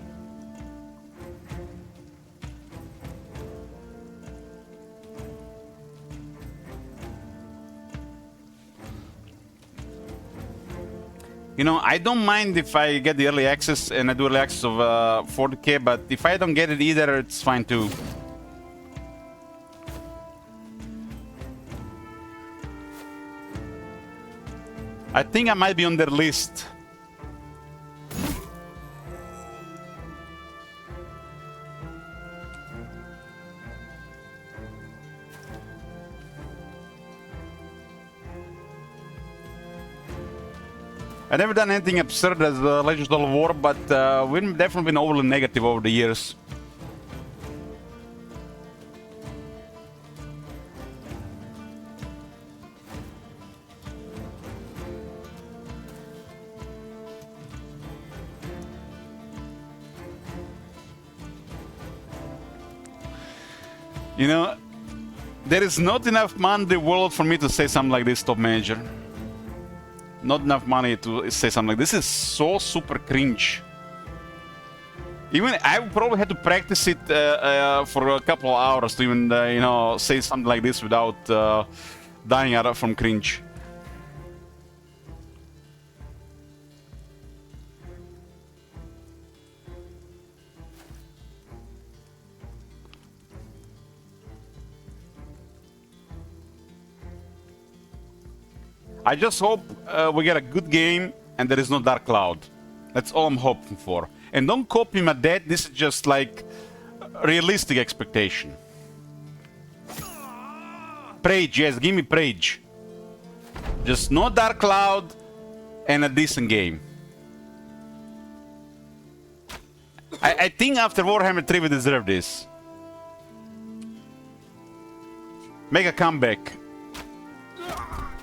You know, I don't mind if I get the early access and I do early access of 40k, but if I don't get it either, it's fine too. I think I might be on their list. I never done anything absurd as Legends of War, but we've definitely been overly negative over the years. You know, there is not enough money in the world for me to say something like this, Top Manager. Not enough money to say something like this. This is so super cringe. Even I would probably had to practice it for a couple of hours to even, you know, say something like this without dying out from cringe. I just hope we get a good game and there is no Dark Cloud. That's all I'm hoping for. And don't copy my dad, this is just like realistic expectation. Prage, yes, give me Prage. Just no Dark Cloud and a decent game. I think after Warhammer 3 we deserve this. Make a comeback.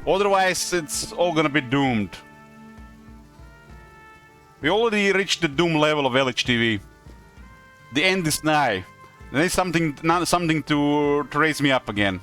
Otherwise, it's all gonna be doomed. We already reached the doom level of LHTV. The end is nigh. There is something to raise me up again.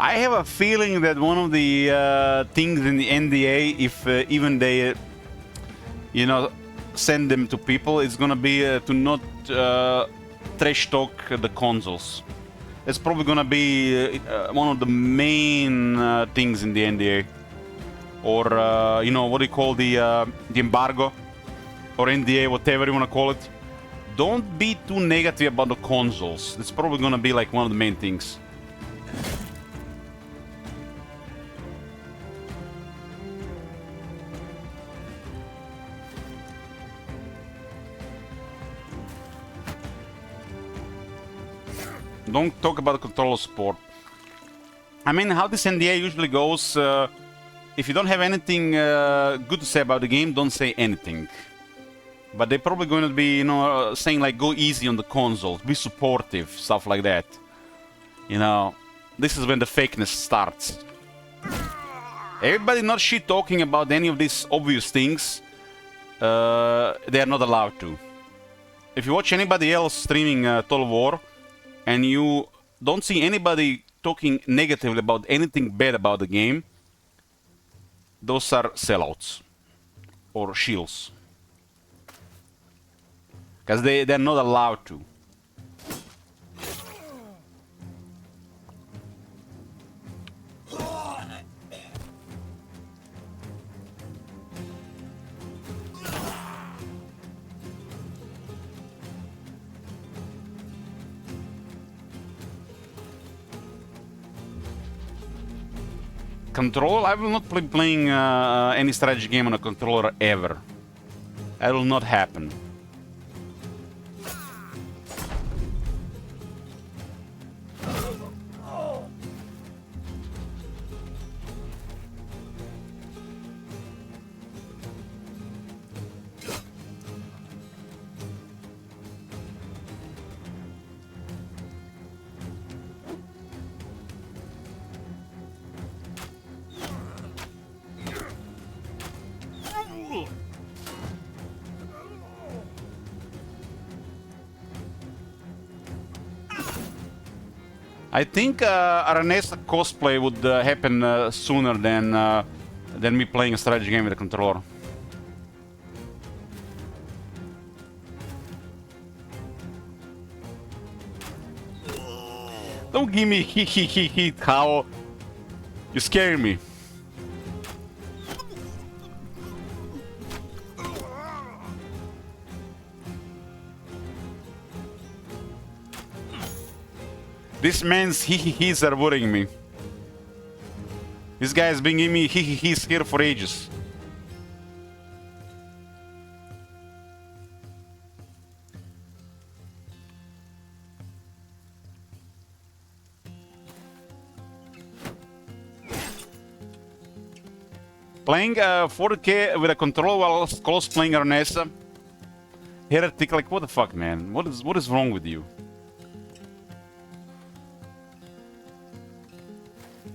I have a feeling that one of the things in the NDA, if even they, you know, send them to people, is gonna be to not trash talk the consoles. It's probably gonna be one of the main things in the NDA, or you know, what do you call the embargo, or NDA, whatever you wanna call it. Don't be too negative about the consoles. It's probably gonna be like one of the main things. Don't talk about the controller support. I mean, how this NDA usually goes, if you don't have anything good to say about the game, don't say anything. But they're probably going to be, you know, saying like, go easy on the consoles, be supportive, stuff like that. You know, this is when the fakeness starts. Everybody not shit talking about any of these obvious things, they are not allowed to. If you watch anybody else streaming Total War, and you don't see anybody talking negatively about anything bad about the game, those are sellouts or shills. Because they're not allowed to. Control? I will not be playing any strategy game on a controller ever. That will not happen. I think Aranesa cosplay would happen sooner than me playing a strategy game with a controller. Don't give me he, how. You scare me. This man's he's are worrying me. This guy has been giving me he's here for ages. Playing 4K with a controller while cosplaying Arnesa. Heretic, like what the fuck, man? What is wrong with you?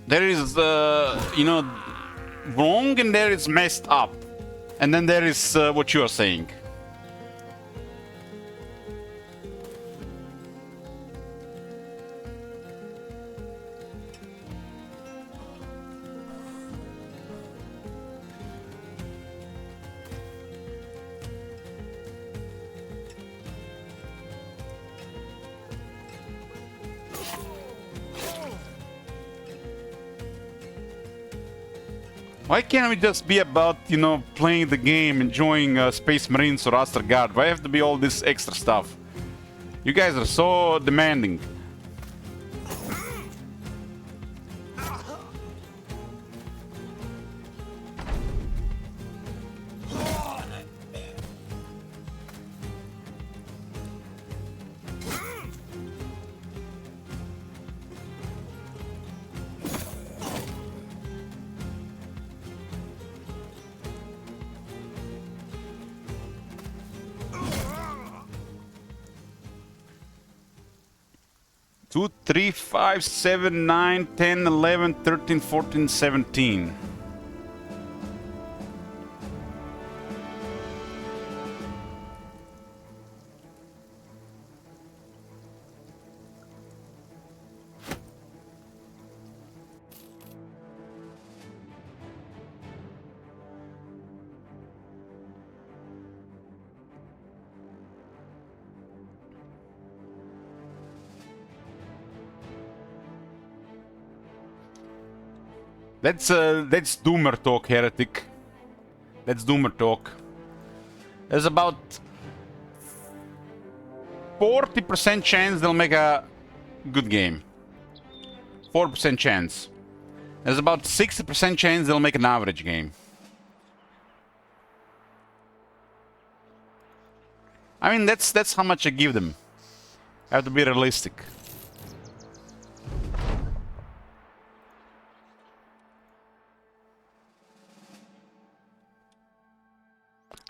There is, you know, wrong and there is messed up. And then there is what you are saying. Why can't we just be about, you know, playing the game, enjoying Space Marines or Astroguard? Why have to be all this extra stuff? You guys are so demanding. Two, 3, 5, 7, 9, 10, 11, 13, 14, 17. That's Doomer talk, Heretic. That's Doomer talk. There's about 40% chance they'll make a good game. 4% chance. There's about 60% chance they'll make an average game. I mean, that's how much I give them. I have to be realistic.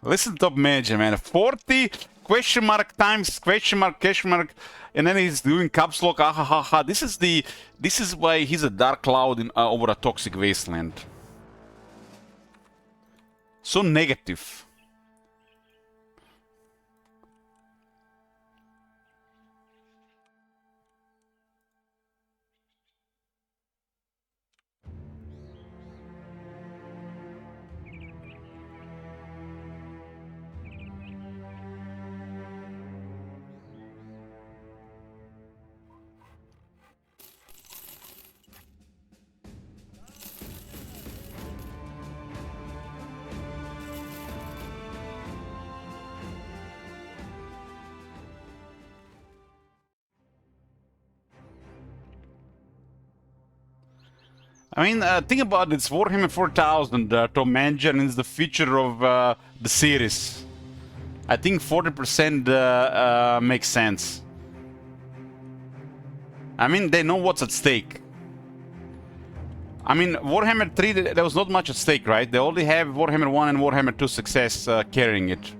Listen, top manager, man. 40 question mark times question mark, and then he's doing caps lock. Ah, ha, ha, ha. This is why he's a dark cloud in, over a toxic wasteland. So negative. I mean, think about it. It's Warhammer 4000, Tom Manager, and it's the future of the series. I think 40% makes sense. I mean, they know what's at stake. I mean, Warhammer 3, there was not much at stake, right? They only have Warhammer 1 and Warhammer 2 success carrying it.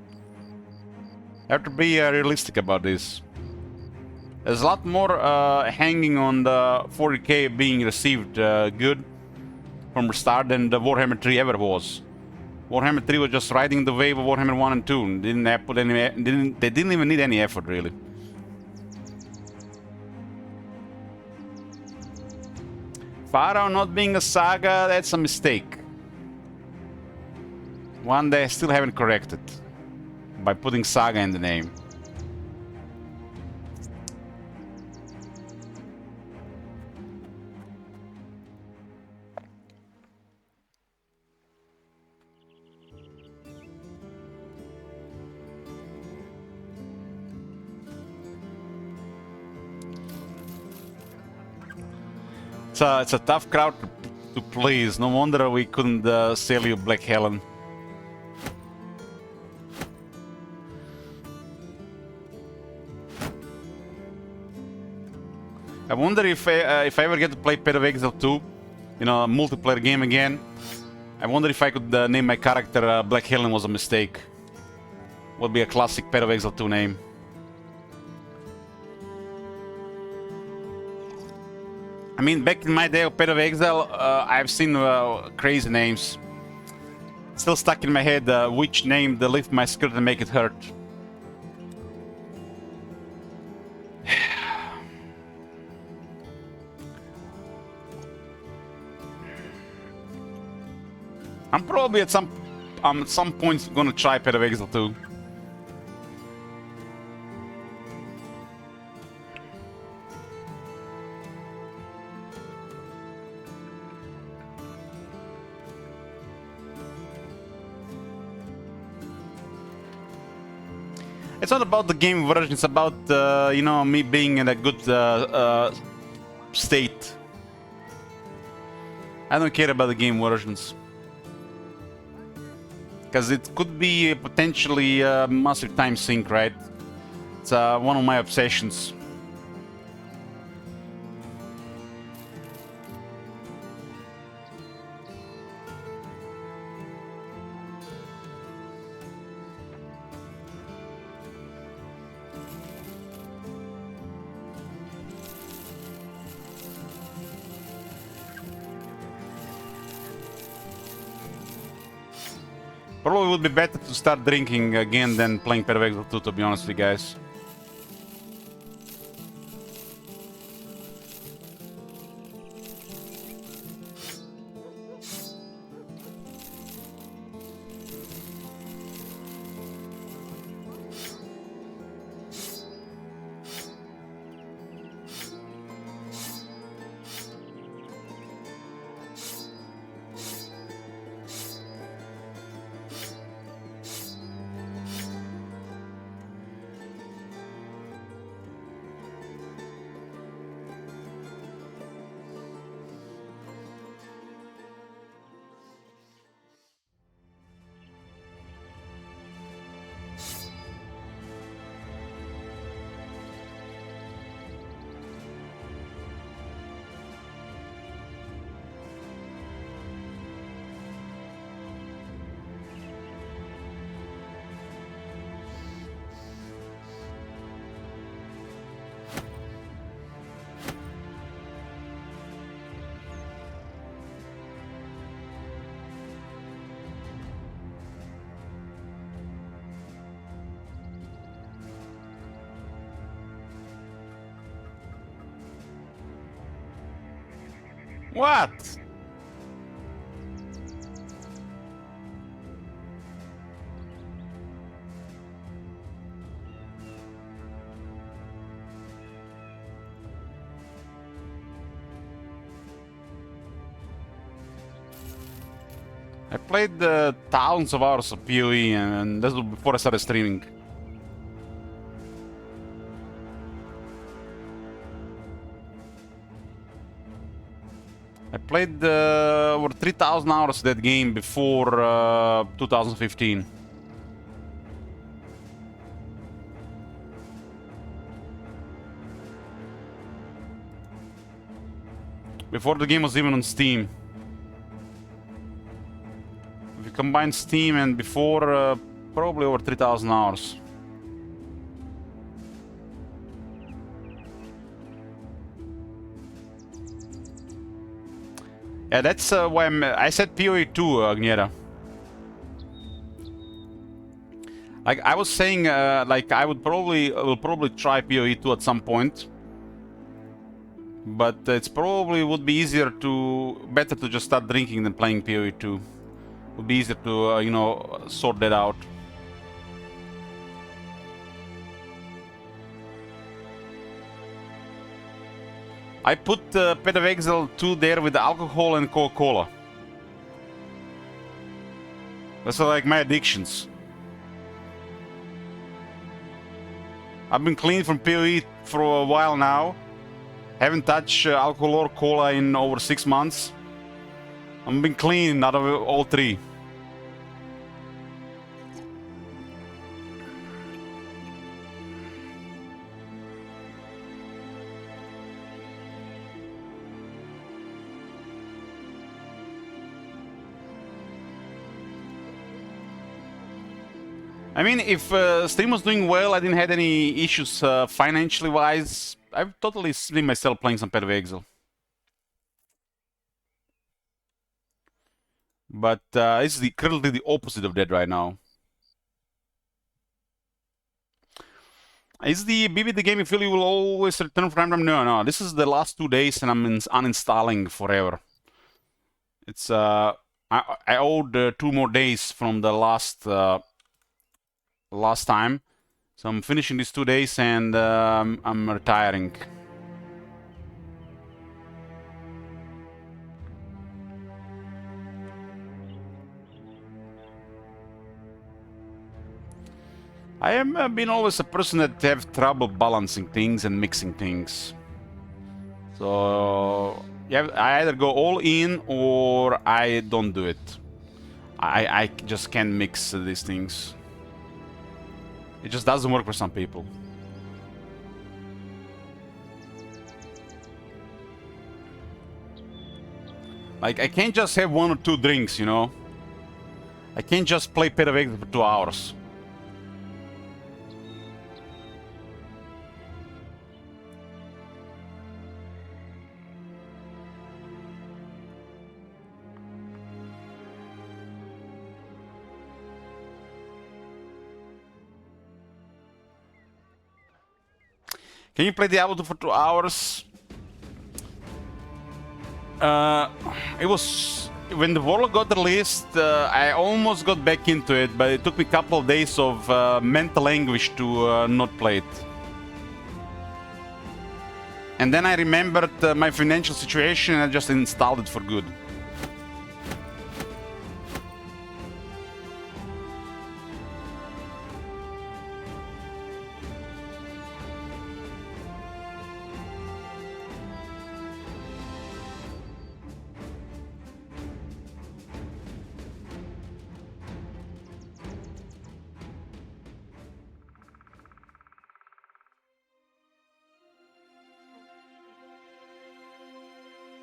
I have to be realistic about this. There's a lot more hanging on the 40k being received good from the start than the Warhammer 3 ever was. Warhammer 3 was just riding the wave of Warhammer 1 and 2. They didn't even need any effort, really. Pharaoh not being a saga, that's a mistake. One they still haven't corrected by putting saga in the name. It's a tough crowd to please. No wonder we couldn't sell you Black Helen. I wonder if I ever get to play Path of Exile 2, you know, a multiplayer game again. I wonder if I could name my character Black Helen was a mistake. Would be a classic Path of Exile 2 name. I mean, back in my day of Path of Exile, I've seen crazy names. Still stuck in my head which name to lift my skirt and make it hurt. I'm probably at some point gonna try Path of Exile 2. It's not about the game version, it's about, you know, me being in a good state. I don't care about the game versions. Because it could be potentially a massive time sink, right? It's one of my obsessions. Probably would be better to start drinking again than playing Path of Exile 2, to be honest with you guys. What? I played thousands of hours of PoE, and this was before I started streaming. I played over 3,000 hours of that game before 2015. Before the game was even on Steam. If you combine Steam and before, probably over 3,000 hours. Yeah, that's why I said PoE 2, Agniera. Like I was saying, like I will probably try PoE 2 at some point. But it's probably would be better to just start drinking than playing PoE 2. Would be easier to, you know, sort that out. I put Pet of Exile 2 there with the alcohol and Coca-Cola. That's like my addictions. I've been clean from PoE for a while now. Haven't touched alcohol or cola in over 6 months. I've been clean out of all three. I mean, if stream was doing well, I didn't have any issues financially wise, I've totally seen myself playing some Pet of Exile. But it's currently the opposite of that right now. Is the BB the game you feel you will always return from time? No. This is the last 2 days and I'm uninstalling forever. It's I owed 2 more days from the last time, so I'm finishing these 2 days and I'm retiring. I am been always a person that have trouble balancing things and mixing things. So yeah, I either go all in or I don't do it. I just can't mix these things. It just doesn't work for some people. Like, I can't just have 1 or 2 drinks, you know? I can't just play Pet of Exile for 2 hours. Can you play Diablo 2 for 2 hours? It was... When the Warlock got released, I almost got back into it, but it took me a couple of days of mental anguish to not play it. And then I remembered my financial situation and I just installed it for good.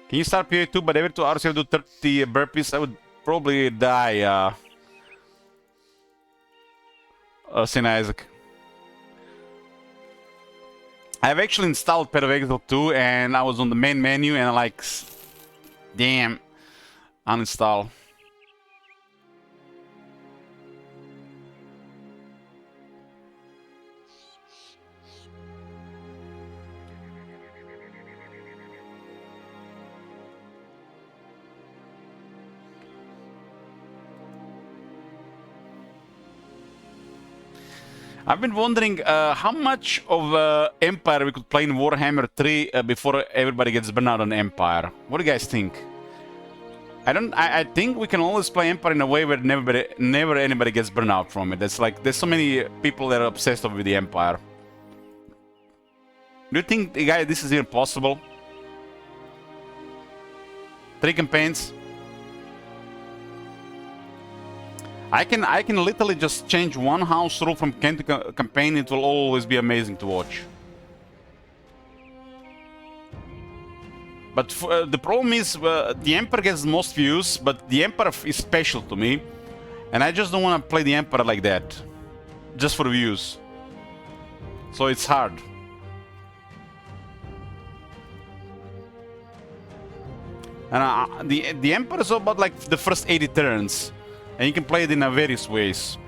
Can you start PoE 2, but every 2 hours you have to do 30 burpees? I would probably die, St. Isaac. I've actually installed Pet of Exile 2 and I was on the main menu and I'm like, damn, uninstall. I've been wondering how much of Empire we could play in Warhammer 3 before everybody gets burned out on Empire. What do you guys think? I think we can always play Empire in a way where never anybody gets burned out from it. It's like there's so many people that are obsessed with the Empire. Do you think, guys, this is even possible? 3 campaigns. I can literally just change 1 house rule from campaign. It will always be amazing to watch. But the problem is the Emperor gets the most views, but the Emperor is special to me, and I just don't want to play the Emperor like that, just for views. So it's hard. And the Emperor is about like the first 80 turns. And you can play it in various ways.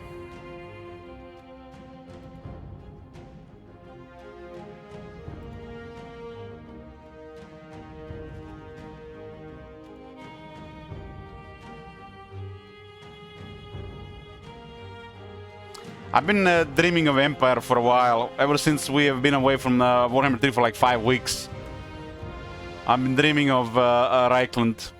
I've been dreaming of Empire for a while, ever since we have been away from Warhammer 3 for like 5 weeks. I've been dreaming of Reichland.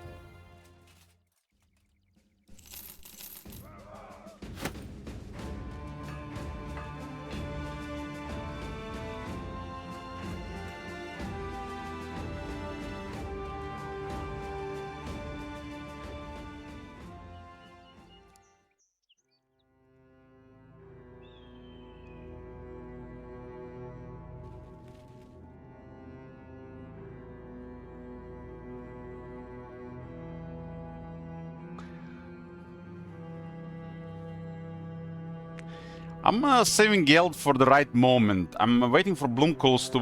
I'm saving Geld for the right moment. I'm waiting for Bloomcoals to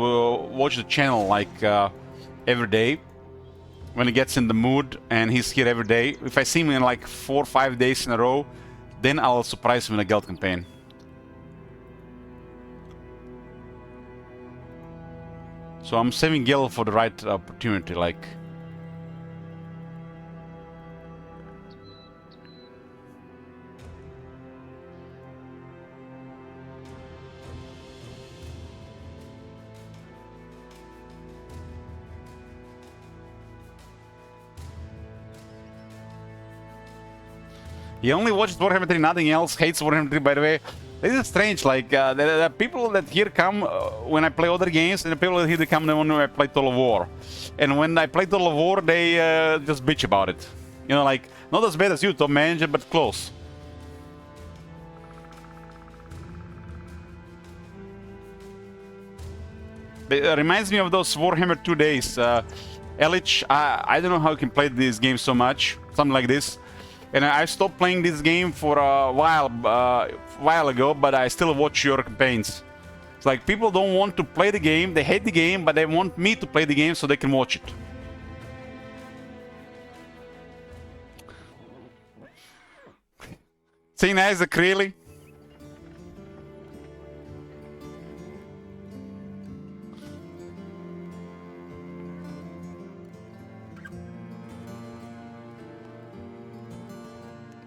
watch the channel like every day when he gets in the mood and he's here every day. If I see him in like 4 or 5 days in a row, then I'll surprise him in a Geld campaign. So I'm saving Geld for the right opportunity, like. He only watches Warhammer 3, nothing else, hates Warhammer 3, by the way. This is strange, like, the people that here come when I play other games, and the people that here come when I play Total War. And when I play Total War, they just bitch about it. You know, like, not as bad as you, Top Manager, but close. It reminds me of those Warhammer 2 days. Elich, I don't know how you can play this game so much, something like this. And I stopped playing this game for a while ago, but I still watch your campaigns. It's like people don't want to play the game, they hate the game, but they want me to play the game so they can watch it. St. Isaac, really?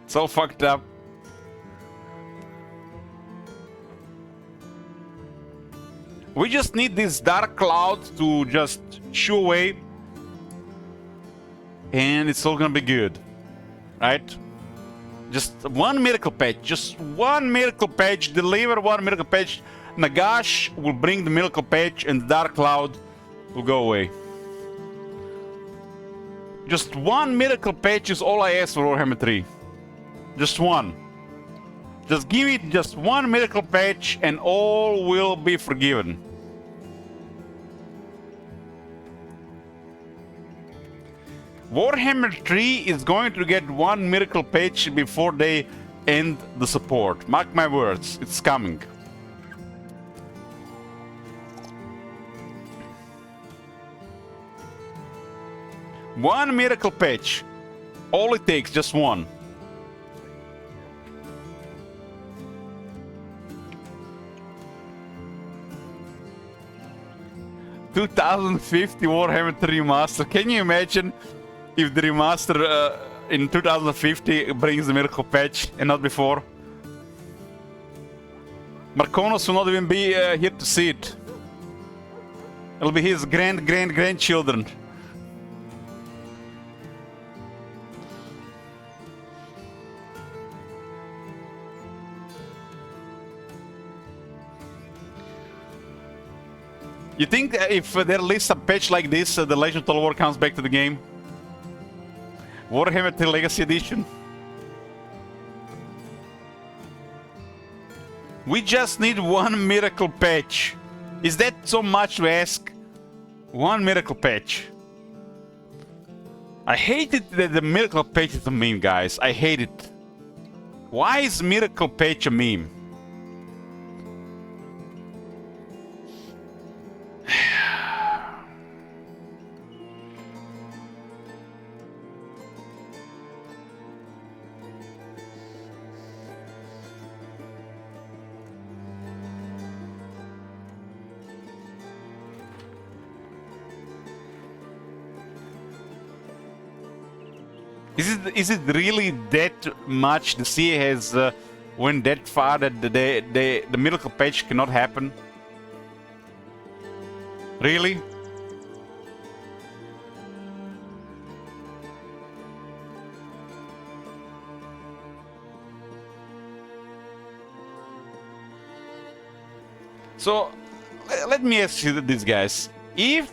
So fucked up. We just need this dark cloud to just shoo away, and it's all gonna be good, right? Just one miracle patch, just one miracle patch, deliver one miracle patch. Nagash will bring the miracle patch, and the dark cloud will go away. Just one miracle patch is all I ask for Warhammer 3. Just one. Just give it just one miracle patch and all will be forgiven. Warhammer 3 is going to get one miracle patch before they end the support. Mark my words, it's coming. One miracle patch. All it takes, just one. 2050 Warhammer 3 remaster. Can you imagine if the remaster in 2050 brings the miracle patch and not before? Markonos will not even be here to see it. It'll be his grandchildren. You think if there release a patch like this, the Legend of Total War comes back to the game? Warhammer 3 Legacy Edition? We just need one miracle patch. Is that so much to ask? One miracle patch. I hate it that the miracle patch is a meme, guys. I hate it. Why is miracle patch a meme? Is it really that much? The CA has went that far that the miracle patch cannot happen? Really? So let me ask you this, guys. If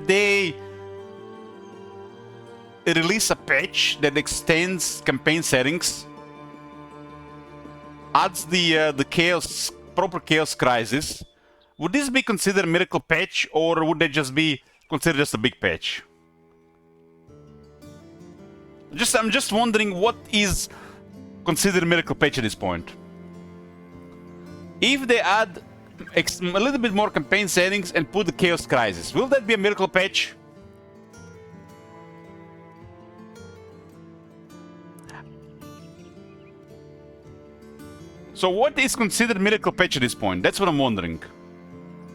they release a patch that extends campaign settings, adds the chaos, proper chaos crisis, would this be considered a miracle patch, or would they just be considered just a big patch? I'm just wondering what is considered a miracle patch at this point. If they add a little bit more campaign settings and put the chaos crisis, will that be a miracle patch? So what is considered miracle patch at this point? That's what I'm wondering.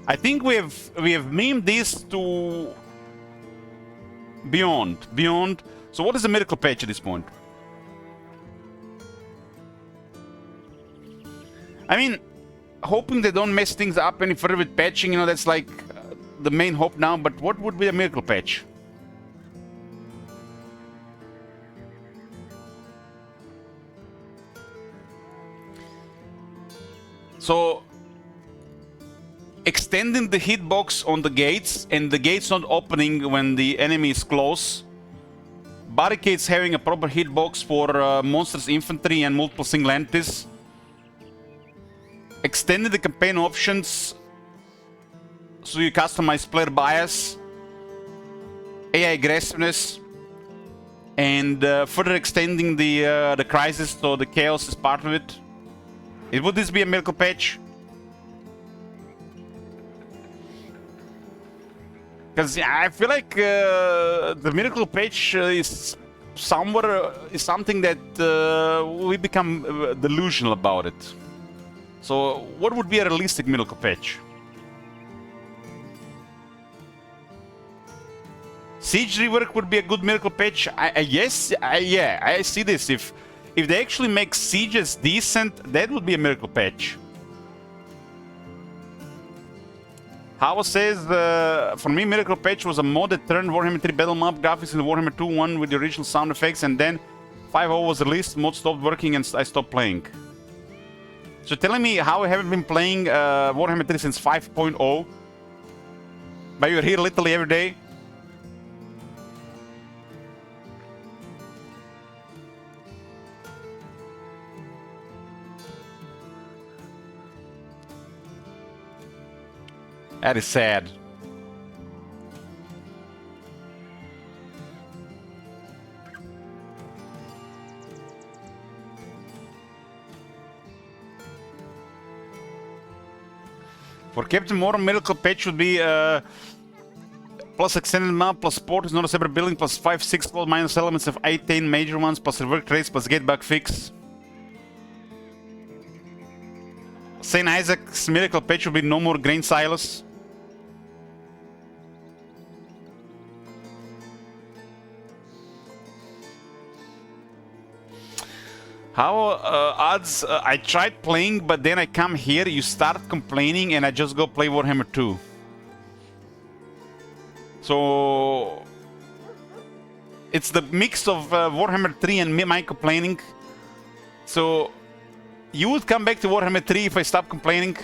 I think we have memed this to beyond. So what is a miracle patch at this point? I mean, hoping they don't mess things up any further with patching, you know, that's like the main hope now, but what would be a miracle patch? So, extending the hitbox on the gates and the gates not opening when the enemy is close. Barricades having a proper hitbox for monsters infantry and multiple single entities. Extending the campaign options so you customize player bias, AI aggressiveness, and further extending the crisis so the chaos is part of it. Would this be a miracle patch? Because I feel like the miracle patch is something that we become delusional about it. So, what would be a realistic miracle patch? Siege rework would be a good miracle patch. Yeah, I see this. If they actually make sieges decent, that would be a miracle patch. Hava says, for me, miracle patch was a mod that turned Warhammer 3 battle map graphics into Warhammer 2.1 with the original sound effects, and then 5.0 was released, mod stopped working, and I stopped playing. So telling me how I haven't been playing Warhammer 3 since 5.0, but you're here literally every day? That is sad. For Captain Mortal, miracle patch would be plus extended map, plus support is not a separate building, plus 5-6 small minus elements of 18 major ones, plus rework trace, plus gate bug fix. St. Isaac's miracle patch would be no more grain silos. How odds? I tried playing, but then I come here, you start complaining, and I just go play Warhammer 2. So it's the mix of Warhammer 3 and my complaining. So you would come back to Warhammer 3 if I stop complaining?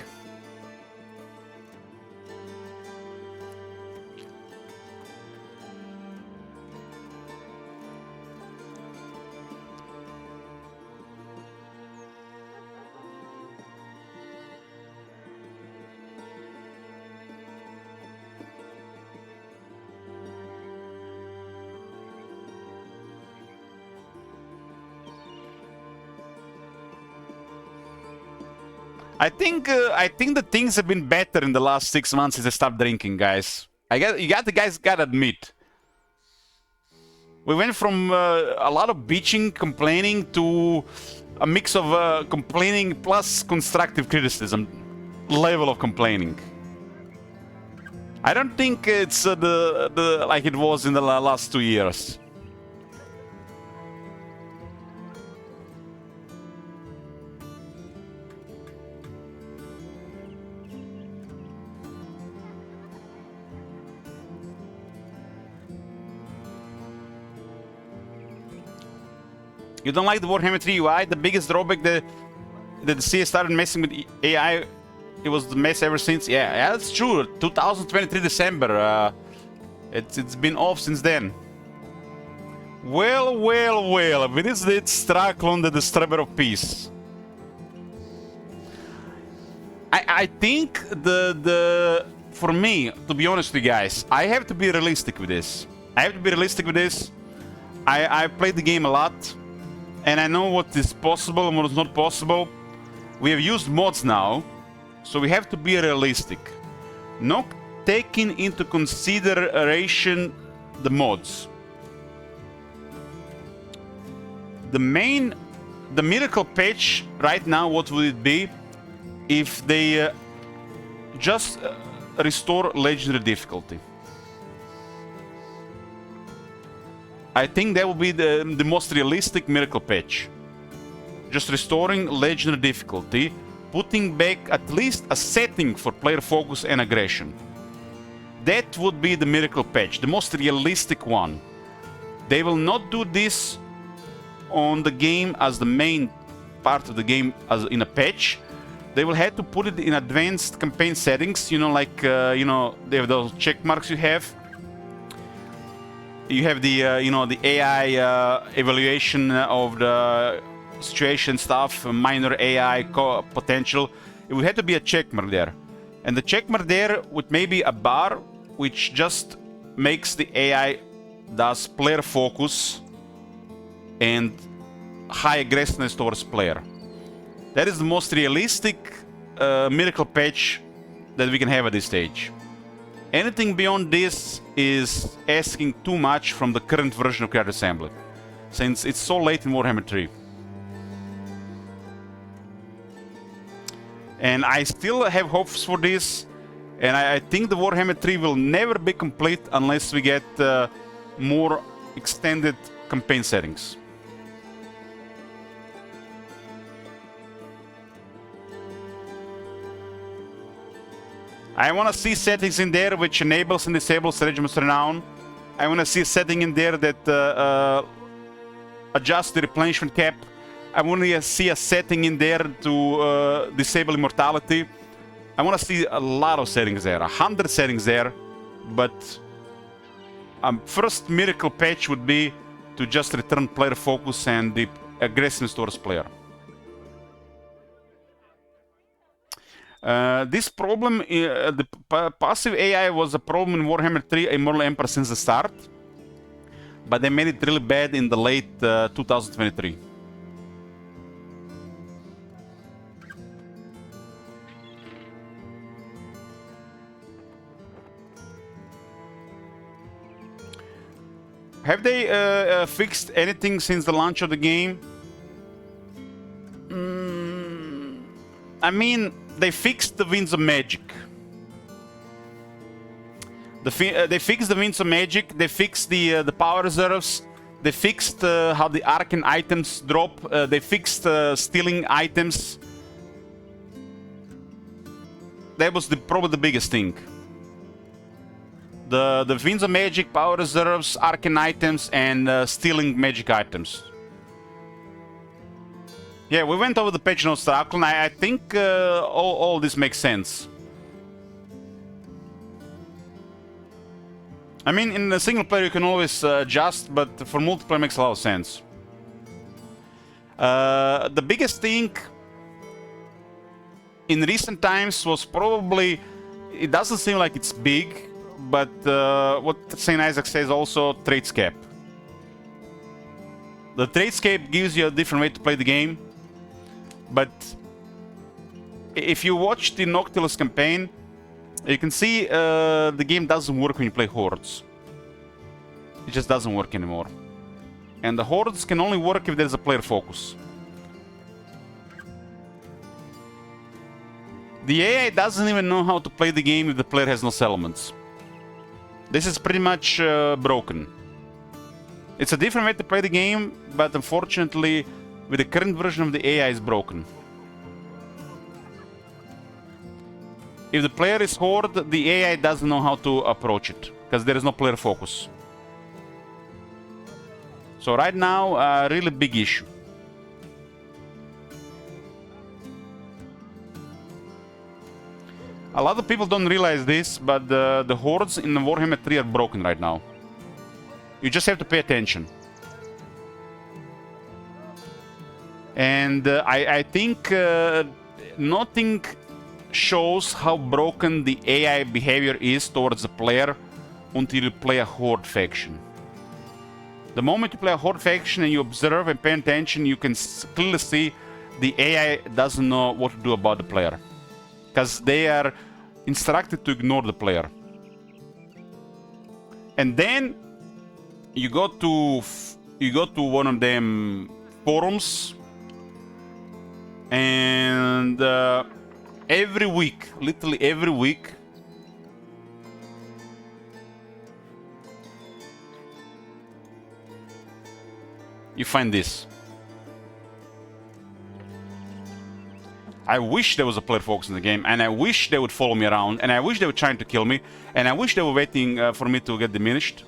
I think the things have been better in the last 6 months since I stopped drinking, guys. The guys gotta admit. We went from a lot of bitching, complaining, to a mix of complaining plus constructive criticism level of complaining. I don't think it's like it was in the last 2 years. You don't like the Warhammer 3 UI? The biggest drawback that the CS started messing with AI, it was the mess ever since. Yeah, that's true. 2023 December. It's been off since then. Well, well, well. With this did Straklon, the Disturber of Peace. I think for me, to be honest with you guys, I have to be realistic with this. I played the game a lot, and I know what is possible and what is not possible. We have used mods now, so we have to be realistic. Not taking into consideration the mods. The miracle patch right now, what would it be if they just restore legendary difficulty? I think that will be the most realistic miracle patch. Just restoring legendary difficulty, putting back at least a setting for player focus and aggression. That would be the miracle patch, the most realistic one. They will not do this on the game as the main part of the game as in a patch. They will have to put it in advanced campaign settings, you know, like you know, they have those check marks you have. You have the you know, the AI evaluation of the situation stuff, minor AI potential. It would have to be a check mark there, and the check mark there with maybe a bar which just makes the AI does player focus and high aggressiveness towards player. That is the most realistic miracle patch that we can have at this stage. Anything beyond this is asking too much from the current version of Creative Assembly, since it's so late in Warhammer 3. And I still have hopes for this, and I think the Warhammer 3 will never be complete unless we get more extended campaign settings. I want to see settings in there which enables and disables Regiment's Renown. I want to see a setting in there that adjusts the replenishment cap. I want to see a setting in there to disable immortality. I want to see a lot of settings there, 100 settings there. But first miracle patch would be to just return player focus and the aggressiveness towards player. This problem, the passive AI was a problem in Warhammer 3 Immortal Empire since the start, but they made it really bad in the late 2023. Have they fixed anything since the launch of the game? I mean, they fixed the Winds of Magic. They fixed the Winds of Magic. They fixed the power reserves. They fixed how the arcane items drop. They fixed stealing items. That was probably the biggest thing. The Winds of Magic, power reserves, arcane items, and stealing magic items. Yeah, we went over the patch notes, Straklon. I think all this makes sense. I mean, in a single player you can always adjust, but for multiplayer it makes a lot of sense. The biggest thing in recent times was probably, it doesn't seem like it's big, but what St. Isaac says also, Tradescape. The Tradescape gives you a different way to play the game. But if you watch the Noctilus campaign, you can see the game doesn't work when you play Hordes. It just doesn't work anymore. And the Hordes can only work if there's a player focus. The AI doesn't even know how to play the game if the player has no settlements. This is pretty much broken. It's a different way to play the game, but unfortunately, with the current version of the AI is broken. If the player is Horde, the AI doesn't know how to approach it, because there is no player focus. So right now, a really big issue. A lot of people don't realize this, but the hordes in Warhammer 3 are broken right now. You just have to pay attention. And I think nothing shows how broken the AI behavior is towards the player until you play a horde faction. The moment you play a horde faction and you observe and pay attention, you can clearly see the AI doesn't know what to do about the player, because they are instructed to ignore the player. And then you go to one of them forums, and every week, literally every week, you find this. I wish there was a player focus in the game, and I wish they would follow me around, and I wish they were trying to kill me, and I wish they were waiting for me to get diminished.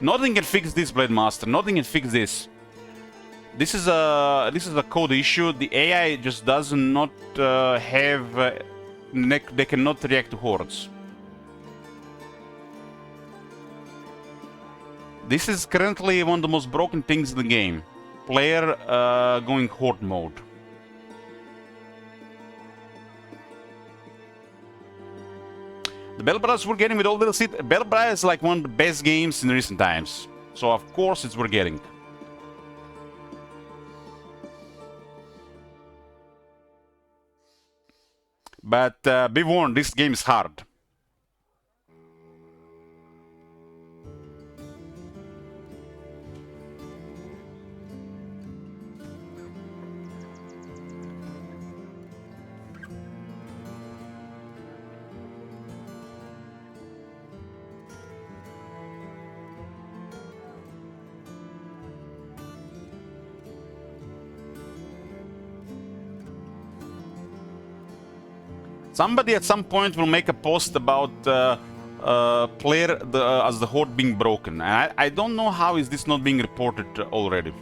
Nothing can fix this, Blade Master. Nothing can fix this. This is a code issue. The AI just does not have. They cannot react to hordes. This is currently one of the most broken things in the game. Player going horde mode. The Battle Brothers we're getting with all little seed. Battle Brothers is like one of the best games in recent times. So of course it's we're getting. But be warned, this game is hard. Somebody at some point will make a post about player as the horde being broken. And I don't know how is this not being reported already.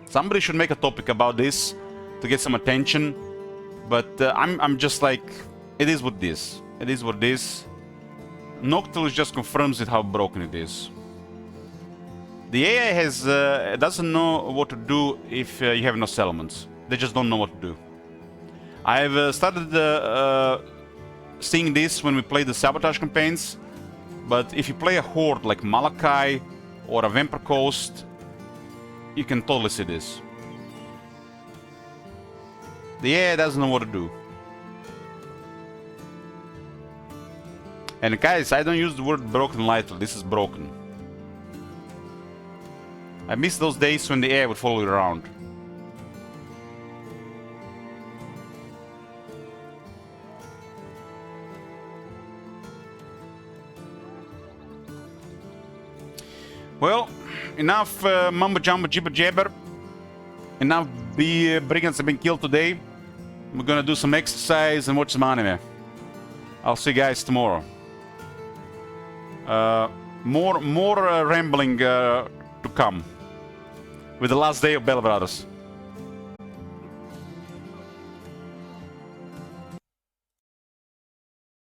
Somebody should make a topic about this to get some attention. But I'm just like, it is what it is. It is what it is. Noctilus just confirms it how broken it is. The AI has doesn't know what to do if you have no settlements. They just don't know what to do. I've started seeing this when we play the sabotage campaigns, but if you play a horde like Malachi or a Vampire Coast, you can totally see this. The AI doesn't know what to do. And guys, I don't use the word broken lightly, this is broken. I miss those days when the AI would follow you around. Well, enough mumbo jumbo jibber jabber. Enough brigands have been killed today. We're gonna do some exercise and watch some anime. I'll see you guys tomorrow. More rambling to come with the last day of Battle Brothers.